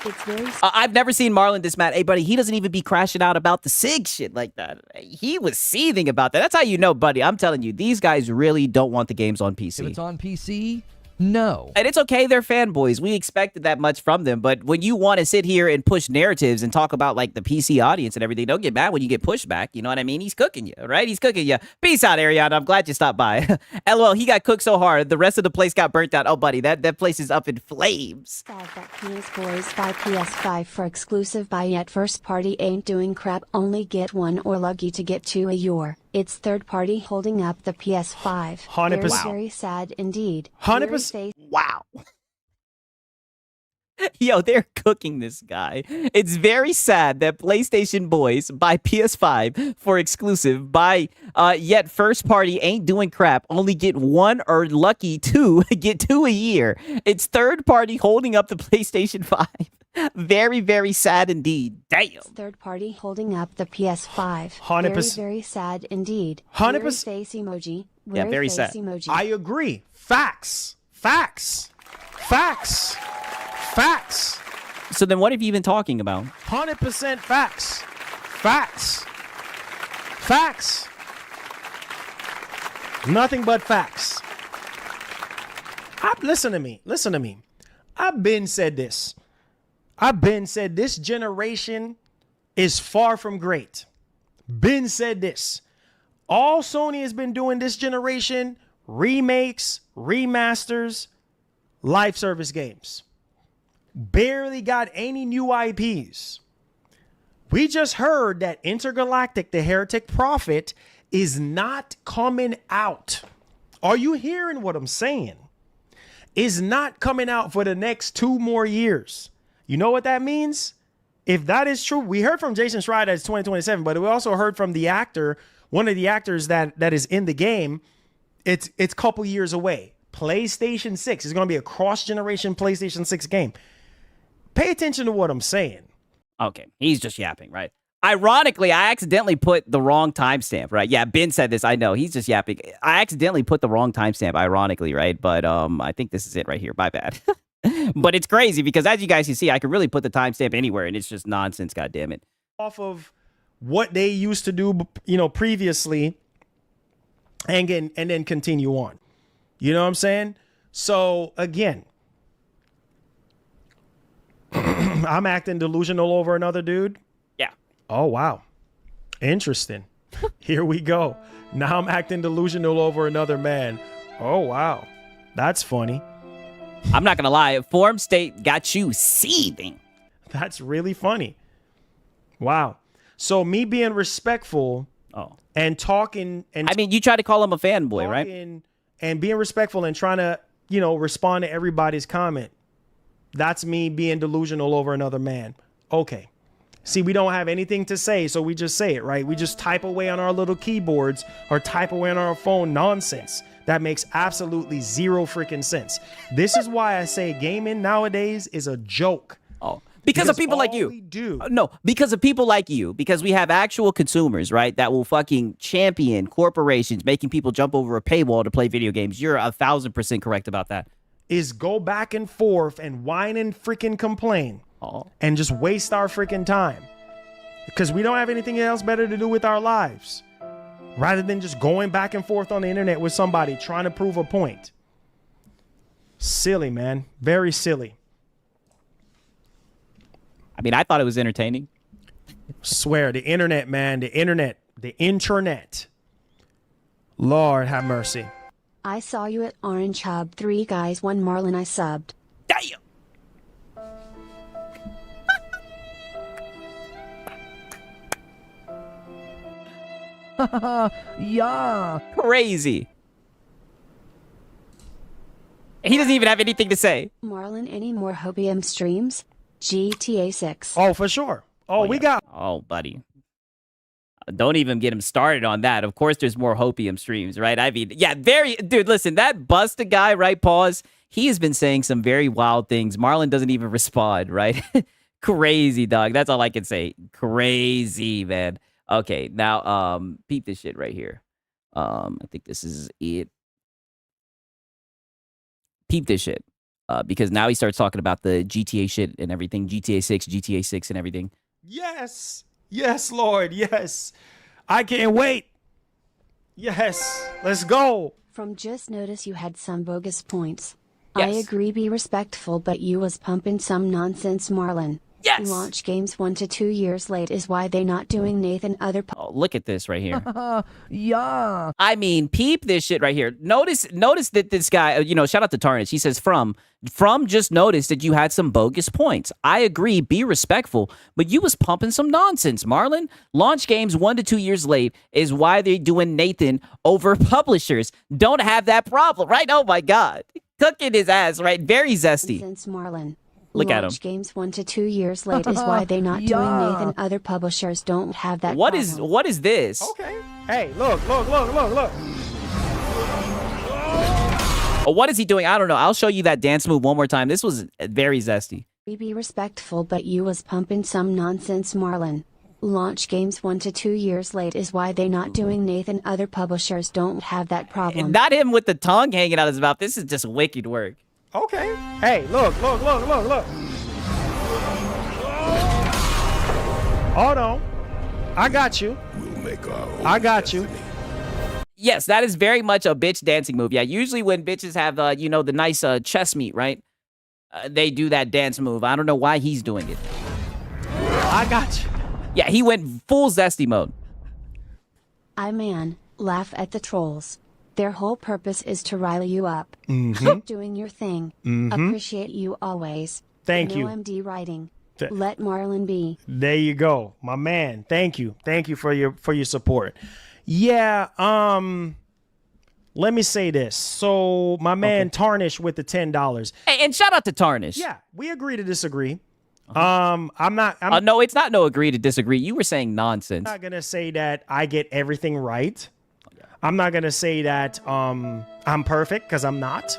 It's very. I've never seen Marlon this mad. Hey, buddy, he doesn't even be crashing out about the SIG shit like that. He was seething about that. That's how you know, buddy. I'm telling you, these guys really don't want the games on PC. If it's on PC, no. And it's okay, they're fanboys. We expected that much from them. But when you want to sit here and push narratives and talk about like the PC audience and everything, don't get mad when you get pushback. You know what I mean? He's cooking you, right? He's cooking you. Peace out, Ariana. I'm glad you stopped by. LOL, he got cooked so hard, the rest of the place got burnt out. Oh, buddy, that place is up in flames. Sad that PS Boys buy PS5 for exclusive buy, yet first party ain't doing crap. Only get one or lucky to get two a year. It's third party holding up the PS5. 100%. Very sad indeed. 100%. Wow. Yo, they're cooking this guy. It's very sad that PlayStation boys buy PS5 for exclusive, yet first party ain't doing crap. Only get one or lucky two, get two a year. It's third party holding up the PlayStation 5. Very, very sad indeed. Damn. It's third party holding up the PS5. 100%. Very sad indeed. 100%. Face emoji. Yeah, very sad. Emoji. I agree. Facts. So then what have you been talking about? 100% facts. Nothing but facts. Listen to me. I've been said this generation is far from great. Been said this. All Sony has been doing this generation, remakes, remasters, live service games. Barely got any new IPs. We just heard that Intergalactic, the Heretic Prophet, is not coming out. Are you hearing what I'm saying? Is not coming out for the next 2 more years. You know what that means? If that is true, we heard from Jason Schreier that it's 2027, but we also heard from the actor, one of the actors that is in the game, it's a couple years away. PlayStation 6 is going to be a cross-generation PlayStation 6 game. Pay attention to what I'm saying. Okay, he's just yapping, right? Ironically, I accidentally put the wrong timestamp, right? Yeah, Ben said this. I know, he's just yapping. I accidentally put the wrong timestamp, ironically, right? But I think this is it right here. My bad. But it's crazy because as you guys can see, I could really put the timestamp anywhere and it's just nonsense, goddammit. Off of what they used to do, previously and then continue on. You know what I'm saying? So again, I'm acting delusional over another dude. Yeah. Oh, wow. Interesting. Here we go. Now I'm acting delusional over another man. Oh, wow. That's funny. I'm not gonna lie. Form state got you seething. That's really funny. Wow. So me being respectful and talking and I mean, you tried to call him a fanboy, right? And being respectful and trying to, respond to everybody's comment. That's me being delusional over another man. Okay. See, we don't have anything to say, so we just say it, right? We just type away on our little keyboards or type away on our phone nonsense. That makes absolutely zero freaking sense. This is why I say gaming nowadays is a joke. Oh. Because of people like you. No, because of people like you. Because we have actual consumers, right, that will fucking champion corporations making people jump over a paywall to play video games. You're 1,000% correct about that. Is go back and forth and whine and freaking complain and just waste our freaking time. Because we don't have anything else better to do with our lives. Rather than just going back and forth on the internet with somebody trying to prove a point. Silly, man. Very silly. I mean, I thought it was entertaining. Swear, the internet, man. The internet. Lord have mercy. I saw you at Orange Hub. 3 guys, 1 Marlon. I subbed. Damn. Yeah. Crazy. He doesn't even have anything to say. Marlon, any more Hopium streams? GTA 6. Oh, for sure. We got. Oh, buddy. Don't even get him started on that. Of course, there's more Hopium streams, right? I mean, yeah, dude, listen, that Busta guy, right? Pause. He has been saying some very wild things. Marlon doesn't even respond, right? Crazy, dog. That's all I can say. Crazy, man. Okay, now, peep this shit right here. I think this is it. Peep this shit. Because now he starts talking about the GTA shit and everything. GTA 6 and everything. Yes. Yes, Lord. Yes. I can't wait. Yes. Let's go. From just notice you had some bogus points. Yes. I agree, be respectful, but you was pumping some nonsense, Marlon. Yes. Launch games 1 to 2 years late is why they not doing Nathan other. Oh, look at this right here. Yeah. I mean, peep this shit right here. Notice that this guy, shout out to Tarnish. He says, from just noticed that you had some bogus points. I agree, be respectful, but you was pumping some nonsense, Marlon. Launch games 1 to 2 years late is why they're doing Nathan over publishers. Don't have that problem, right? Oh my God. Cooking his ass, right? Very zesty. Since Marlon. Look at him. Launch games 1 to 2 years late is why they not doing Nathan. Other publishers don't have that. What problem. is this? Okay. Hey, look. Oh, what is he doing? I don't know. I'll show you that dance move one more time. This was very zesty. Be respectful, but you was pumping some nonsense, Marlon. Launch games 1 to 2 years late is why they not doing Nathan. Other publishers don't have that problem. Not him with the tongue hanging out his mouth. This is just wicked work. Okay. Hey, look. Hold on. I got you. We'll make our own I got you. destiny. Yes, that is very much a bitch dancing move. Yeah, usually when bitches have, the nice chest meat, right? They do that dance move. I don't know why he's doing it. I got you. Yeah, he went full zesty mode. Laugh at the trolls. Their whole purpose is to rile you up. Mm-hmm. Keep doing your thing. Appreciate you always. Thank no you. MD writing. Let Marlon be. There you go, my man. Thank you for your support. Yeah. Let me say this. So my man Tarnish with the $10. Hey, and shout out to Tarnish. Yeah, we agree to disagree. I'm not. No, it's not no agree to disagree. You were saying nonsense. I'm not gonna say that I get everything right. I'm not gonna say that I'm perfect, because I'm not.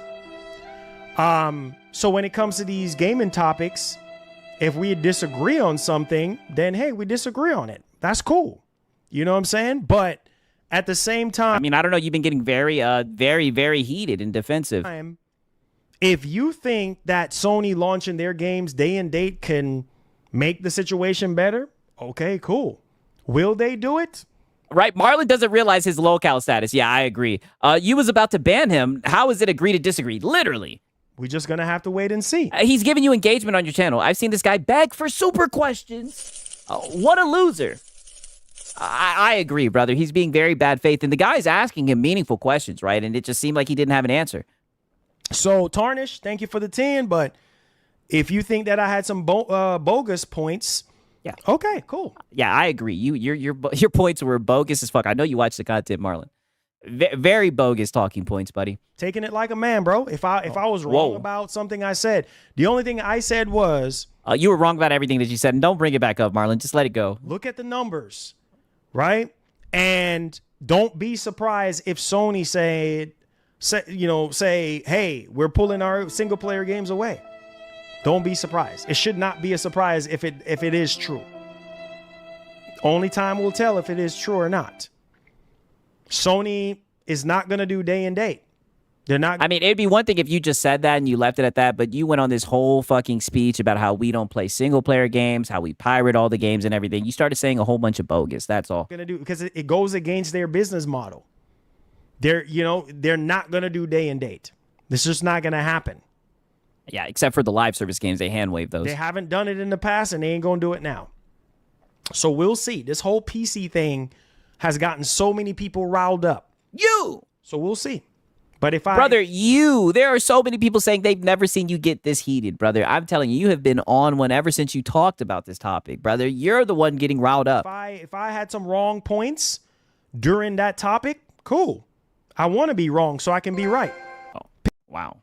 So when it comes to these gaming topics, if we disagree on something, then hey, we disagree on it. That's cool. You know what I'm saying? But at the same time, I mean, I don't know. You've been getting very, very, very heated and defensive. If you think that Sony launching their games day and date can make the situation better, okay, cool. Will they do it? Right, Marlon doesn't realize his locale status. Yeah, I agree. You was about to ban him. How is it agree to disagree? Literally. We're just going to have to wait and see. He's giving you engagement on your channel. I've seen this guy beg for super questions. What a loser. I agree, brother. He's being very bad faith. And the guy's asking him meaningful questions, right? And it just seemed like he didn't have an answer. So Tarnish, thank you for the 10. But if you think that I had some bogus points, yeah, okay, cool. Yeah, I agree. Your points were bogus as fuck. I know you watched the content, Marlon. Very bogus talking points, buddy. Taking it like a man, bro. If I was wrong about something I said, the only thing I said was you were wrong about everything that you said, and don't bring it back up, Marlon. Just let it go. Look at the numbers, right? And don't be surprised if Sony say, hey, we're pulling our single player games away. Don't be surprised. It should not be a surprise if it is true. Only time will tell if it is true or not. Sony is not going to do day and date. They're not. I mean, it'd be one thing if you just said that and you left it at that, but you went on this whole fucking speech about how we don't play single player games, how we pirate all the games and everything. You started saying a whole bunch of bogus. That's all. Going to do because it goes against their business model. They're not going to do day and date. This is just not going to happen. Yeah, except for the live service games, they hand wave those. They haven't done it in the past, and they ain't going to do it now. So we'll see. This whole PC thing has gotten so many people riled up. So we'll see. But if Brother, there are so many people saying they've never seen you get this heated, brother. I'm telling you, you have been on one ever since you talked about this topic, brother. You're the one getting riled up. If I had some wrong points during that topic, cool. I want to be wrong so I can be right. Oh, wow.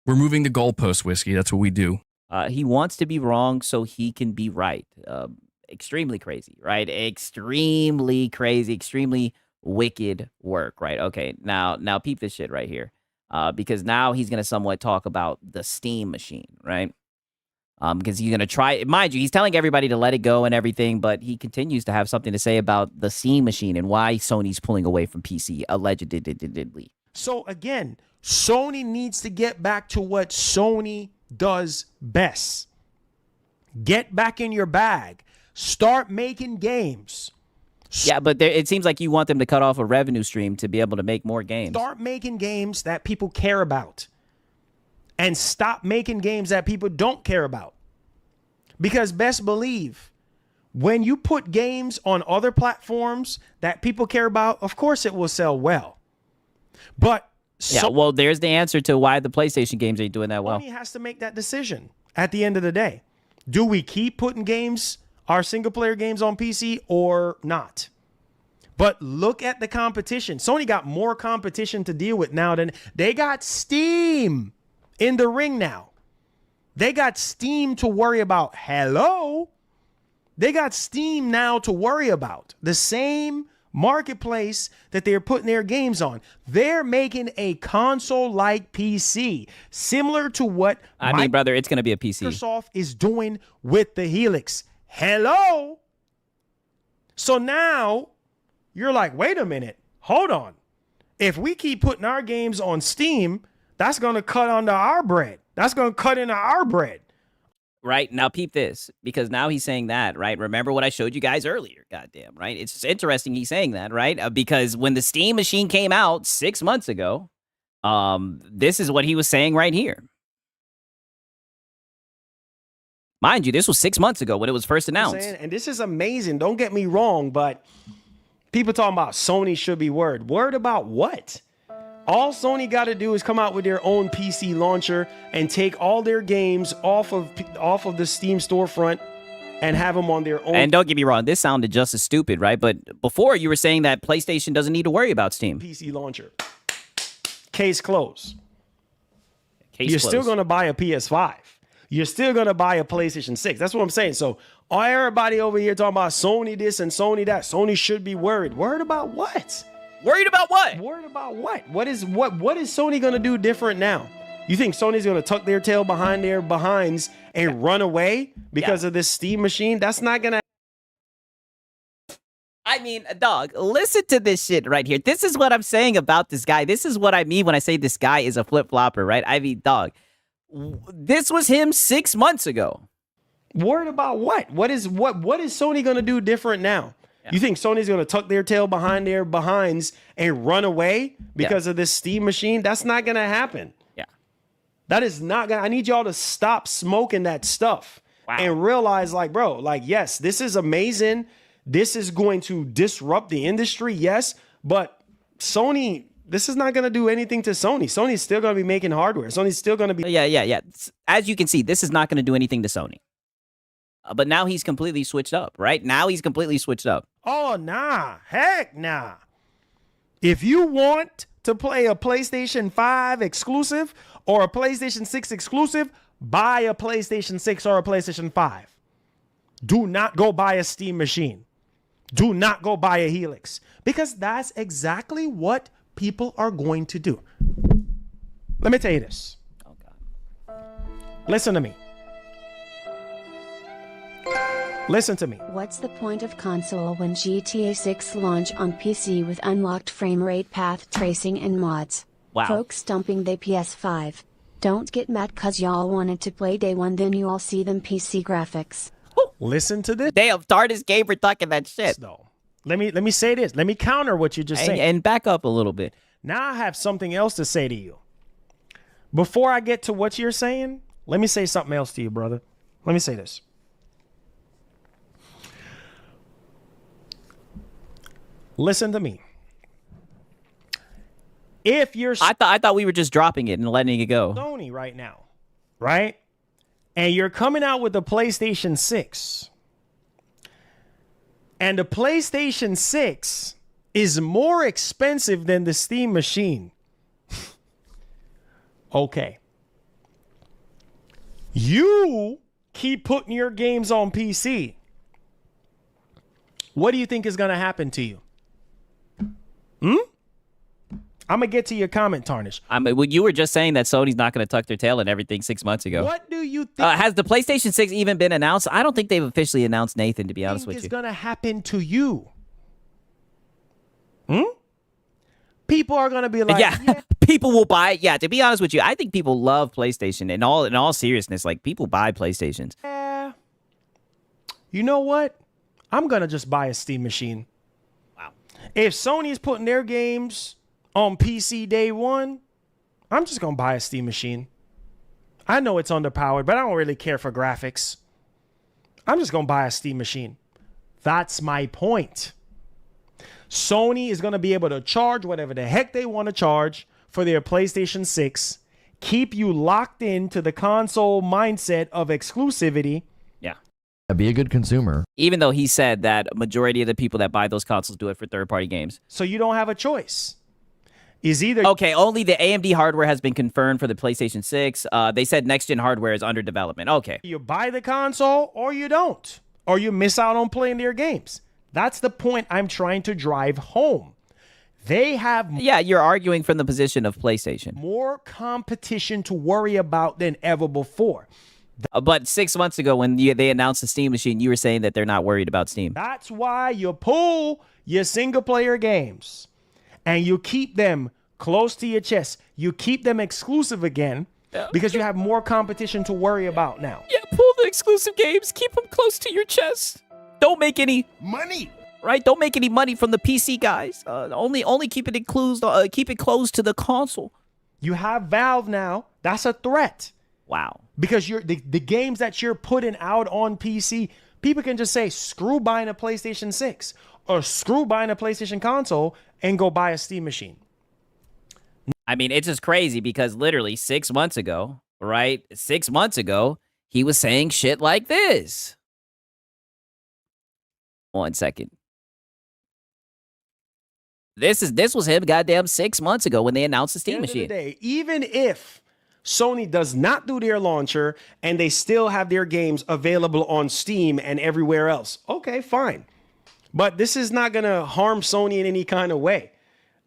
We're moving the goalpost, Whiskey. That's what we do. He wants to be wrong so he can be right. Extremely crazy, right? Extremely crazy, extremely wicked work, right? Okay, now peep this shit right here. Because now he's going to somewhat talk about the Steam machine, right? Because he's going to try, mind you, he's telling everybody to let it go and everything, but he continues to have something to say about the Steam machine and why Sony's pulling away from PC, allegedly. So again, Sony needs to get back to what Sony does best. Get back in your bag. Start making games. Yeah, but it seems like you want them to cut off a revenue stream to be able to make more games. Start making games that people care about. And stop making games that people don't care about. Because best believe, when you put games on other platforms that people care about, of course it will sell well. But yeah, well, there's the answer to why the PlayStation games ain't doing that well. Sony has to make that decision at the end of the day. Do we keep putting our single-player games on PC or not? But look at the competition. Sony got more competition to deal with now than they got Steam in the ring now. They got Steam to worry about. Hello? They got Steam now to worry about. The same marketplace that they're putting their games on. They're making a console-like PC, similar to what I mean, brother, it's going to be a PC. Microsoft is doing with the Helix. Hello? So now you're like, wait a minute, hold on. If we keep putting our games on Steam, that's going to cut onto our bread. That's going to cut into our bread. Right, now peep this, because now he's saying that, right? Remember what I showed you guys earlier, goddamn, right? It's just interesting he's saying that, right? Because when the Steam machine came out 6 months ago, this is what he was saying right here. Mind you, this was 6 months ago when it was first announced. And this is amazing. Don't get me wrong, but people talking about Sony should be worried. Worried about what? All Sony got to do is come out with their own PC launcher and take all their games off of the Steam storefront and have them on their own. And don't get me wrong, this sounded just as stupid, right? But before you were saying that PlayStation doesn't need to worry about Steam. PC launcher. Case closed. You're still going to buy a PS5. You're still going to buy a PlayStation 6. That's what I'm saying. So everybody over here talking about Sony this and Sony that. Sony should be worried. Worried about what? Worried about what? Worried about what? What is Sony going to do different now? You think Sony's going to tuck their tail behind their behinds and run away because of this Steam machine? That's not going to. I mean, dog, listen to this shit right here. This is what I'm saying about this guy. This is what I mean when I say this guy is a flip-flopper, right? I mean, dog, this was him 6 months ago. Worried about what? What is Sony going to do different now? Yeah. You think Sony's going to tuck their tail behind their behinds and run away because of this Steam machine? That's not going to happen. Yeah. That is not going to. I need y'all to stop smoking that stuff and realize, like, bro, like, yes, this is amazing. This is going to disrupt the industry, yes, but Sony this is not going to do anything to Sony. Sony's still going to be making hardware. Sony's still going to be. Yeah. As you can see, this is not going to do anything to Sony. But now he's completely switched up, right? Now he's completely switched up. Oh, nah. Heck nah. If you want to play a PlayStation 5 exclusive or a PlayStation 6 exclusive, buy a PlayStation 6 or a PlayStation 5. Do not go buy a Steam machine. Do not go buy a Helix. Because that's exactly what people are going to do. Let me tell you this. Oh, God. Listen to me. Listen to me. What's the point of console when GTA 6 launch on PC with unlocked frame rate path tracing and mods? Wow. Folks dumping the PS5. Don't get mad cause y'all wanted to play day one, then you all see them PC graphics. Listen to this. Damn, Tardis gamer talking that shit. No. Let me say this. Let me counter what you just said. And back up a little bit. Now I have something else to say to you. Before I get to what you're saying, let me say something else to you, brother. Let me say this. Listen to me. If you're I thought we were just dropping it and letting it go. Sony right now, right? And you're coming out with the PlayStation 6. And the PlayStation 6 is more expensive than the Steam machine. Okay. You keep putting your games on PC. What do you think is going to happen to you? I'm going to get to your comment, Tarnish. Well, you were just saying that Sony's not going to tuck their tail in everything 6 months ago. What do you think? Has the PlayStation 6 even been announced? I don't think they've officially announced Nathan, to be honest with you. What is going to happen to you? People are going to be like, yeah. People will buy it. Yeah, to be honest with you, I think people love PlayStation. In all seriousness, like, people buy PlayStations. You know what? I'm going to just buy a Steam machine. Wow. If Sony's putting their games on PC day one, I'm just going to buy a Steam machine. I know it's underpowered, but I don't really care for graphics. I'm just going to buy a Steam machine. That's my point. Sony is going to be able to charge whatever the heck they want to charge for their PlayStation 6, keep you locked into the console mindset of exclusivity. Yeah. Be a good consumer. Even though he said that a majority of the people that buy those consoles do it for third-party games. So you don't have a choice. Is either okay, only the AMD hardware has been confirmed for the PlayStation 6. They said next-gen hardware is under development. Okay. You buy the console or you don't. Or you miss out on playing their games. That's the point I'm trying to drive home. They have you're arguing from the position of PlayStation. More competition to worry about than ever before. But 6 months ago when they announced the Steam machine, you were saying that they're not worried about Steam. That's why you pull your single-player games and you keep them close to your chest. You keep them exclusive again because you have more competition to worry about now. Yeah, pull the exclusive games. Keep them close to your chest. Don't make any money. Right? Don't make any money from the PC guys. Only keep it close to the console. You have Valve now. That's a threat. Wow. Because the games that you're putting out on PC, people can just say, screw buying a PlayStation 6 or screw buying a PlayStation console and go buy a Steam machine. I mean, it's just crazy because literally 6 months ago, right? 6 months ago, he was saying shit like this. 1 second. This was him goddamn 6 months ago when they announced the Steam machine. Even if Sony does not do their launcher and they still have their games available on Steam and everywhere else, okay, fine. But this is not going to harm Sony in any kind of way.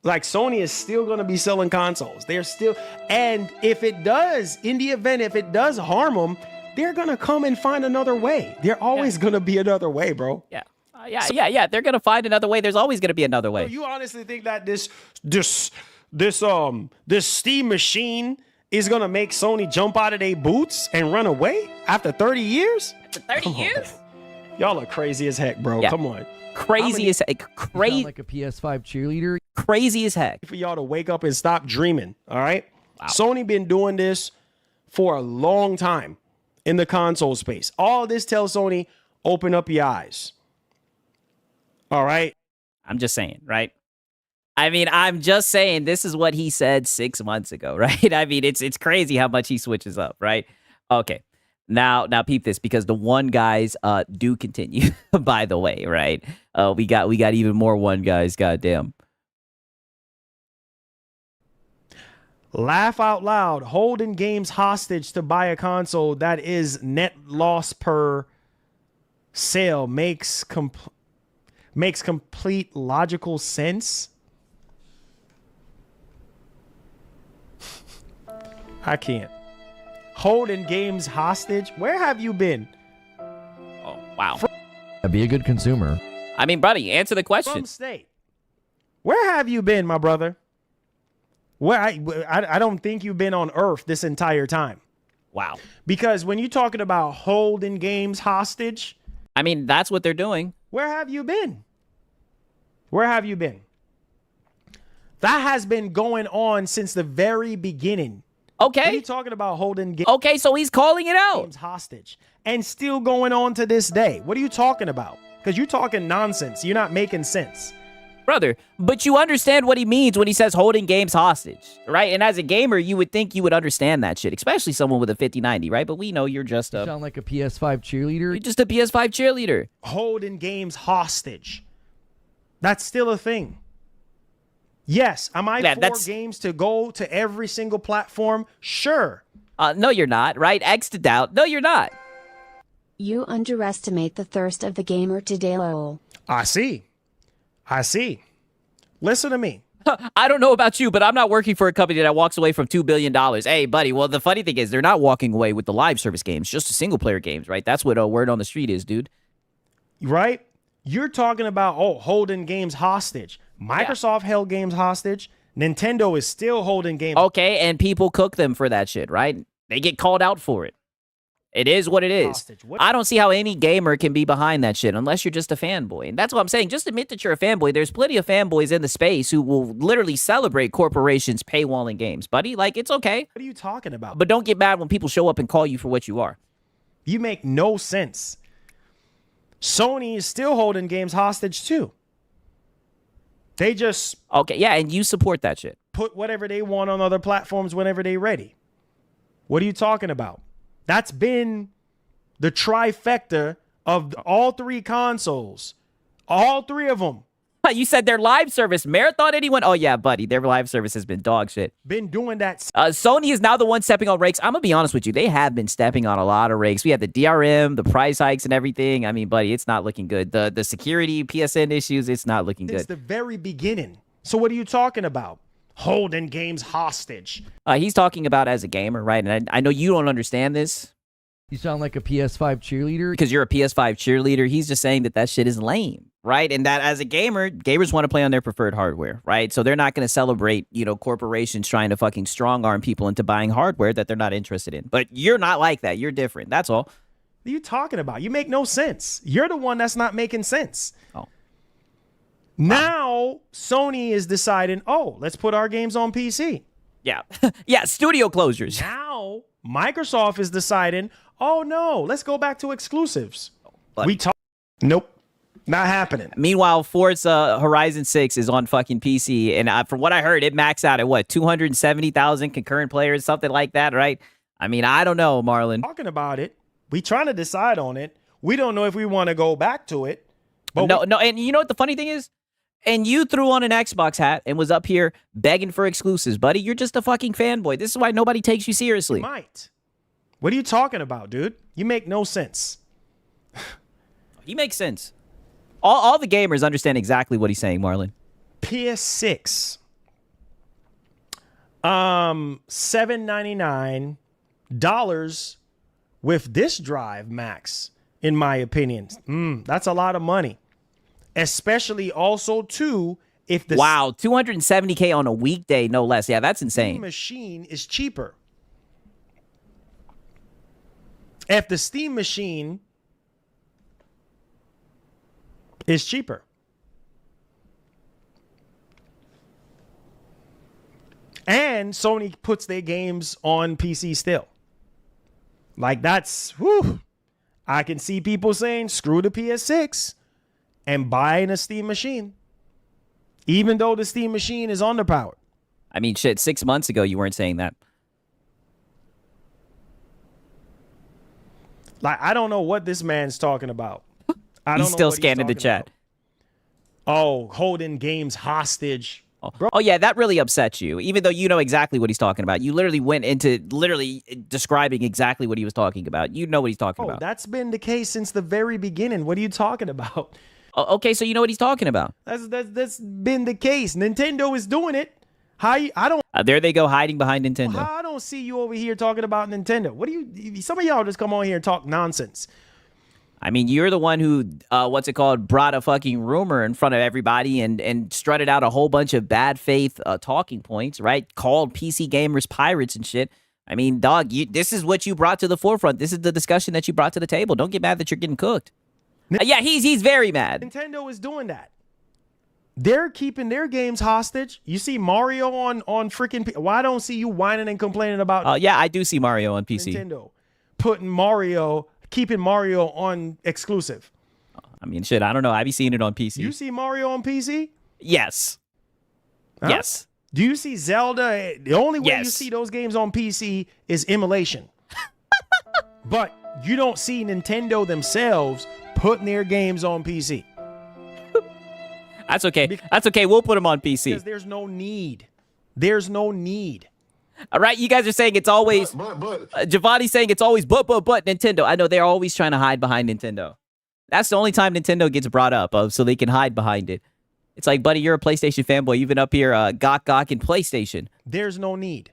Like, Sony is still going to be selling consoles. They're still, and if it does, in the event, if it does harm them, they're going to come and find another way. They're always going to be another way, bro. Yeah. Yeah. They're gonna find another way. There's always gonna be another way. So you honestly think that this Steam machine is gonna make Sony jump out of their boots and run away after 30 years? After 30 years? Y'all are crazy as heck, bro. Yeah. Come on. Crazy as heck. Crazy. Like a PS5 cheerleader. Crazy as heck. For y'all to wake up and stop dreaming. All right. Wow. Sony been doing this for a long time in the console space. All this tells Sony, open up your eyes. All right. I'm just saying, right? I mean, I'm just saying this is what he said 6 months ago, right? I mean, it's crazy how much he switches up, right? Okay. Now peep this, because the one guys do continue, by the way, right? We got even more one guys, goddamn. Laugh out loud. Holding games hostage to buy a console that is net loss per sale makes complete logical sense. I can't. Holding games hostage? Where have you been? Oh, wow. Be a good consumer. I mean, buddy, answer the question. From state. Where have you been, my brother? Where I don't think you've been on Earth this entire time. Wow. Because when you're talking about holding games hostage, I mean, that's what they're doing. where have you been? Where have you been? That has been going on since the very beginning. Okay. What are you talking about holding Okay, so he's calling it out. games hostage and still going on to this day? What are you talking about? Because you're talking nonsense. You're not making sense. Brother, but you understand what he means when he says holding games hostage, right? And as a gamer, you would think you would understand that shit, especially someone with a 5090, right? But we know you're just You sound like a PS5 cheerleader. You're just a PS5 cheerleader. Holding games hostage. That's still a thing. Yes, am I for games to go to every single platform? Sure. No, you're not, right? X'd out. No, you're not. You underestimate the thirst of the gamer today, lol. I see. Listen to me. I don't know about you, but I'm not working for a company that walks away from $2 billion. Hey, buddy, well, the funny thing is they're not walking away with the live service games, just the single-player games, right? That's what a word on the street is, dude. Right? You're talking about, holding games hostage. Microsoft held games hostage. Nintendo is still holding games. Okay, and people cook them for that shit, right? They get called out for it. It is what it is. Hostage. I don't see how any gamer can be behind that shit unless you're just a fanboy. And that's what I'm saying. Just admit that you're a fanboy. There's plenty of fanboys in the space who will literally celebrate corporations paywalling games, buddy. Like, it's okay. What are you talking about? But don't get mad when people show up and call you for what you are. You make no sense. Sony is still holding games hostage too. They just Okay, yeah, and you support that shit. put whatever they want on other platforms whenever they're ready. What are you talking about? That's been the trifecta of all three consoles. All three of them. You said their live service marathon anyone? Oh yeah, buddy, their live service has been dog shit. Been doing that. Sony is now the one stepping on rakes. I'm gonna be honest with you, they have been stepping on a lot of rakes. We had the DRM, the price hikes, and everything. I mean, buddy, it's not looking good. The security PSN issues, it's not looking Since good. the very beginning. So what are you talking about? Holding games hostage. He's talking about as a gamer, right? And I know you don't understand this. You sound like a PS5 cheerleader. Because you're a PS5 cheerleader. He's just saying that shit is lame, right? And that as a gamer, gamers want to play on their preferred hardware, right? So they're not going to celebrate, corporations trying to fucking strong arm people into buying hardware that they're not interested in. But you're not like that. You're different. That's all. What are you talking about? You make no sense. You're the one that's not making sense. Oh. Now, Sony is deciding, let's put our games on PC. Yeah. Yeah, studio closures. Now, Microsoft is deciding, no, let's go back to exclusives. Nope. Not happening. Meanwhile, Forza Horizon 6 is on fucking PC. And from what I heard, it maxed out at 270,000 concurrent players, something like that, right? I mean, I don't know, Marlon. Talking about it. We trying to decide on it. We don't know if we want to go back to it. But no, and you know what the funny thing is? And you threw on an Xbox hat and was up here begging for exclusives, buddy. You're just a fucking fanboy. This is why nobody takes you seriously. You might. What are you talking about, dude? You make no sense. He makes sense. All the gamers understand exactly what he's saying, Marlon. PS6. $799 with disk drive max, in my opinion. That's a lot of money. Especially also too if the wow, $270K on a weekday, no less. Yeah, that's insane. Steam machine is cheaper. If the Steam machine is cheaper. And Sony puts their games on PC still. Like that's, I can see people saying, screw the PS6 and buying a Steam machine. Even though the Steam machine is underpowered. I mean, shit, 6 months ago, you weren't saying that. Like, I don't know what this man's talking about. I don't He's know still what scanning the talking chat. about. Oh, holding games hostage. Oh, yeah, that really upsets you, even though you know exactly what he's talking about. You literally went into describing exactly what he was talking about. You know what he's talking about. That's been the case since the very beginning. What are you talking about? Oh, okay, so you know what he's talking about. That's been the case. Nintendo is doing it. I don't. There they go, hiding behind Nintendo. I don't see you over here talking about Nintendo. What do you? Some of y'all just come on here and talk nonsense. I mean, you're the one who, brought a fucking rumor in front of everybody and strutted out a whole bunch of bad faith talking points, right? Called PC gamers pirates and shit. I mean, dog, this is what you brought to the forefront. This is the discussion that you brought to the table. Don't get mad that you're getting cooked. Yeah, he's very mad. Nintendo is doing that. They're keeping their games hostage. You see Mario on freaking. Why don't see you whining and complaining about? Yeah, I do see Mario on PC. Nintendo keeping Mario on exclusive. I mean, shit, I don't know. I be seeing it on PC. You see Mario on PC? Yes. Huh? Yes. Do you see Zelda? The only way you Yes. see those games on PC is emulation. But you don't see Nintendo themselves putting their games on PC. That's okay. That's okay. We'll put them on PC. Because there's no need. There's no need. All right, you guys are saying it's always Giovanni's saying it's always but Nintendo. I know they're always trying to hide behind Nintendo. That's the only time Nintendo gets brought up, so they can hide behind it. It's like, buddy, you're a PlayStation fanboy. You've been up here gawk and PlayStation. There's no need.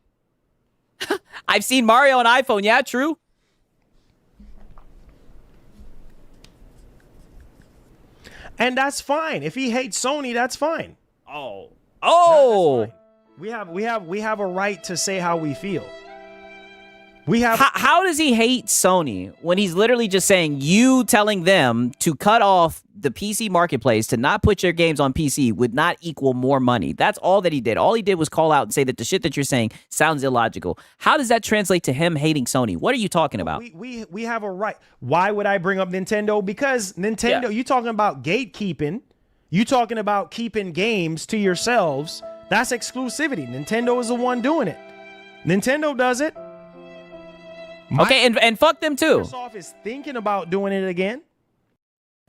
I've seen Mario on iPhone. Yeah, true. And that's fine. If he hates Sony, that's fine. Oh. That's fine. We have a right to say how we feel. We have. How does he hate Sony when he's literally just saying you telling them to cut off the PC marketplace to not put your games on PC would not equal more money? That's all that he did. All he did was call out and say that the shit that you're saying sounds illogical. How does that translate to him hating Sony? What are you talking about? We have a right. Why would I bring up Nintendo? Because Nintendo, you talking about gatekeeping. You talking about keeping games to yourselves. That's exclusivity. Nintendo is the one doing it. Nintendo does it. Okay, and fuck them too. Microsoft is thinking about doing it again.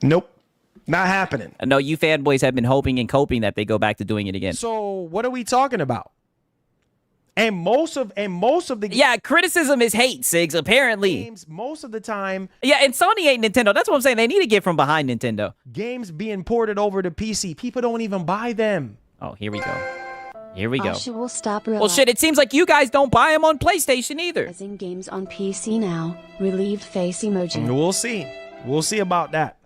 Nope. Not happening. No, you fanboys have been hoping and coping that they go back to doing it again. So what are we talking about? And most of the criticism is hate, Sigs, apparently. Games most of the time. Yeah, and Sony ain't Nintendo. That's what I'm saying. They need to get from behind Nintendo. Games being ported over to PC. People don't even buy them. Oh, here we go. Here we go. Asha will stop Well, shit, it seems like you guys don't buy them on PlayStation either. realizing games on PC now. Relieved face emoji. We'll see. We'll see about that.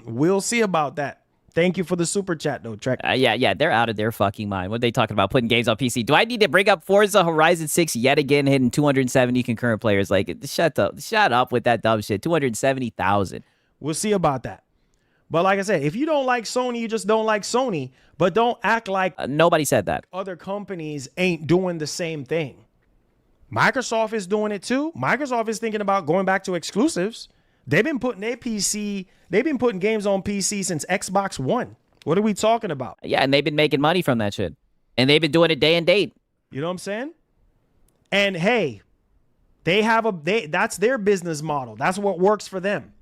We'll see about that. Thank you for the super chat, though, Trek. Yeah, they're out of their fucking mind. What are they talking about? Putting games on PC? Do I need to bring up Forza Horizon 6 yet again, hitting 270 concurrent players? Like, shut up with that dumb shit. 270,000. We'll see about that. But like I said, if you don't like Sony, you just don't like Sony. But don't act like nobody said that. Other companies ain't doing the same thing. Microsoft is doing it too. Microsoft is thinking about going back to exclusives. They've been putting games on PC since Xbox One. What are we talking about? Yeah, and they've been making money from that shit. And they've been doing it day and date. You know what I'm saying? And hey, that's their business model. That's what works for them.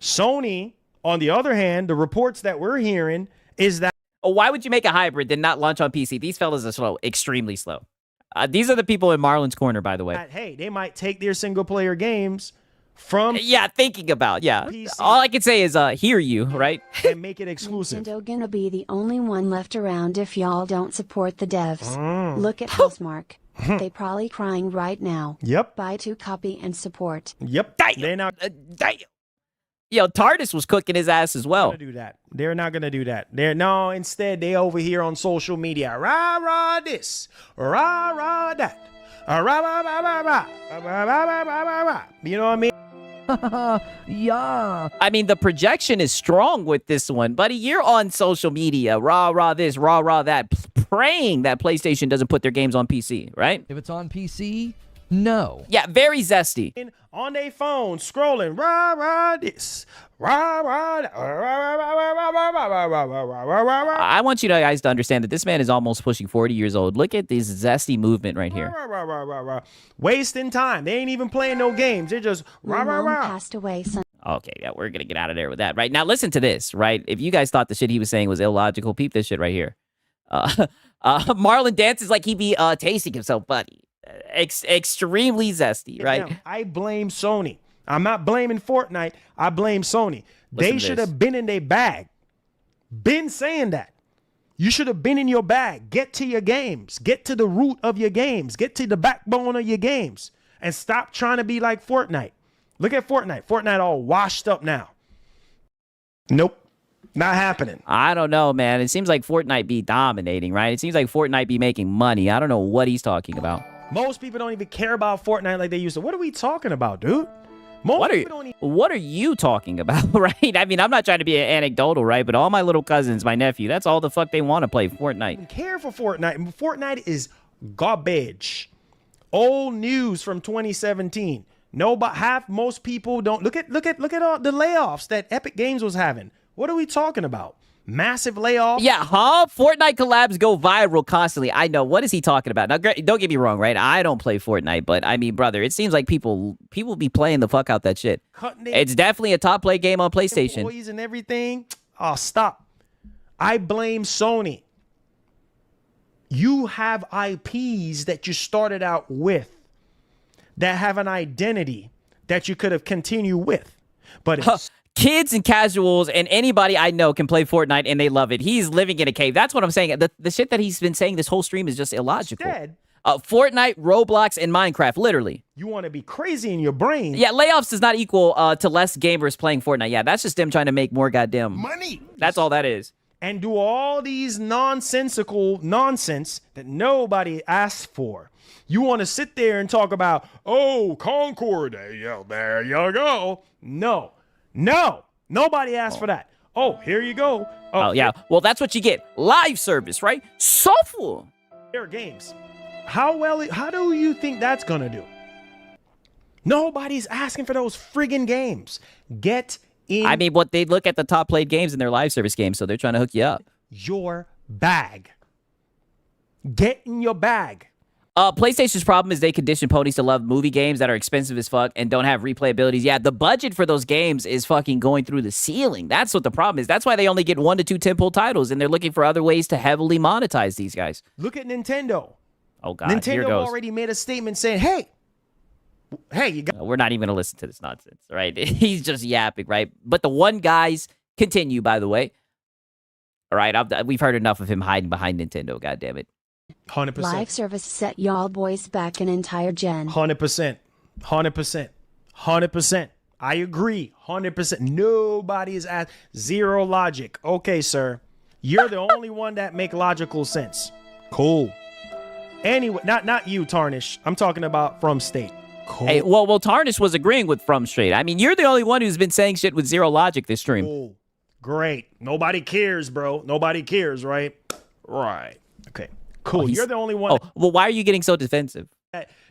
Sony, on the other hand, the reports that we're hearing is that why would you make a hybrid then not launch on PC? These fellas are slow, extremely slow. These are the people in Marlon's corner, by the way. Hey, they might take their single player games from thinking about PC. All I can say is hear you, right? And make it exclusive. Nintendo gonna be the only one left around if y'all don't support the devs. Look at Housemark. They probably crying right now. Yep. Buy 2 copy and support. Yep. They're not. Yo, TARDIS was cooking his ass as well. They're not gonna do that. Instead they over here on social media. Rah this, rah that, rah rah rah rah rah. You know what I mean? Yeah. I mean, the projection is strong with this one, buddy. You're on social media, rah this, rah that, praying that PlayStation doesn't put their games on PC, right? If it's on PC, no. Yeah, very zesty. On their phone, scrolling, rah this, rah that, rah I want you guys to understand that this man is almost pushing 40 years old. Look at this zesty movement right here. Wasting time. They ain't even playing no games. They're just My mom passed away. Okay, yeah, we're gonna get out of there with that. Right now, listen to this. Right, if you guys thought the shit he was saying was illogical, peep this shit right here. Marlon dances like he be tasting himself, buddy. Extremely zesty, right? Now, I blame Sony. I'm not blaming Fortnite. I blame Sony. They should have been in their bag. Been saying that. You should have been in your bag. Get to your games. Get to the root of your games. Get to the backbone of your games. And stop trying to be like Fortnite. Look at Fortnite. Fortnite all washed up now. Nope. Not happening. I don't know, man. It seems like Fortnite be dominating, right? It seems like Fortnite be making money. I don't know what he's talking about. Most people don't even care about Fortnite like they used to. What are we talking about, dude? What are you talking about, right? I mean, I'm not trying to be anecdotal, right? But all my little cousins, my nephew, that's all the fuck they want to play Fortnite. Don't care for Fortnite. Fortnite is garbage. Old news from 2017. Most people don't look at all the layoffs that Epic Games was having. What are we talking about? Massive layoffs? Yeah, huh? Fortnite collabs go viral constantly. I know. What is he talking about? Now, don't get me wrong, right? I don't play Fortnite, but I mean, brother, it seems like people be playing the fuck out that shit. It's definitely a top play game on PlayStation. Employees and everything. Oh, stop. I blame Sony. You have IPs that you started out with that have an identity that you could have continued with. But it's kids and casuals and anybody I know can play Fortnite and they love it. He's living in a cave. That's what I'm saying. The shit that he's been saying this whole stream is just illogical. Instead, Fortnite, Roblox, and Minecraft, literally. You want to be crazy in your brain. Yeah, layoffs does not equal to less gamers playing Fortnite. Yeah, that's just them trying to make more goddamn money. That's all that is. And do all these nonsensical nonsense that nobody asked for. You want to sit there and talk about, oh, Concord, yeah, there you go. No, nobody asked for that. Oh, here you go. Oh, yeah. Well, that's what you get. Live service, right? Software. There are games. How do you think that's going to do? Nobody's asking for those friggin' games. Get in. I mean, they look at the top played games in their live service games, so they're trying to hook you up. Your bag. Get in your bag. PlayStation's problem is they condition ponies to love movie games that are expensive as fuck and don't have replayabilities. Yeah, the budget for those games is fucking going through the ceiling. That's what the problem is. That's why they only get 1 to 2 tentpole titles, and they're looking for other ways to heavily monetize these guys. Look at Nintendo. Oh, God, here Nintendo goes. already made a statement saying, hey, you got... We're not even going to listen to this nonsense, right? He's just yapping, right? But the one guys continue, by the way. All right, we've heard enough of him hiding behind Nintendo, goddammit. 100%. Live service set y'all boys back an entire gen. 100%. 100%. I agree. 100%. Nobody is at zero logic. Okay, sir. You're the only one that make logical sense. Cool. Anyway, not you, Tarnish. I'm talking about From State. Cool. Hey, well, Tarnish was agreeing with From State. I mean, you're the only one who's been saying shit with zero logic this stream. Cool. Great. Nobody cares, bro. Nobody cares, right? Right. Okay. Cool. You're the only one. Oh, well, why are you getting so defensive?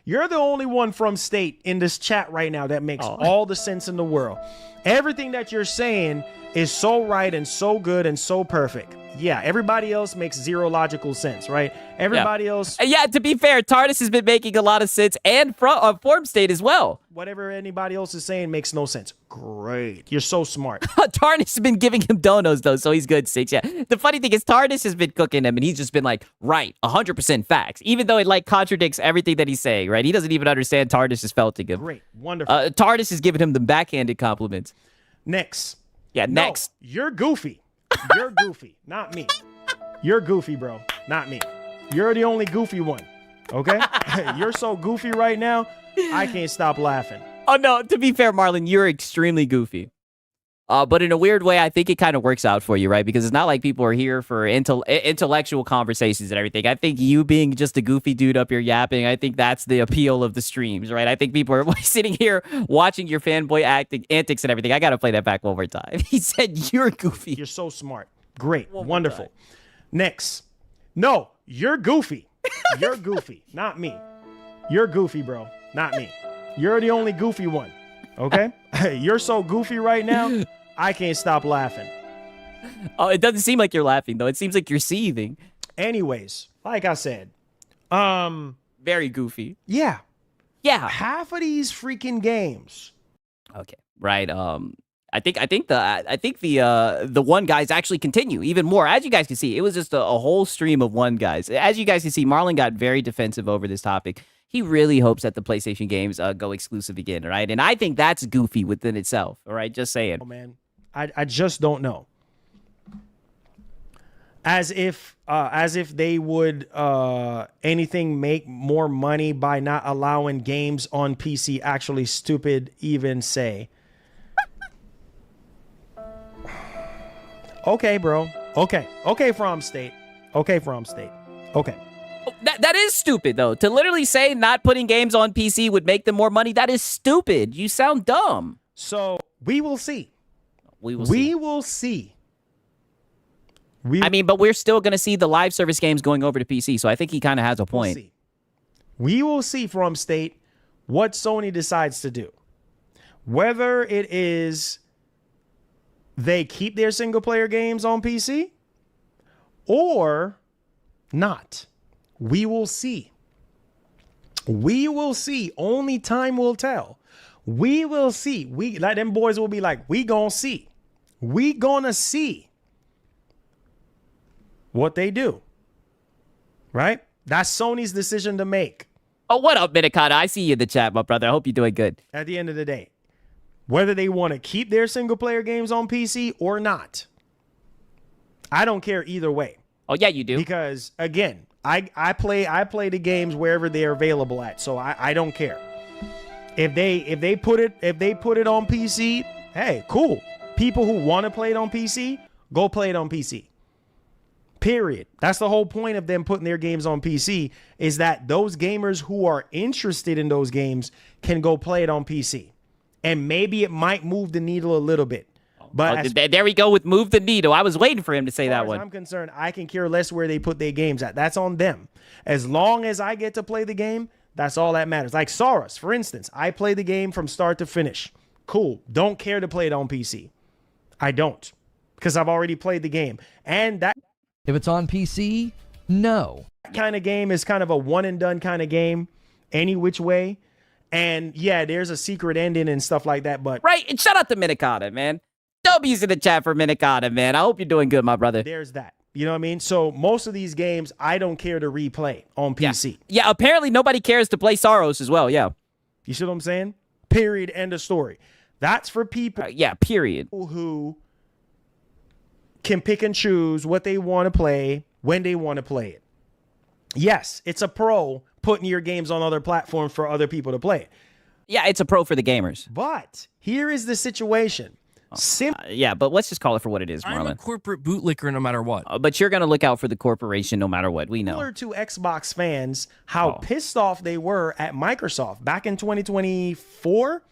You're the only one from State in this chat right now that makes all the sense in the world. Everything that you're saying is so right and so good and so perfect. Yeah, everybody else makes zero logical sense, right? Everybody else... Yeah, to be fair, TARDIS has been making a lot of sense, and Form State as well. Whatever anybody else is saying makes no sense. Great. You're so smart. TARDIS has been giving him donos, though, so he's good, Six. Yeah. The funny thing is, TARDIS has been cooking him, and he's just been like, right, 100% facts, even though it, like, contradicts everything that he's saying, right? He doesn't even understand TARDIS is felting him. Great. Wonderful. TARDIS is giving him the backhanded compliments. Next. Yeah, no, next. You're goofy. You're goofy, not me. You're goofy, bro, not me. You're the only goofy one, okay? You're so goofy right now, I can't stop laughing. Oh, no, to be fair, Marlon, you're extremely goofy. But in a weird way, I think it kind of works out for you, right? Because it's not like people are here for intellectual conversations and everything. I think you being just a goofy dude up here yapping, I think that's the appeal of the streams, right? I think people are sitting here watching your fanboy antics and everything. I got to play that back one more time. He said, you're goofy. You're so smart. Great. Wonderful. Next. No, you're goofy. You're goofy, not me. You're goofy, bro, not me. You're the only goofy one, okay? You're so goofy right now, I can't stop laughing. Oh, it doesn't seem like you're laughing though. It seems like you're seething. Anyways, like I said, very goofy. Yeah. Yeah. Half of these freaking games. Okay. Right. I think the one guys actually continue even more. As you guys can see, it was just a whole stream of one guys. As you guys can see, Marlon got very defensive over this topic. He really hopes that the PlayStation games go exclusive again, right? And I think that's goofy within itself. All right, just saying. Oh man, I just don't know. As if they would anything make more money by not allowing games on PC. Actually, stupid even say. Okay, bro. Okay, From State. Okay. That is stupid though. To literally say not putting games on PC would make them more money. That is stupid. You sound dumb. So we will see. We will see. I mean, but we're still going to see the live service games going over to PC, so I think he kind of has a point. We will see From State what Sony decides to do. Whether it is they keep their single-player games on PC or not. We will see. We will see. Only time will tell. We will see. Like them boys will be like, we gonna see. We gonna see what they do. Right? That's Sony's decision to make. Oh, what up, Minikata? I see you in the chat, my brother. I hope you're doing good. At the end of the day, whether they want to keep their single player games on PC or not, I don't care either way. Oh yeah, you do. Because again, I play the games wherever they're available at, so I don't care. If they put it on PC, hey, cool. People who want to play it on PC, go play it on PC. Period. That's the whole point of them putting their games on PC, is that those gamers who are interested in those games can go play it on PC. And maybe it might move the needle a little bit. But there we go with move the needle. I was waiting for him to say that one. As I'm concerned, I can care less where they put their games at. That's on them. As long as I get to play the game, that's all that matters. Like Saurus, for instance, I play the game from start to finish. Cool. Don't care to play it on PC. I don't, because I've already played the game. And that, if it's on PC, no. That kind of game is kind of a one and done kind of game, any which way. And yeah, there's a secret ending and stuff like that. But right, and shout out to Minikata, man. W's in the chat for Minikata, man. I hope you're doing good, my brother. There's that. You know what I mean? So most of these games, I don't care to replay on PC. Yeah, apparently nobody cares to play Saurus as well, yeah. You see what I'm saying? Period. End of story. That's for people. Period. Who can pick and choose what they want to play when they want to play it. Yes, it's a pro putting your games on other platforms for other people to play it. Yeah, it's a pro for the gamers. But here is the situation. Yeah, but let's just call it for what it is, Marlon. I'm a corporate bootlicker no matter what. But you're going to look out for the corporation no matter what. We know. Similar to Xbox fans, how pissed off they were at Microsoft back in 2024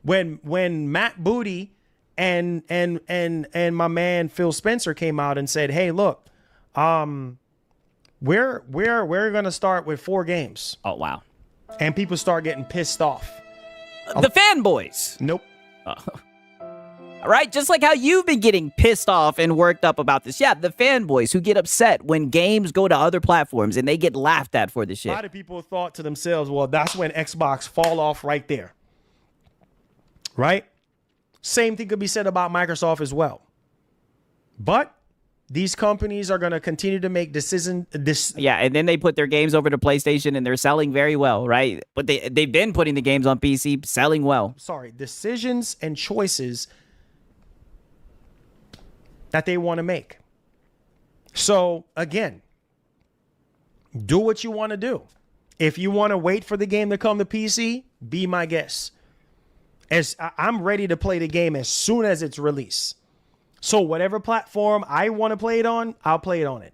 when Matt Booty and my man Phil Spencer came out and said, "Hey, look, we're going to start with 4 games." Oh, wow. And people start getting pissed off. The fanboys. Nope. Right? Just like how you've been getting pissed off and worked up about this. Yeah, the fanboys who get upset when games go to other platforms and they get laughed at for this shit. A lot of people thought to themselves, well, that's when Xbox fall off right there. Right? Same thing could be said about Microsoft as well. But these companies are going to continue to make decisions. Yeah, and then they put their games over to PlayStation and they're selling very well, right? But they've been putting the games on PC, selling well. Decisions and choices that they want to make. So, again, do what you want to do. If you want to wait for the game to come to PC, be my guest. As I'm ready to play the game as soon as it's released. So whatever platform I want to play it on, I'll play it on it.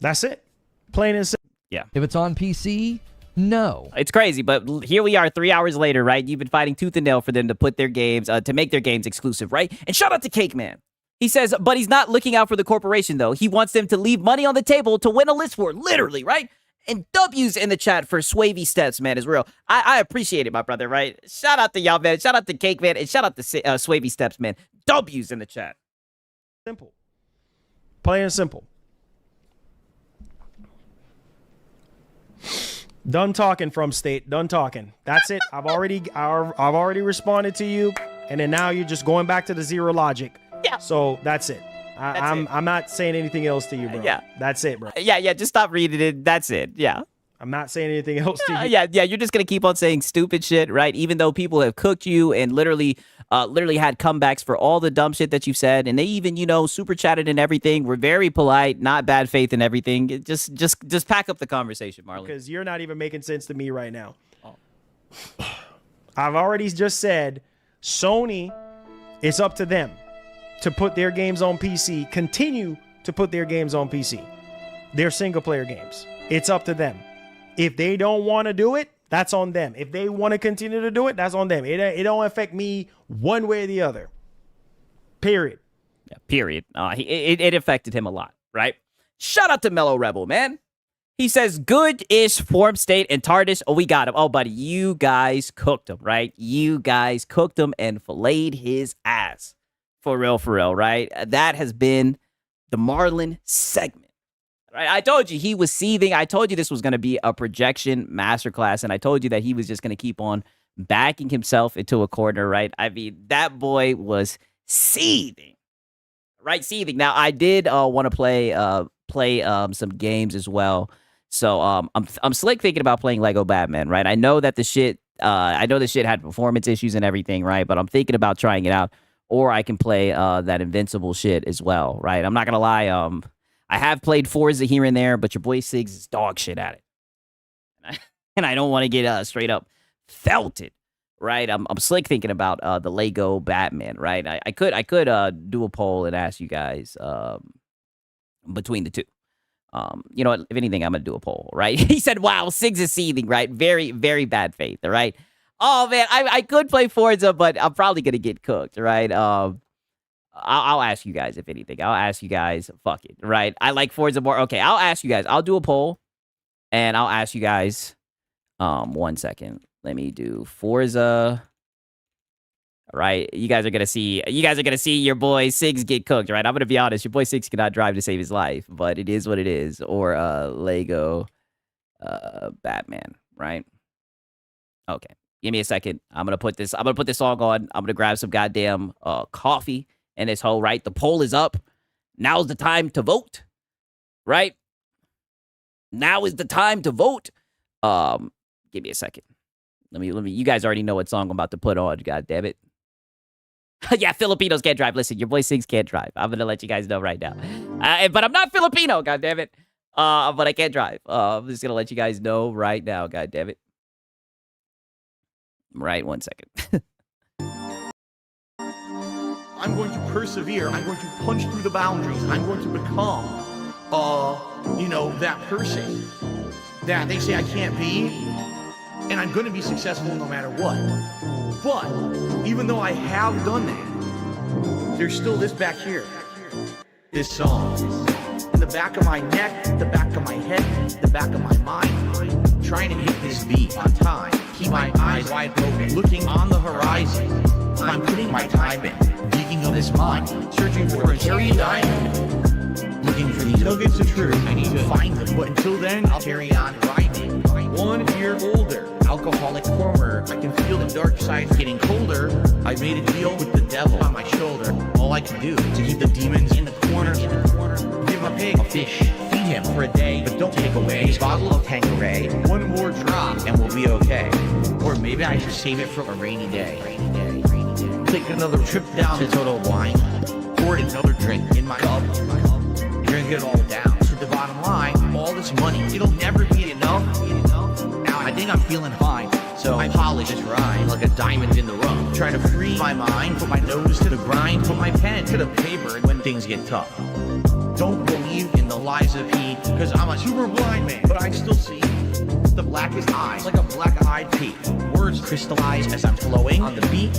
That's it. Plain and simple. Yeah. If it's on PC, no. It's crazy, but here we are 3 hours later, right? You've been fighting tooth and nail for them to put their games, to make their games exclusive, right? And shout out to Cake Man. He says, but he's not looking out for the corporation, though. He wants them to leave money on the table to win a list for, literally, right? And W's in the chat for Swavy Steps, man, is real. I appreciate it, my brother, right? Shout out to y'all, man. Shout out to Cake Man, and shout out to Swavy Steps, man. W's in the chat. Simple. Plain and simple. Done talking, From State. Done talking. That's it. I've already responded to you, and then now you're just going back to the zero logic. Yeah. So that's it. I'm not saying anything else to you, bro. Yeah. That's it, bro. Yeah. Just stop reading it. That's it. Yeah. I'm not saying anything else to you. Yeah. You're just gonna keep on saying stupid shit, right? Even though people have cooked you and literally had comebacks for all the dumb shit that you've said, and they even, super chatted and everything. We're very polite, not bad faith and everything. Just pack up the conversation, Marlon. Because you're not even making sense to me right now. I've already just said Sony, it's up to them to put their games on PC, continue to put their games on PC. Their single player games. It's up to them. If they don't want to do it, that's on them. If they want to continue to do it, that's on them. It don't affect me one way or the other. Period. Yeah, period. It affected him a lot, right? Shout out to Mellow Rebel, man. He says, good-ish Form State and TARDIS. Oh, we got him. Oh, buddy, you guys cooked him, right? You guys cooked him and filleted his ass. For real, right? That has been the Marlon segment. Right? I told you he was seething. I told you this was going to be a projection masterclass, and I told you that he was just going to keep on backing himself into a corner, right? I mean, that boy was seething, right? Seething. Now, I did want to play some games as well. So I'm slick thinking about playing Lego Batman, right? I know that the shit had performance issues and everything, right? But I'm thinking about trying it out, or I can play that Invincible shit as well, right? I'm not gonna lie, I have played Forza here and there, but your boy Siggs is dog shit at it, and I don't want to get straight up felted, right? I'm slick thinking about the Lego Batman, right? I could do a poll and ask you guys between the two. You know what? If anything, I'm gonna do a poll, right? He said, "Wow, Siggs is seething," right? Very, very bad faith, all right? Oh man, I could play Forza, but I'm probably gonna get cooked, right? I'll ask you guys if anything. I'll ask you guys. Fuck it, right? I like Forza more. Okay, I'll ask you guys. I'll do a poll, and I'll ask you guys. 1 second. Let me do Forza. Right, you guys are gonna see your boy Siggs get cooked, right? I'm gonna be honest, your boy Siggs cannot drive to save his life, but it is what it is. Or Lego Batman, right? Okay, give me a second. I'm gonna put this song on. I'm gonna grab some goddamn coffee and this whole right. The poll is up. Now's the time to vote, right? Now is the time to vote. Give me a second. Let me. You guys already know what song I'm about to put on. God damn it. Yeah, Filipinos can't drive. Listen, your boy Siggs can't drive. I'm gonna let you guys know right now. But I'm not Filipino, god damn it. But I can't drive. I'm just gonna let you guys know right now, god damn it. Right, 1 second. I'm going to persevere. I'm going to punch through the boundaries. I'm going to become, that person that they say I can't be. And I'm going to be successful no matter what. But even though I have done that, there's still this back here. This song. In the back of my neck, the back of my head, the back of my mind. Trying to hit this beat on time. Keep my eyes wide open, looking on the horizon. I'm putting my time in, digging up this mine, searching for a cherry diamond. Looking for these nuggets of truth, I need to find them. But until then, I'll carry on grinding. 1 year older, alcoholic former. I can feel the dark side getting colder. I made a deal with the devil on my shoulder. All I can do to keep the demons in the corner. Give a pig a fish, feed him for a day, but don't take away his bottle of Tanqueray. 1 more drop and we'll be okay. Or maybe I should save it for a rainy day. Take another trip down to Total Wine. Pour another drink in my cup. Drink it all down to the bottom line. All this money, it'll never be enough. Now I think I'm feeling fine, so I polish this rhyme like a diamond in the rough. Try to free my mind, put my nose to the grind, put my pen to the paper when things get tough. Don't believe in the lies of he, cause I'm a super blind man, but I still see the blackest eyes like a black-eyed pea. Words crystallize as I'm flowing on the beat.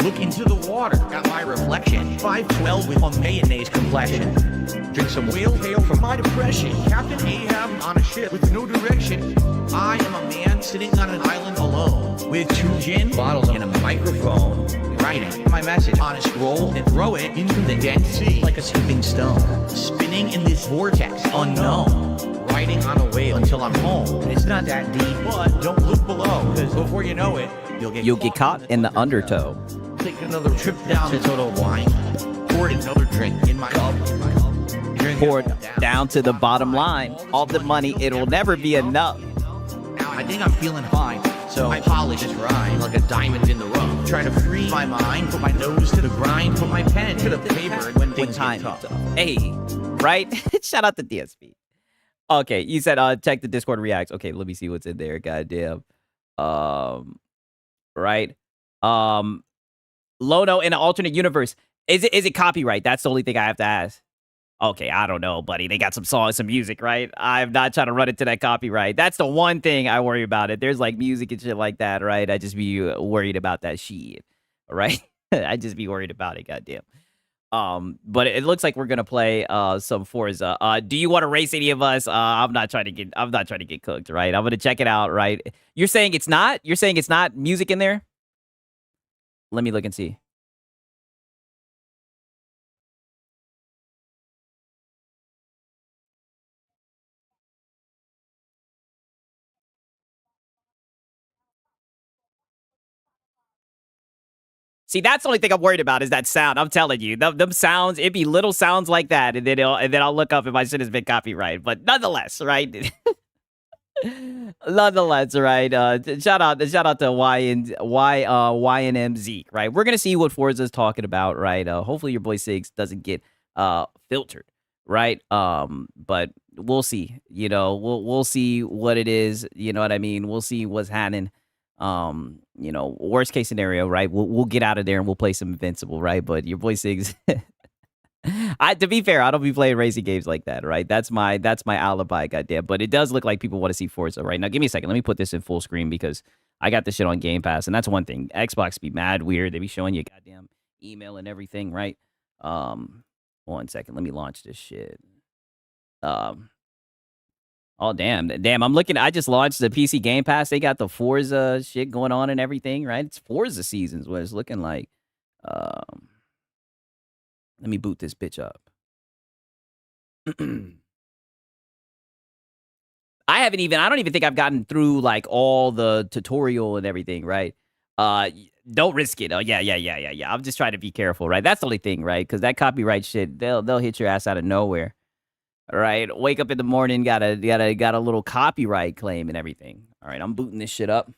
Look into the water. Got my reflection. 5'12" with a mayonnaise complexion. Drink some whale tail for my depression. Captain Ahab on a ship with no direction. I am a man sitting on an island alone with 2 gin bottles and a microphone. Writing my message on a scroll and throw it into the Dead Sea like a skipping stone. Spinning in this vortex unknown. Riding on a wave until I'm home. It's not that deep, but don't look below, because before you know it, you'll get caught in the undertow. Take another trip down to Total Wine. Pour another drink in my cup. Pour down to the bottom line. All the money, it'll never be enough. Now I think I'm feeling fine, so I polish this rhyme like a diamond in the rough. Try to free my mind, put my nose to the grind, put my pen to the paper when things get tough. Hey, right? Shout out to DSP. Okay, you said check the Discord reacts. Okay, let me see what's in there. Goddamn. Right. Lono in an alternate universe. Is it copyright? That's the only thing I have to ask. Okay, I don't know, buddy. They got some songs, some music, right? I'm not trying to run into that copyright. That's the one thing I worry about. It. There's like music and shit like that, right? I just be worried about that shit, right? I just be worried about it. Goddamn. But it looks like we're gonna play some Forza. Do you want to race any of us? I'm not trying to get cooked, right? I'm gonna check it out, right? You're saying it's not? You're saying it's not music in there? Let me look and see. See, that's the only thing I'm worried about is that sound. I'm telling you, them sounds, it'd be little sounds like that, and then I'll look up if my shit has been copyrighted. But nonetheless, right? Nonetheless, right? Shout out to YNM Zeke, right? We're gonna see what Forza's talking about, right? Hopefully your boy Sigs doesn't get filtered, right? But we'll see. You know, we'll see what it is. You know what I mean? We'll see what's happening. You know, worst case scenario, right? We'll get out of there and we'll play some Invincible, right? But your boy Sigs, to be fair, I don't be playing racing games like that, right? That's my alibi, goddamn. But it does look like people want to see Forza, right? Now, give me a second. Let me put this in full screen because I got this shit on Game Pass, and that's one thing. Xbox be mad weird. They be showing you goddamn email and everything, right? 1 second. Let me launch this shit. Oh, damn. I'm looking. I just launched the PC Game Pass. They got the Forza shit going on and everything, right? It's Forza seasons, what it's looking like. Let me boot this bitch up. I don't even think I've gotten through like all the tutorial and everything, right? Don't risk it. Oh, yeah. I'm just trying to be careful, right? That's the only thing, right? Because that copyright shit, they'll hit your ass out of nowhere. All right, wake up in the morning, got a little copyright claim and everything. All right, I'm booting this shit up,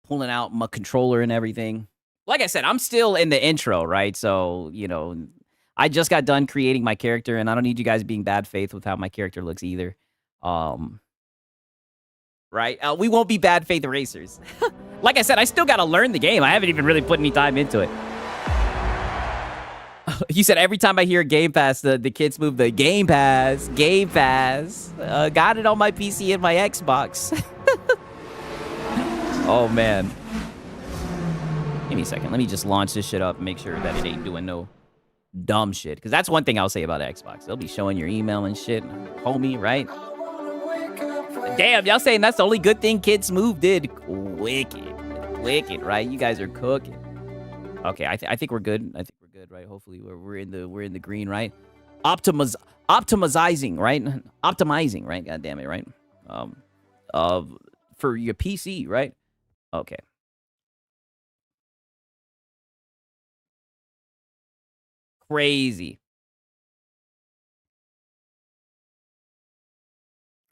pulling out my controller and everything. Like I said, I'm still in the intro, right? So, you know, I just got done creating my character, and I don't need you guys being bad faith with how my character looks either. Right? We won't be bad faith racers. Like I said, I still got to learn the game. I haven't even really put any time into it. You said every time I hear Game Pass, the kids move the Game Pass. Got it on my PC and my Xbox. Oh, man. Give me a second. Let me just launch this shit up and make sure that it ain't doing no dumb shit. Because that's one thing I'll say about Xbox. They'll be showing your email and shit. Homie, right? Damn, y'all saying that's the only good thing Kids Move did. Wicked, right? You guys are cooking. Okay, I think we're good. I think we're good, right? Hopefully we're in the green, right? Optimizing, right? Optimizing, right? God damn it, right? For your PC, right? Okay. Crazy.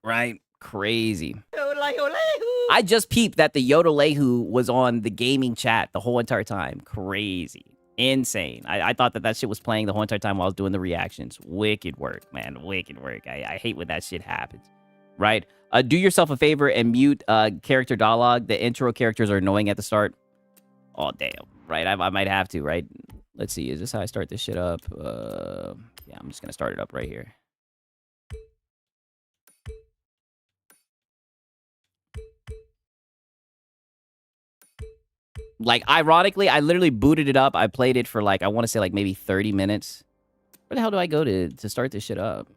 Right? Crazy. I just peeped that the Yodelehu was on the gaming chat the whole entire time. Crazy. Insane. I thought that shit was playing the whole entire time while I was doing the reactions. Wicked work, man. Wicked work. I hate when that shit happens. Right? Do yourself a favor and mute character dialogue. The intro characters are annoying at the start. Oh, damn. Right? I might have to, right? Let's see. Is this how I start this shit up? Yeah, I'm just going to start it up right here. Like, ironically, I literally booted it up. I played it for like, I want to say like maybe 30 minutes. Where the hell do I go to start this shit up?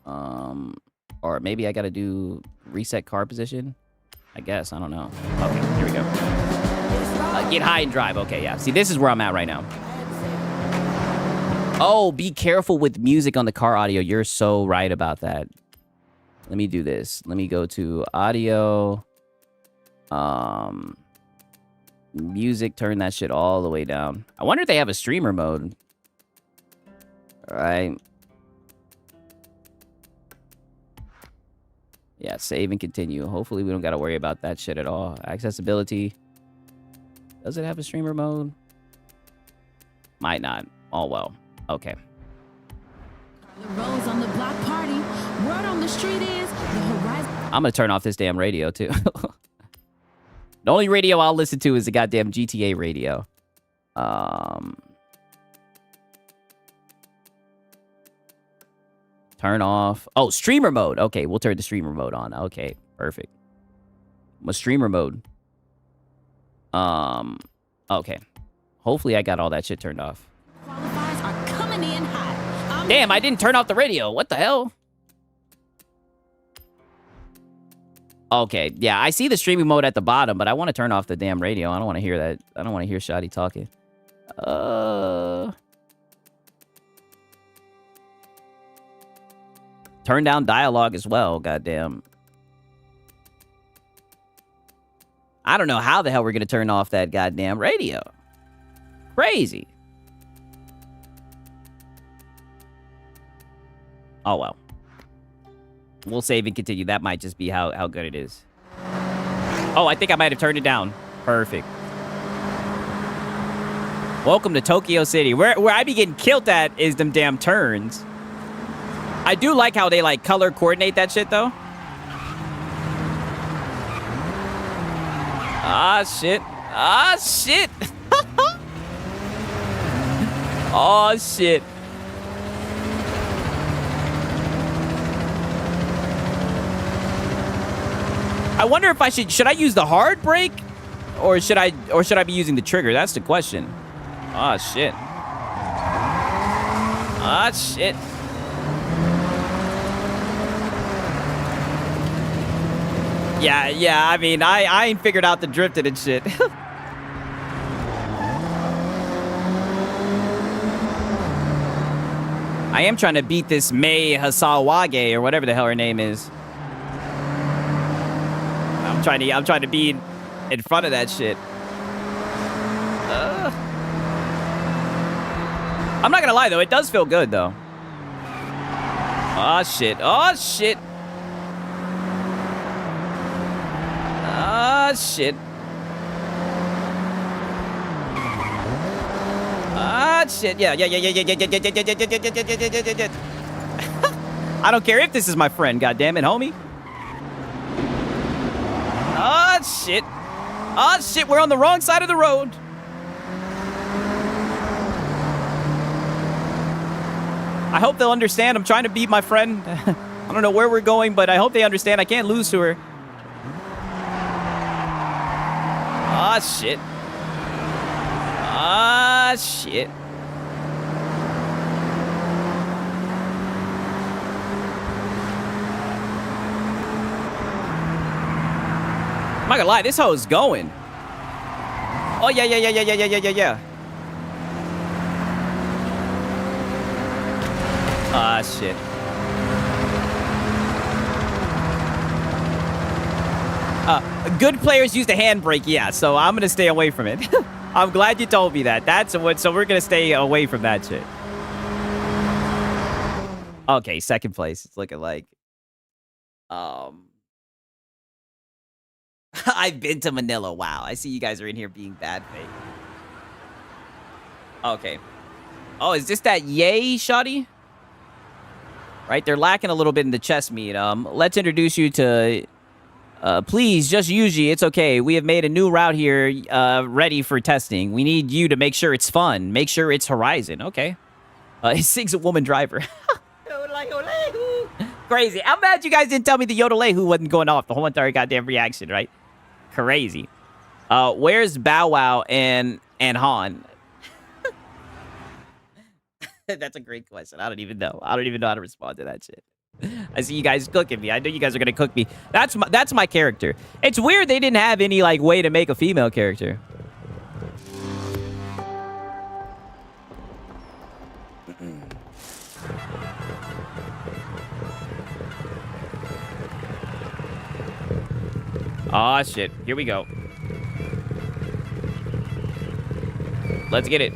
Or maybe I got to do reset car position. I guess, I don't know. Okay, here we go. Get high and drive. Okay, yeah. See, this is where I'm at right now. Oh, be careful with music on the car audio. You're so right about that. Let me do this. Let me go to audio. Music, turn that shit all the way down. I wonder if they have a streamer mode. All right. Yeah, save and continue. Hopefully we don't got to worry about that shit at all. Accessibility. Does it have a streamer mode? Might not. Oh, well. Okay. Rose on the block party. Word on the street is the horizon. I'm going to turn off this damn radio, too. The only radio I'll listen to is the goddamn GTA radio. Turn off. Oh, streamer mode. Okay, we'll turn the streamer mode on. Okay, perfect. My streamer mode. Okay. Hopefully I got all that shit turned off. Qualifiers are coming in hot. Damn, I didn't turn off the radio. What the hell? Okay, yeah, I see the streaming mode at the bottom, but I want to turn off the damn radio. I don't want to hear that. I don't want to hear Shotty talking. Turn down dialogue as well, goddamn. I don't know how the hell we're going to turn off that goddamn radio. Crazy. Oh, well. We'll save and continue. That might just be how good it is. Oh, I think I might have turned it down. Perfect. Welcome to Tokyo City. Where I be getting killed at is them damn turns. I do like how they, like, color coordinate that shit, though. Ah, shit. Ah, shit. Oh, shit. I wonder if I should I use the hard brake or should I be using the trigger? That's the question. Ah, shit. Ah, shit. Yeah, I mean, I ain't figured out the drifting and shit. I am trying to beat this Mei Hasawage or whatever the hell her name is. I'm trying to be in front of that shit. I'm not gonna lie though, it does feel good though. Oh shit. Oh shit. Ah, shit. Ah, shit. Yeah. I don't care if this is my friend, goddammit, homie. Ah, shit. Ah, shit, we're on the wrong side of the road. I hope they'll understand. I'm trying to beat my friend. I don't know where we're going, but I hope they understand. I can't lose to her. Ah, shit. Ah, shit. I'm not gonna lie, this hoe is going. Oh, yeah. Ah, shit. Good players use the handbrake, yeah, so I'm gonna stay away from it. I'm glad you told me that. So we're gonna stay away from that shit. Okay, second place. It's looking like. I've been to Manila. Wow, I see you guys are in here being bad faith. Okay. Oh, is this that yay, Shotty? Right, they're lacking a little bit in the chest meat. Let's introduce you to. Please, just Yuji. It's okay. We have made a new route here, ready for testing. We need you to make sure it's fun. Make sure it's Horizon. Okay. He sings a woman driver. Crazy. I'm mad you guys didn't tell me the Yodelehu wasn't going off the whole entire goddamn reaction, right? Crazy. Where's Bow Wow and Han? That's a great question. I don't even know. I don't even know how to respond to that shit. I see you guys cooking me. I know you guys are gonna cook me. That's my character. It's weird they didn't have any like way to make a female character. Aw, shit. Here we go. Let's get it.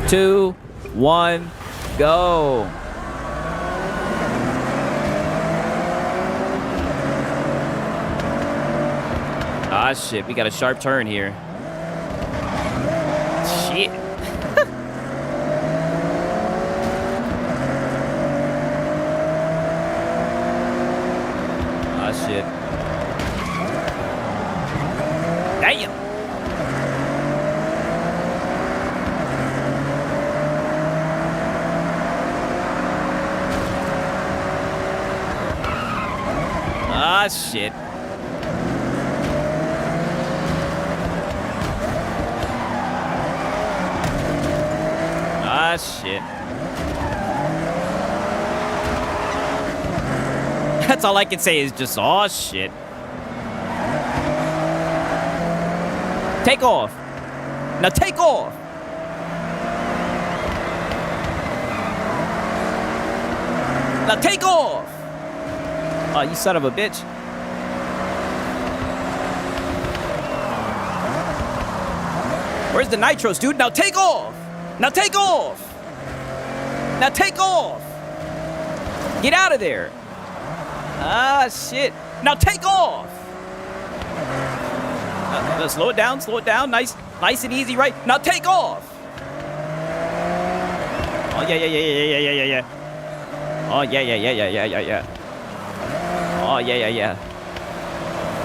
2, 1, go. Ah, shit. We got a sharp turn here. Shit. Ah, shit. Damn. Ah, shit. Ah, shit. That's all I can say is just, oh, shit. Take off. Now take off. Now take off. Oh, you son of a bitch. Where's the nitros, dude? Now take off. Now take off. Now take off. Get out of there. Ah, shit. Now take off. Slow it down. Slow it down. Nice and easy, right? Now take off. Oh, yeah. Oh, yeah. Oh, yeah.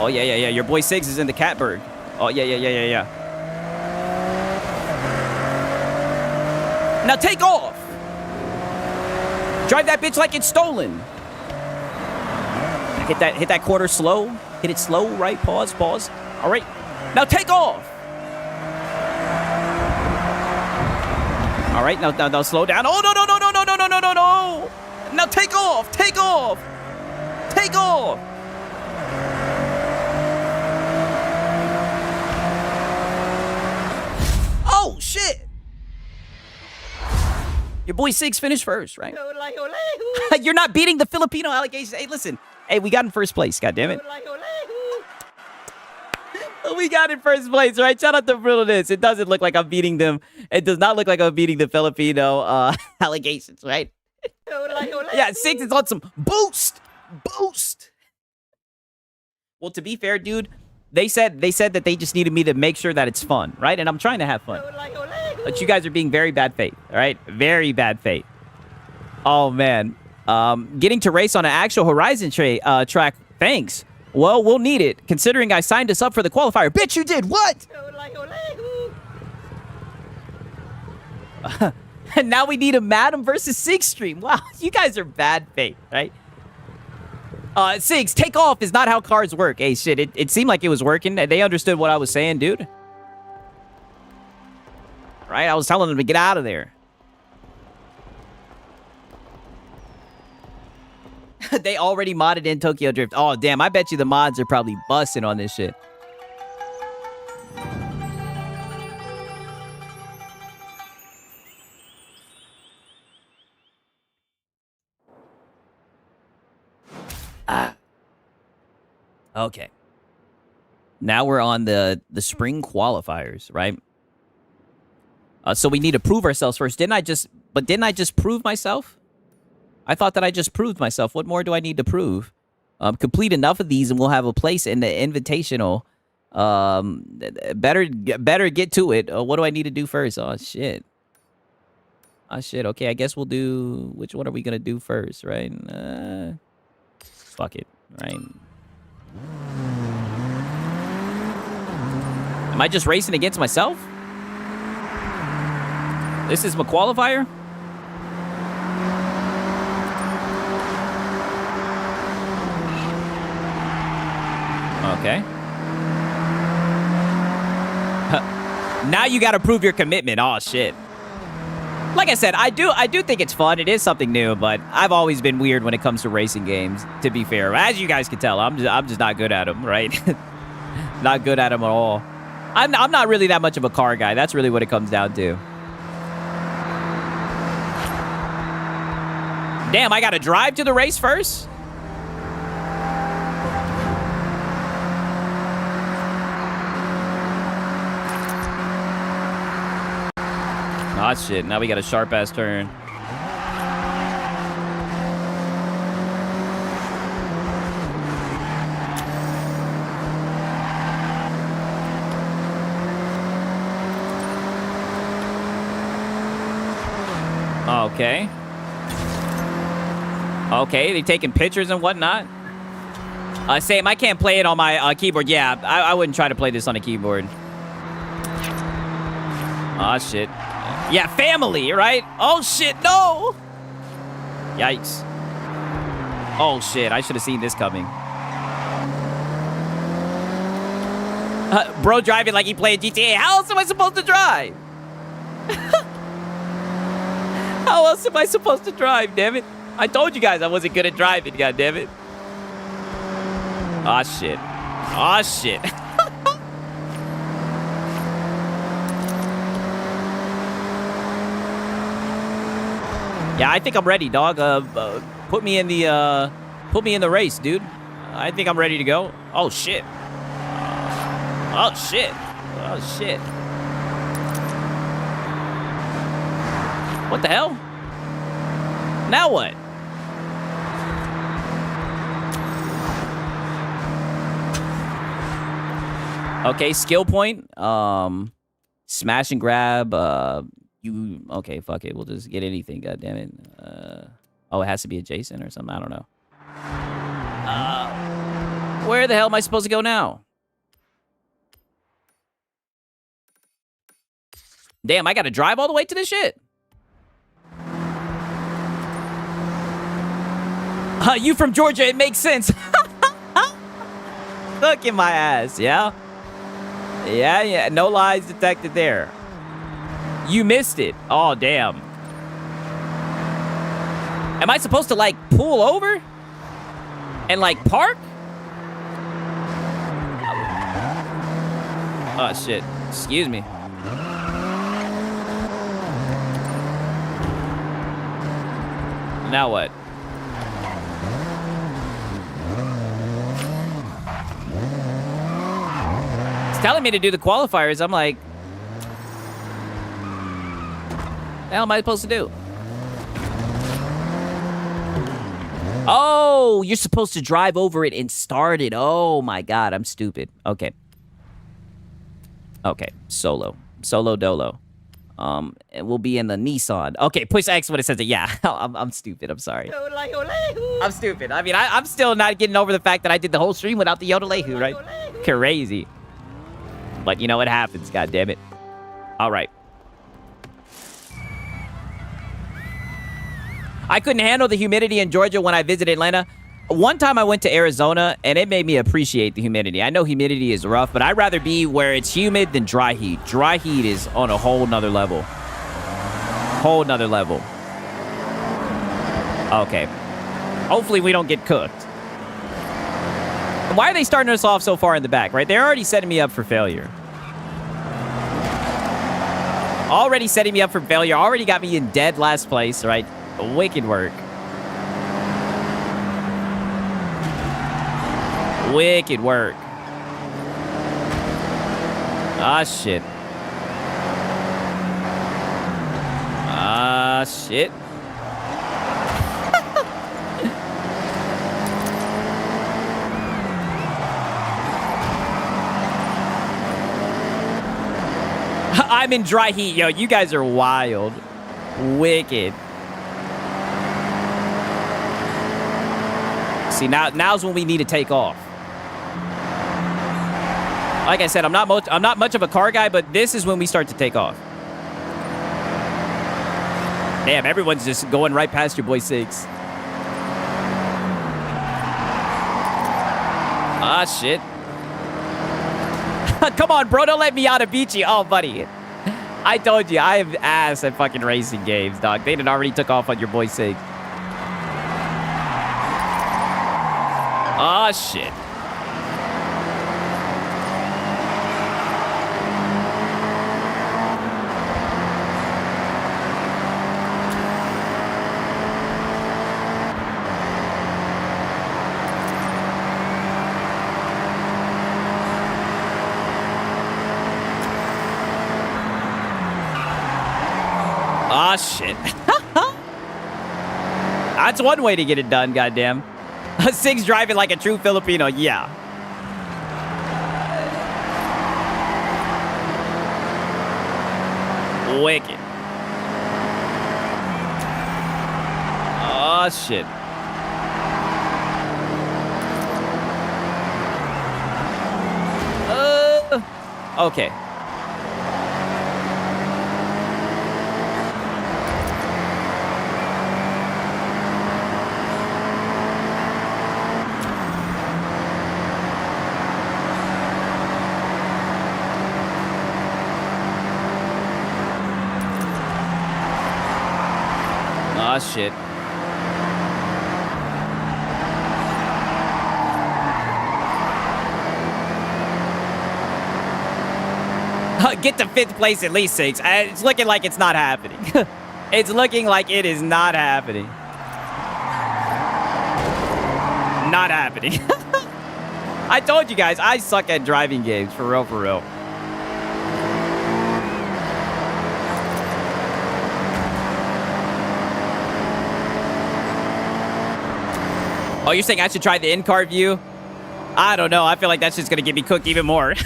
Oh, yeah. Your boy Siggs is in the Catbird. Oh, yeah. Now take off. Drive that bitch like it's stolen. Hit that quarter slow. Hit it slow, right? Pause. All right. Now take off. All right. Now slow down. Oh, no. Now take off. Take off. Oh, shit. Your boy Siggs finished first, right? You're not beating the Filipino allegations. Hey, listen. Hey, we got in first place, goddammit. We got in first place, right? Shout out to Brutalness. It doesn't look like I'm beating them. It does not look like I'm beating the Filipino allegations, right? Yeah, Siggs is on some boost. Well, to be fair, dude, they said that they just needed me to make sure that it's fun, right? And I'm trying to have fun. But you guys are being very bad faith, all right? Very bad faith. Oh, man. Getting to race on an actual Horizon track, thanks. Well, we'll need it, considering I signed us up for the qualifier. Bitch, you did what? And now we need a Madam versus Siggs stream. Wow, you guys are bad faith, right? Siggs, take off is not how cars work. Hey, shit, it seemed like it was working. They understood what I was saying, dude. Right? I was telling them to get out of there. They already modded in Tokyo Drift. Oh, damn. I bet you the mods are probably busting on this shit. Okay. Now we're on the spring qualifiers, right? So we need to prove ourselves first. Didn't I just prove myself? I thought that I just proved myself. What more do I need to prove? Complete enough of these and we'll have a place in the invitational. Better get to it. What do I need to do first? Oh, shit. Okay, I guess we'll do... Which one are we going to do first, right? Fuck it, right? Am I just racing against myself? This is my qualifier? Okay. Now you got to prove your commitment. Oh shit. Like I said, I do think it's fun. It is something new, but I've always been weird when it comes to racing games, to be fair. As you guys can tell, I'm just not good at them, right? Not good at them at all. I'm not really that much of a car guy. That's really what it comes down to. Damn, I got to drive to the race first? Oh, shit. Now we got a sharp-ass turn. Okay. Okay, they taking pictures and whatnot. Same, I can't play it on my keyboard. Yeah, I wouldn't try to play this on a keyboard. Oh, shit. Yeah, family, right? Oh, shit, no! Yikes. Oh, shit, I should have seen this coming. Bro driving like he played GTA. How else am I supposed to drive? How else am I supposed to drive, damn it? I told you guys I wasn't good at driving, god damn it. Aw, shit. Aw, shit. Yeah, I think I'm ready, dog. Put me in the race, dude. I think I'm ready to go. Oh, shit. Oh, shit. Oh, shit. What the hell? Now what? Okay, skill point. Smash and grab. Okay, fuck it. We'll just get anything, goddammit. Oh, it has to be adjacent or something. I don't know. Where the hell am I supposed to go now? Damn, I gotta drive all the way to this shit. You from Georgia, it makes sense. Look at my ass, yeah? Yeah, no lies detected there. You missed it. Oh, damn. Am I supposed to, like, pull over? And, like, park? Oh, shit. Excuse me. Now what? Telling me to do the qualifiers. I'm like, what the hell am I supposed to do? Oh, you're supposed to drive over it and start it. Oh my god, I'm stupid. Okay. Okay, solo dolo. And we'll be in the Nissan. Okay, push X when it says it. Yeah, I'm stupid. I'm sorry. I'm stupid. I mean, I'm still not getting over the fact that I did the whole stream without the Yodelehu, right? Crazy. But you know what happens, god damn it. All right. I couldn't handle the humidity in Georgia when I visited Atlanta. One time I went to Arizona, and it made me appreciate the humidity. I know humidity is rough, but I'd rather be where it's humid than dry heat. Dry heat is on a whole nother level. Whole nother level. Okay. Hopefully we don't get cooked. Why are they starting us off so far in the back, right? They're already setting me up for failure. Already setting me up for failure. Already got me in dead last place, right? Wicked work. Wicked work. Ah, shit. Ah, shit. I'm in dry heat, yo. You guys are wild. Wicked. See, now's when we need to take off. Like I said, I'm not much of a car guy, but this is when we start to take off. Damn, everyone's just going right past your boy Six. Ah, shit. Come on, bro. Don't let me out of beat you. Oh, buddy. I told you, I have ass at fucking racing games, dog. They done already took off on your boy Sig. Oh, shit. Oh, shit. That's one way to get it done, goddamn. Sig's driving like a true Filipino, yeah. Wicked. Oh, shit. Okay. Oh, shit. Get to 5th place at least, 6. It's looking like it's not happening. It's looking like it is not happening. Not happening. I told you guys, I suck at driving games, for real, for real. Oh, you're saying I should try the in-car view? I don't know. I feel like that's just gonna get me cooked even more.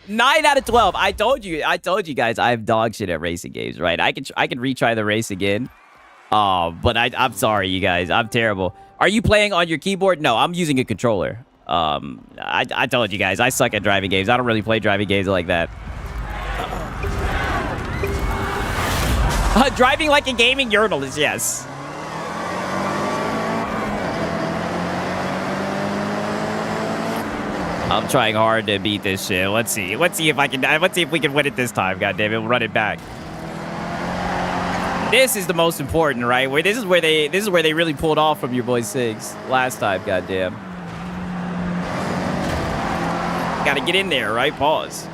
9 out of 12. I told you guys I have dog shit at racing games, right? I can retry the race again. But I'm sorry, you guys. I'm terrible. Are you playing on your keyboard? No, I'm using a controller. I told you guys I suck at driving games. I don't really play driving games like that. Driving like a gaming journalist, yes. I'm trying hard to beat this shit. Let's see. Let's see if I can. Let's see if we can win it this time. God damn it, we'll run it back. This is the most important, right? This is where they really pulled off from your boy Sigs last time. God damn. Got to get in there, right? Pause.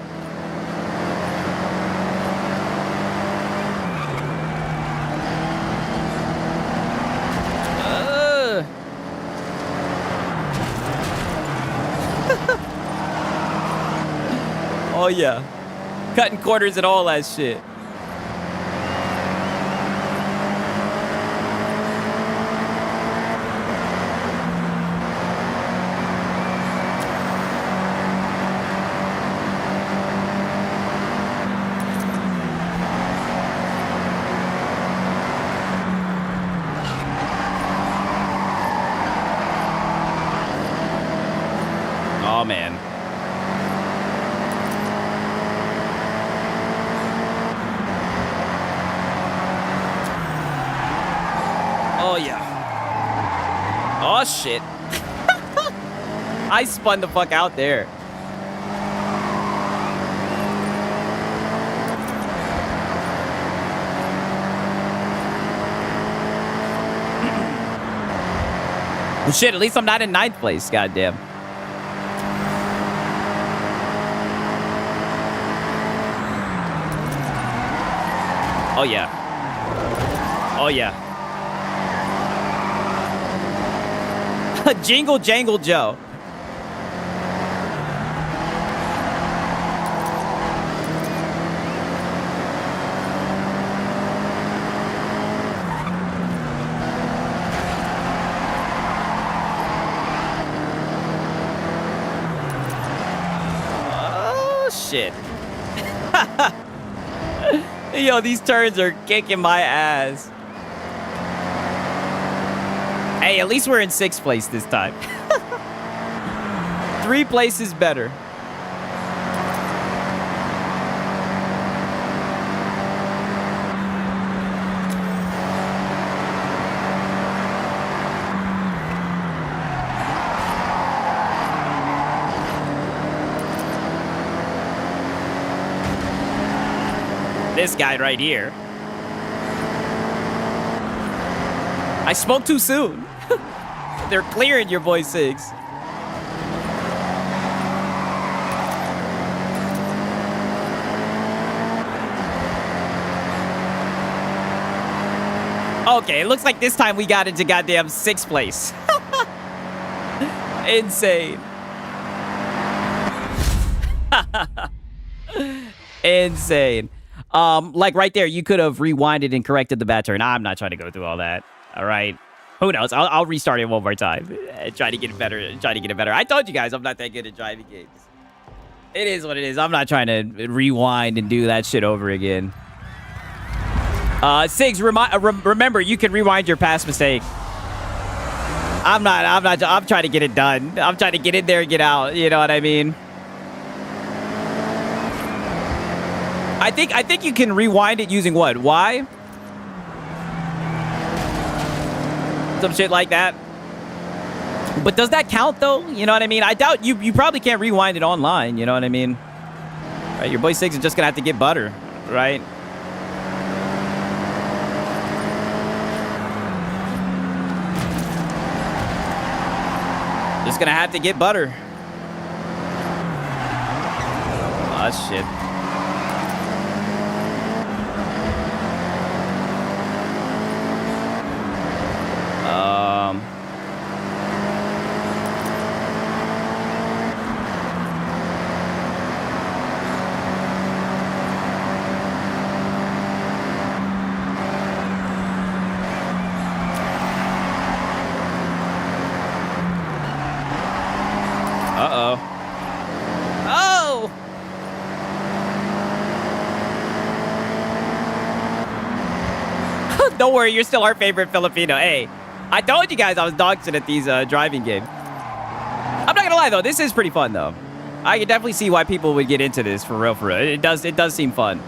Oh, yeah. Cutting corners and all that shit. Oh, man. Oh, yeah. Oh, shit. I spun the fuck out there. Well, shit, at least I'm not in 9th place, goddamn. Oh, yeah. Oh, yeah. Jingle Jangle Joe. Oh, shit. Yo, these turns are kicking my ass. Hey, at least we're in 6th place this time. 3 places better. this guy right here. I spoke too soon. They're clearing your boy Sigs. Okay, it looks like this time we got into goddamn 6th place. Insane. Insane. Like right there, you could have rewinded and corrected the bat turn. I'm not trying to go through all that. All right. Who knows? I'll restart it one more time and try to get it better. Try to get it better. I told you guys I'm not that good at driving games. It is what it is. I'm not trying to rewind and do that shit over again. Sigs, remember, you can rewind your past mistake. I'm trying to get it done. I'm trying to get in there and get out. You know what I mean? I think you can rewind it using what? Y? Some shit like that. But does that count though? You know what I mean? I doubt you probably can't rewind it online. You know what I mean? Right, your boy Sigs is just gonna have to get butter, right? Just gonna have to get butter. Oh shit. Uh-oh. Oh! Don't worry, you're still our favorite Filipino. Hey, I told you guys I was dog shit at these driving games. I'm not gonna lie though, this is pretty fun though. I can definitely see why people would get into this for real, for real. It does seem fun.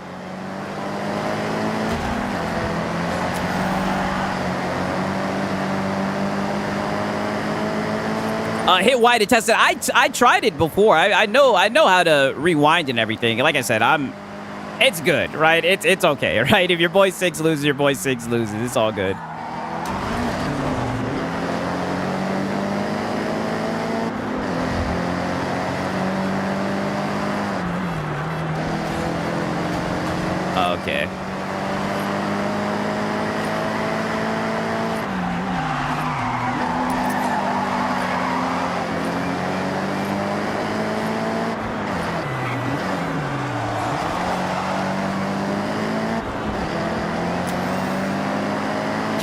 Hit Y to test it. I tried it before. I know how to rewind and everything. Like I said, it's good, right? It's okay, right? If your boy Sigs loses, your boy Sigs loses. It's all good. Okay.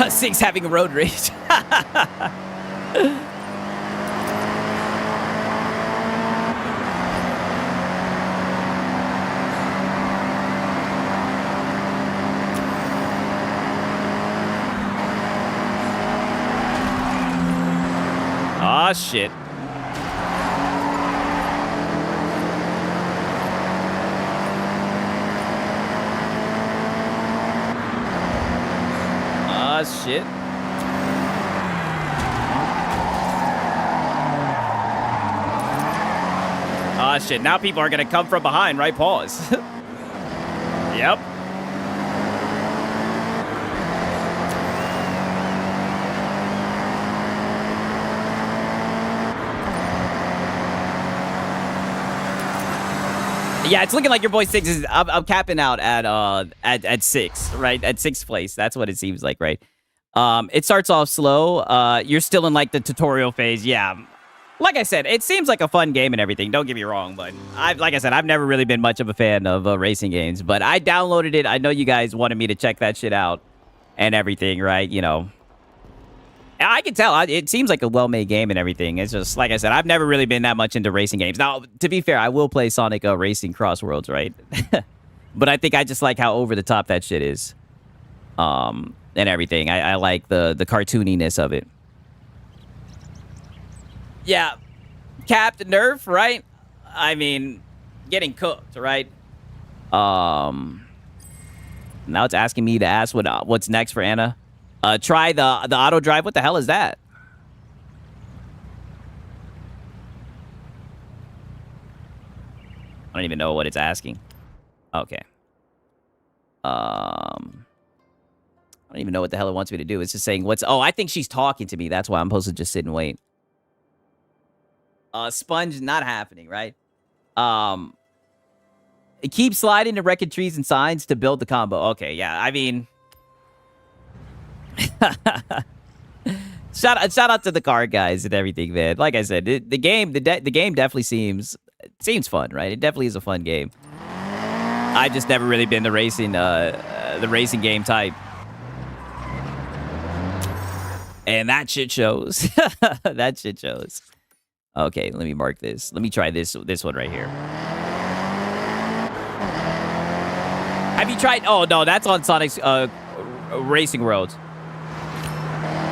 Sigs having a road rage. Aw, shit. Shit. Ah, shit. Now people are gonna come from behind, right? Pause. Yep. Yeah, it's looking like your boy Sigs is. I'm capping out at 6, right? At 6th place. That's what it seems like, right? It starts off slow. You're still in like the tutorial phase. Yeah. Like I said, it seems like a fun game and everything. Don't get me wrong, but like I said, I've never really been much of a fan of racing games. But I downloaded it. I know you guys wanted me to check that shit out and everything, right? You know, I can tell. It seems like a well-made game and everything. It's just, like I said, I've never really been that much into racing games. Now, to be fair, I will play Sonic Racing Cross Worlds, right? But I think I just like how over-the-top that shit is. And everything. I like the cartooniness of it. Yeah. Capped Nerf, right? I mean, getting cooked, right? Now it's asking me to ask what's next for Anna. Try the auto drive. What the hell is that? I don't even know what it's asking. Okay. I don't even know what the hell it wants me to do. It's just saying what's... Oh, I think she's talking to me. That's why I'm supposed to just sit and wait. Sponge, not happening, right? Keep sliding to wrecking trees and signs to build the combo. Okay, yeah. I mean... shout out to the card guys and everything, man. Like I said, the game definitely seems fun, right? It definitely is a fun game. I've just never really been the racing game type. And that shit shows. That shit shows. Okay, let me mark this. Let me try this one right here. Have you tried? Oh no, that's on Sonic's Racing World.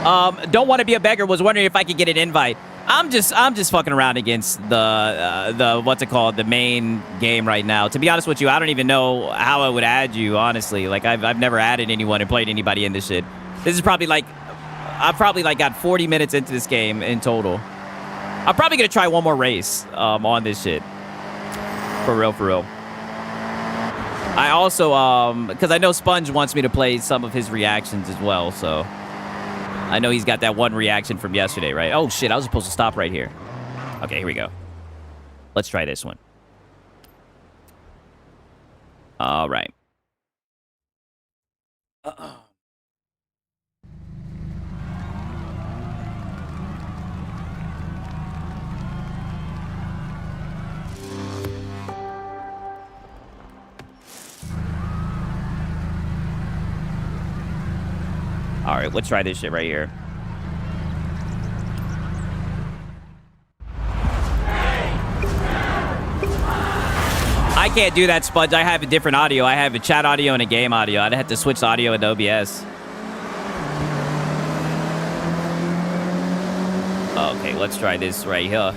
Don't want to be a beggar. Was wondering if I could get an invite. I'm just fucking around against the what's it called, the main game right now. To be honest with you, I don't even know how I would add you. Honestly, like I've never added anyone and played anybody in this shit. This is probably like I've probably like got 40 minutes into this game in total. I'm probably gonna try one more race on this shit. For real. I also because I know Sponge wants me to play some of his reactions as well, so I know he's got that one reaction from yesterday, right? Oh shit, I was supposed to stop right here. Okay, here we go. Let's try this one. All right. All right, let's try this shit right here. I can't do that, Sponge. I have a different audio. I have a chat audio and a game audio. I'd have to switch the audio into OBS. Okay, let's try this right here.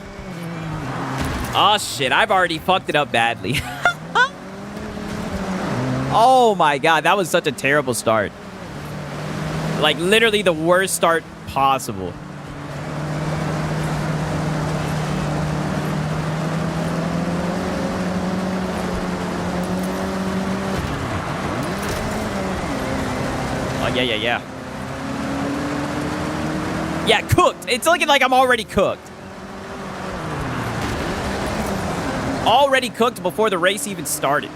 Oh, shit. I've already fucked it up badly. Oh, my God. That was such a terrible start. Like, literally the worst start possible. Oh, yeah. Yeah, cooked. It's looking like I'm already cooked. Already cooked before the race even started.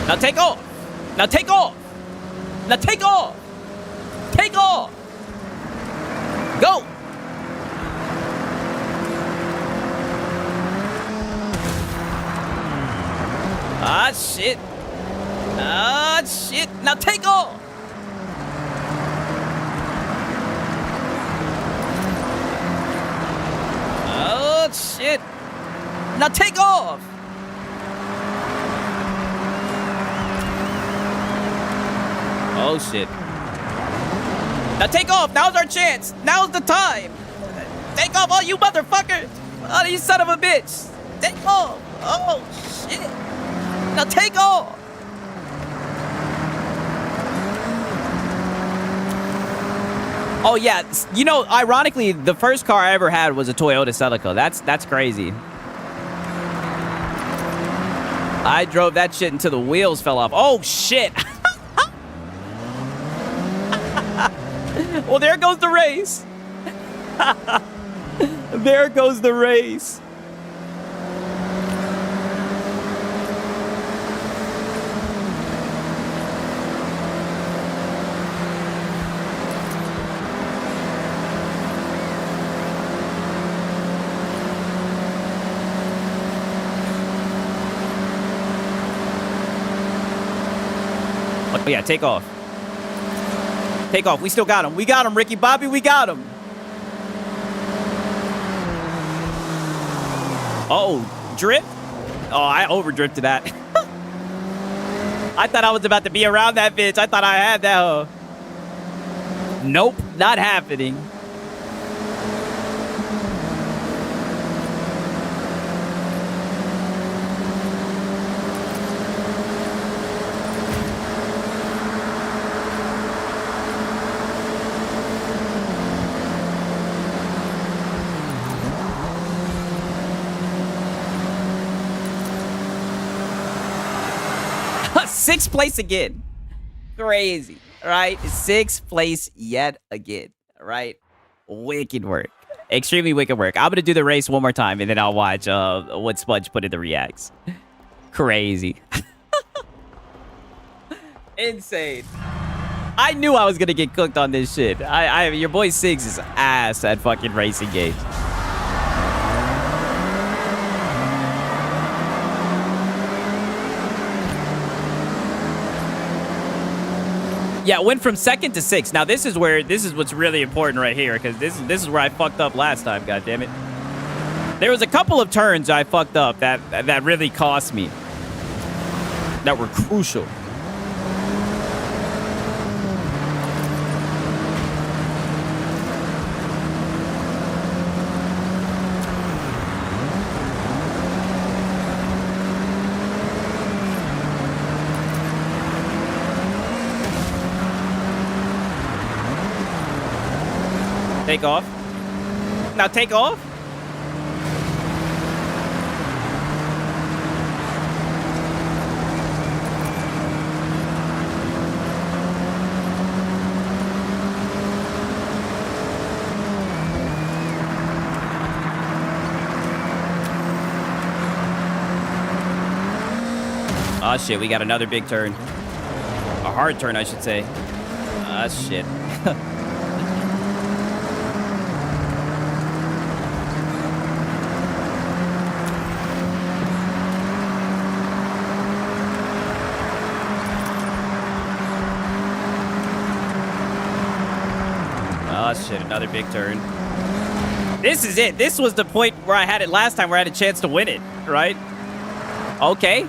Now take off. Now take off. Now take off. Take off. Go. Ah, shit. Ah, shit. Now take off. Oh, shit. Now take off. Oh, shit. Now take off. Now's our chance. Now's the time. Take off, all you motherfuckers. Oh, you son of a bitch. Take off. Oh, shit. Now take off. Oh, yeah. You know, ironically, the first car I ever had was a Toyota Celica. That's crazy. I drove that shit until the wheels fell off. Oh, shit. Well, there goes the race. There goes the race. Oh, yeah, take off. Take off. We still got him. We got him, Ricky Bobby. We got him. Oh, drift? Oh, I overdrifted that. I thought I was about to be around that bitch. I thought I had that. Nope, not happening. 6th place again. Crazy, right? 6th place yet again, right? Wicked work. Extremely wicked work. I'm going to do the race one more time, and then I'll watch what Sponge put in the reacts. Crazy. Insane. I knew I was going to get cooked on this shit. Your boy Siggs is ass at fucking racing games. Yeah, went from 2nd to 6th. Now this is what's really important right here, because this is where I fucked up last time. God damn it! There was a couple of turns I fucked up that really cost me. That were crucial. Take off. Now take off. Oh shit, we got another big turn. A hard turn, I should say. Ah shit. Oh shit, another big turn. This is it. This was the point where I had it last time, where I had a chance to win it, right? Okay.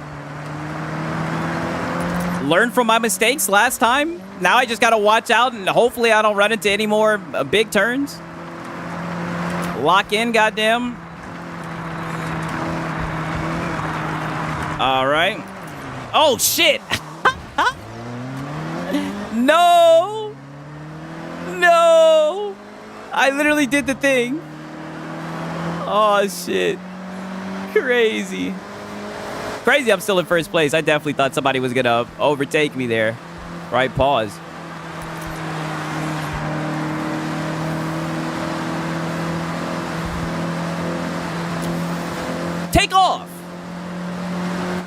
Learn from my mistakes last time. Now I just gotta watch out, and hopefully I don't run into any more big turns. Lock in, goddamn. All right. Oh shit. No. No. I literally did the thing. Oh shit. Crazy. Crazy, I'm still in first place. I definitely thought somebody was gonna overtake me there. Right, pause. Take off.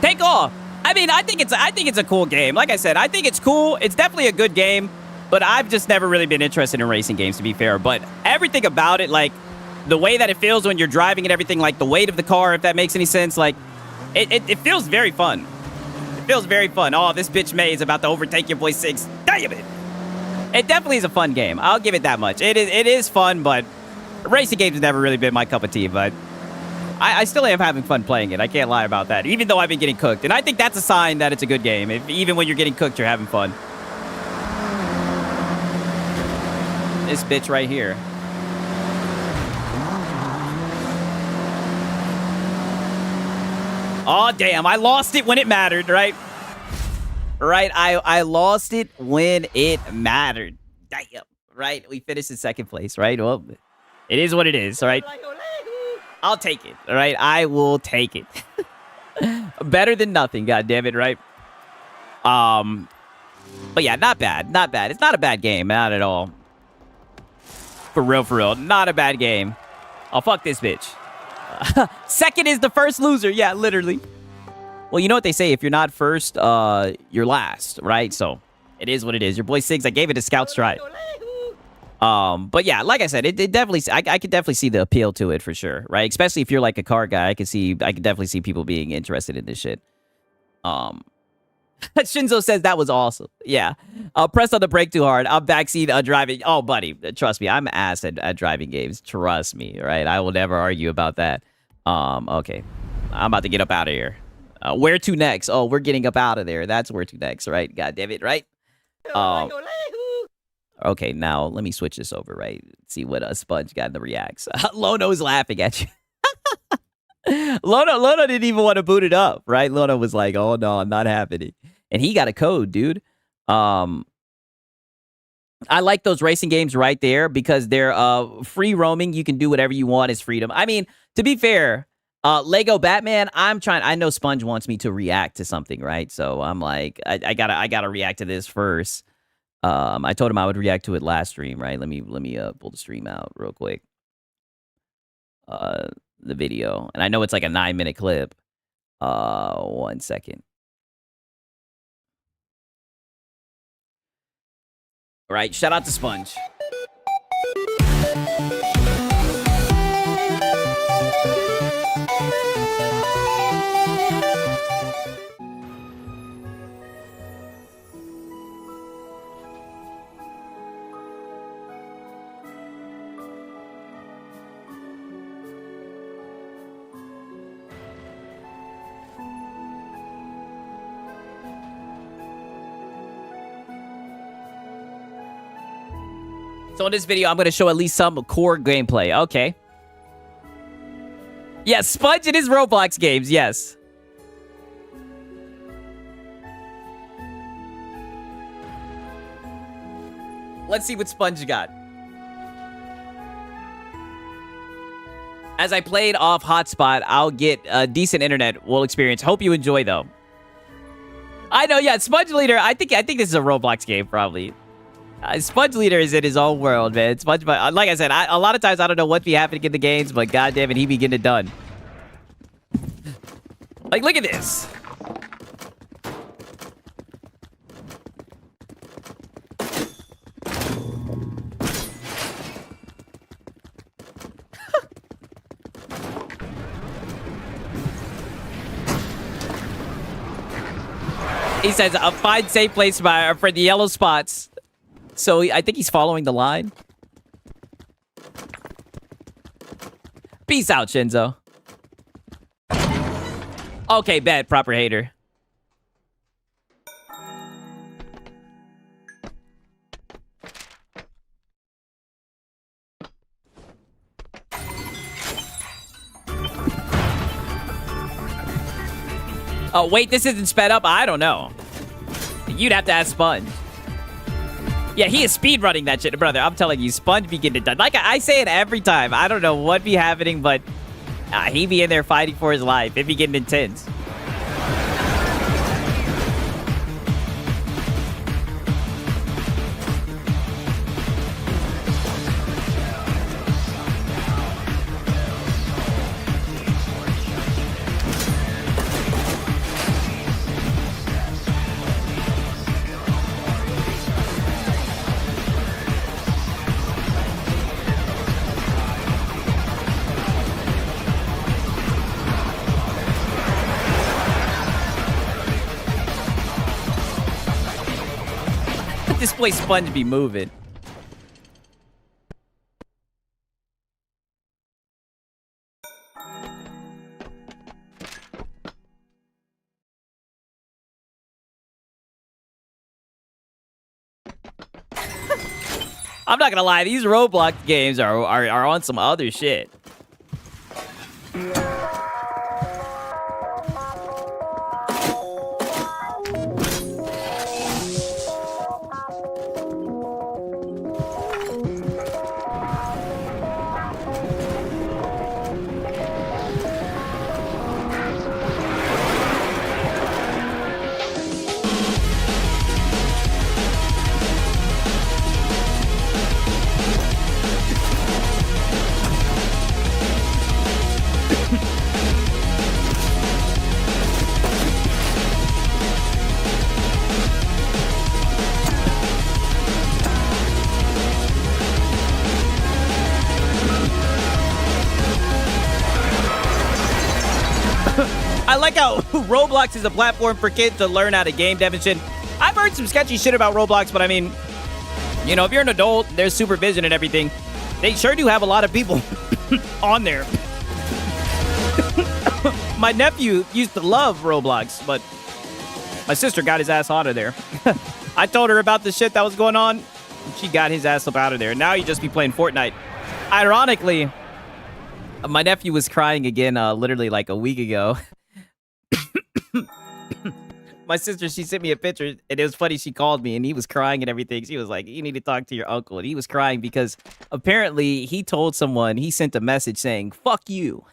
Take off. I mean, I think it's a cool game. Like I said, I think it's cool. It's definitely a good game, but I've just never really been interested in racing games, to be fair. But everything about it, like the way that it feels when you're driving and everything, like the weight of the car, if that makes any sense, like it feels very fun. It feels very fun. Oh, this bitch May is about to overtake your boy Siggs. Damn it. It definitely is a fun game. I'll give it that much. It is fun, but racing games have never really been my cup of tea, but I still am having fun playing it. I can't lie about that, even though I've been getting cooked. And I think that's a sign that it's a good game. Even when you're getting cooked, you're having fun. This bitch right here. Oh, damn. I lost it when it mattered, right? Right? I lost it when it mattered. Damn. Right? We finished in second place, right? Well, it is what it is, right? I'll take it, all right? I will take it. Better than nothing, goddammit, right? But yeah, not bad. Not bad. It's not a bad game. Not at all. For real. Not a bad game. Oh, fuck this bitch. Second is the first loser. Yeah, literally. Well, you know what they say. If you're not first, you're last, right? So, it is what it is. Your boy Siggs, I gave it a scout's try. But yeah, like I said, it definitely, I could definitely see the appeal to it for sure, right? Especially if you're like a car guy, I could definitely see people being interested in this shit. Shinzo says that was awesome. Yeah. Press on the brake too hard. I'm backseat driving. Oh, buddy, trust me, I'm ass at driving games. Trust me, right? I will never argue about that. Okay. I'm about to get up out of here. Where to next? Oh, we're getting up out of there. That's where to next, right? God damn it, right? Okay, now let me switch this over, right? See what Sponge got in the reacts. Lono's laughing at you. Lono didn't even want to boot it up, right? Lono was like, oh no, I'm not happening. And he got a code, dude. I like those racing games right there because they're free roaming. You can do whatever you want. It's freedom. I mean, to be fair, Lego Batman, I know Sponge wants me to react to something, right? So I'm like, I gotta react to this first. I told him I would react to it last stream, right? Let me pull the stream out real quick. The video. And I know it's like a 9-minute clip. 1 second. All right, shout out to Sponge. So in this video, I'm going to show at least some core gameplay. Okay. Yes, Sponge in his Roblox games, yes. Let's see what Sponge got. As I played off hotspot, I'll get a decent internet will experience. Hope you enjoy, though. I know, yeah, Sponge Leader. I think this is a Roblox game, probably. Sponge Leader is in his own world, man. Sponge, like I said, a lot of times I don't know what be happening in the games, but goddamn it, he be getting it done. Like, look at this. He says, find safe place for the yellow spots. So I think he's following the line. Peace out, Shinzo. Okay, bad. Proper hater. Oh, wait, this isn't sped up? I don't know. You'd have to ask Sponge. Yeah, he is speedrunning that shit, brother. I'm telling you, Sponge be getting it done. Like, I say it every time. I don't know what be happening, but he be in there fighting for his life. It be getting intense. This boy Sponge be moving. I'm not gonna lie, these Roblox games are on some other shit. I like how Roblox is a platform for kids to learn how to game dev and shit. I've heard some sketchy shit about Roblox, but I mean, you know, if you're an adult, there's supervision and everything. They sure do have a lot of people on there. My nephew used to love Roblox, but my sister got his ass out of there. I told her about the shit that was going on. She got his ass up out of there. Now he just be playing Fortnite. Ironically, my nephew was crying again literally like a week ago. My sister, she sent me a picture, and it was funny. She called me, and he was crying and everything. She was like, you need to talk to your uncle. And he was crying because apparently he told someone, he sent a message saying, fuck you.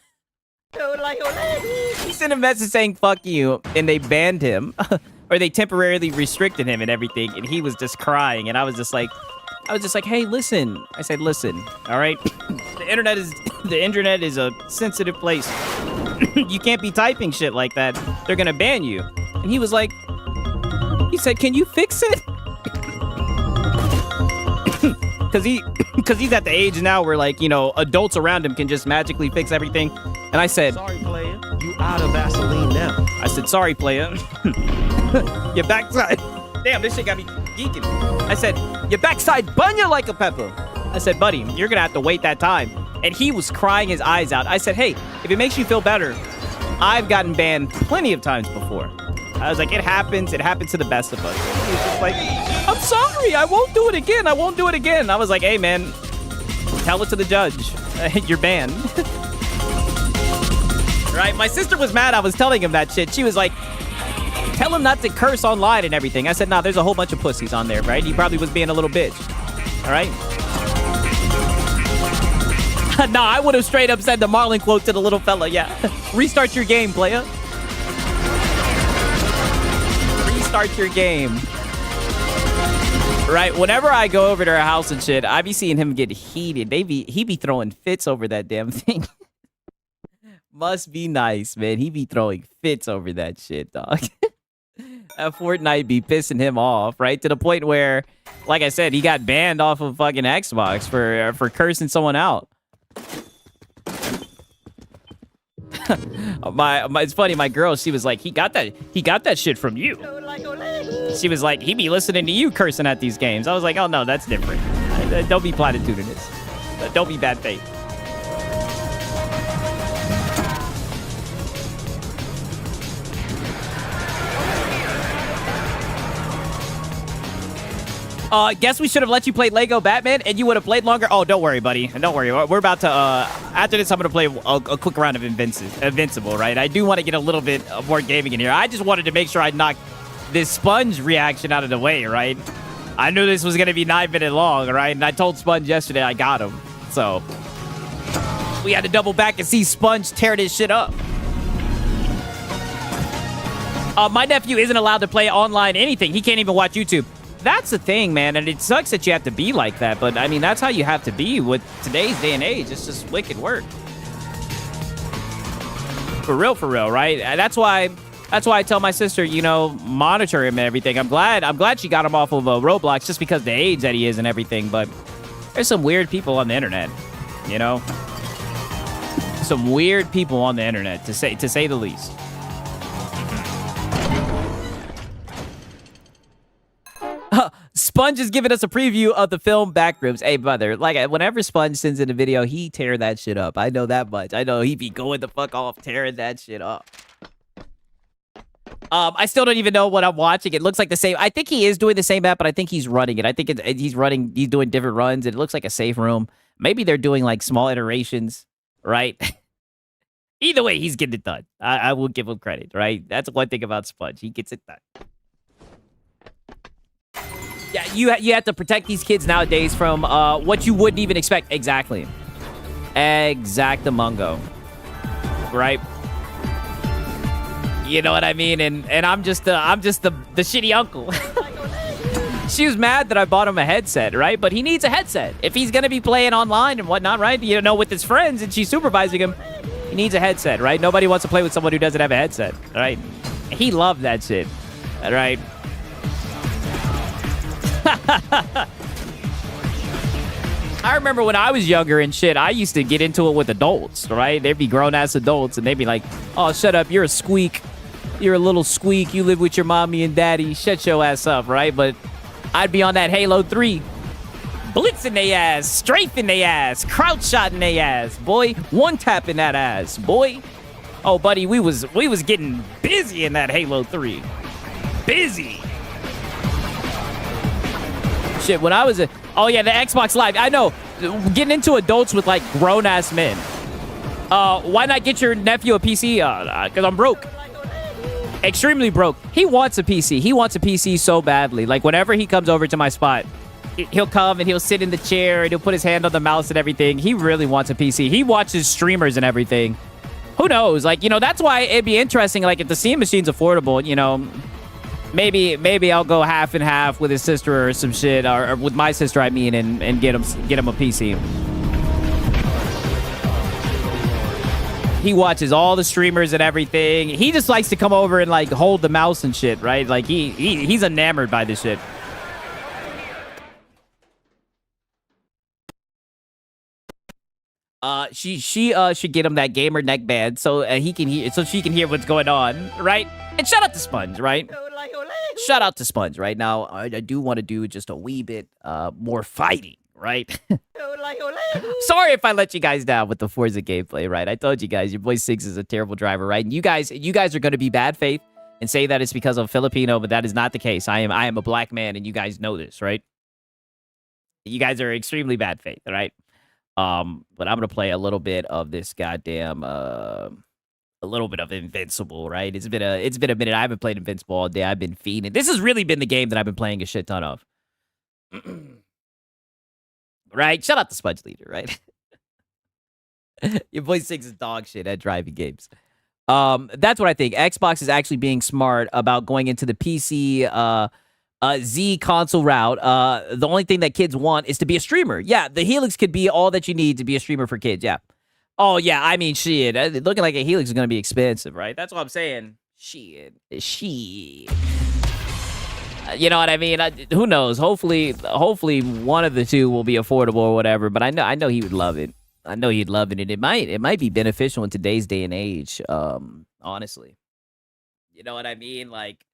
He sent a message saying "fuck you," and they banned him, or they temporarily restricted him and everything. And he was just crying, and I was just like, "Hey, listen." I said, "Listen, all right. The internet is a sensitive place. You can't be typing shit like that. They're gonna ban you." And he was like, he said, "Can you fix it?" Because he's at the age now where, like, you know, adults around him can just magically fix everything. And I said, "Sorry, player. You out of Vaseline now." I said, "Sorry, player. Your backside." Damn, this shit got me geeking. I said, "Your backside bun you like a pepper." I said, "Buddy, you're going to have to wait that time." And he was crying his eyes out. I said, "Hey, if it makes you feel better, I've gotten banned plenty of times before." I was like, it happens to the best of us. He was just like, "I'm sorry, I won't do it again. I won't do it again." I was like, "Hey, man, tell it to the judge. You're banned." Right? My sister was mad I was telling him that shit. She was like, "Tell him not to curse online and everything." I said, "Nah, there's a whole bunch of pussies on there, right? He probably was being a little bitch." All right? Nah, I would have straight up said the Marlon quote to the little fella. Yeah. "Restart your game, player. Restart your game." Right? Whenever I go over to her house and shit, I be seeing him get heated. He be throwing fits over that damn thing. Must be nice, man. He be throwing fits over that shit, dog. That Fortnite be pissing him off, right? To the point where, like I said, he got banned off of fucking Xbox for cursing someone out. It's funny, my girl, she was like, he got that shit from you. She was like, he be listening to you cursing at these games. I was like, oh no, that's different. Don't be platitudinous. Don't be bad faith. Guess we should have let you play Lego Batman and you would have played longer. Oh, don't worry, buddy. Don't worry. We're about to, after this, I'm going to play a quick round of Invincible, right? I do want to get a little bit more gaming in here. I just wanted to make sure I knocked this Sponge reaction out of the way, right? I knew this was going to be 9 minutes long, right? And I told Sponge yesterday I got him. So we had to double back and see Sponge tear this shit up. My nephew isn't allowed to play online anything. He can't even watch YouTube. That's the thing, man, and it sucks that you have to be like that, but I mean, that's how you have to be with today's day and age. It's just wicked work. For real, right? That's why I tell my sister, you know, monitor him and everything. I'm glad she got him off of Roblox just because the age that he is and everything, but there's some weird people on the internet, you know? Some weird people on the internet, to say the least. Sponge is giving us a preview of the film Backrooms. Hey, brother, like, whenever Sponge sends in a video, he tear that shit up. I know that much. I know he be going the fuck off tearing that shit up. I still don't even know what I'm watching. It looks like the same. I think he is doing the same map, but I think he's running it. I think he's doing different runs. It looks like a safe room. Maybe they're doing, like, small iterations, right? Either way, he's getting it done. I will give him credit, right? That's one thing about Sponge. He gets it done. Yeah, you have to protect these kids nowadays from what you wouldn't even expect. Exactly. Exactamungo. Right? You know what I mean? And I'm just the shitty uncle. She was mad that I bought him a headset, right? But he needs a headset. If he's gonna be playing online and whatnot, right? You know, with his friends and she's supervising him, he needs a headset, right? Nobody wants to play with someone who doesn't have a headset, right? He loved that shit, right? I remember when I was younger and shit, I used to get into it with adults, right? They'd be grown-ass adults, and they'd be like, "Oh, shut up, you're a squeak. You're a little squeak. You live with your mommy and daddy. Shut your ass up," right? But I'd be on that Halo 3. Blitzing they ass, strafing they ass, crouch shotting they ass, boy. One-tapping that ass, boy. Oh, buddy, we was getting busy in that Halo 3. Busy. Shit, when I was oh yeah, the Xbox Live. I know, getting into adults with like grown ass men. Why not get your nephew a PC? Because I'm broke, extremely broke. He wants a PC. He wants a PC so badly. Like whenever he comes over to my spot, he'll come and he'll sit in the chair and he'll put his hand on the mouse and everything. He really wants a PC. He watches streamers and everything, who knows? Like, you know, that's why it'd be interesting. Like, if the Steam machine's affordable, you know, maybe I'll go half and half with his sister or some shit, or with my sister, I mean, and get him a PC. He watches all the streamers and everything. He just likes to come over and like hold the mouse and shit, right? Like he's enamored by this shit. She should get him that gamer neckband so he can hear, so she can hear what's going on, right? And shout out to Sponge, right? Shout out to Sponge, right? Now I do want to do just a wee bit more fighting, right? Sorry if I let you guys down with the Forza gameplay, right? I told you guys your boy Six is a terrible driver, right? And you guys are going to be bad faith and say that it's because I'm Filipino, but that is not the case. I am a black man, and you guys know this, right? You guys are extremely bad faith, right? But I'm gonna play a little bit of this goddamn a little bit of Invincible, right? It's been a minute. I haven't played Invincible all day. I've been fiending. This has really been the game that I've been playing a shit ton of. Right? Shout out to Sponge Leader, right? Your boy Six is dog shit at driving games. That's what I think. Xbox is actually being smart about going into the PC Z console route. The only thing that kids want is to be a streamer. Yeah, the Helix could be all that you need to be a streamer for kids. Yeah. Oh, yeah, I mean, shit. Looking like a Helix is going to be expensive, right? That's what I'm saying. Shit. You know what I mean? Who knows? Hopefully one of the two will be affordable or whatever, but I know he would love it. I know he'd love it, and it might be beneficial in today's day and age, honestly. You know what I mean? Like,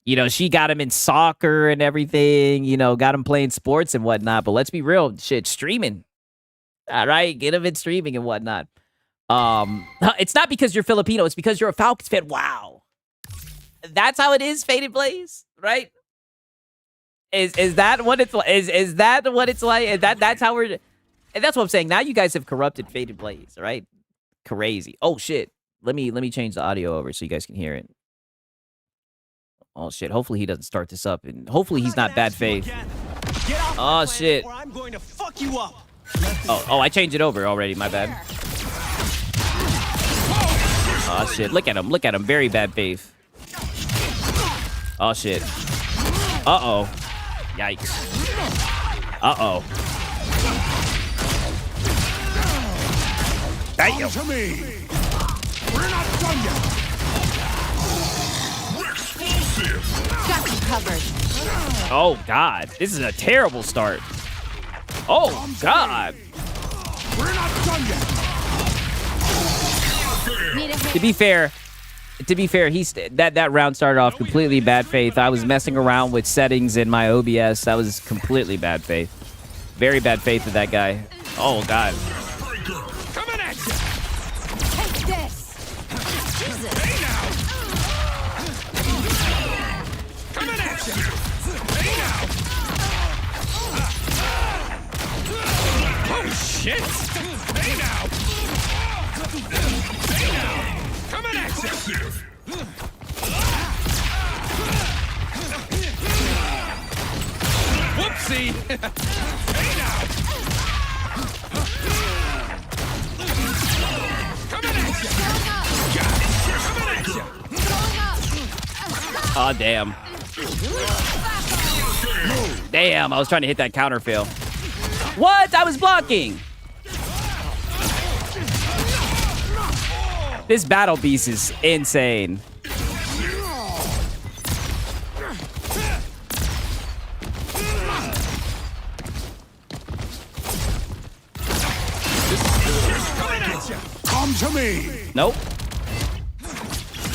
you know, she got him in soccer and everything, you know, got him playing sports and whatnot, but let's be real, shit, streaming. All right, get him in streaming and whatnot. It's not because you're Filipino, it's because you're a Falcons fan. Wow. That's how it is, Faded Blaze, right? Is that what it's like? Is that what it's like? That's how we're, and that's what I'm saying. Now you guys have corrupted Faded Blaze, right? Crazy. Oh shit. Let me change the audio over so you guys can hear it. Oh shit. Hopefully he doesn't start this up, and hopefully he's not bad faith. Oh shit. I'm going to fuck you up. Oh, I changed it over already. My bad. Oh shit. Look at him. Very bad faith. Oh shit. Uh-oh. Yikes. Uh-oh. Damn. To me. We're not done yet. Got you covered. Oh god. This is a terrible start. Oh god. We're not done yet. To be fair, that round started off completely bad faith. I was messing around with settings in my OBS. That was completely bad faith. Very bad faith with that guy. Oh god. Coming at you. Take this. Jesus. Hey now. Coming at you. Hey now. Oh shit. Hey now. Hey now. Coming at you. Whoopsie. Hey now. Coming at you. Coming at you. Oh damn. Damn, I was trying to hit that counter fail. What? I was blocking. This battle beast is insane. Come to me. Nope.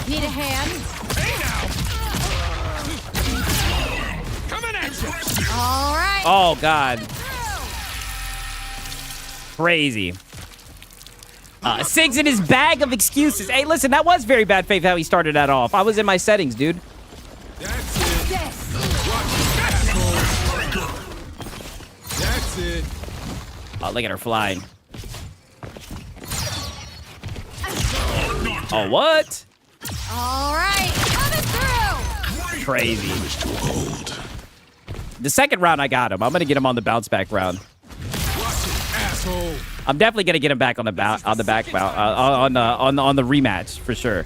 Need a hand? Hey now. Coming at you. All right. Oh god. Crazy. Sig's in his bag of excuses. Hey, listen, that was very bad faith how he started that off. I was in my settings, dude. That's it. That's it. Oh, look at her flying. Oh, what? All right. Coming through. Crazy. The second round, I got him. I'm going to get him on the bounce back round. I'm definitely gonna get him back on the back on the rematch for sure.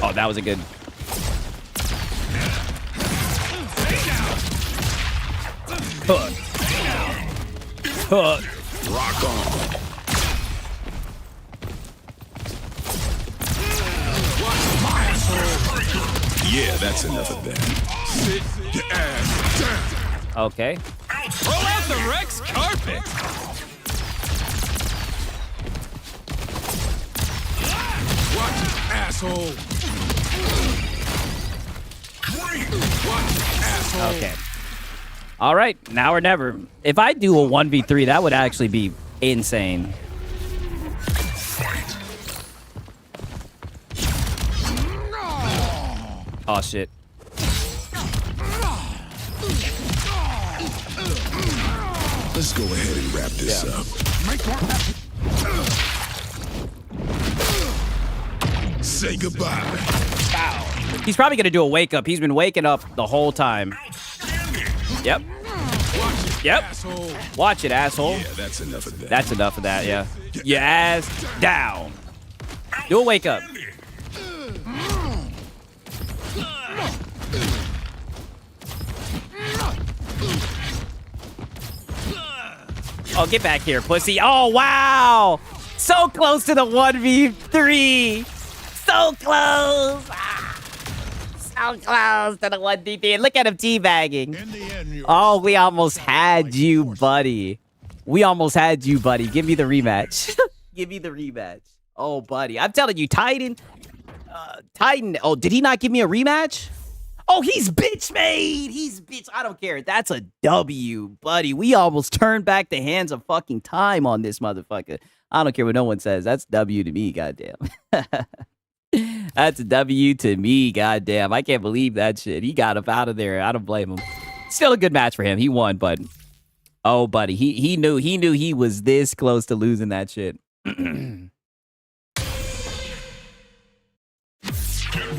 Oh, that was a good. Rock on. Yeah, that's enough of that. Sit your ass down. Okay. Roll out the Rex carpet. Watch it, asshole. Watch it, asshole. Okay. All right, now or never. If I do a 1v3, that would actually be insane. Oh shit. Let's go ahead and wrap this up. Say goodbye. He's probably gonna do a wake up. He's been waking up the whole time. Yep. Yep. Watch it, asshole. Yeah, that's enough of that. That's enough of that, yeah. Your ass down. Do a wake up. Oh, get back here, pussy. Oh, wow. So close to the 1v3. So close. Ah. So close to the 1v3. Look at him teabagging. Oh, we almost had you, buddy. We almost had you, buddy. Give me the rematch. Give me the rematch. Oh, buddy. I'm telling you, Titan. Titan. Oh, did he not give me a rematch? Oh, he's bitch made. He's bitch. I don't care. That's a W, buddy. We almost turned back the hands of fucking time on this motherfucker. I don't care what no one says. That's W to me, goddamn. That's a W to me, goddamn. I can't believe that shit. He got up out of there. I don't blame him. Still a good match for him. He won, but oh, buddy, he knew he was this close to losing that shit. Get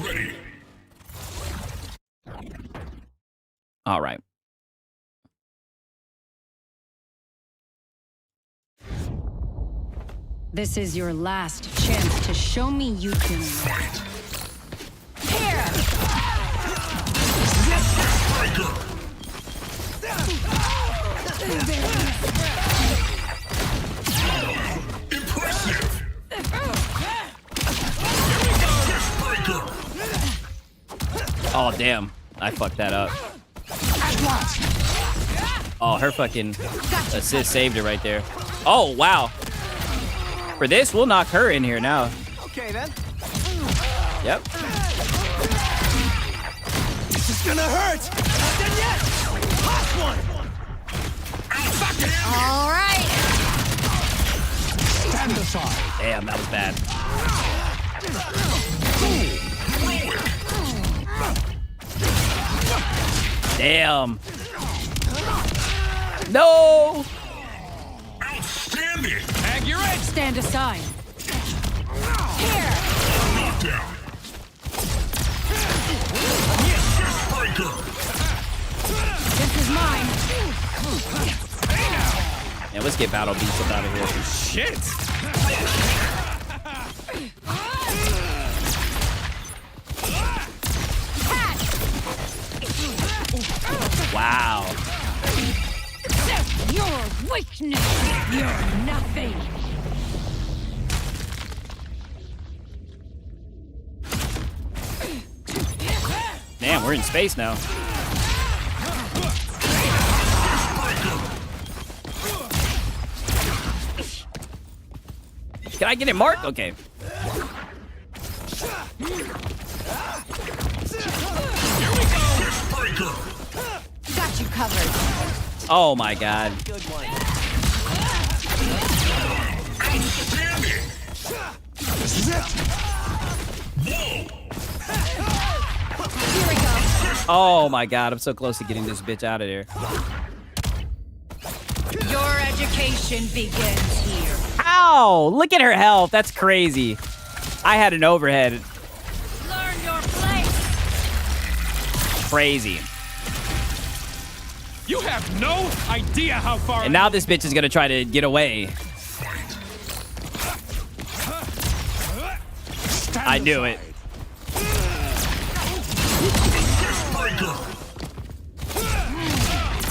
ready. All right. This is your last chance to show me you can. Here. Impressive. Oh, damn. I fucked that up. Oh, her fucking assist saved it right there. Oh, wow. For this, we'll knock her in here now. Okay, then. Yep. This is gonna hurt. Not done yet. Last one. All right. Stand aside. Damn, that was bad. Damn. No. Outstanding. Accurate. Stand aside. Here. Knockdown. This is mine. Yeah, let's get Battle Beast up out of here. Shit. Wow. Your weakness. You're nothing. Damn, we're in space now. Can I get it, Mark? Okay. Got you covered. Oh my god. Good one. This is it. Here we go. Oh my god, I'm so close to getting this bitch out of there. Your education begins here. Ow! Look at her health. That's crazy. I had an overhead. Learn your place. Crazy. You have no idea how far. And now this bitch is gonna try to get away. I knew it.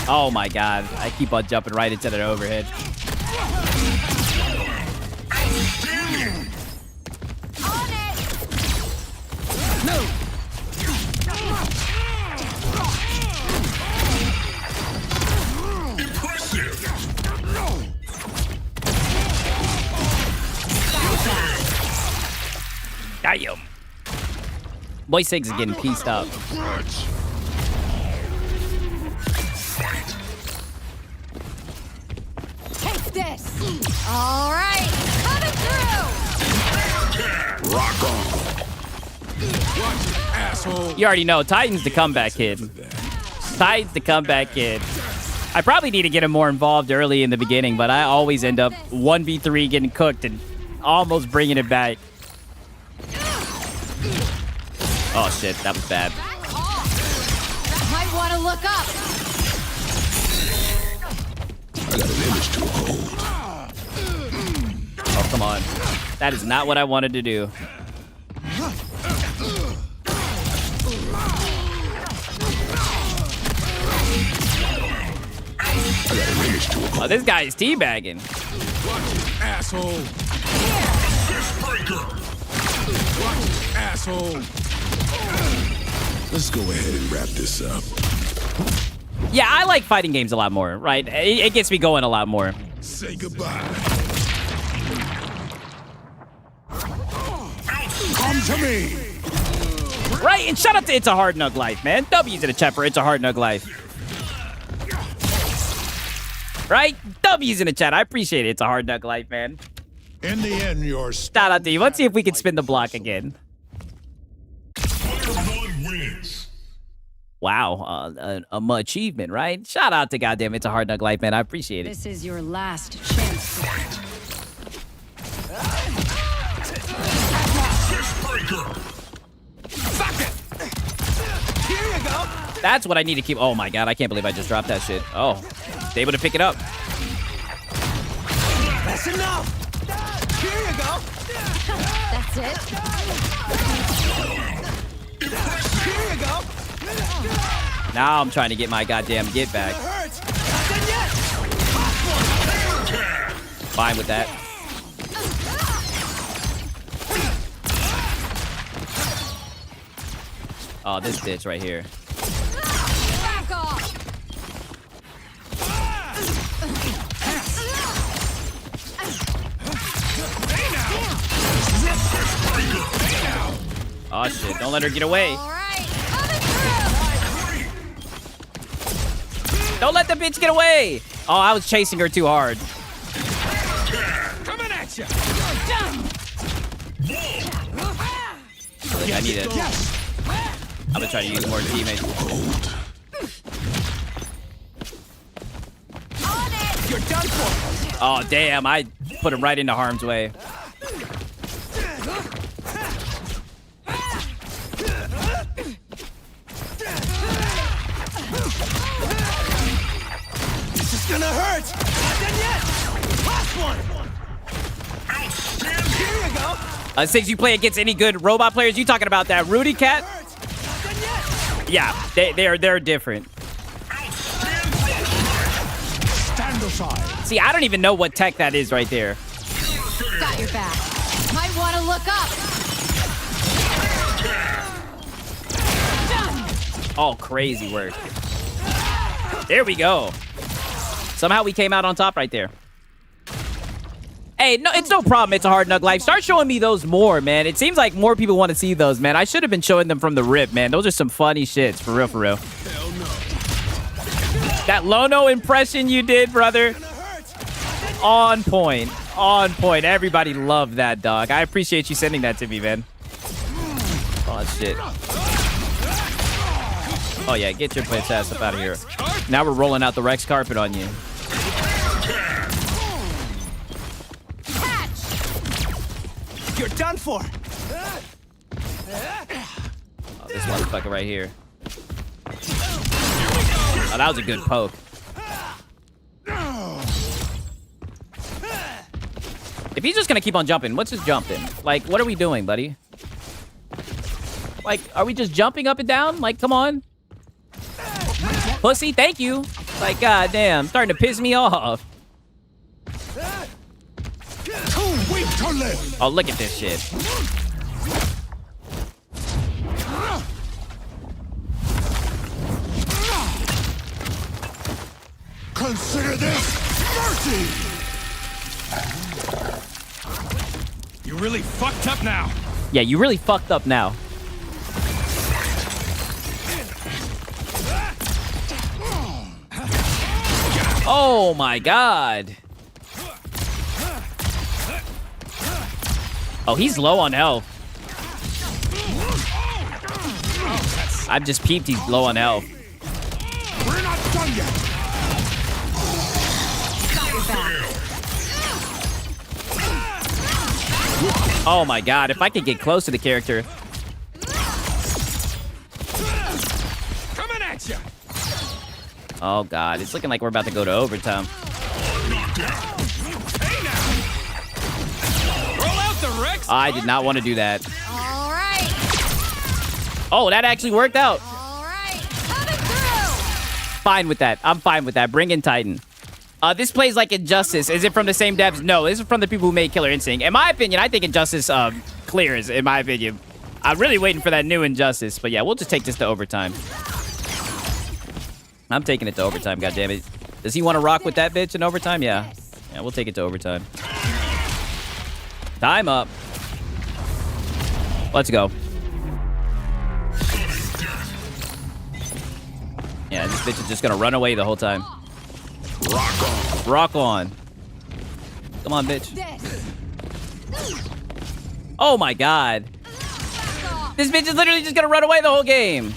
Oh my god. I keep on jumping right into that overhead. Damn. Boy Six is getting pieced up. Take this. All right, coming through. Rock on. Watch it, asshole. You already know, Titan's the comeback kid. Titan's the comeback kid. I probably need to get him more involved early in the beginning, but I always end up 1v3 getting cooked and almost bringing it back. Oh shit, that was bad. Might want to look up. I got an image to hold. Oh, come on. That is not what I wanted to do. Oh, this guy is teabagging. Asshole. Watch it, asshole. Let's go ahead and wrap this up. Yeah, I like fighting games a lot more, right? It gets me going a lot more. Say goodbye. Come to me. Right, and shout out to It's a Hard Nug Life, man. W's in the chat for It's a Hard Nug Life. Right? W's in the chat. I appreciate it. It's a Hard Nug Life, man. In the end, you're shout out to you. Let's see if we can spin the block again. Wow, a achievement, right? Shout out to goddamn It's a Hard Nug Life, man. I appreciate it. This is your last chance. Here you go. That's what I need to keep. Oh my god, I can't believe I just dropped that shit. Oh, they able to pick it up. That's enough. Here you go. That's it. Here you go. Now I'm trying to get my goddamn get back. Fine with that. Oh, this bitch right here. Back off. Oh shit, don't let her get away. All right, coming through. Don't let the bitch get away. Oh, I was chasing her too hard. Coming at you. I need it. I'm gonna try to use more teammates. You're done for. Oh damn, I put him right into harm's way. This is gonna hurt. Not done yet. Last one. Here you go. Since you play against any good robot players, you talking about that Rudy Cat? Yeah, they're different. Stand aside. See, I don't even know what tech that is right there. Got your back. Might want to look up. Oh, crazy work. There we go. Somehow we came out on top right there. Hey, no, it's no problem. It's a Hard Nug Life. Start showing me those more, man. It seems like more people want to see those, man. I should have been showing them from the rip, man. Those are some funny shits, for real, for real. Hell no. That Lono impression you did, brother. On point. On point. Everybody loved that, dog. I appreciate you sending that to me, man. Oh, shit. Oh, yeah. Get your bitch ass up out of here. Now we're rolling out the Rex carpet on you. You're done for. Oh, this motherfucker right here. Oh, that was a good poke. If he's just gonna keep on jumping, what's his jumping? Like, what are we doing, buddy? Like, are we just jumping up and down? Like, come on. Pussy, thank you. Like, goddamn, starting to piss me off. Oh, look at this shit. Consider this mercy! You really fucked up now. Yeah, you really fucked up now. Oh my god. Oh, he's low on health. I've just peeped he's low on health. We're not done yet! Oh my god, if I could get close to the character. Coming at you. Oh god, it's looking like we're about to go to overtime. Hey now. Roll out the Rex. I did not want to do that. All right. Oh, that actually worked out. All right. Coming through. Fine with that. I'm fine with that. Bring in Titan. This plays like Injustice. Is it from the same devs? No, this is from the people who made Killer Instinct. In my opinion, I think Injustice clears, in my opinion. I'm really waiting for that new Injustice. But yeah, we'll just take this to overtime. I'm taking it to overtime, goddammit. Does he want to rock with that bitch in overtime? Yeah. Yeah, we'll take it to overtime. Time up. Let's go. Yeah, this bitch is just gonna run away the whole time. Rock on. Rock on. Come on, bitch. Oh my god. This bitch is literally just gonna run away the whole game.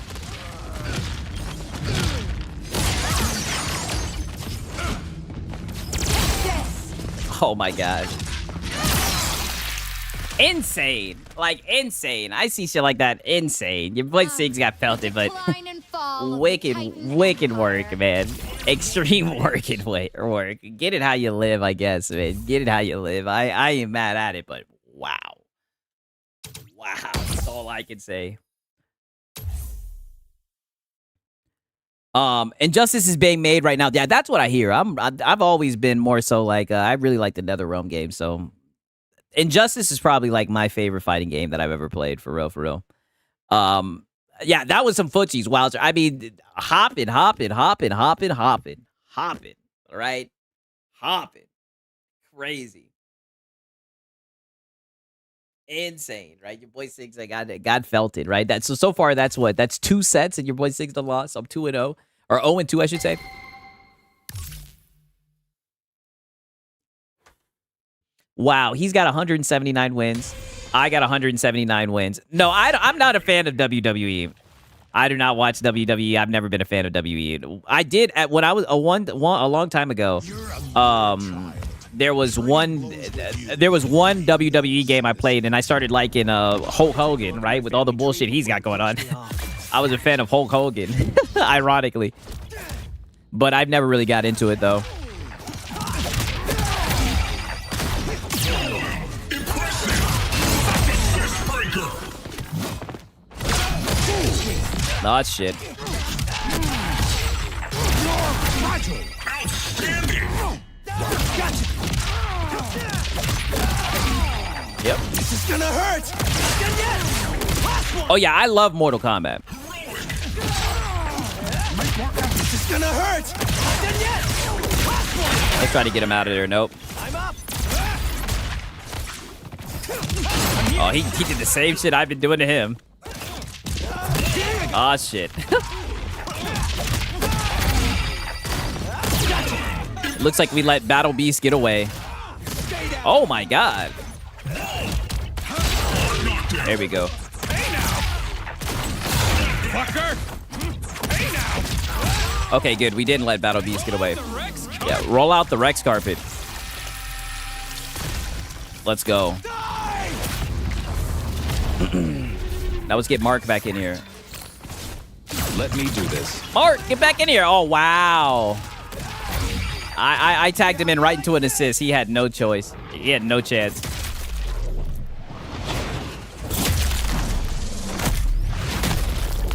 Oh my god. Insane. Like, insane. I see shit like that. Insane. Your boy Sig's got felted, but wicked work, man. Extreme work. Get it how you live, I guess, man. Get it how you live. I ain't mad at it, but wow. Wow. That's all I can say. Injustice is being made right now. Yeah, that's what I hear. I've always been more so like I really like the NetherRealm game. So Injustice is probably like my favorite fighting game that I've ever played, for real. Yeah, that was some footsies, Wowzer. I mean, hopping, right? Hopping. Crazy. Insane, right? Your boy Sigs, God felt it, right? So far, that's what? That's 2 sets, and your boy Sigs done lost. I'm 2-0. Or 0-2, I should say. Wow, he's got 179 wins. I got 179 wins. No, I'm not a fan of WWE. I do not watch WWE. I've never been a fan of WWE. I did when I was a long time ago. There was one WWE game I played, and I started liking Hulk Hogan, right, with all the bullshit he's got going on. I was a fan of Hulk Hogan, ironically, but I've never really got into it though. No, that's shit. Yep. This is gonna hurt. Oh yeah, I love Mortal Kombat. This is gonna hurt. Let's try to get him out of there. Nope. I'm up. Oh, he did the same shit I've been doing to him. Ah, shit. Looks like we let Battle Beast get away. Oh my god. There we go. Okay, good. We didn't let Battle Beast get away. Yeah, roll out the Rex carpet. Let's go. Now let's get Mark back in here. Let me do this. Mark, get back in here. Oh, wow. I tagged him in right into an assist. He had no choice. He had no chance.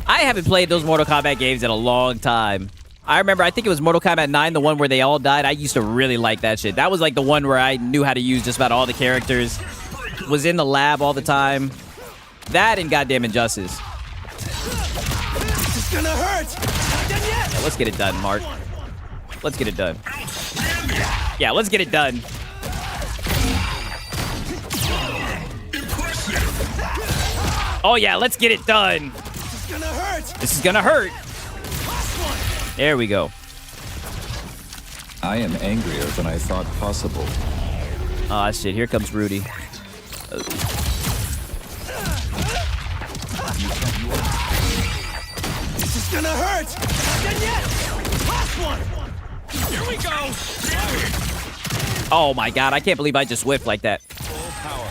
I haven't played those Mortal Kombat games in a long time. I remember, I think it was Mortal Kombat 9, the one where they all died. I used to really like that shit. That was like the one where I knew how to use just about all the characters. Was in the lab all the time. That and goddamn Injustice. This is gonna hurt. Not done yet. Yeah, let's get it done, Mark. Let's get it done. Yeah, let's get it done. Oh yeah, let's get it done. This is gonna hurt. This is gonna hurt. There we go. I am angrier than I thought possible. Ah, shit. Here comes Rudy. This is gonna hurt. Not done yet. Last one. Here we go. Oh my god, I can't believe I just whiffed like that.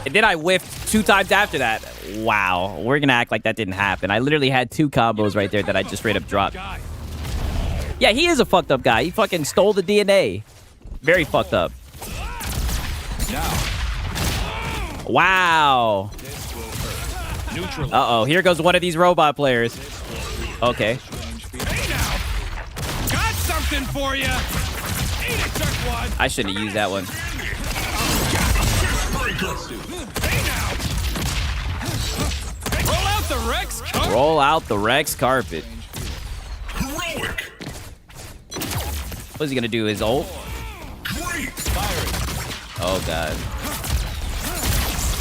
And then I whiffed 2 times after that. Wow, we're gonna act like that didn't happen. I literally had 2 combos right there that I just straight up dropped. Yeah, he is a fucked up guy. He fucking stole the DNA. Very fucked up. Wow. Uh-oh, here goes one of these robot players. Okay. Got something for you. Eat it, Jerkwad. I shouldn't have used that one. Roll out the Rex carpet. Roll out the Rex carpet. What's he gonna do? His ult? Oh god.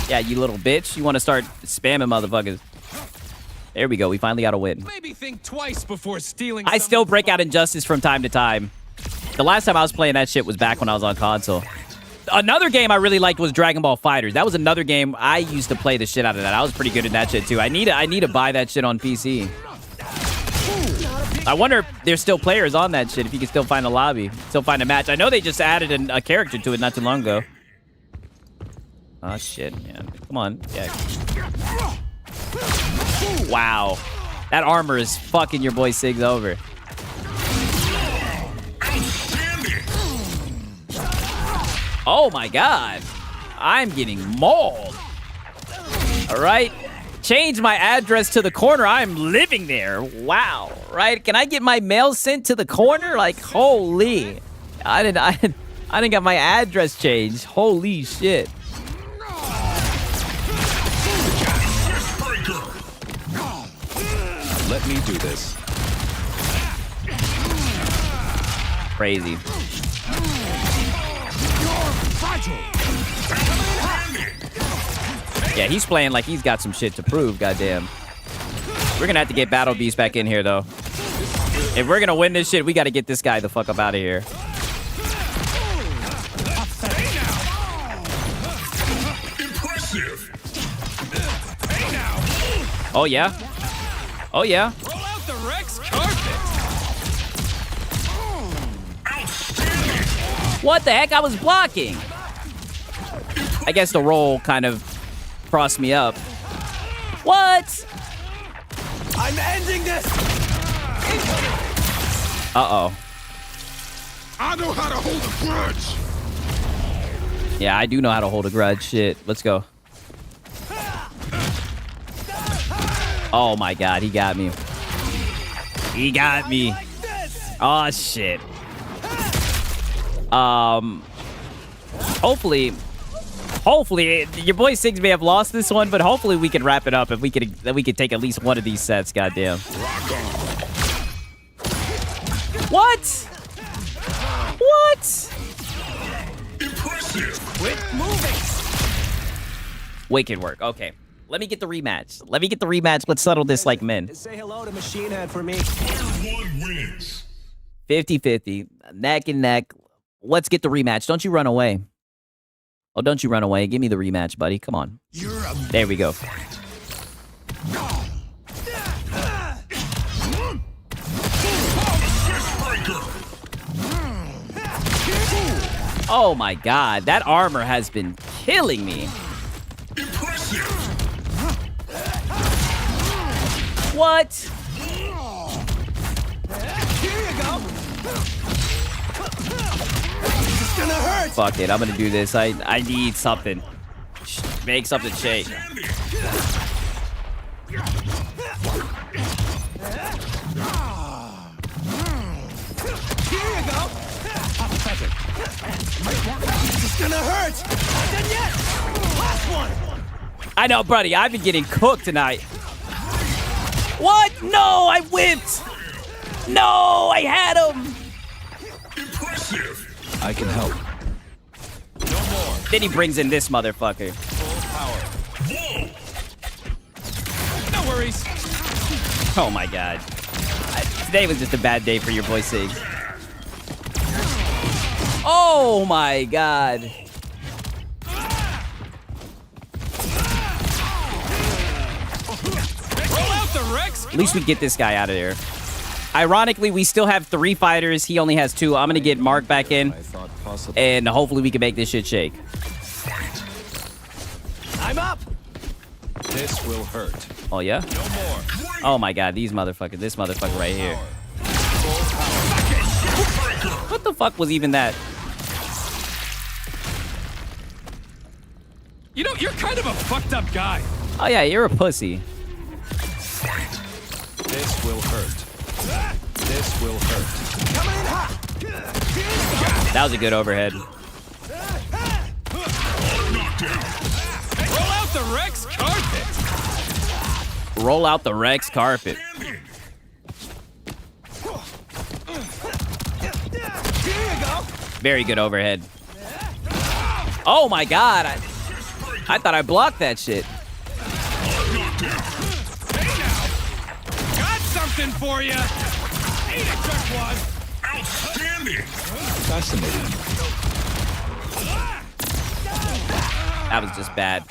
Yeah, you little bitch. You want to start spamming motherfuckers. There we go. We finally got a win. Maybe think twice before stealing. I still break out Injustice from time to time. The last time I was playing that shit was back when I was on console. Another game I really liked was Dragon Ball FighterZ. That was another game I used to play the shit out of that. I was pretty good in that shit too. I need to buy that shit on PC. I wonder if there's still players on that shit, if you can still find a lobby, still find a match. I know they just added a character to it not too long ago. Oh, shit. Yeah. Come on. Yeah. Wow. That armor is fucking your boy Siggs over. Oh, my God. I'm getting mauled. All right. Change my address to the corner. I'm living there. Wow. Right? Can I get my mail sent to the corner? Like, holy. I didn't get my address changed. Holy shit. Let me do this. Crazy. Yeah, he's playing like he's got some shit to prove, goddamn. We're gonna have to get Battle Beast back in here, though. If we're gonna win this shit, we gotta get this guy the fuck up out of here. Oh, yeah? Oh, yeah? Roll out the Rex carpet. What the heck? I was blocking. I guess the roll kind of crossed me up. What? I'm ending this. Uh-oh. I know how to hold a grudge. Yeah, I do know how to hold a grudge. Shit. Let's go. Oh, my God. He got me. He got me. Oh, shit. Hopefully, your boy Siggs may have lost this one, but hopefully we can wrap it up if we could take at least one of these sets. Goddamn. What? What? Impressive. Quit moving. Wicked work. Okay. Let me get the rematch. Let's settle this like men. Say hello to Machine Head for me. 50-50. Neck and neck. Let's get the rematch. Don't you run away. Oh, don't you run away. Give me the rematch, buddy. Come on. There we go. Oh my God. That armor has been killing me. What? gonna hurt. Fuck it, I'm gonna do this. I need something. Make something shake. Here you go. Pathetic. This is gonna hurt. Not done yet. Last one. I know, buddy. I've been getting cooked tonight. What? No, I whipped. No, I had him. Impressive. I can help. Then he brings in this motherfucker. No worries. Oh my god. Today was just a bad day for your boy Siggs. Oh my god. At least we get this guy out of there. Ironically, we still have 3 fighters. He only has 2. I'm gonna get Mark back in, and hopefully we can make this shit shake. I'm up. This will hurt. Oh yeah? No more. Oh my god, these motherfuckers. This motherfucker right here. What the fuck was even that? You know, you're kind of a fucked up guy. Oh yeah, you're a pussy. This will hurt. This will hurt. Coming in hot. That was a good overhead. Roll out the Rex carpet. Roll out the Rex carpet. Here you go. Very good overhead. Oh my god. I thought I blocked that shit. Got something for you. Ain't it just one? Outstanding. Fascinating. That was just bad.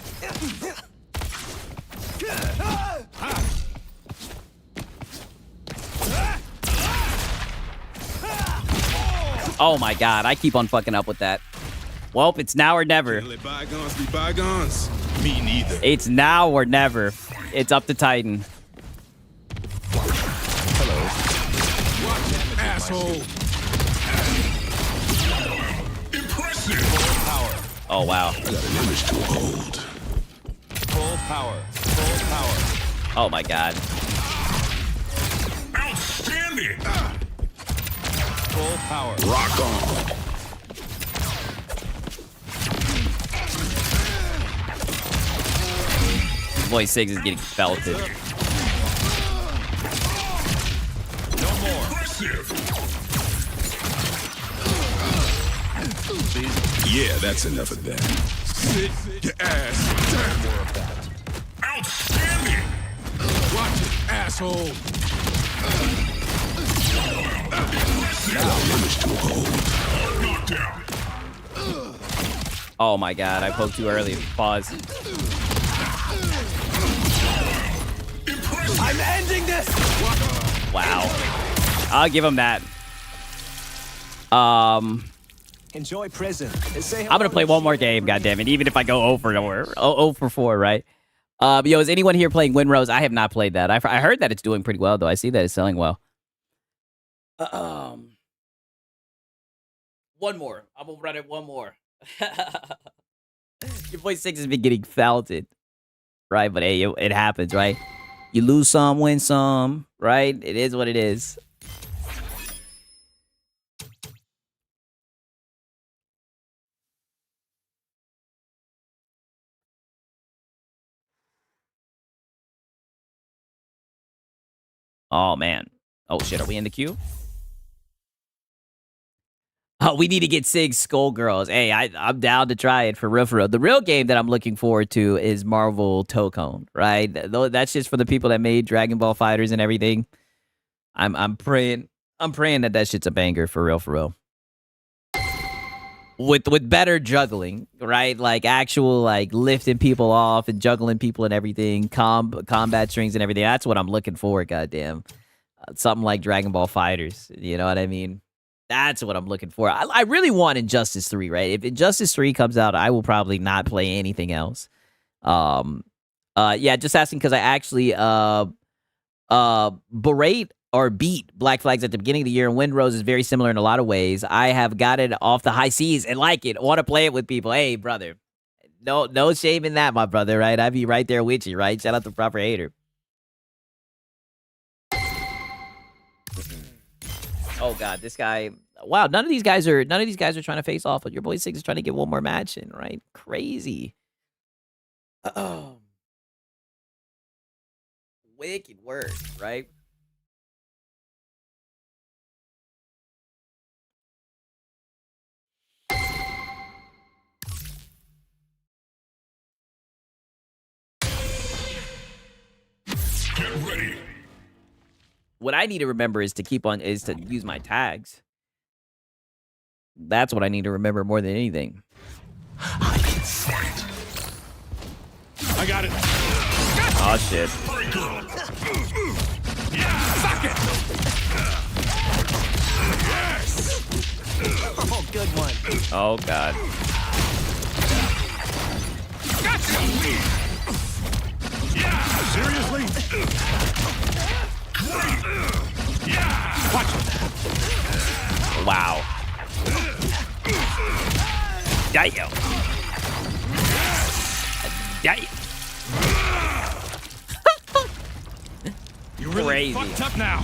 Oh my god, I keep on fucking up with that. Well, it's now or never. Let bygones be bygones. Me neither. It's now or never. It's up to Titan. Hello. Asshole. Impressive. Full power. Oh wow. I got an image to hold. Full power. Full power. Oh my god. Outstanding. Full power. Rock on. Boy, Siggs is getting felted. No more. Yeah, that's enough of that. Sit your ass down. More of that. Outstanding. Watch it, asshole. Now, image to hold. Knockdown. Oh my god, I poked too early. Pause. I'm ending this. Wow. I'll give him that. Enjoy prison. I'm gonna play one more game, goddammit, even if I go 0 for 4, right? Yo, is anyone here playing Winrose? I have not played that. I heard that it's doing pretty well, though. I see that it's selling well. One more. I'm gonna run it one more. Your boy Siggs has been getting felted, right? But hey, it happens, right? You lose some, win some, right? It is what it is. Oh, man. Oh, shit. Are we in the queue? Oh, we need to get Sig's Skullgirls. Hey, I'm down to try it for real, for real. The real game that I'm looking forward to is Marvel Tokone, right? That's just for the people that made Dragon Ball Fighters and everything. I'm praying that shit's a banger for real, for real. With better juggling, right? Like actual like lifting people off and juggling people and everything, combat strings and everything. That's what I'm looking for, goddamn. Something like Dragon Ball Fighters, you know what I mean? That's what I'm looking for. I really want Injustice 3, right? If Injustice 3 comes out, I will probably not play anything else. Yeah, just asking because I actually berate or beat Black Flags at the beginning of the year, and Windrose is very similar in a lot of ways. I have got it off the high seas and like it. Want to play it with people. Hey, brother. No shame in that, my brother, right? I'd be right there with you, right? Shout out to Proper Hater. Oh God, this guy. Wow, none of these guys are trying to face off. But your boy Six is trying to get one more match in, right? Crazy. Wicked word, right? Get ready. What I need to remember is to use my tags. That's what I need to remember more than anything. I can fight. I got it. Oh shit. Suck it. Yes. Oh, good one. Oh God. Gotcha. Yeah. Seriously? Yeah. Watch it. Wow. Damn. Damn. You really Crazy. fucked up now.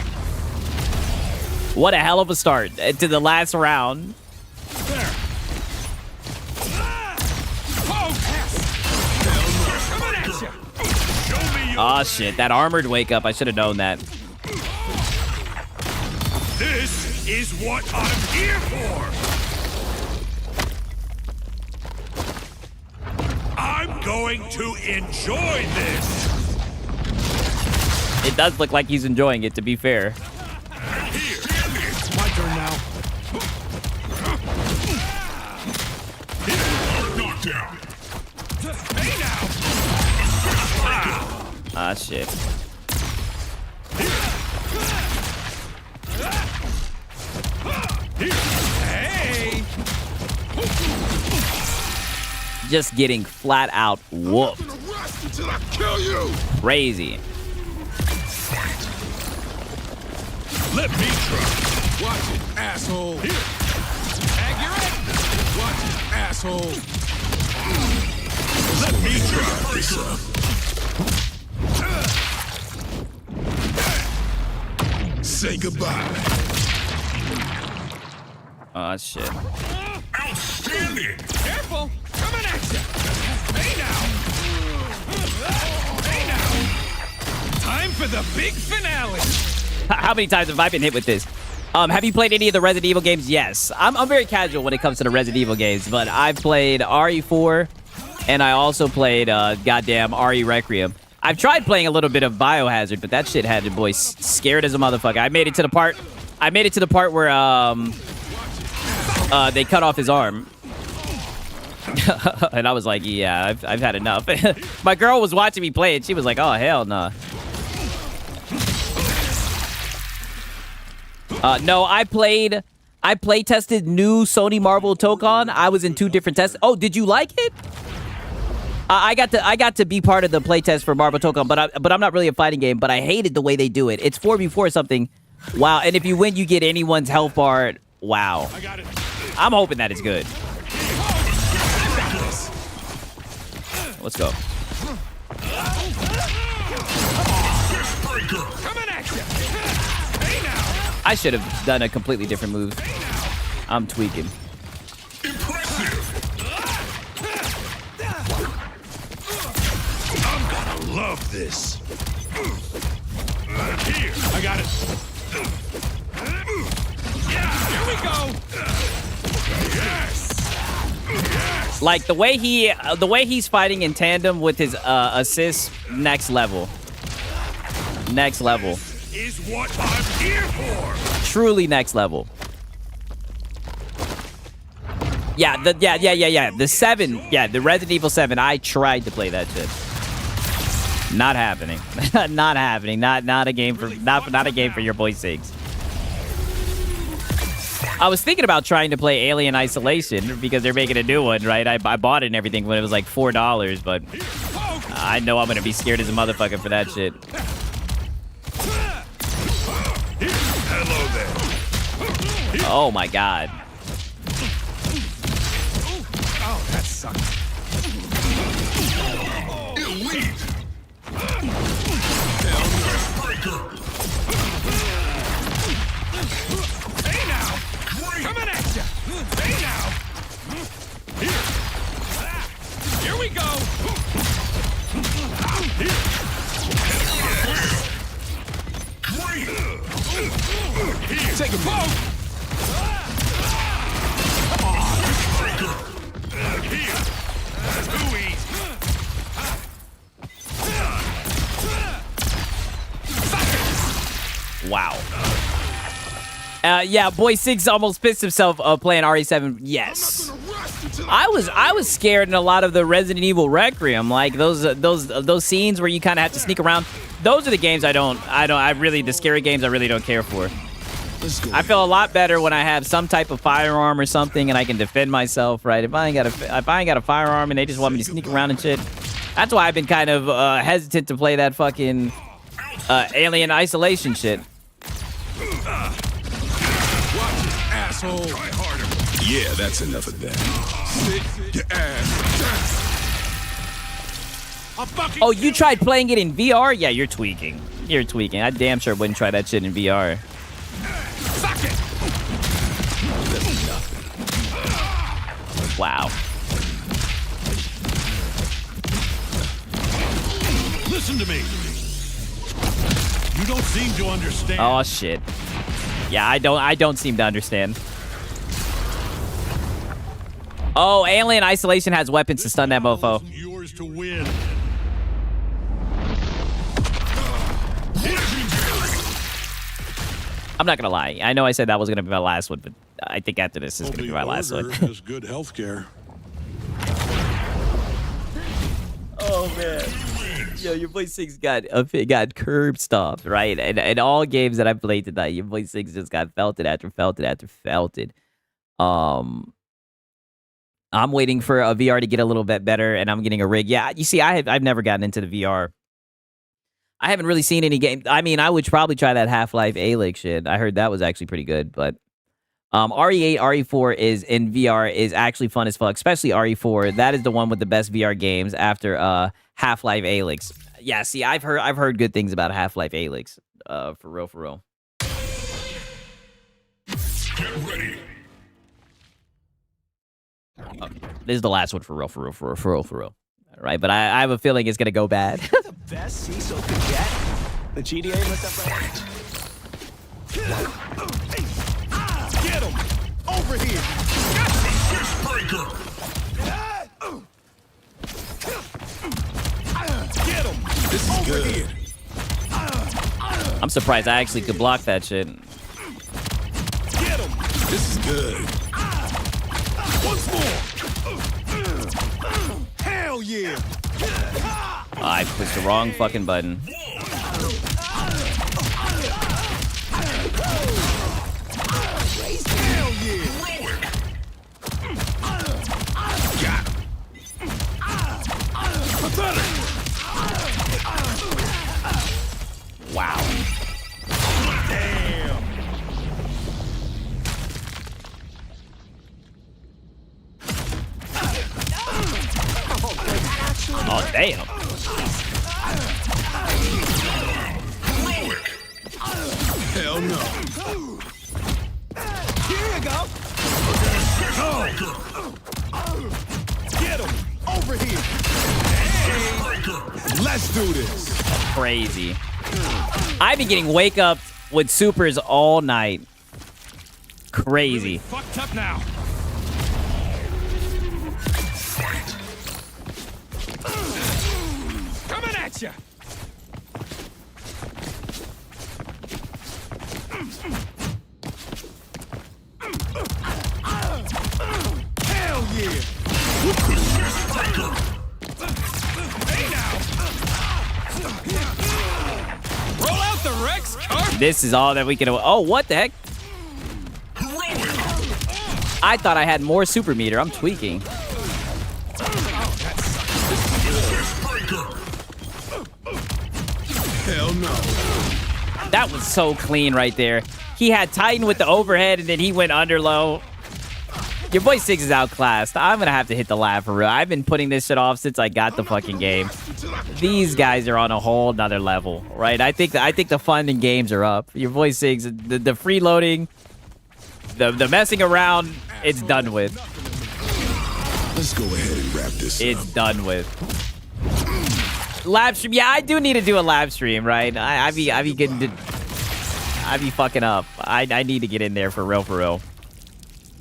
What a hell of a start to the last round. There. Oh, coming at you. Show me your Oh shit, that armored wake up. I should have known that. This is what I'm here for. I'm going to enjoy this. It does look like he's enjoying it, to be fair. Here, it's my turn now. Knockdown. Hey now. Ah shit. Hey. Just getting flat out whooped. Until I kill you. Crazy. Let me try. Watch it, asshole. Here. Accurate. Watch it, asshole. Let me try. Say goodbye. Oh shit. Outstanding. Careful. Coming at you. Hey now. Hey now. Time for the big finale. How many times have I been hit with this? Have you played any of the Resident Evil games? Yes. I'm very casual when it comes to the Resident Evil games, but I've played RE4, and I also played goddamn RE Requiem. I've tried playing a little bit of Biohazard, but that shit had the boy scared as a motherfucker. I made it to the part where they cut off his arm. And I was like, yeah, I've had enough. My girl was watching me play it. She was like, oh, hell nah. No, I play tested new Sony Marvel Tokon. I was in 2 different tests. Oh, did you like it? I got to be part of the playtest for Marvel Tokon, but I'm not really a fighting game. But I hated the way they do it. It's 4v4 or something. Wow, and if you win, you get anyone's health bar. Wow. I got it. I'm hoping that is good. Let's go. Coming at you. Hey now. I should have done a completely different move. I'm tweaking. I'm gonna love this. Here, I got it. Yeah, here we go. Yes. Yes. Like the way he's fighting in tandem with his assists, next level. Next level. Is what I'm here for. Truly next level. Yeah, the 7, the Resident Evil 7. I tried to play that shit. Not happening. Not happening. Not a game for not a game for your boy Sigs. I was thinking about trying to play Alien Isolation because they're making a new one, right? I bought it and everything when it was like $4, but I know I'm gonna be scared as a motherfucker for that shit. Oh my god. Oh, that sucked. Elite. Hey now! Coming at ya! Hey now! Here we go! Take a boat! Too easy. Wow. Yeah, Boy Six almost pissed himself playing RE7. Yes. I was scared in a lot of the Resident Evil Requiem, like those scenes where you kind of have to sneak around. Those are the games the scary games I really don't care for. I feel a lot better when I have some type of firearm or something and I can defend myself, right? If I ain't got a firearm and they just want me to sneak around and shit, that's why I've been kind of hesitant to play that fucking Alien Isolation shit. Asshole. Try harder. Yeah, that's enough of that. Sit your ass down. Oh, you tried playing it in VR? Yeah, you're tweaking. You're tweaking. I damn sure wouldn't try that shit in VR. Wow. Listen to me. You don't seem to understand. Oh shit. Yeah, I don't seem to understand. Oh, Alien Isolation has weapons to stun that mofo. Yours to win. I'm not gonna lie. I know I said that was gonna be my last one, but I think after this is gonna be my last one. Has good health care. Oh man. Yo, your boy Six got curb stomped, right? And all games that I played tonight, your boy Six just got felted after felted after felted. I'm waiting for a VR to get a little bit better, and I'm getting a rig. Yeah, you see, I've never gotten into the VR. I haven't really seen any game. I mean, I would probably try that Half-Life Alyx shit. I heard that was actually pretty good, but RE8, RE4 is in VR is actually fun as fuck, especially RE4. That is the one with the best VR games after Half-Life Alyx. Yeah, see, I've heard good things about Half-Life Alyx. For real, for real. Get ready. This is the last one for real, for real, for real, for real, for real. All right, but I have a feeling it's gonna go bad. The best Cecil could get. The GDA must have. Get him! Over here! Breaker. Get him! This is Over good. here! I'm surprised I actually could block that shit. Get him! This is good. Once more! Hell yeah! I pushed the wrong fucking button. Hell yeah! Got him. Pathetic! Wow. Damn! Oh, damn. Hell no. Here you go! Get him! Over here! Let's do this! Crazy. I've been getting wake up with supers all night. Crazy. Fucked up now. Coming at ya! Hell yeah! Hey now! Roll out the Rex car! This is all that we can. Oh, what the heck? I thought I had more super meter. I'm tweaking. Hell no. That was so clean right there. He had Titan with the overhead, and then he went under low. Your boy Siggs is outclassed. I'm gonna have to hit the lab for real. I've been putting this shit off since I got the fucking game. These guys are on a whole nother level, right? I think the fun in games are up. Your boy Siggs, the freeloading, the messing around, it's done with. Let's go ahead and wrap this up. It's done with. Live stream, yeah, I do need to do a live stream, right? I be fucking up. I need to get in there for real.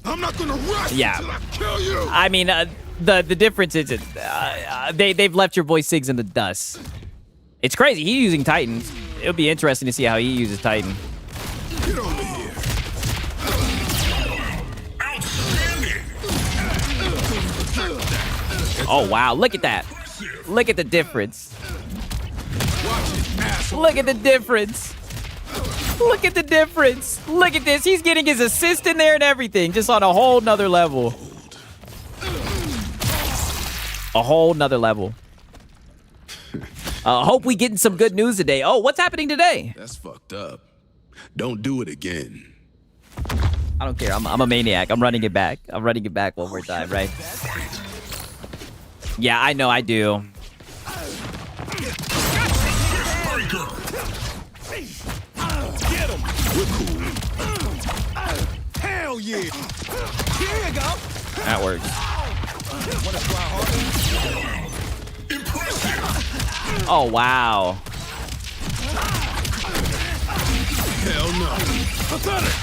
I'm not gonna rush yeah. until I kill you. I mean, the difference is they've left your boy Siggs in the dust. It's crazy. He's using Titans. It'll be interesting to see how he uses Titan. Get over here. Oh wow! Look at that. Look at the difference. Look at the difference. Look at the difference. Look at this. He's getting his assist in there and everything. Just on a whole nother level. A whole nother level. Hope we getting some good news today. Oh, what's happening today? That's fucked up. Don't do it again. I don't care. I'm a maniac. I'm running it back. I'm running it back one more time, right? Yeah, I know I do. Get him! We're cool. Hell yeah! Here you go! That works. Wanna try harder? Oh, wow. Hell no. Pathetic!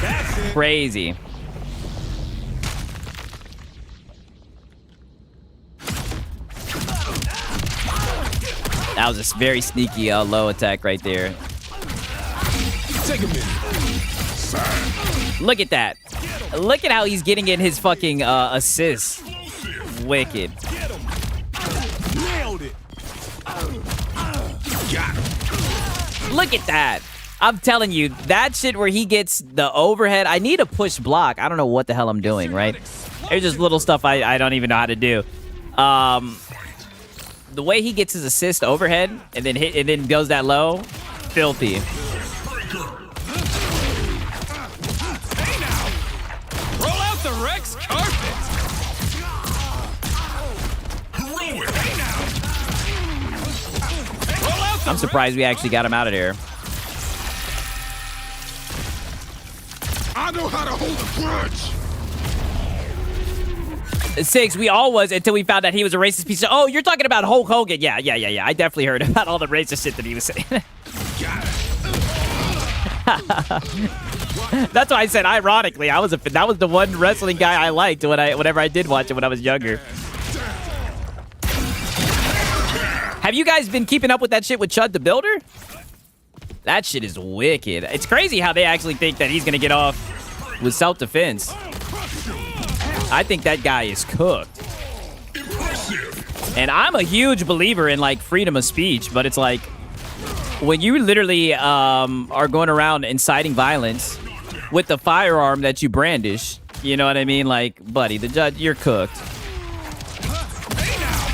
That's it. Crazy. That was a very sneaky low attack right there. Take a minute. Look at that. Look at how he's getting in his fucking assists. Wicked. Nailed it. Got him. Look at that. I'm telling you, that shit where he gets the overhead. I need a push block. I don't know what the hell I'm doing, right? There's just little stuff I don't even know how to do. The way he gets his assist overhead and then goes that low, filthy. Hey now! Roll out the Rex carpet! Heroic. Hey now! Roll out the I'm surprised we actually got him out of there. I know how to hold a grudge. Siggs, we all was until we found out he was a racist piece of... Oh, you're talking about Hulk Hogan. Yeah. I definitely heard about all the racist shit that he was saying. That's why I said, ironically, that was the one wrestling guy I liked whenever I did watch it when I was younger. Have you guys been keeping up with that shit with Chud the Builder? That shit is wicked. It's crazy how they actually think that he's gonna get off with self-defense. I think that guy is cooked. And I'm a huge believer in, like, freedom of speech, but it's like, when you literally are going around inciting violence with the firearm that you brandish, you know what I mean? Like, buddy, the judge, you're cooked. Hey now!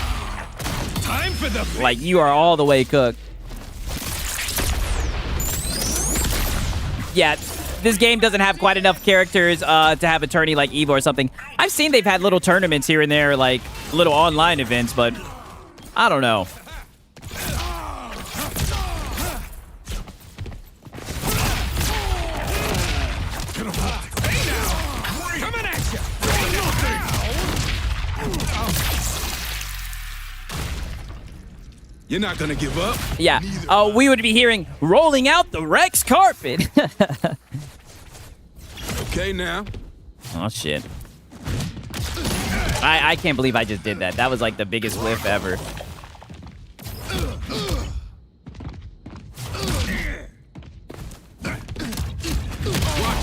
Time for the Like, you are all the way cooked. Yeah, this game doesn't have quite enough characters to have a tourney like EVO or something. I've seen they've had little tournaments here and there, like little online events, but I don't know. coming at you! You're not gonna give up. Yeah. Oh, we would be hearing rolling out the Rex carpet. Okay now. Oh shit. I can't believe I just did that. That was like the biggest whiff ever. Watch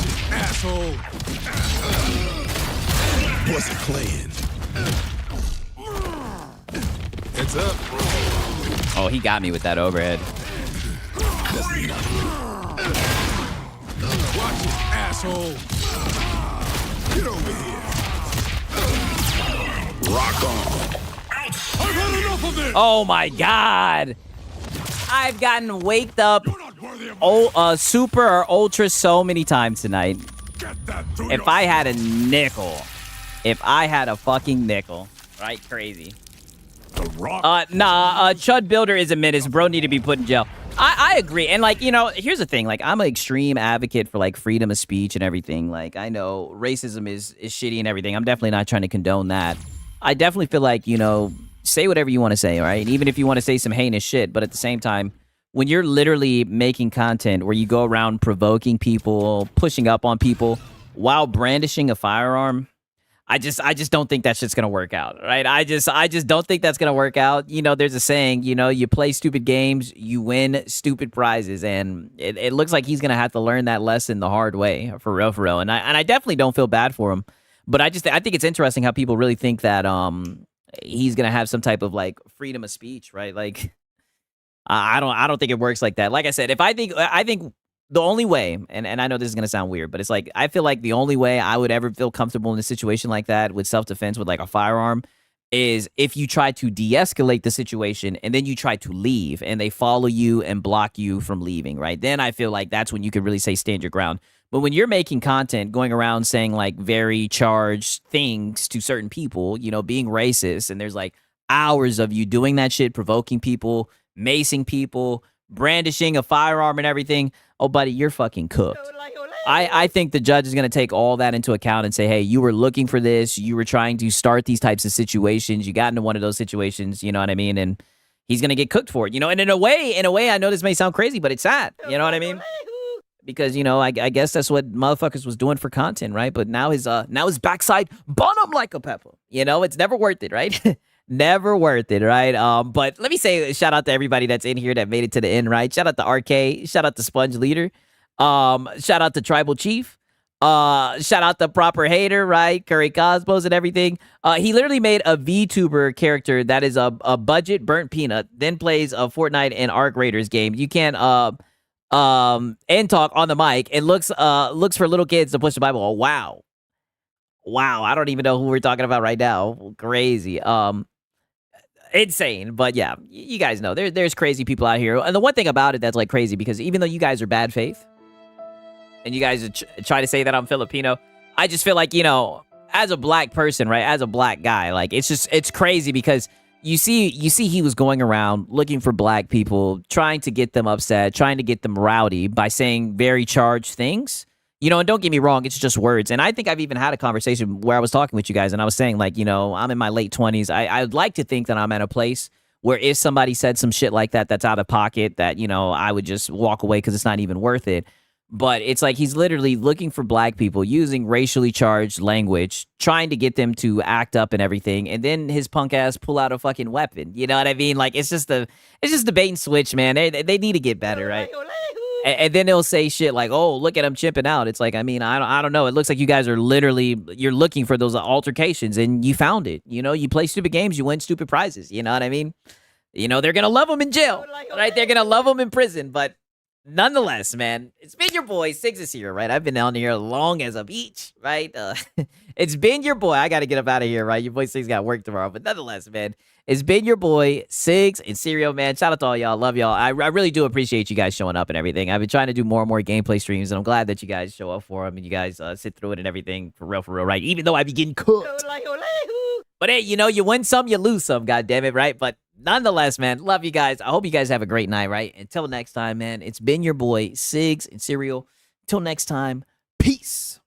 it, asshole. Wasn't playing. Heads up. Oh, he got me with that overhead. Watch it, asshole. Get over here. Rock on. I've had enough of this! Oh my god. I've gotten waked up super or ultra so many times tonight. If I had a nickel, if I had a fucking nickel, right? Crazy. Chud Builder is a menace. Bro need to be put in jail. I agree. And, like, you know, here's the thing. Like, I'm an extreme advocate for, like, freedom of speech and everything. Like, I know racism is shitty and everything. I'm definitely not trying to condone that. I definitely feel like, you know, say whatever you want to say, right? Even if you want to say some heinous shit. But at the same time, when you're literally making content where you go around provoking people, pushing up on people while brandishing a firearm, I just don't think that shit's gonna work out, right? I just don't think that's gonna work out. You know, there's a saying, you know, you play stupid games, you win stupid prizes, and it looks like he's gonna have to learn that lesson the hard way, for real. And I definitely don't feel bad for him, but I think it's interesting how people really think that he's gonna have some type of like freedom of speech, right? Like, I don't think it works like that. Like I said, I think the only way, and I know this is going to sound weird, but it's like, I feel like the only way I would ever feel comfortable in a situation like that with self-defense with like a firearm is if you try to de-escalate the situation and then you try to leave and they follow you and block you from leaving, right? Then I feel like that's when you could really say stand your ground. But when you're making content going around saying like very charged things to certain people, you know, being racist, and there's like hours of you doing that shit, provoking people, macing people, brandishing a firearm and everything, oh, buddy, you're fucking cooked. I think the judge is going to take all that into account and say, hey, you were looking for this. You were trying to start these types of situations. You got into one of those situations, you know what I mean? And he's going to get cooked for it, you know? And in a way, I know this may sound crazy, but it's sad. You know what I mean? Because, you know, I guess that's what motherfuckers was doing for content, right? But now his backside bun him like a pepper. You know, it's never worth it, right? Never worth it, right? But let me say shout out to everybody that's in here that made it to the end, right? Shout out to RK. Shout out to Sponge Leader. Shout out to Tribal Chief. Shout out to Proper Hater, right? Curry Cosmos and everything. He literally made a VTuber character that is a budget burnt peanut, then plays a Fortnite and Arc Raiders game. You can end talk on the mic and looks for little kids to push the Bible. Oh, wow. I don't even know who we're talking about right now. Crazy. Insane, but yeah, you guys know there's crazy people out here, and the one thing about it that's like crazy, because even though you guys are bad faith, and you guys try to say that I'm Filipino, I just feel like, you know, as a black person, right, as a black guy, like it's crazy because you see he was going around looking for black people, trying to get them upset, trying to get them rowdy by saying very charged things. You know, and don't get me wrong, it's just words. And I think I've even had a conversation where I was talking with you guys and I was saying, like, you know, I'm in my late 20s. I'd like to think that I'm at a place where if somebody said some shit like that that's out of pocket, that, you know, I would just walk away because it's not even worth it. But it's like he's literally looking for black people, using racially charged language, trying to get them to act up and everything. And then his punk ass pull out a fucking weapon. You know what I mean? Like, it's just the bait and switch, man. They need to get better, right? And then they'll say shit like, oh, look at him chipping out. It's like, I mean, I don't know. It looks like you guys are you're looking for those altercations and you found it. You know, you play stupid games, you win stupid prizes. You know what I mean? You know, they're going to love them in jail, right? They're going to love them in prison. But nonetheless, man, it's been your boy, Siggs is here, right? I've been down here long as a beach, right? It's been your boy. I got to get up out of here, right? Your boy Siggs got work tomorrow. But nonetheless, man, it's been your boy, Siggs and Serial, man. Shout out to all y'all. Love y'all. I really do appreciate you guys showing up and everything. I've been trying to do more and more gameplay streams, and I'm glad that you guys show up for them and you guys sit through it and everything for real, right? Even though I be getting cooked. But hey, you know, you win some, you lose some, goddammit, right? But nonetheless, man, love you guys. I hope you guys have a great night, right? Until next time, man, it's been your boy, Siggs and Serial. Until next time, peace.